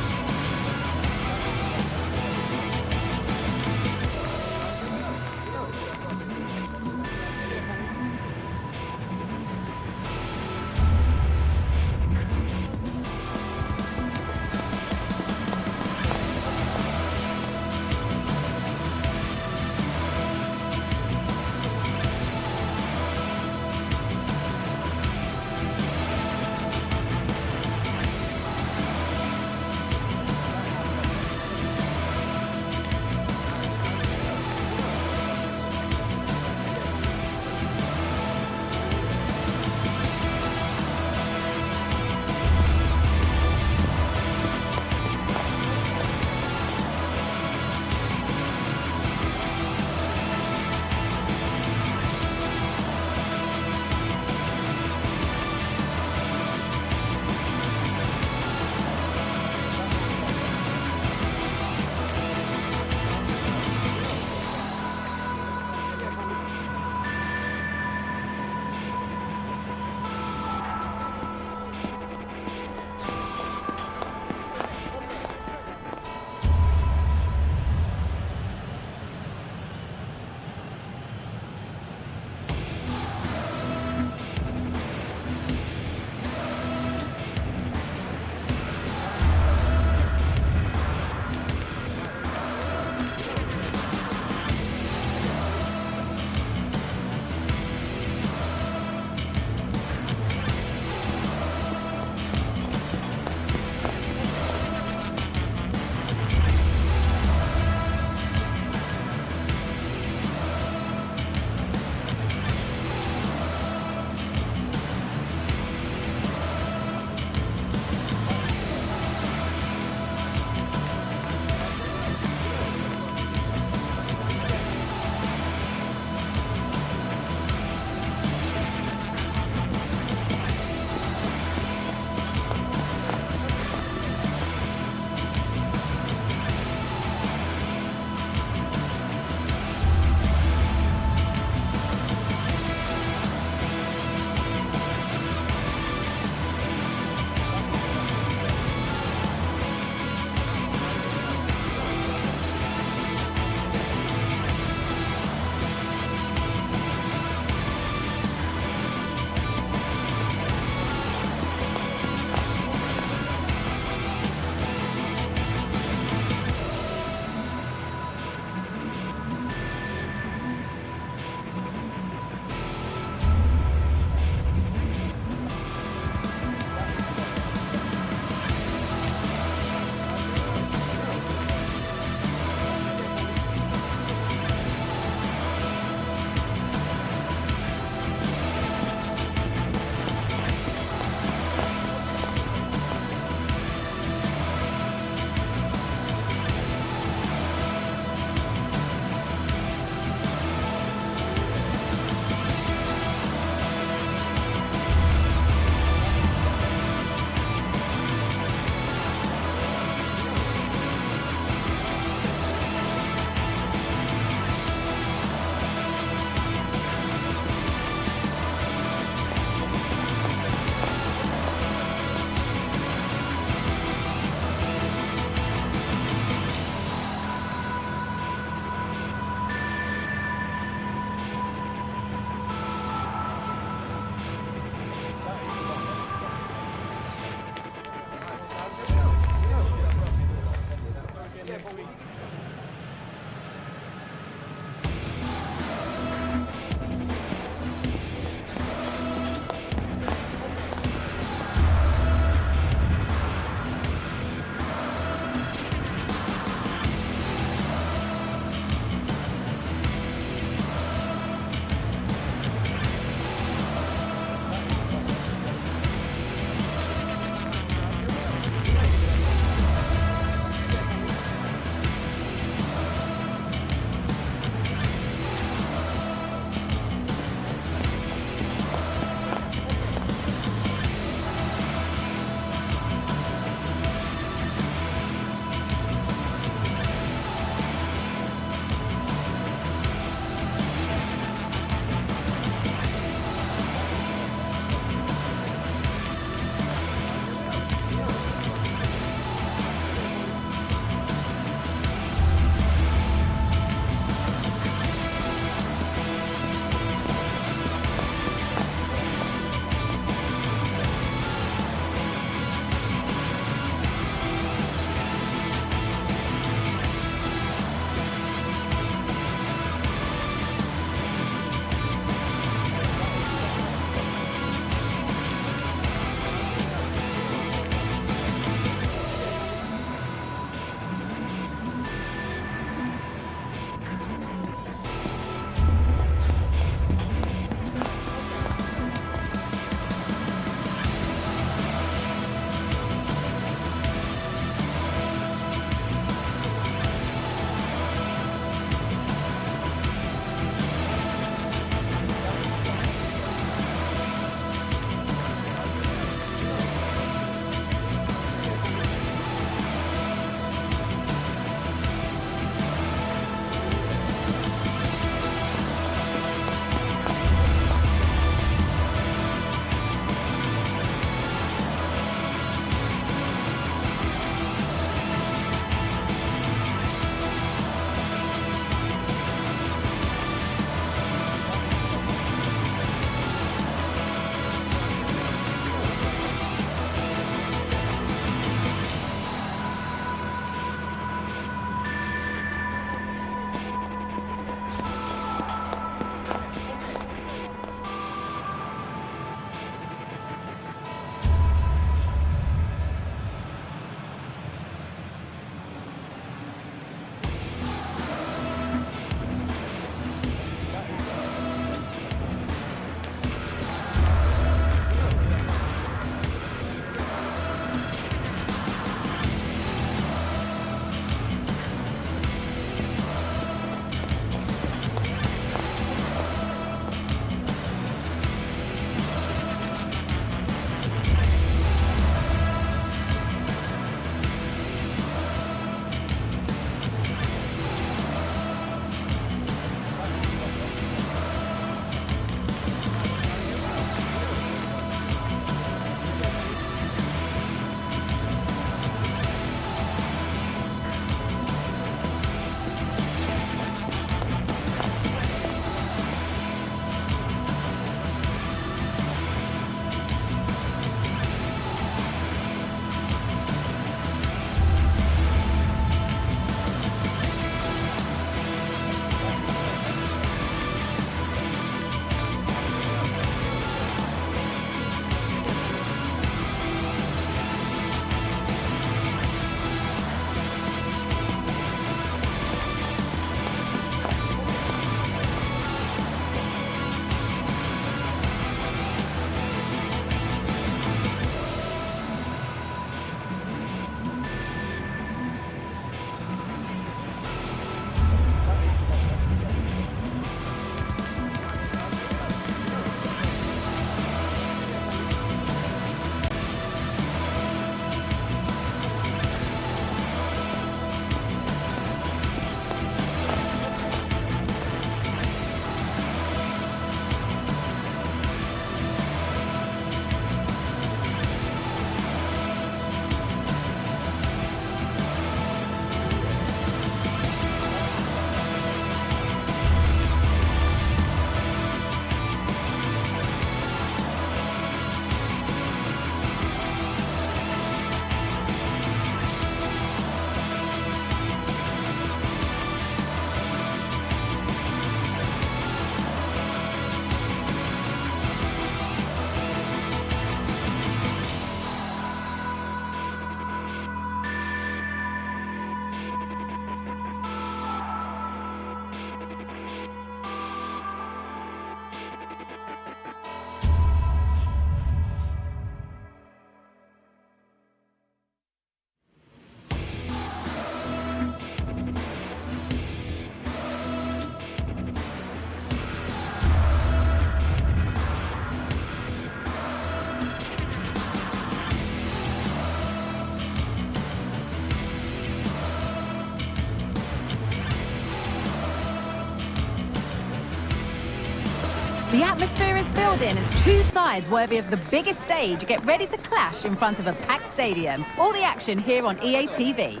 atmosphere is building as two sides worthy of the biggest stage get ready to clash in front of a packed stadium. All the action here on EA TV.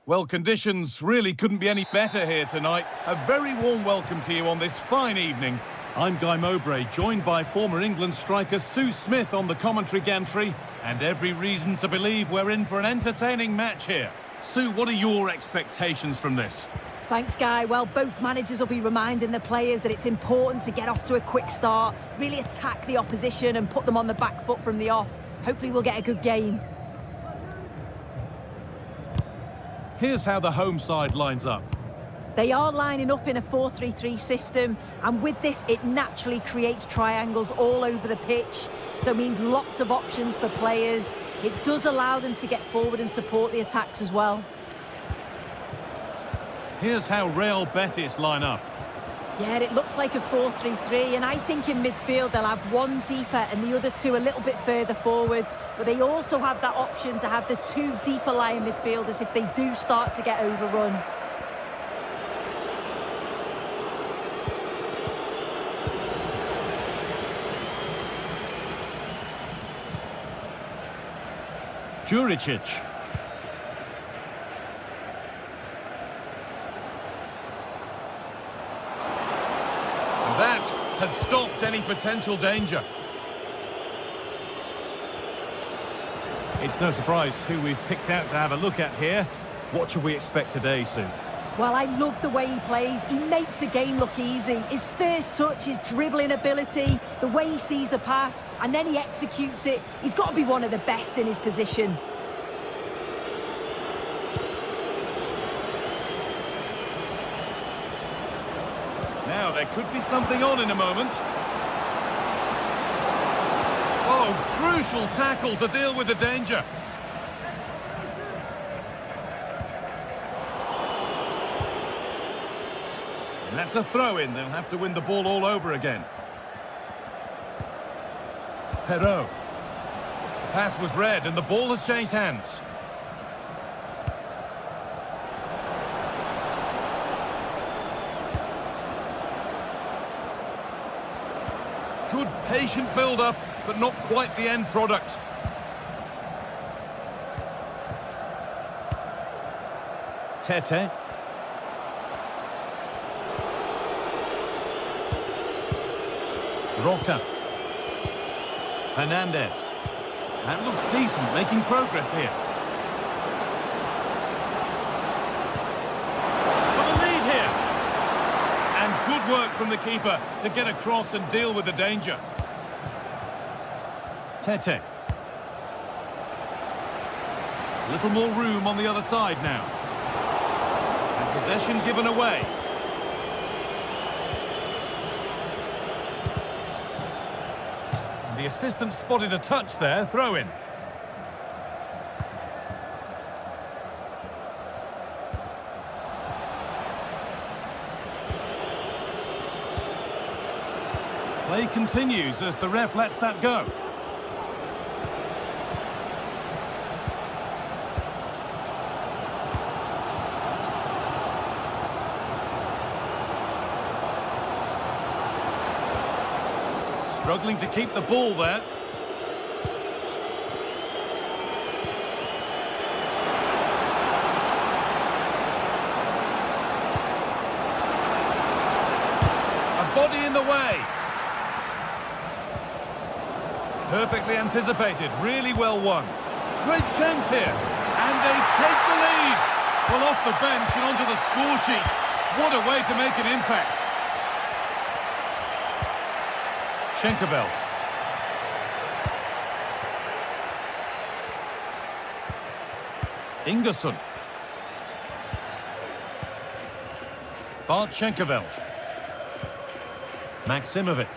Well, conditions really couldn't be any better here tonight. A very warm welcome to you on this fine evening. I'm Guy Mowbray, joined by former England striker Sue Smith on the commentary gantry, and every reason to believe we're in for an entertaining match here. Sue, what are your expectations from this? Thanks, Guy. Well, both managers will be reminding the players that it's important to get off to a quick start, really attack the opposition and put them on the back foot from the off. Hopefully we'll get a good game. Here's how the home side lines up. They are lining up in a 4-3-3 system, and with this, it naturally creates triangles all over the pitch, so it means lots of options for players. It does allow them to get forward and support the attacks as well. Here's how Real Betis line up. Yeah, it looks like a 4-3-3, and I think in midfield they'll have one deeper and the other two a little bit further forward, but they also have that option to have the two deeper lying midfielders if they do start to get overrun. Juricic. And that has stopped any potential danger. It's no surprise who we've picked out to have a look at here. What should we expect today, Sue? Well, I love the way he plays. He makes the game look easy. His first touch, his dribbling ability, the way he sees a pass, and then he executes it. He's got to be one of the best in his position. Now, there could be something on in a moment. Oh, crucial tackle to deal with the danger. And that's a throw-in. They'll have to win the ball all over again. Perrault. Pass was read and the ball has changed hands. Good patient build-up, but not quite the end product. Tete. Roca. Hernandez. That looks decent, making progress here. For the lead here. And good work from the keeper to get across and deal with the danger. Tete. A little more room on the other side now. And possession given away. The assistant spotted a touch there, throw in. Play continues as the ref lets that go. Struggling to keep the ball there. A body in the way. Perfectly anticipated, really well won. Great chance here. And they take the lead. Well, off the bench and onto the score sheet. What a way to make an impact. Schenkerveld. Ingerson. Bart Schenkerveld. Maximovic.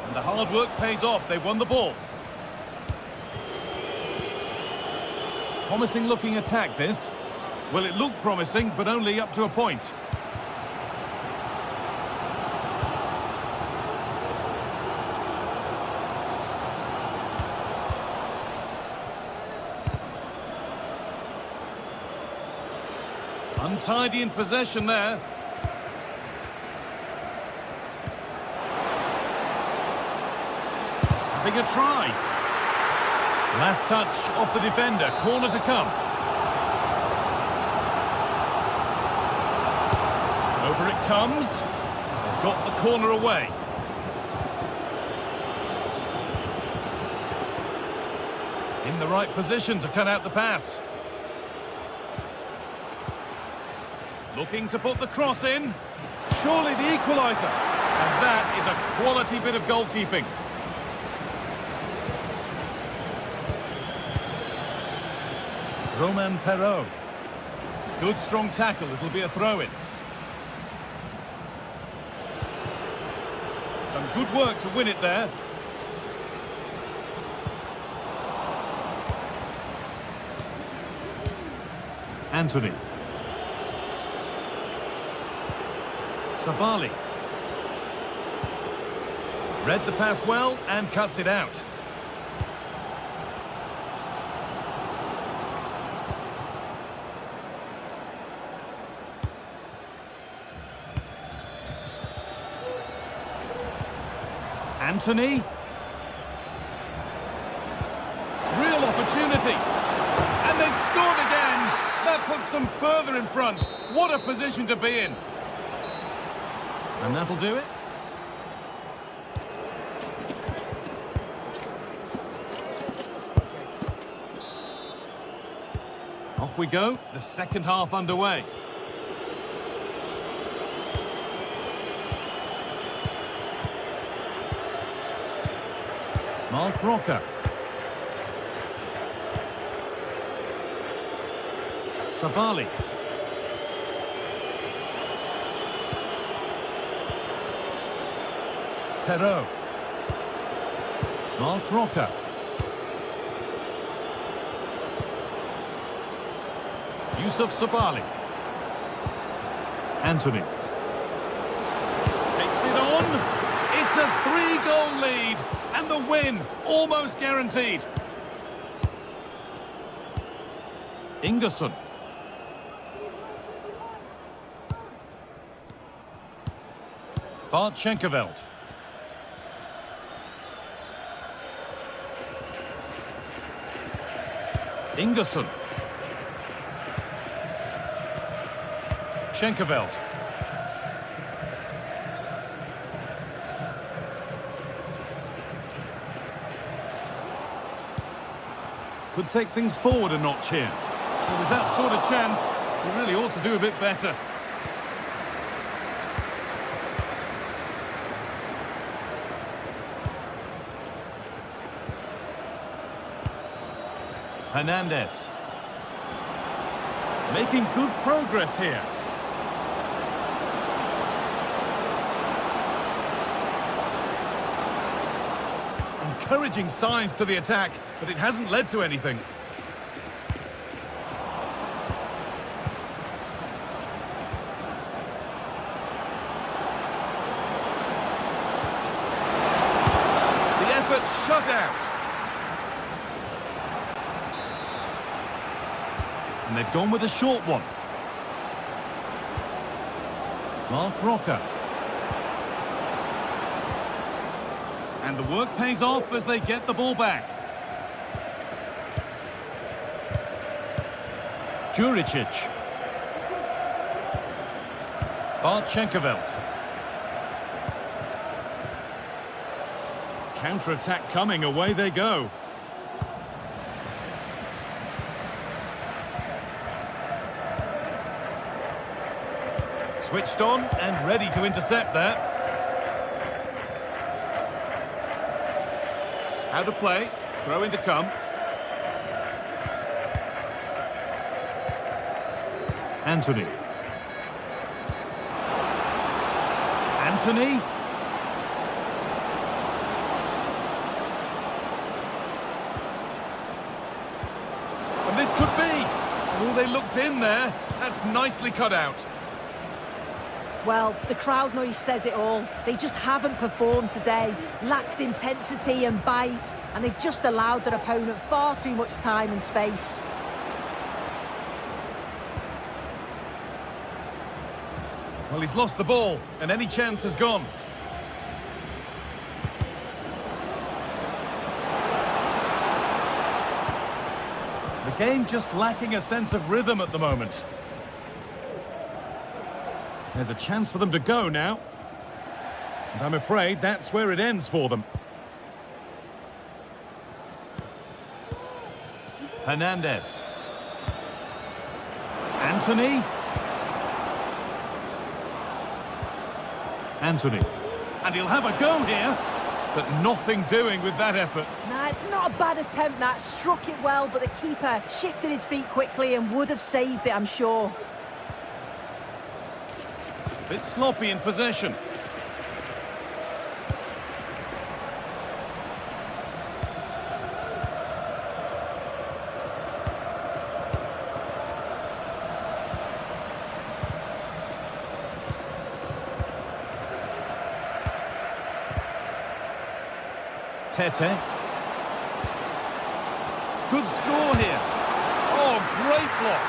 And the hard work pays off. They won the ball. Promising looking attack, this. Well, it looked promising, but only up to a point. Untidy in possession there. Having a try. Last touch off the defender. Corner to come. Over it comes. They've got the corner away. In the right position to cut out the pass. Looking to put the cross in. Surely the equaliser. And that is a quality bit of goalkeeping. Romain Perrault. Good strong tackle. It'll be a throw-in. Some good work to win it there. Anthony. Sabali. Read the pass well and cuts it out. Anthony. Real opportunity. And they've scored again. That puts them further in front. What a position to be in. And that'll do it. Off we go. The second half underway. Mark Roca. Sabali. Perrault. Mark Roca. Yusuf Sabali. Anthony. Takes it on. It's a 3-goal lead. And the win, almost guaranteed. Ingerson. Bart Schenkerveld. Ingerson. Schenkerveld. Could take things forward a notch here. But with that sort of chance, you really ought to do a bit better. Hernandez. Making good progress here. Encouraging signs to the attack, but it hasn't led to anything. The effort's shut out. And they've gone with a short one. Mark Roca. And the work pays off as they get the ball back. Juricic. Bart Schenkerveld. Counter-attack coming, away they go. Switched on and ready to intercept there. How to play, throw in to come. Anthony. Anthony. And this could be. Oh, they looked in there. That's nicely cut out. Well, the crowd noise says it all. They just haven't performed today, lacked intensity and bite, and they've just allowed their opponent far too much time and space. Well, he's lost the ball, and any chance has gone. The game just lacking a sense of rhythm at the moment. There's a chance for them to go now. And I'm afraid that's where it ends for them. Hernandez. Anthony. And he'll have a go here, but nothing doing with that effort. Nah, it's not a bad attempt, that. Struck it well, but the keeper shifted his feet quickly and would have saved it, I'm sure. Bit sloppy in possession. Tete. Good score here. Oh, great block.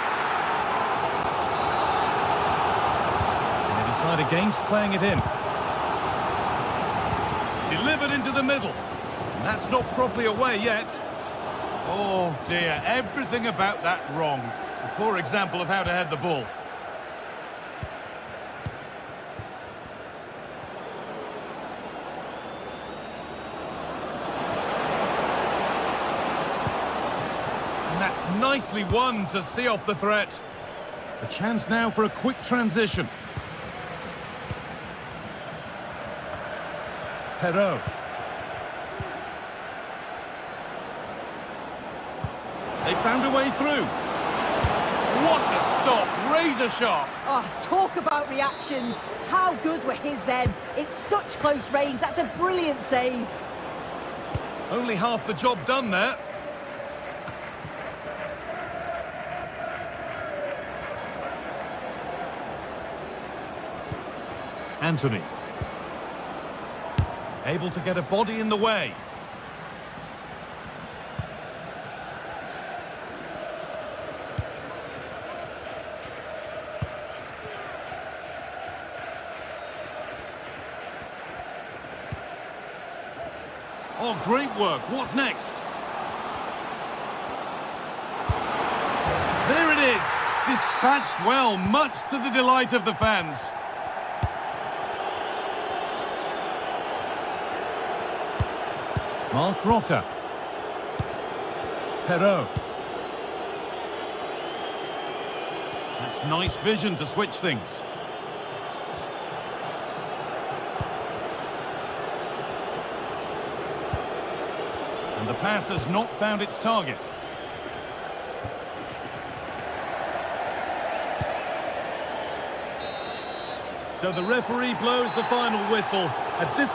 And they decide against playing it in. Delivered into the middle. And that's not properly away yet. Oh dear, everything about that wrong. A poor example of how to head the ball. That's nicely won to see off the threat. A chance now for a quick transition. Perot. They found a way through. What a stop, razor sharp. Oh, talk about reactions. How good were his then? It's such close range. That's a brilliant save. Only half the job done there. Anthony. Able to get a body in the way. Oh, great work. What's next? There it is. Dispatched well, much to the delight of the fans. Mark Roca. Perot. That's nice vision to switch things. And the pass has not found its target. So the referee blows the final whistle at this.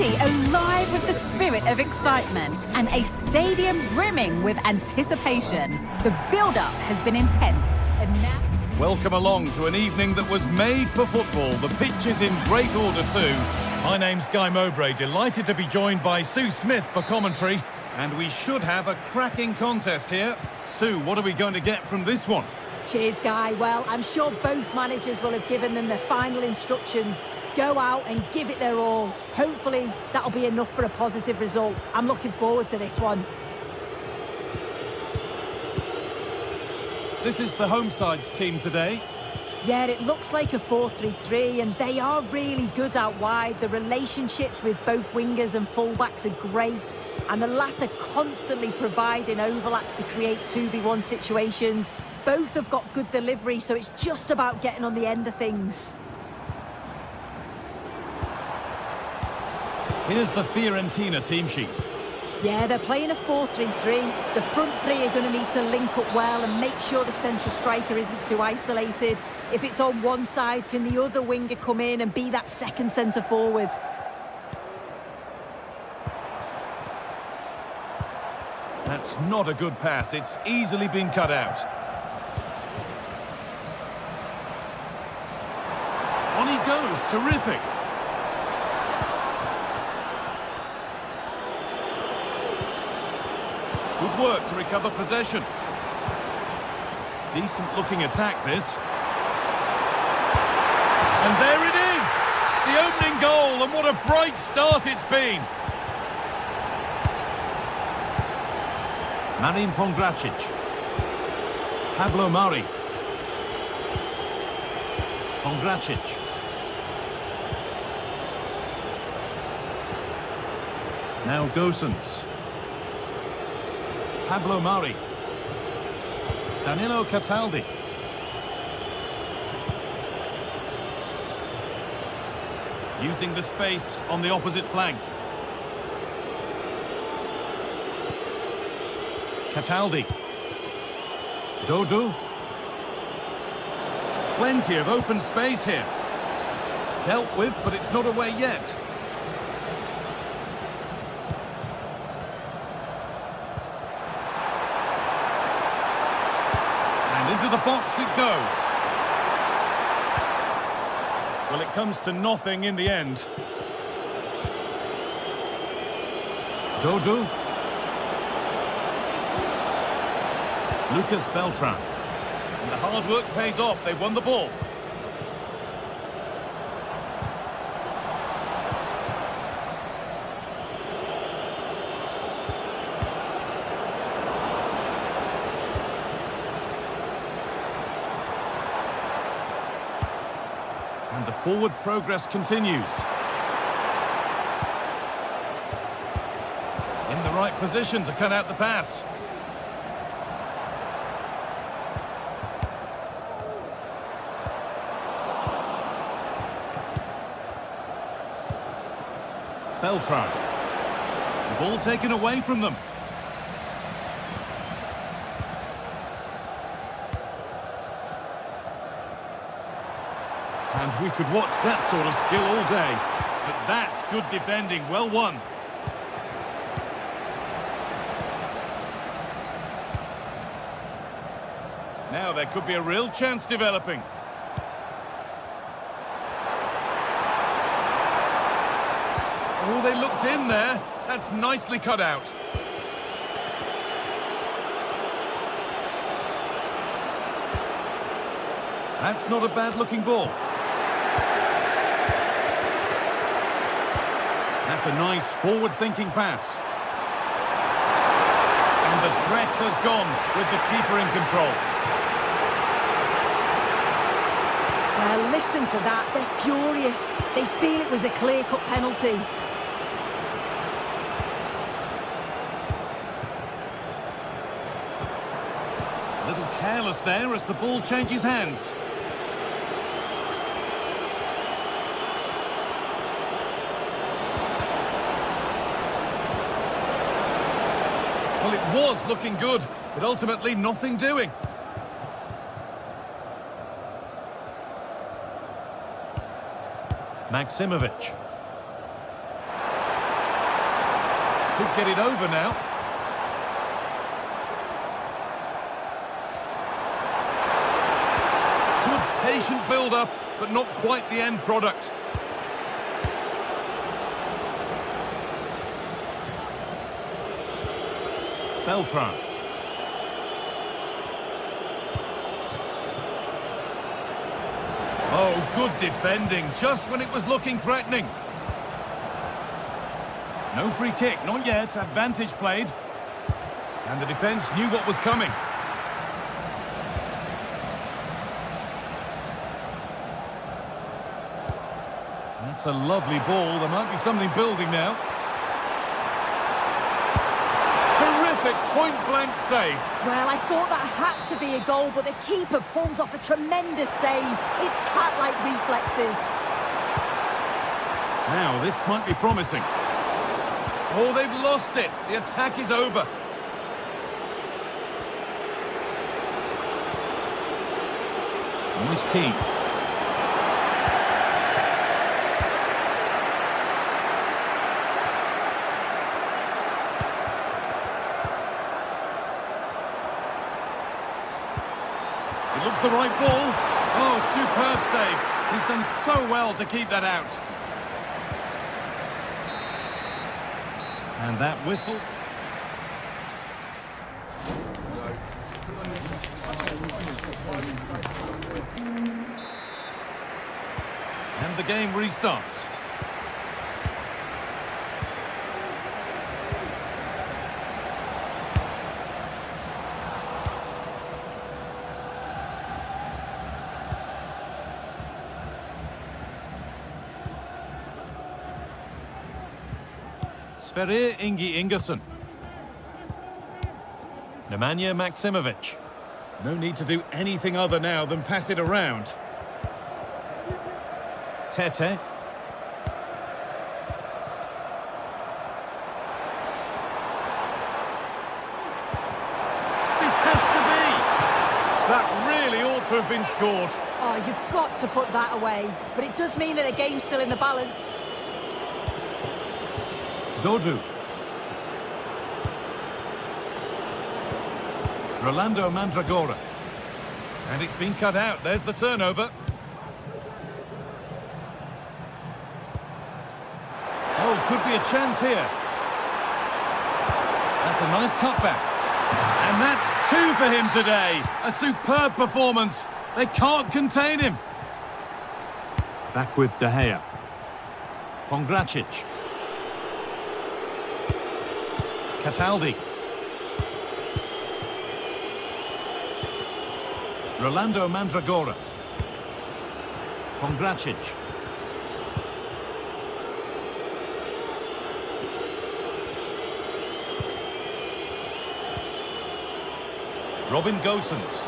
Alive with the spirit of excitement and a stadium brimming with anticipation. The build-up has been intense, and now... Welcome along to an evening that was made for football. The pitch is in great order too. My name's Guy Mowbray, delighted to be joined by Sue Smith for commentary. And we should have a cracking contest here. Sue, what are we going to get from this one? Cheers, Guy. Well, I'm sure both managers will have given them their final instructions. Go out and give it their all. Hopefully, that'll be enough for a positive result. I'm looking forward to this one. This is the home side's team today. Yeah, it looks like a 4-3-3, and they are really good out wide. The relationships with both wingers and fullbacks are great, and the latter constantly providing overlaps to create 2v1 situations. Both have got good delivery, so it's just about getting on the end of things. Here's the Fiorentina team sheet. Yeah, they're playing a 4-3-3. The front three are going to need to link up well and make sure the central striker isn't too isolated. If it's on one side, can the other winger come in and be that second centre forward? That's not a good pass. It's easily been cut out. On he goes. Terrific. Good work to recover possession. Decent looking attack this. And there it is! The opening goal, and what a bright start it's been. Marin Pongracic. Pablo Mari. Pongracic. Now Gosens. Pablo Mari. Danilo Cataldi. Using the space on the opposite flank. Cataldi. Dodo. Plenty of open space here. Dealt with, but it's not away yet. Into the box it goes. Well, it comes to nothing in the end. Dodo. Lucas Beltran. And the hard work pays off. They've won the ball. And the forward progress continues. In the right position to cut out the pass. Beltran. The ball taken away from them. And we could watch that sort of skill all day. But that's good defending. Well won. Now there could be a real chance developing. Oh, they looked in there. That's nicely cut out. That's not a bad-looking ball. That's a nice forward-thinking pass. And the threat has gone with the keeper in control. Listen to that. They're furious. They feel it was a clear-cut penalty. A little careless there as the ball changes hands. Well, it was looking good, but ultimately nothing doing. Maksimovic. Could get it over now. Patient build-up, but not quite the end product. Beltran. Oh, good defending, just when it was looking threatening. No free kick, not yet. Advantage played. And the defence knew what was coming. That's a lovely ball. There might be something building now. Terrific point-blank save. Well, I thought that had to be a goal, but the keeper pulls off a tremendous save. It's cat-like reflexes. Now, this might be promising. Oh, they've lost it. The attack is over. Nice keep. It looks the right ball. Oh, superb save. He's done so well to keep that out. And that whistle. And the game restarts. Sverrir Ingi Ingersson. Nemanja Maksimovic. No need to do anything other now than pass it around. Tete. This has to be. That really ought to have been scored. Oh, you've got to put that away. But it does mean that the game's still in the balance. Dodu. Rolando Mandragora. And it's been cut out. There's the turnover. Oh, could be a chance here. That's a nice cutback. And that's 2 for him today. A superb performance. They can't contain him. Back with De Gea. Pongracic. Cataldi. Rolando Mandragora. Pongracic. Robin Gosens.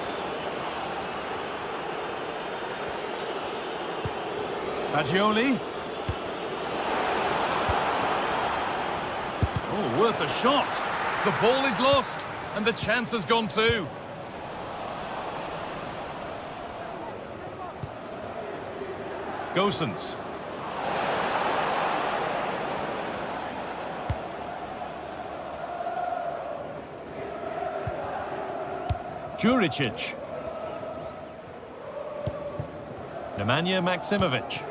Fagioli. Oh, worth a shot. The ball is lost, and the chance has gone too. Gosens. Juricic. Nemanja Maksimovic.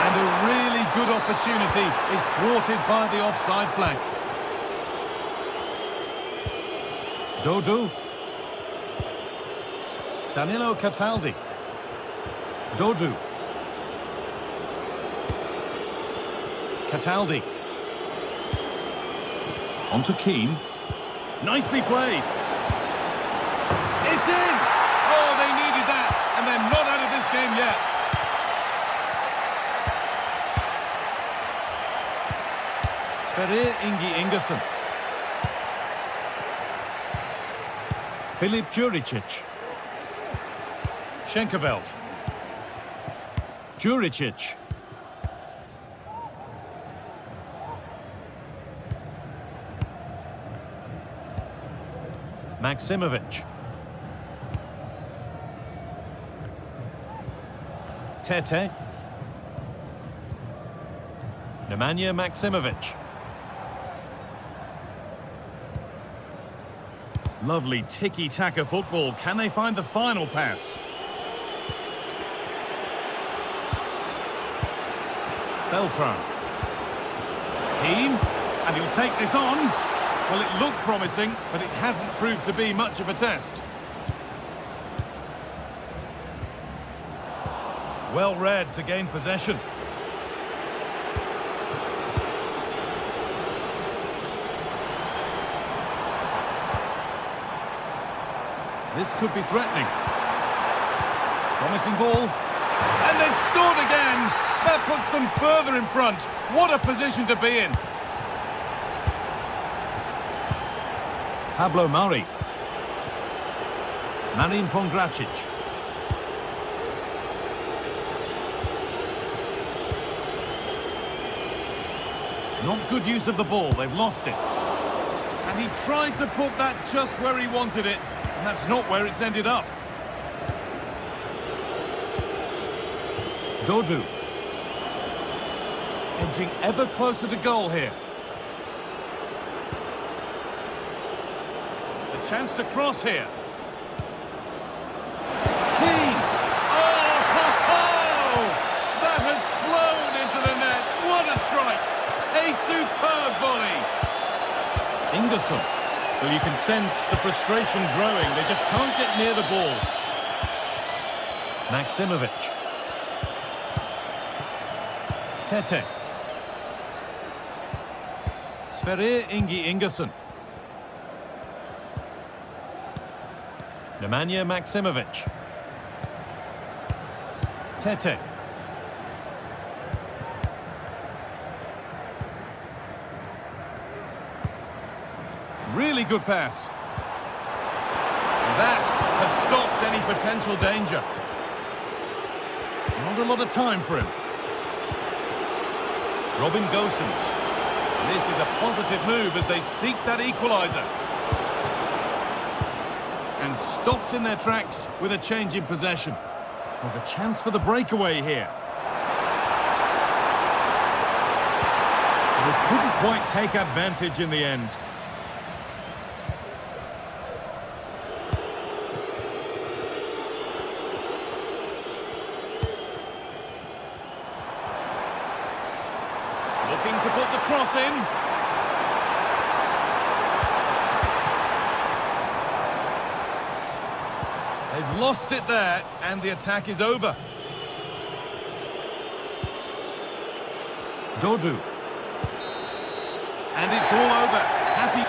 And a really good opportunity is thwarted by the offside flag. Dodu. Danilo Cataldi. Dodu. Cataldi. On to Keane. Nicely played. It's in! Oh, they needed that, and they're not out of this game yet. Sverrir Ingi Ingersson. Filip Juricic. Schenkerveld. Juricic. Maksimovic. Tete. Nemanja Maksimovic. Lovely tiki-taka football. Can they find the final pass? Beltran. Keane. And he'll take this on. Well, it looked promising, but it hasn't proved to be much of a test. Well read to gain possession. This could be threatening. Promising ball. And they've scored again. That puts them further in front. What a position to be in. Pablo Mari. Marin Pongracic. Not good use of the ball. They've lost it. And he tried to put that just where he wanted it. And that's not where it's ended up. Dodu. Edging ever closer to goal here. A chance to cross here. Keane! Oh, ho, ho! That has flown into the net. What a strike! A superb volley. Ingerson. Well, you can sense the frustration growing. They just can't get near the ball. Maximovic. Tete. Sverrir Ingi Ingerson. Nemanja Maximovic. Tete. Really good pass. That has stopped any potential danger. Not a lot of time for him. Robin Gosens. This is a positive move as they seek that equaliser. And stopped in their tracks with a change in possession. There's a chance for the breakaway here. They couldn't quite take advantage in the end. Looking to put the cross in. They've lost it there, and the attack is over. Dodu. And it's all over. Happy.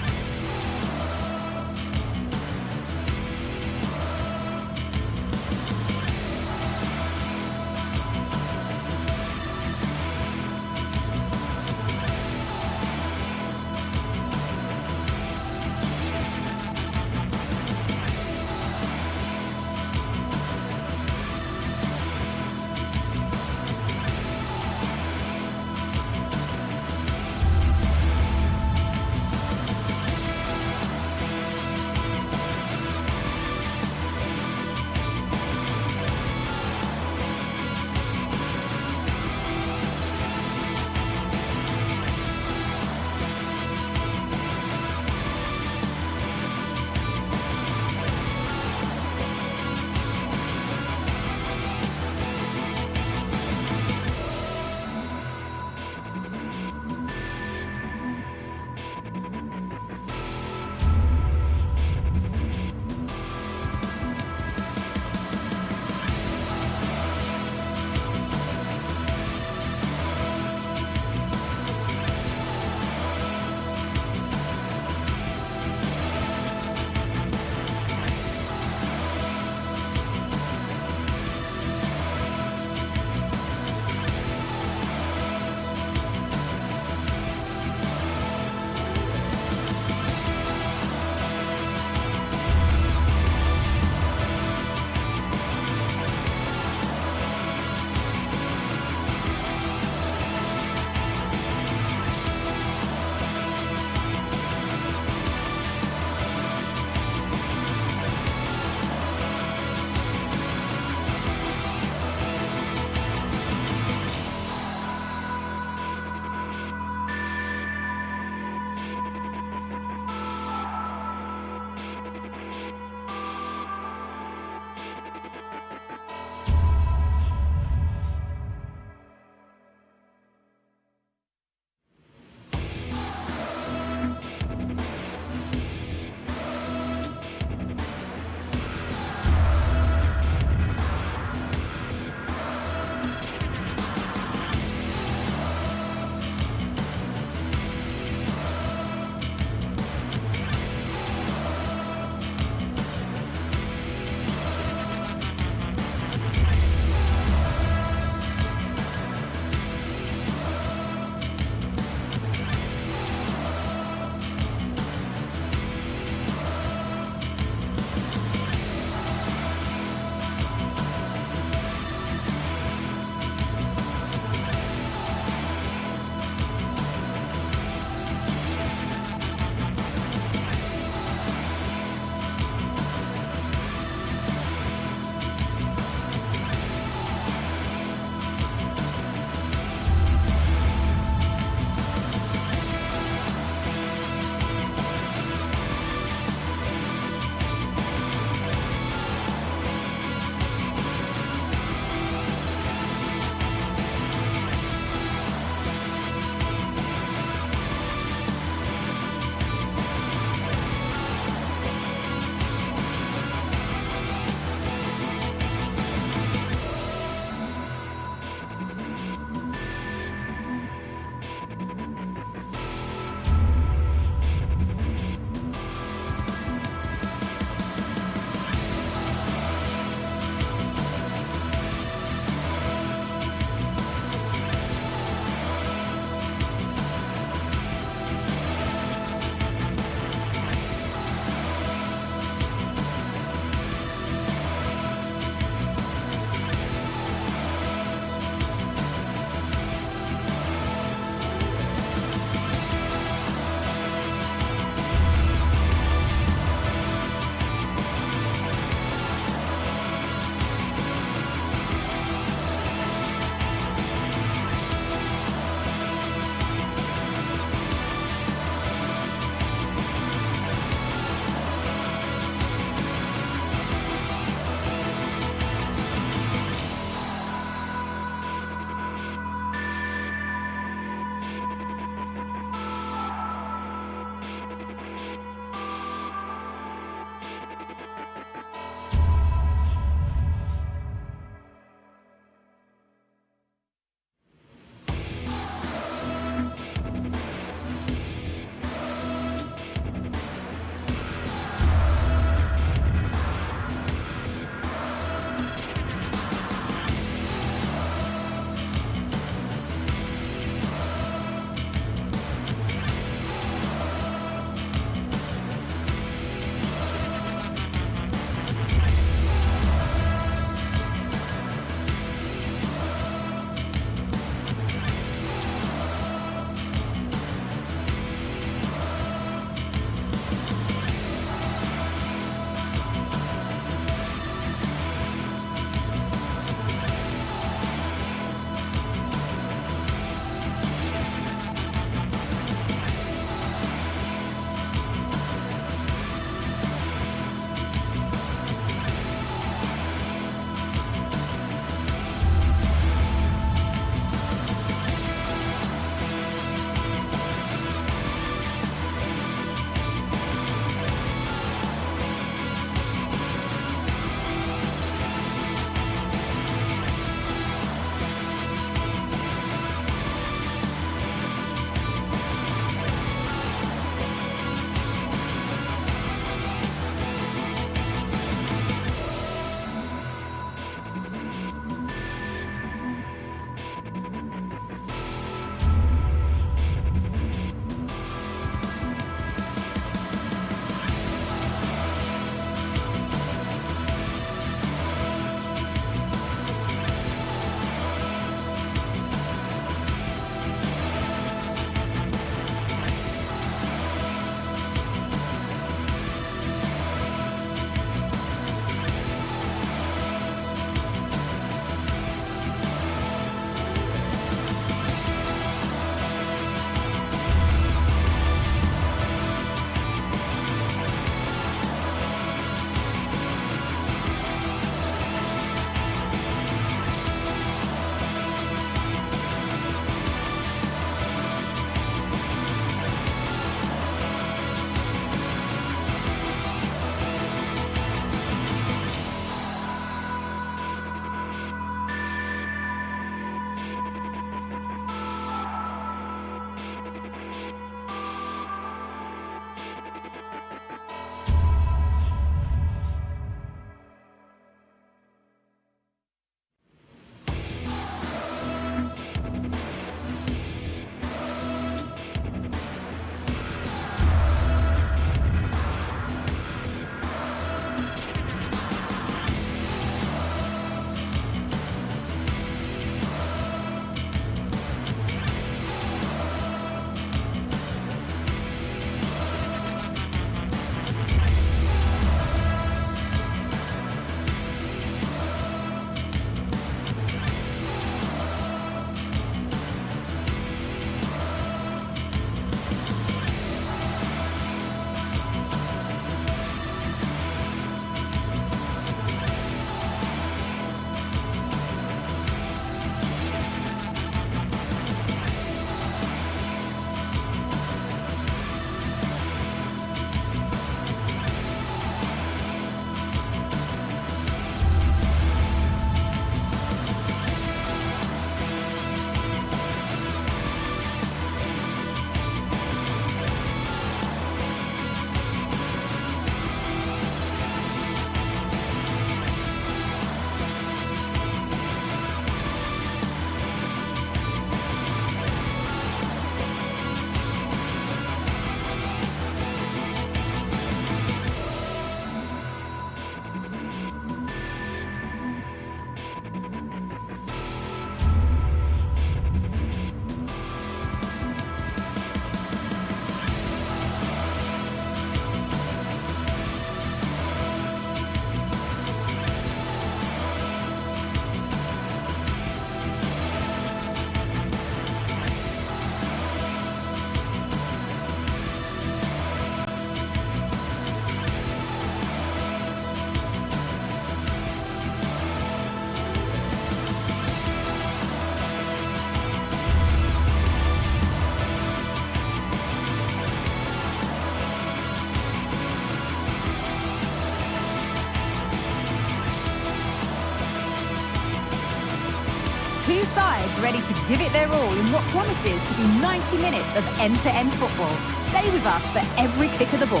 Two sides ready to give it their all in what promises to be 90 minutes of end-to-end football. Stay with us for every kick of the ball.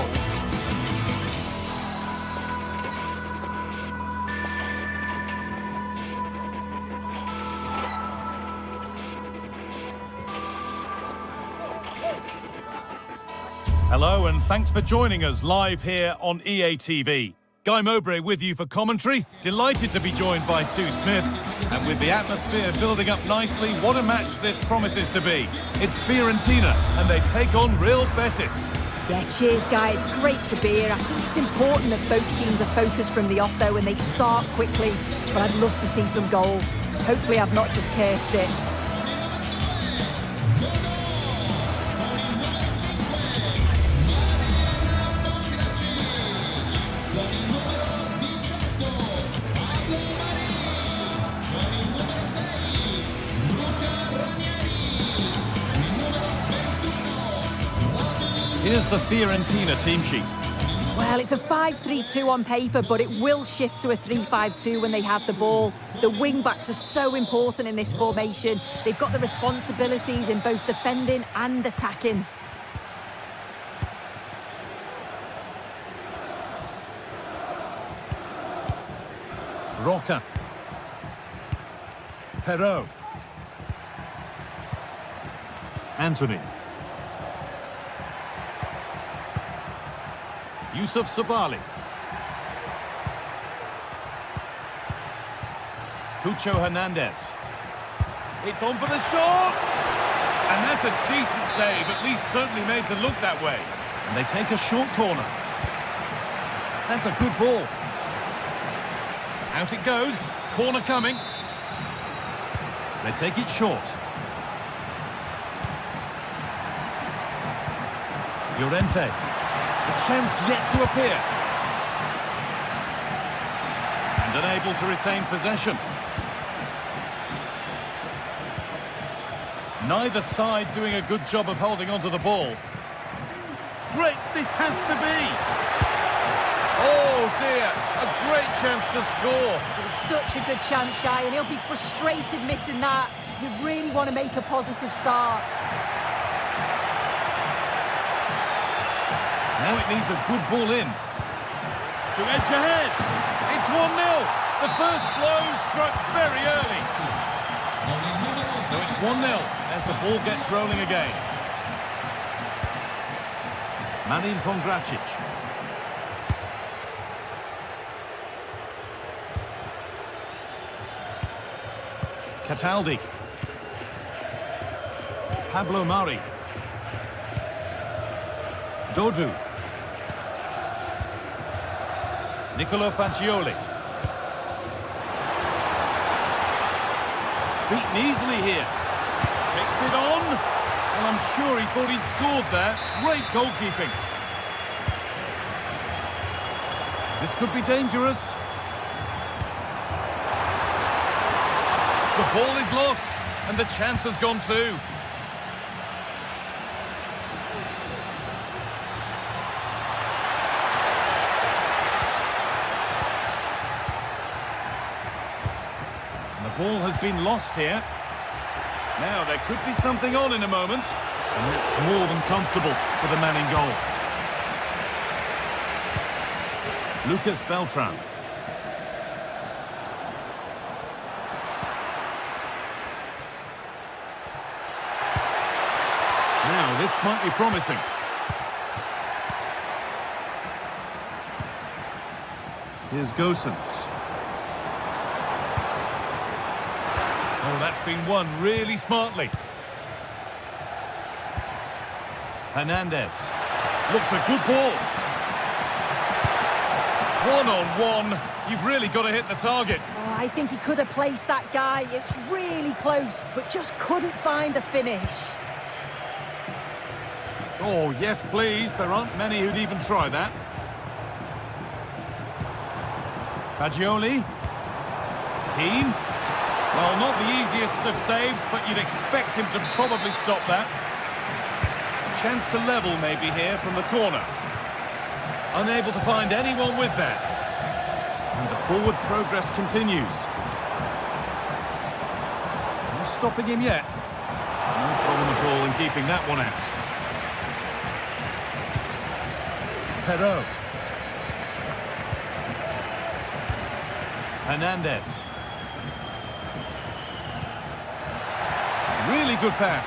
Hello and thanks for joining us live here on EA TV. Guy Mowbray with you for commentary. Delighted to be joined by Sue Smith. And with the atmosphere building up nicely, what a match this promises to be. It's Fiorentina and they take on Real Betis. Yeah, cheers, guys. Great to be here. I think it's important that both teams are focused from the off, though, and they start quickly. But I'd love to see some goals. Hopefully I've not just cursed it. Here's the Fiorentina team sheet. Well, it's a 5-3-2 on paper, but it will shift to a 3-5-2 when they have the ball. The wing-backs are so important in this formation. They've got the responsibilities in both defending and attacking. Roca. Perot. Anthony. Yusuf Sabali. Cucho Hernandez. It's on for the shot! And that's a decent save, at least certainly made to look that way. And they take a short corner. That's a good ball. Out it goes. Corner coming. They take it short. Llorente. A chance yet to appear. And unable to retain possession. Neither side doing a good job of holding onto the ball. Great, this has to be. Oh dear, a great chance to score. It was such a good chance, Guy, and he'll be frustrated missing that. You really want to make a positive start. Now it needs a good ball in. To edge ahead. It's 1-0. The first blow struck very early. So it's 1-0 as the ball gets rolling again. Manin Pongracic. Cataldi. Pablo Mari. Dodu. Nicolo Fagioli. Beaten easily here. Takes it on. Well, I'm sure he thought he'd scored there. Great goalkeeping. This could be dangerous. The ball is lost, and the chance has gone too. Ball has been lost here. Now there could be something on in a moment, and that's more than comfortable for the man in goal. Lucas Beltran. Now this might be promising. Here's Gosens. Oh, that's been won really smartly. Hernandez. Looks a good ball. One-on-one. You've really got to hit the target. Oh, I think he could have placed that guy. It's really close, but just couldn't find a finish. Oh, yes, please. There aren't many who'd even try that. Fagioli. Keane. Well, not the easiest of saves, but you'd expect him to probably stop that. Chance to level maybe here from the corner. Unable to find anyone with that. And the forward progress continues. stopping him yet. No problem at all in keeping that one out. Perot. Hernandez. Really good pass.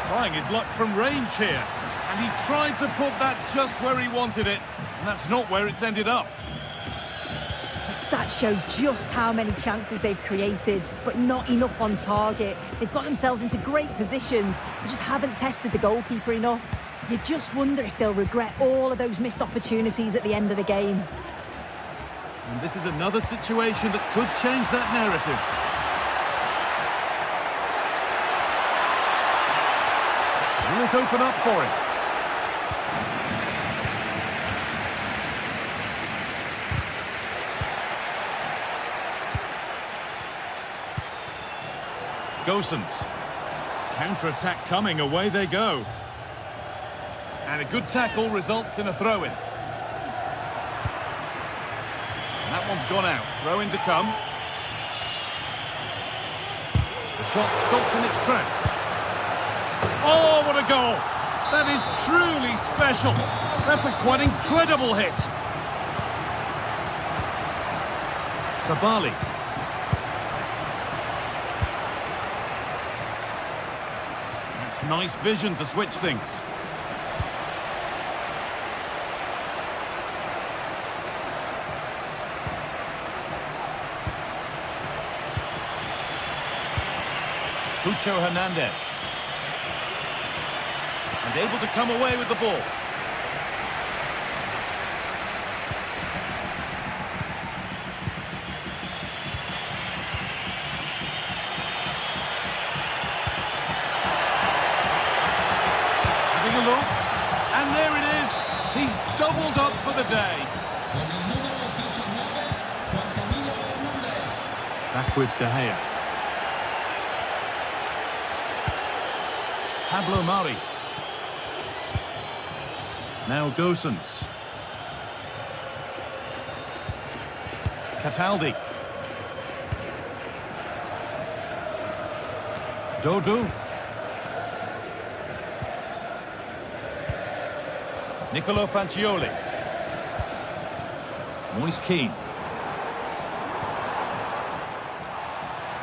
Trying his luck from range here. And he tried to put that just where he wanted it. And that's not where it's ended up. The stats show just how many chances they've created, but not enough on target. They've got themselves into great positions, but just haven't tested the goalkeeper enough. You just wonder if they'll regret all of those missed opportunities at the end of the game. And this is another situation that could change that narrative. Will it open up for him? Gosens. Counter-attack coming, away they go. And a good tackle results in a throw-in. And that one's gone out. Throw-in to come. The shot stopped in its tracks. Oh, what a goal! That is truly special. That's a quite incredible hit. Sabali. That's nice vision to switch things. Pucho Hernandez. And able to come away with the ball. Having a look. And there it is. He's doubled up for the day. Back with De Gea. Pablo Mari. Now Gosens. Cataldi. Dodu. Nicolo Fagioli. Moise Kean.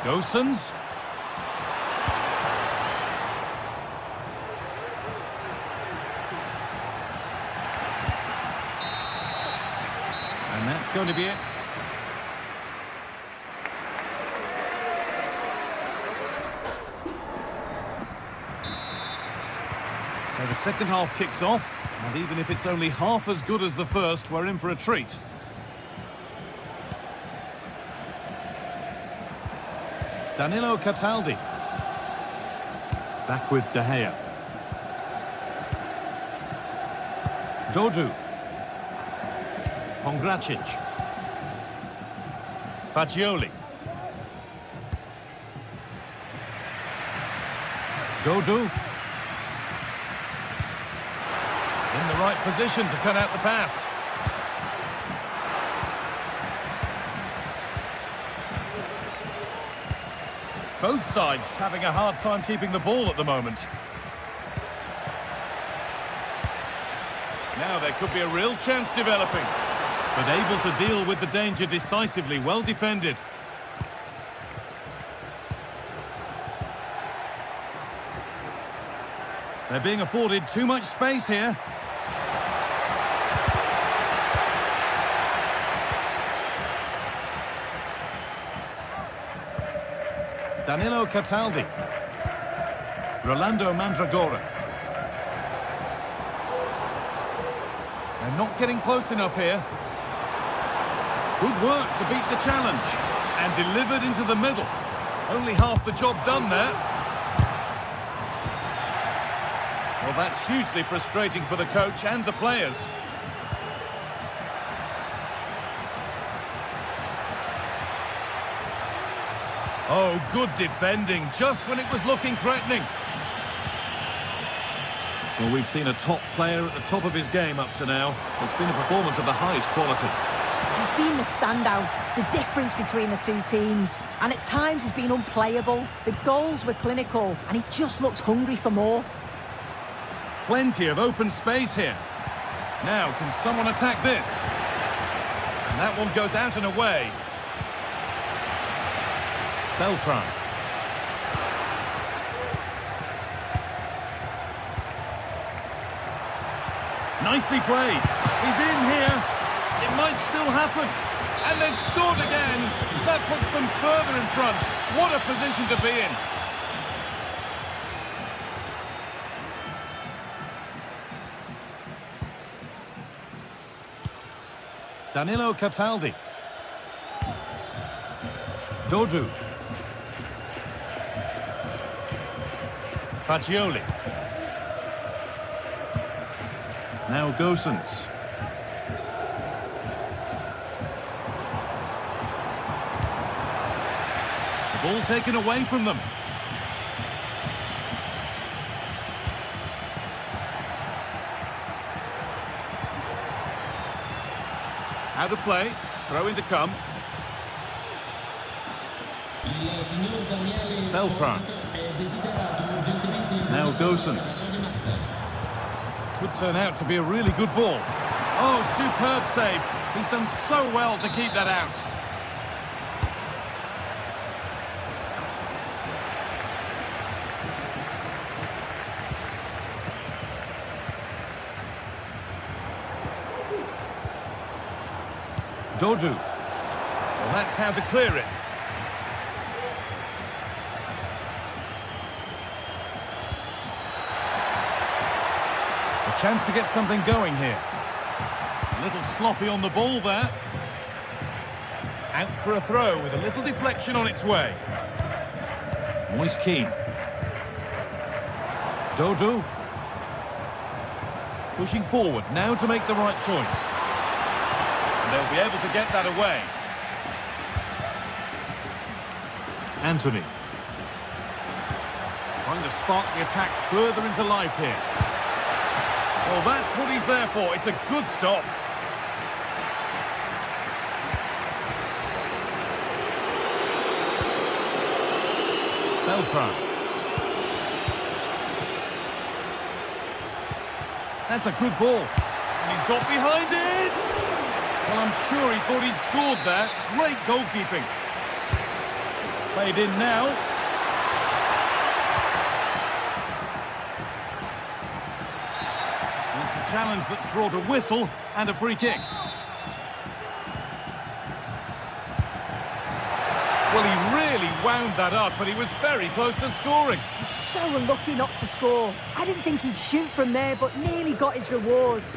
Gosens. And that's going to be it. So the second half kicks off, and even if it's only half as good as the first, we're in for a treat. Danilo Cataldi. Back with De Gea. Dodu. Pongracic. Fagioli. Dodu. In the right position to cut out the pass. Both sides having a hard time keeping the ball at the moment. Now there could be a real chance developing. But able to deal with the danger decisively, well defended. They're being afforded too much space here. Danilo Cataldi. Rolando Mandragora. They're not getting close enough here. Good work to beat the challenge. And delivered into the middle. Only half the job done there. Well, that's hugely frustrating for the coach and the players. Oh, good defending, just when it was looking threatening. Well, we've seen a top player at the top of his game up to now. It's been a performance of the highest quality. He's been the standout, the difference between the two teams. And at times he's been unplayable. The goals were clinical and he just looks hungry for more. Plenty of open space here. Now, can someone attack this? And that one goes out and away. Beltran. Nicely played. He's in here. It might still happen. And they've scored again. That puts them further in front. What a position to be in. Danilo Cataldi. Dodu. Fagioli. Now Gosens. The ball taken away from them. Out of play. Throw in to come. Beltran. Now Gosens. Could turn out to be a really good ball. Oh, superb save. He's done so well to keep that out. Dodu. Well, that's how to clear it. A chance to get something going here. A little sloppy on the ball there. Out for a throw with a little deflection on its way. Moise Keane. Dodu. Pushing forward now to make the right choice. And they'll be able to get that away. Anthony. Trying to spark the attack further into life here. Well, that's what he's there for. It's a good stop. Beltran. That's a good ball. And he's got behind it. Well, I'm sure he thought he'd scored there. Great goalkeeping. It's played in now. It's a challenge that's brought a whistle and a free kick. Well, he really wound that up, but he was very close to scoring. He's so unlucky not to score. I didn't think he'd shoot from there, but nearly got his rewards.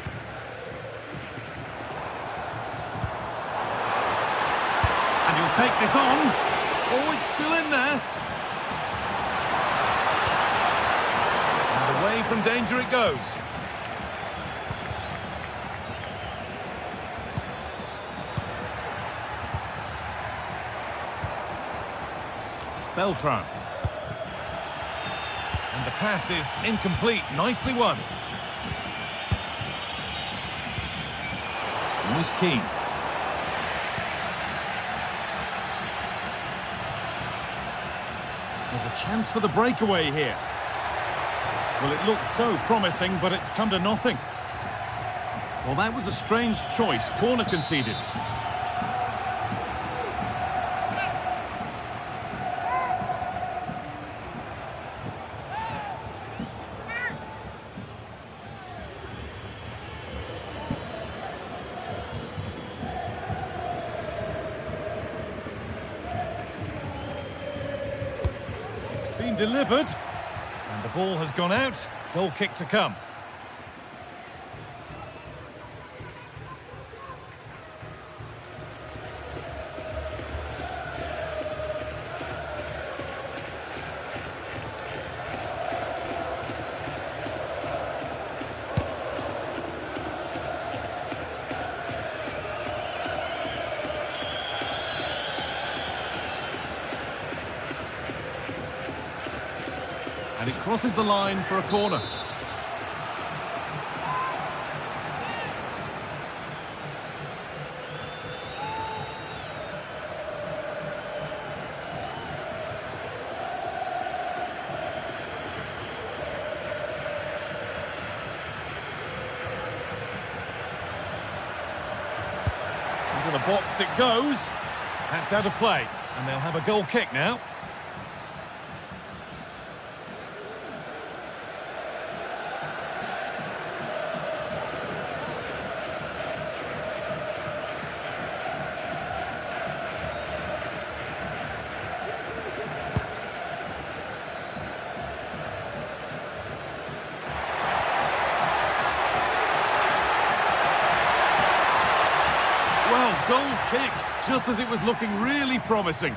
And he'll take this on. Oh, it's still in there. And away from danger it goes. Beltran. And the pass is incomplete. Nicely won. Moise Keane. There's a chance for the breakaway here. Well, it looked so promising, but it's come to nothing. Well, that was a strange choice. Corner conceded. Delivered, and the ball has gone out. Goal kick to come. And it crosses the line for a corner. box it goes. That's out of play. And they'll have a goal kick now. Well, goal kick, just as it was looking really promising.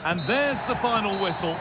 And there's the final whistle.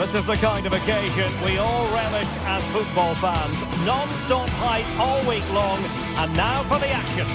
This is the kind of occasion we all relish as football fans. Non-stop hype all week long, and now for the action.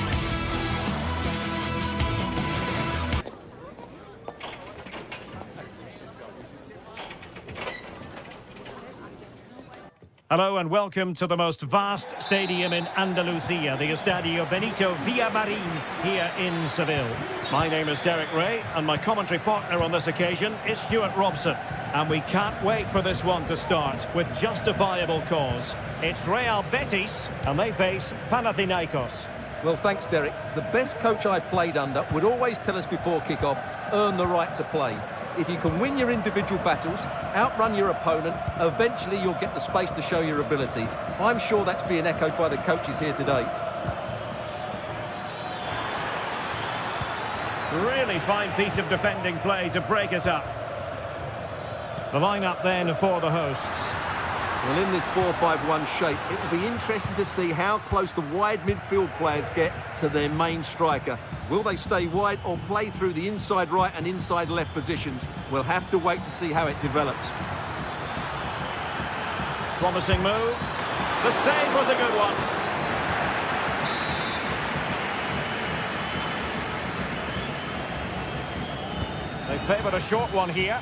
Hello and welcome to the most vast stadium in Andalusia, the Estadio Benito Villamarín here in Seville. My name is Derek Ray and my commentary partner on this occasion is Stuart Robson. And we can't wait for this one to start with justifiable cause. It's Real Betis and they face Panathinaikos. Well, thanks, Derek. The best coach I played under would always tell us before kick-off, earn the right to play. If you can win your individual battles, outrun your opponent, eventually you'll get the space to show your ability. I'm sure that's being echoed by the coaches here today. Really fine piece of defending play to break it up. The line-up then for the hosts. Well, in this 4-5-1 shape, it will be interesting to see how close the wide midfield players get to their main striker. Will they stay wide or play through the inside right and inside left positions? We'll have to wait to see how it develops. Promising move. The save was a good one. They favoured a short one here.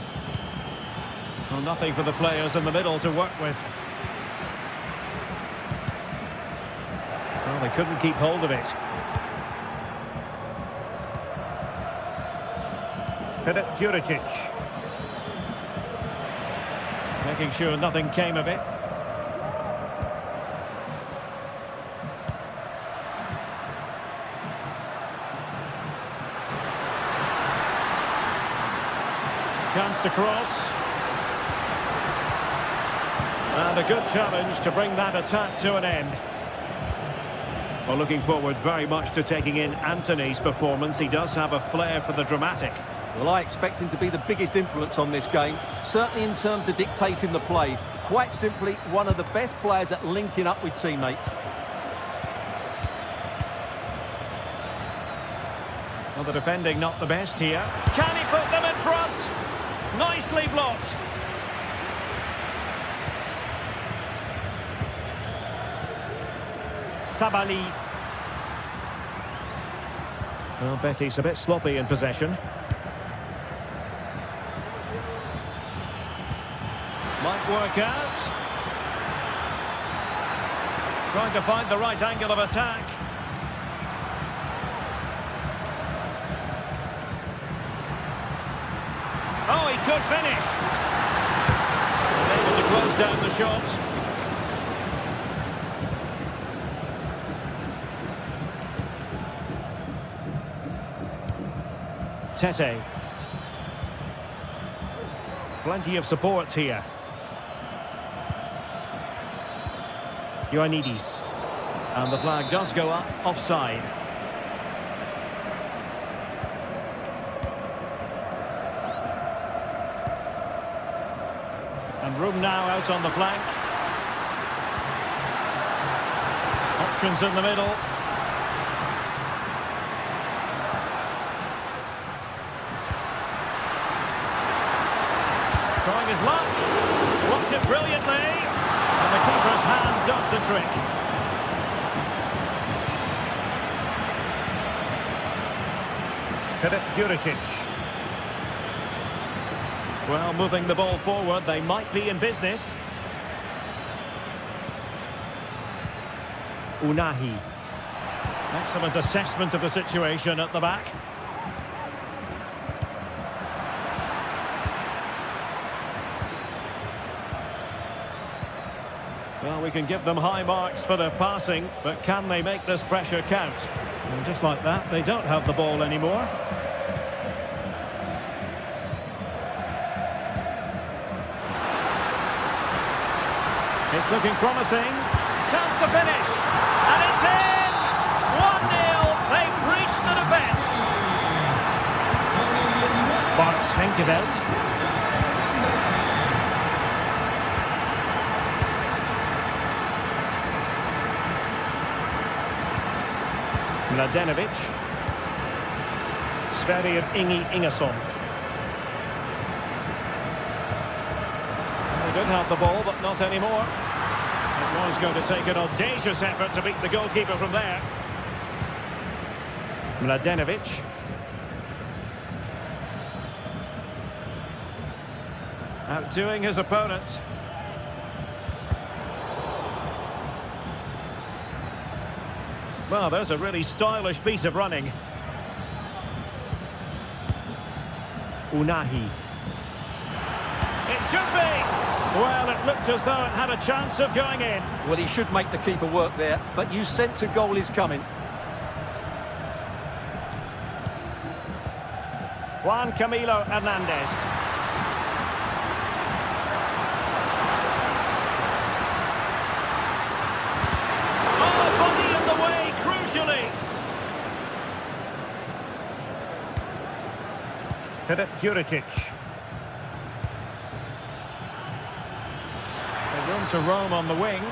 Well, nothing for the players in the middle to work with. Well, they couldn't keep hold of it. Filip Juricic. Making sure nothing came of it. Chance to cross. And a good challenge to bring that attack to an end. Well, looking forward very much to taking in Anthony's performance. He does have a flair for the dramatic. Well, I expect him to be the biggest influence on this game, certainly in terms of dictating the play. Quite simply, one of the best players at linking up with teammates. Well, the defending not the best here. Can he put them in front? Nicely blocked. Sabali. Well, Betis a bit sloppy in possession. Might work out. Trying to find the right angle of attack. Oh, he could finish. Able to close down the shot. Tete. Plenty of support here. Ioannidis. And the flag does go up, offside. And room now out on the flank. Options in the middle. Trying his luck. Blocked it brilliantly. And the keeper's hand does the trick. Filip Juricic. Well, moving the ball forward, they might be in business. Unahi. Excellent assessment of the situation at the back. Well, we can give them high marks for their passing, but can they make this pressure count? And just like that, they don't have the ball anymore. It's looking promising. Chance to finish. And it's in! 1-0. They've breached the defence. Bart Henkeveld. Mladenovic. Sverrir Ingi Ingesson. They did have the ball, but not anymore. It was going to take an audacious effort to beat the goalkeeper from there. Mladenovic. Outdoing his opponent. Well, there's a really stylish piece of running. Unahi. It should be! Well, it looked as though it had a chance of going in. Well, he should make the keeper work there, but you sense a goal is coming. Juan Camilo Hernandez. Oh, body in the way, crucially. Filip Juricic. Room to roam on the wing.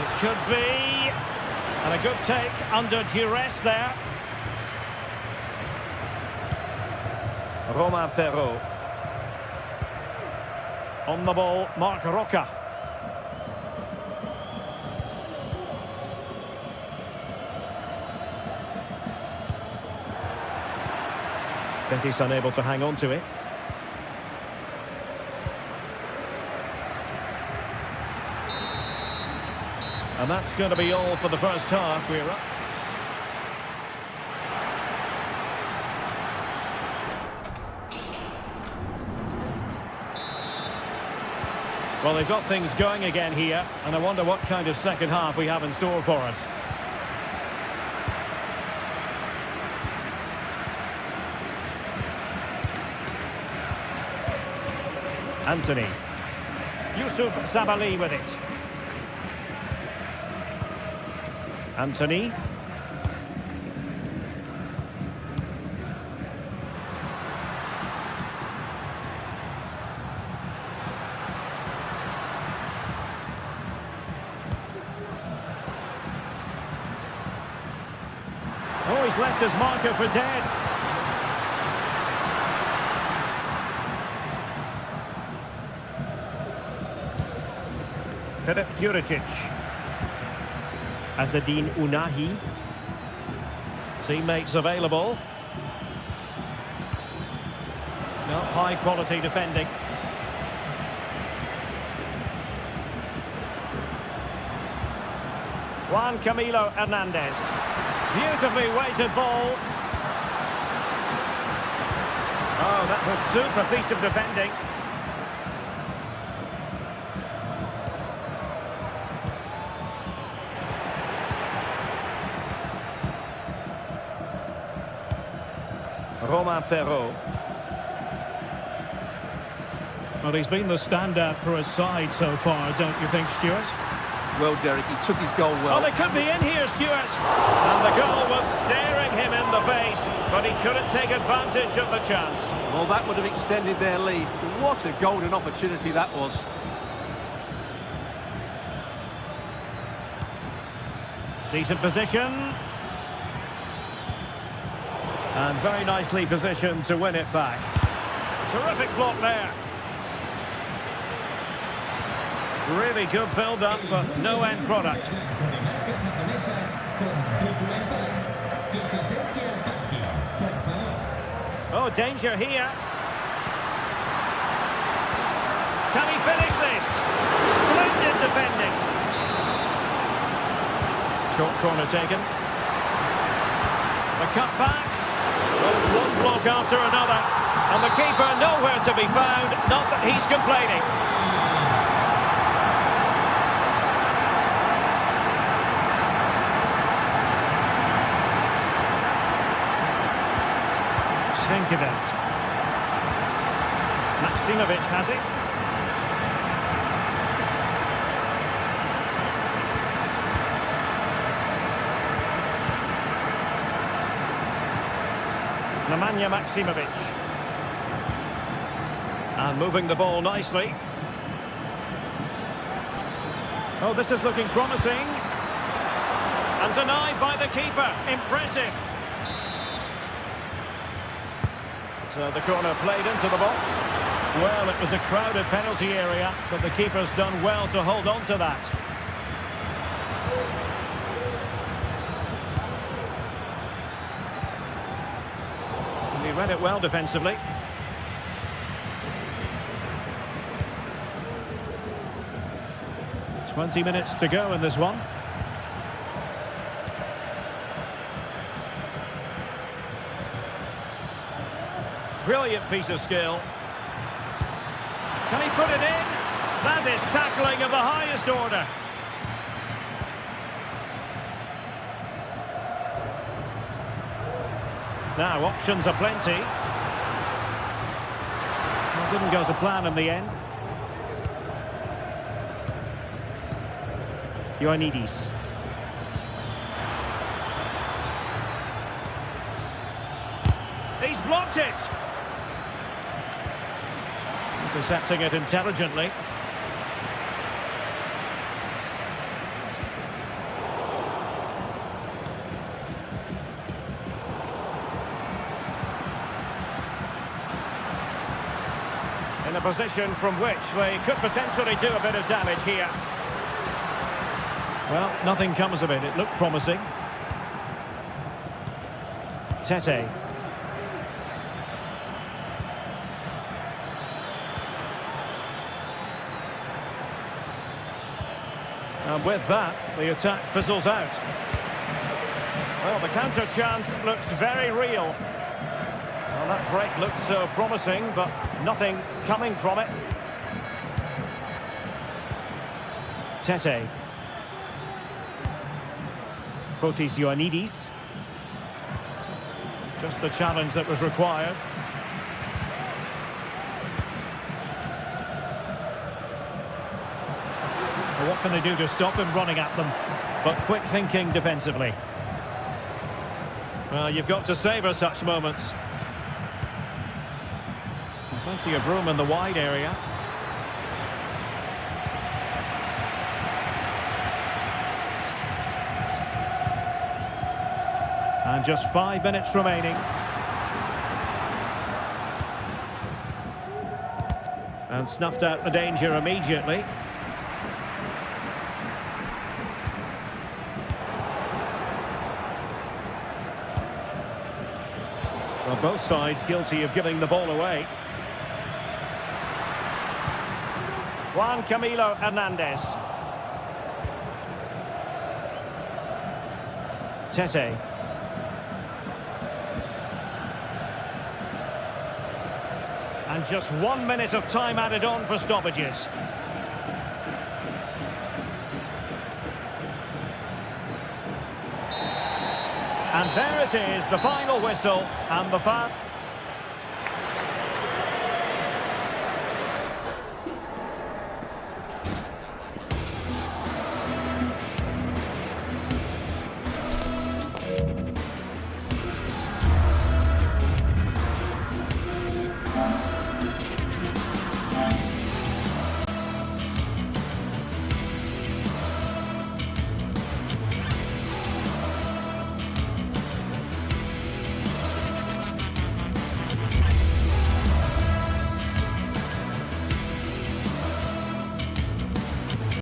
It could be. And a good take under duress there. Romain Perrault. On the ball, Marc Roca. Betis unable to hang on to it. And that's going to be all for the first half. We're up. Well, they've got things going again here, and I wonder what kind of second half we have in store for us. Anthony. Yusuf Sabali with it. Anthony. Oh, he's left his marker for dead. Filip Juricic. Azzedine Unahi. Teammates available. No, high quality defending. Juan Camilo Hernandez. Beautifully weighted ball. Oh, that's a super piece of defending. Romain Perrault. Well, he's been the standout for his side so far, don't you think, Stuart? Well, Derek, he took his goal well. Oh, they could be in here, Stuart. And the goal was staring him in the face, but he couldn't take advantage of the chance. Well, that would have extended their lead. What a golden opportunity that was. Decent position. And very nicely positioned to win it back. Terrific block there. Really good build-up, but no end product. Oh, danger here. Can he finish this? Splendid defending. Short corner taken. The cut back. Well, it's one block after another. And the keeper nowhere to be found. Not that he's complaining. Stankovic. Maximovic has it. Nemanja Maximovic. And moving the ball nicely. Oh, this is looking promising. And denied by the keeper. Impressive. So the corner played into the box. Well, it was a crowded penalty area, but the keeper's done well to hold on to that. He read it well defensively. "20 minutes to go in this one. Brilliant piece of skill. Can he put it in? That is tackling of the highest order. Now, options are plenty. Well, didn't go to plan in the end. Ioannidis. He's blocked it. Intercepting it intelligently. In a position from which they could potentially do a bit of damage here. Well, nothing comes of it. It looked promising. Tete. And with that, the attack fizzles out. Well, the counter chance looks very real. Well, that break looked so promising, but nothing coming from it. Tete. Fotis Ioannidis. Just the challenge that was required. Well, what can they do to stop him running at them? But quick thinking defensively. Well, you've got to savour such moments. Plenty of room in the wide area. And just 5 minutes remaining. And snuffed out the danger immediately. Well, both sides guilty of giving the ball away. Juan Camilo Hernandez. Tete. And just 1 minute of time added on for stoppages. And there it is, the final whistle, and the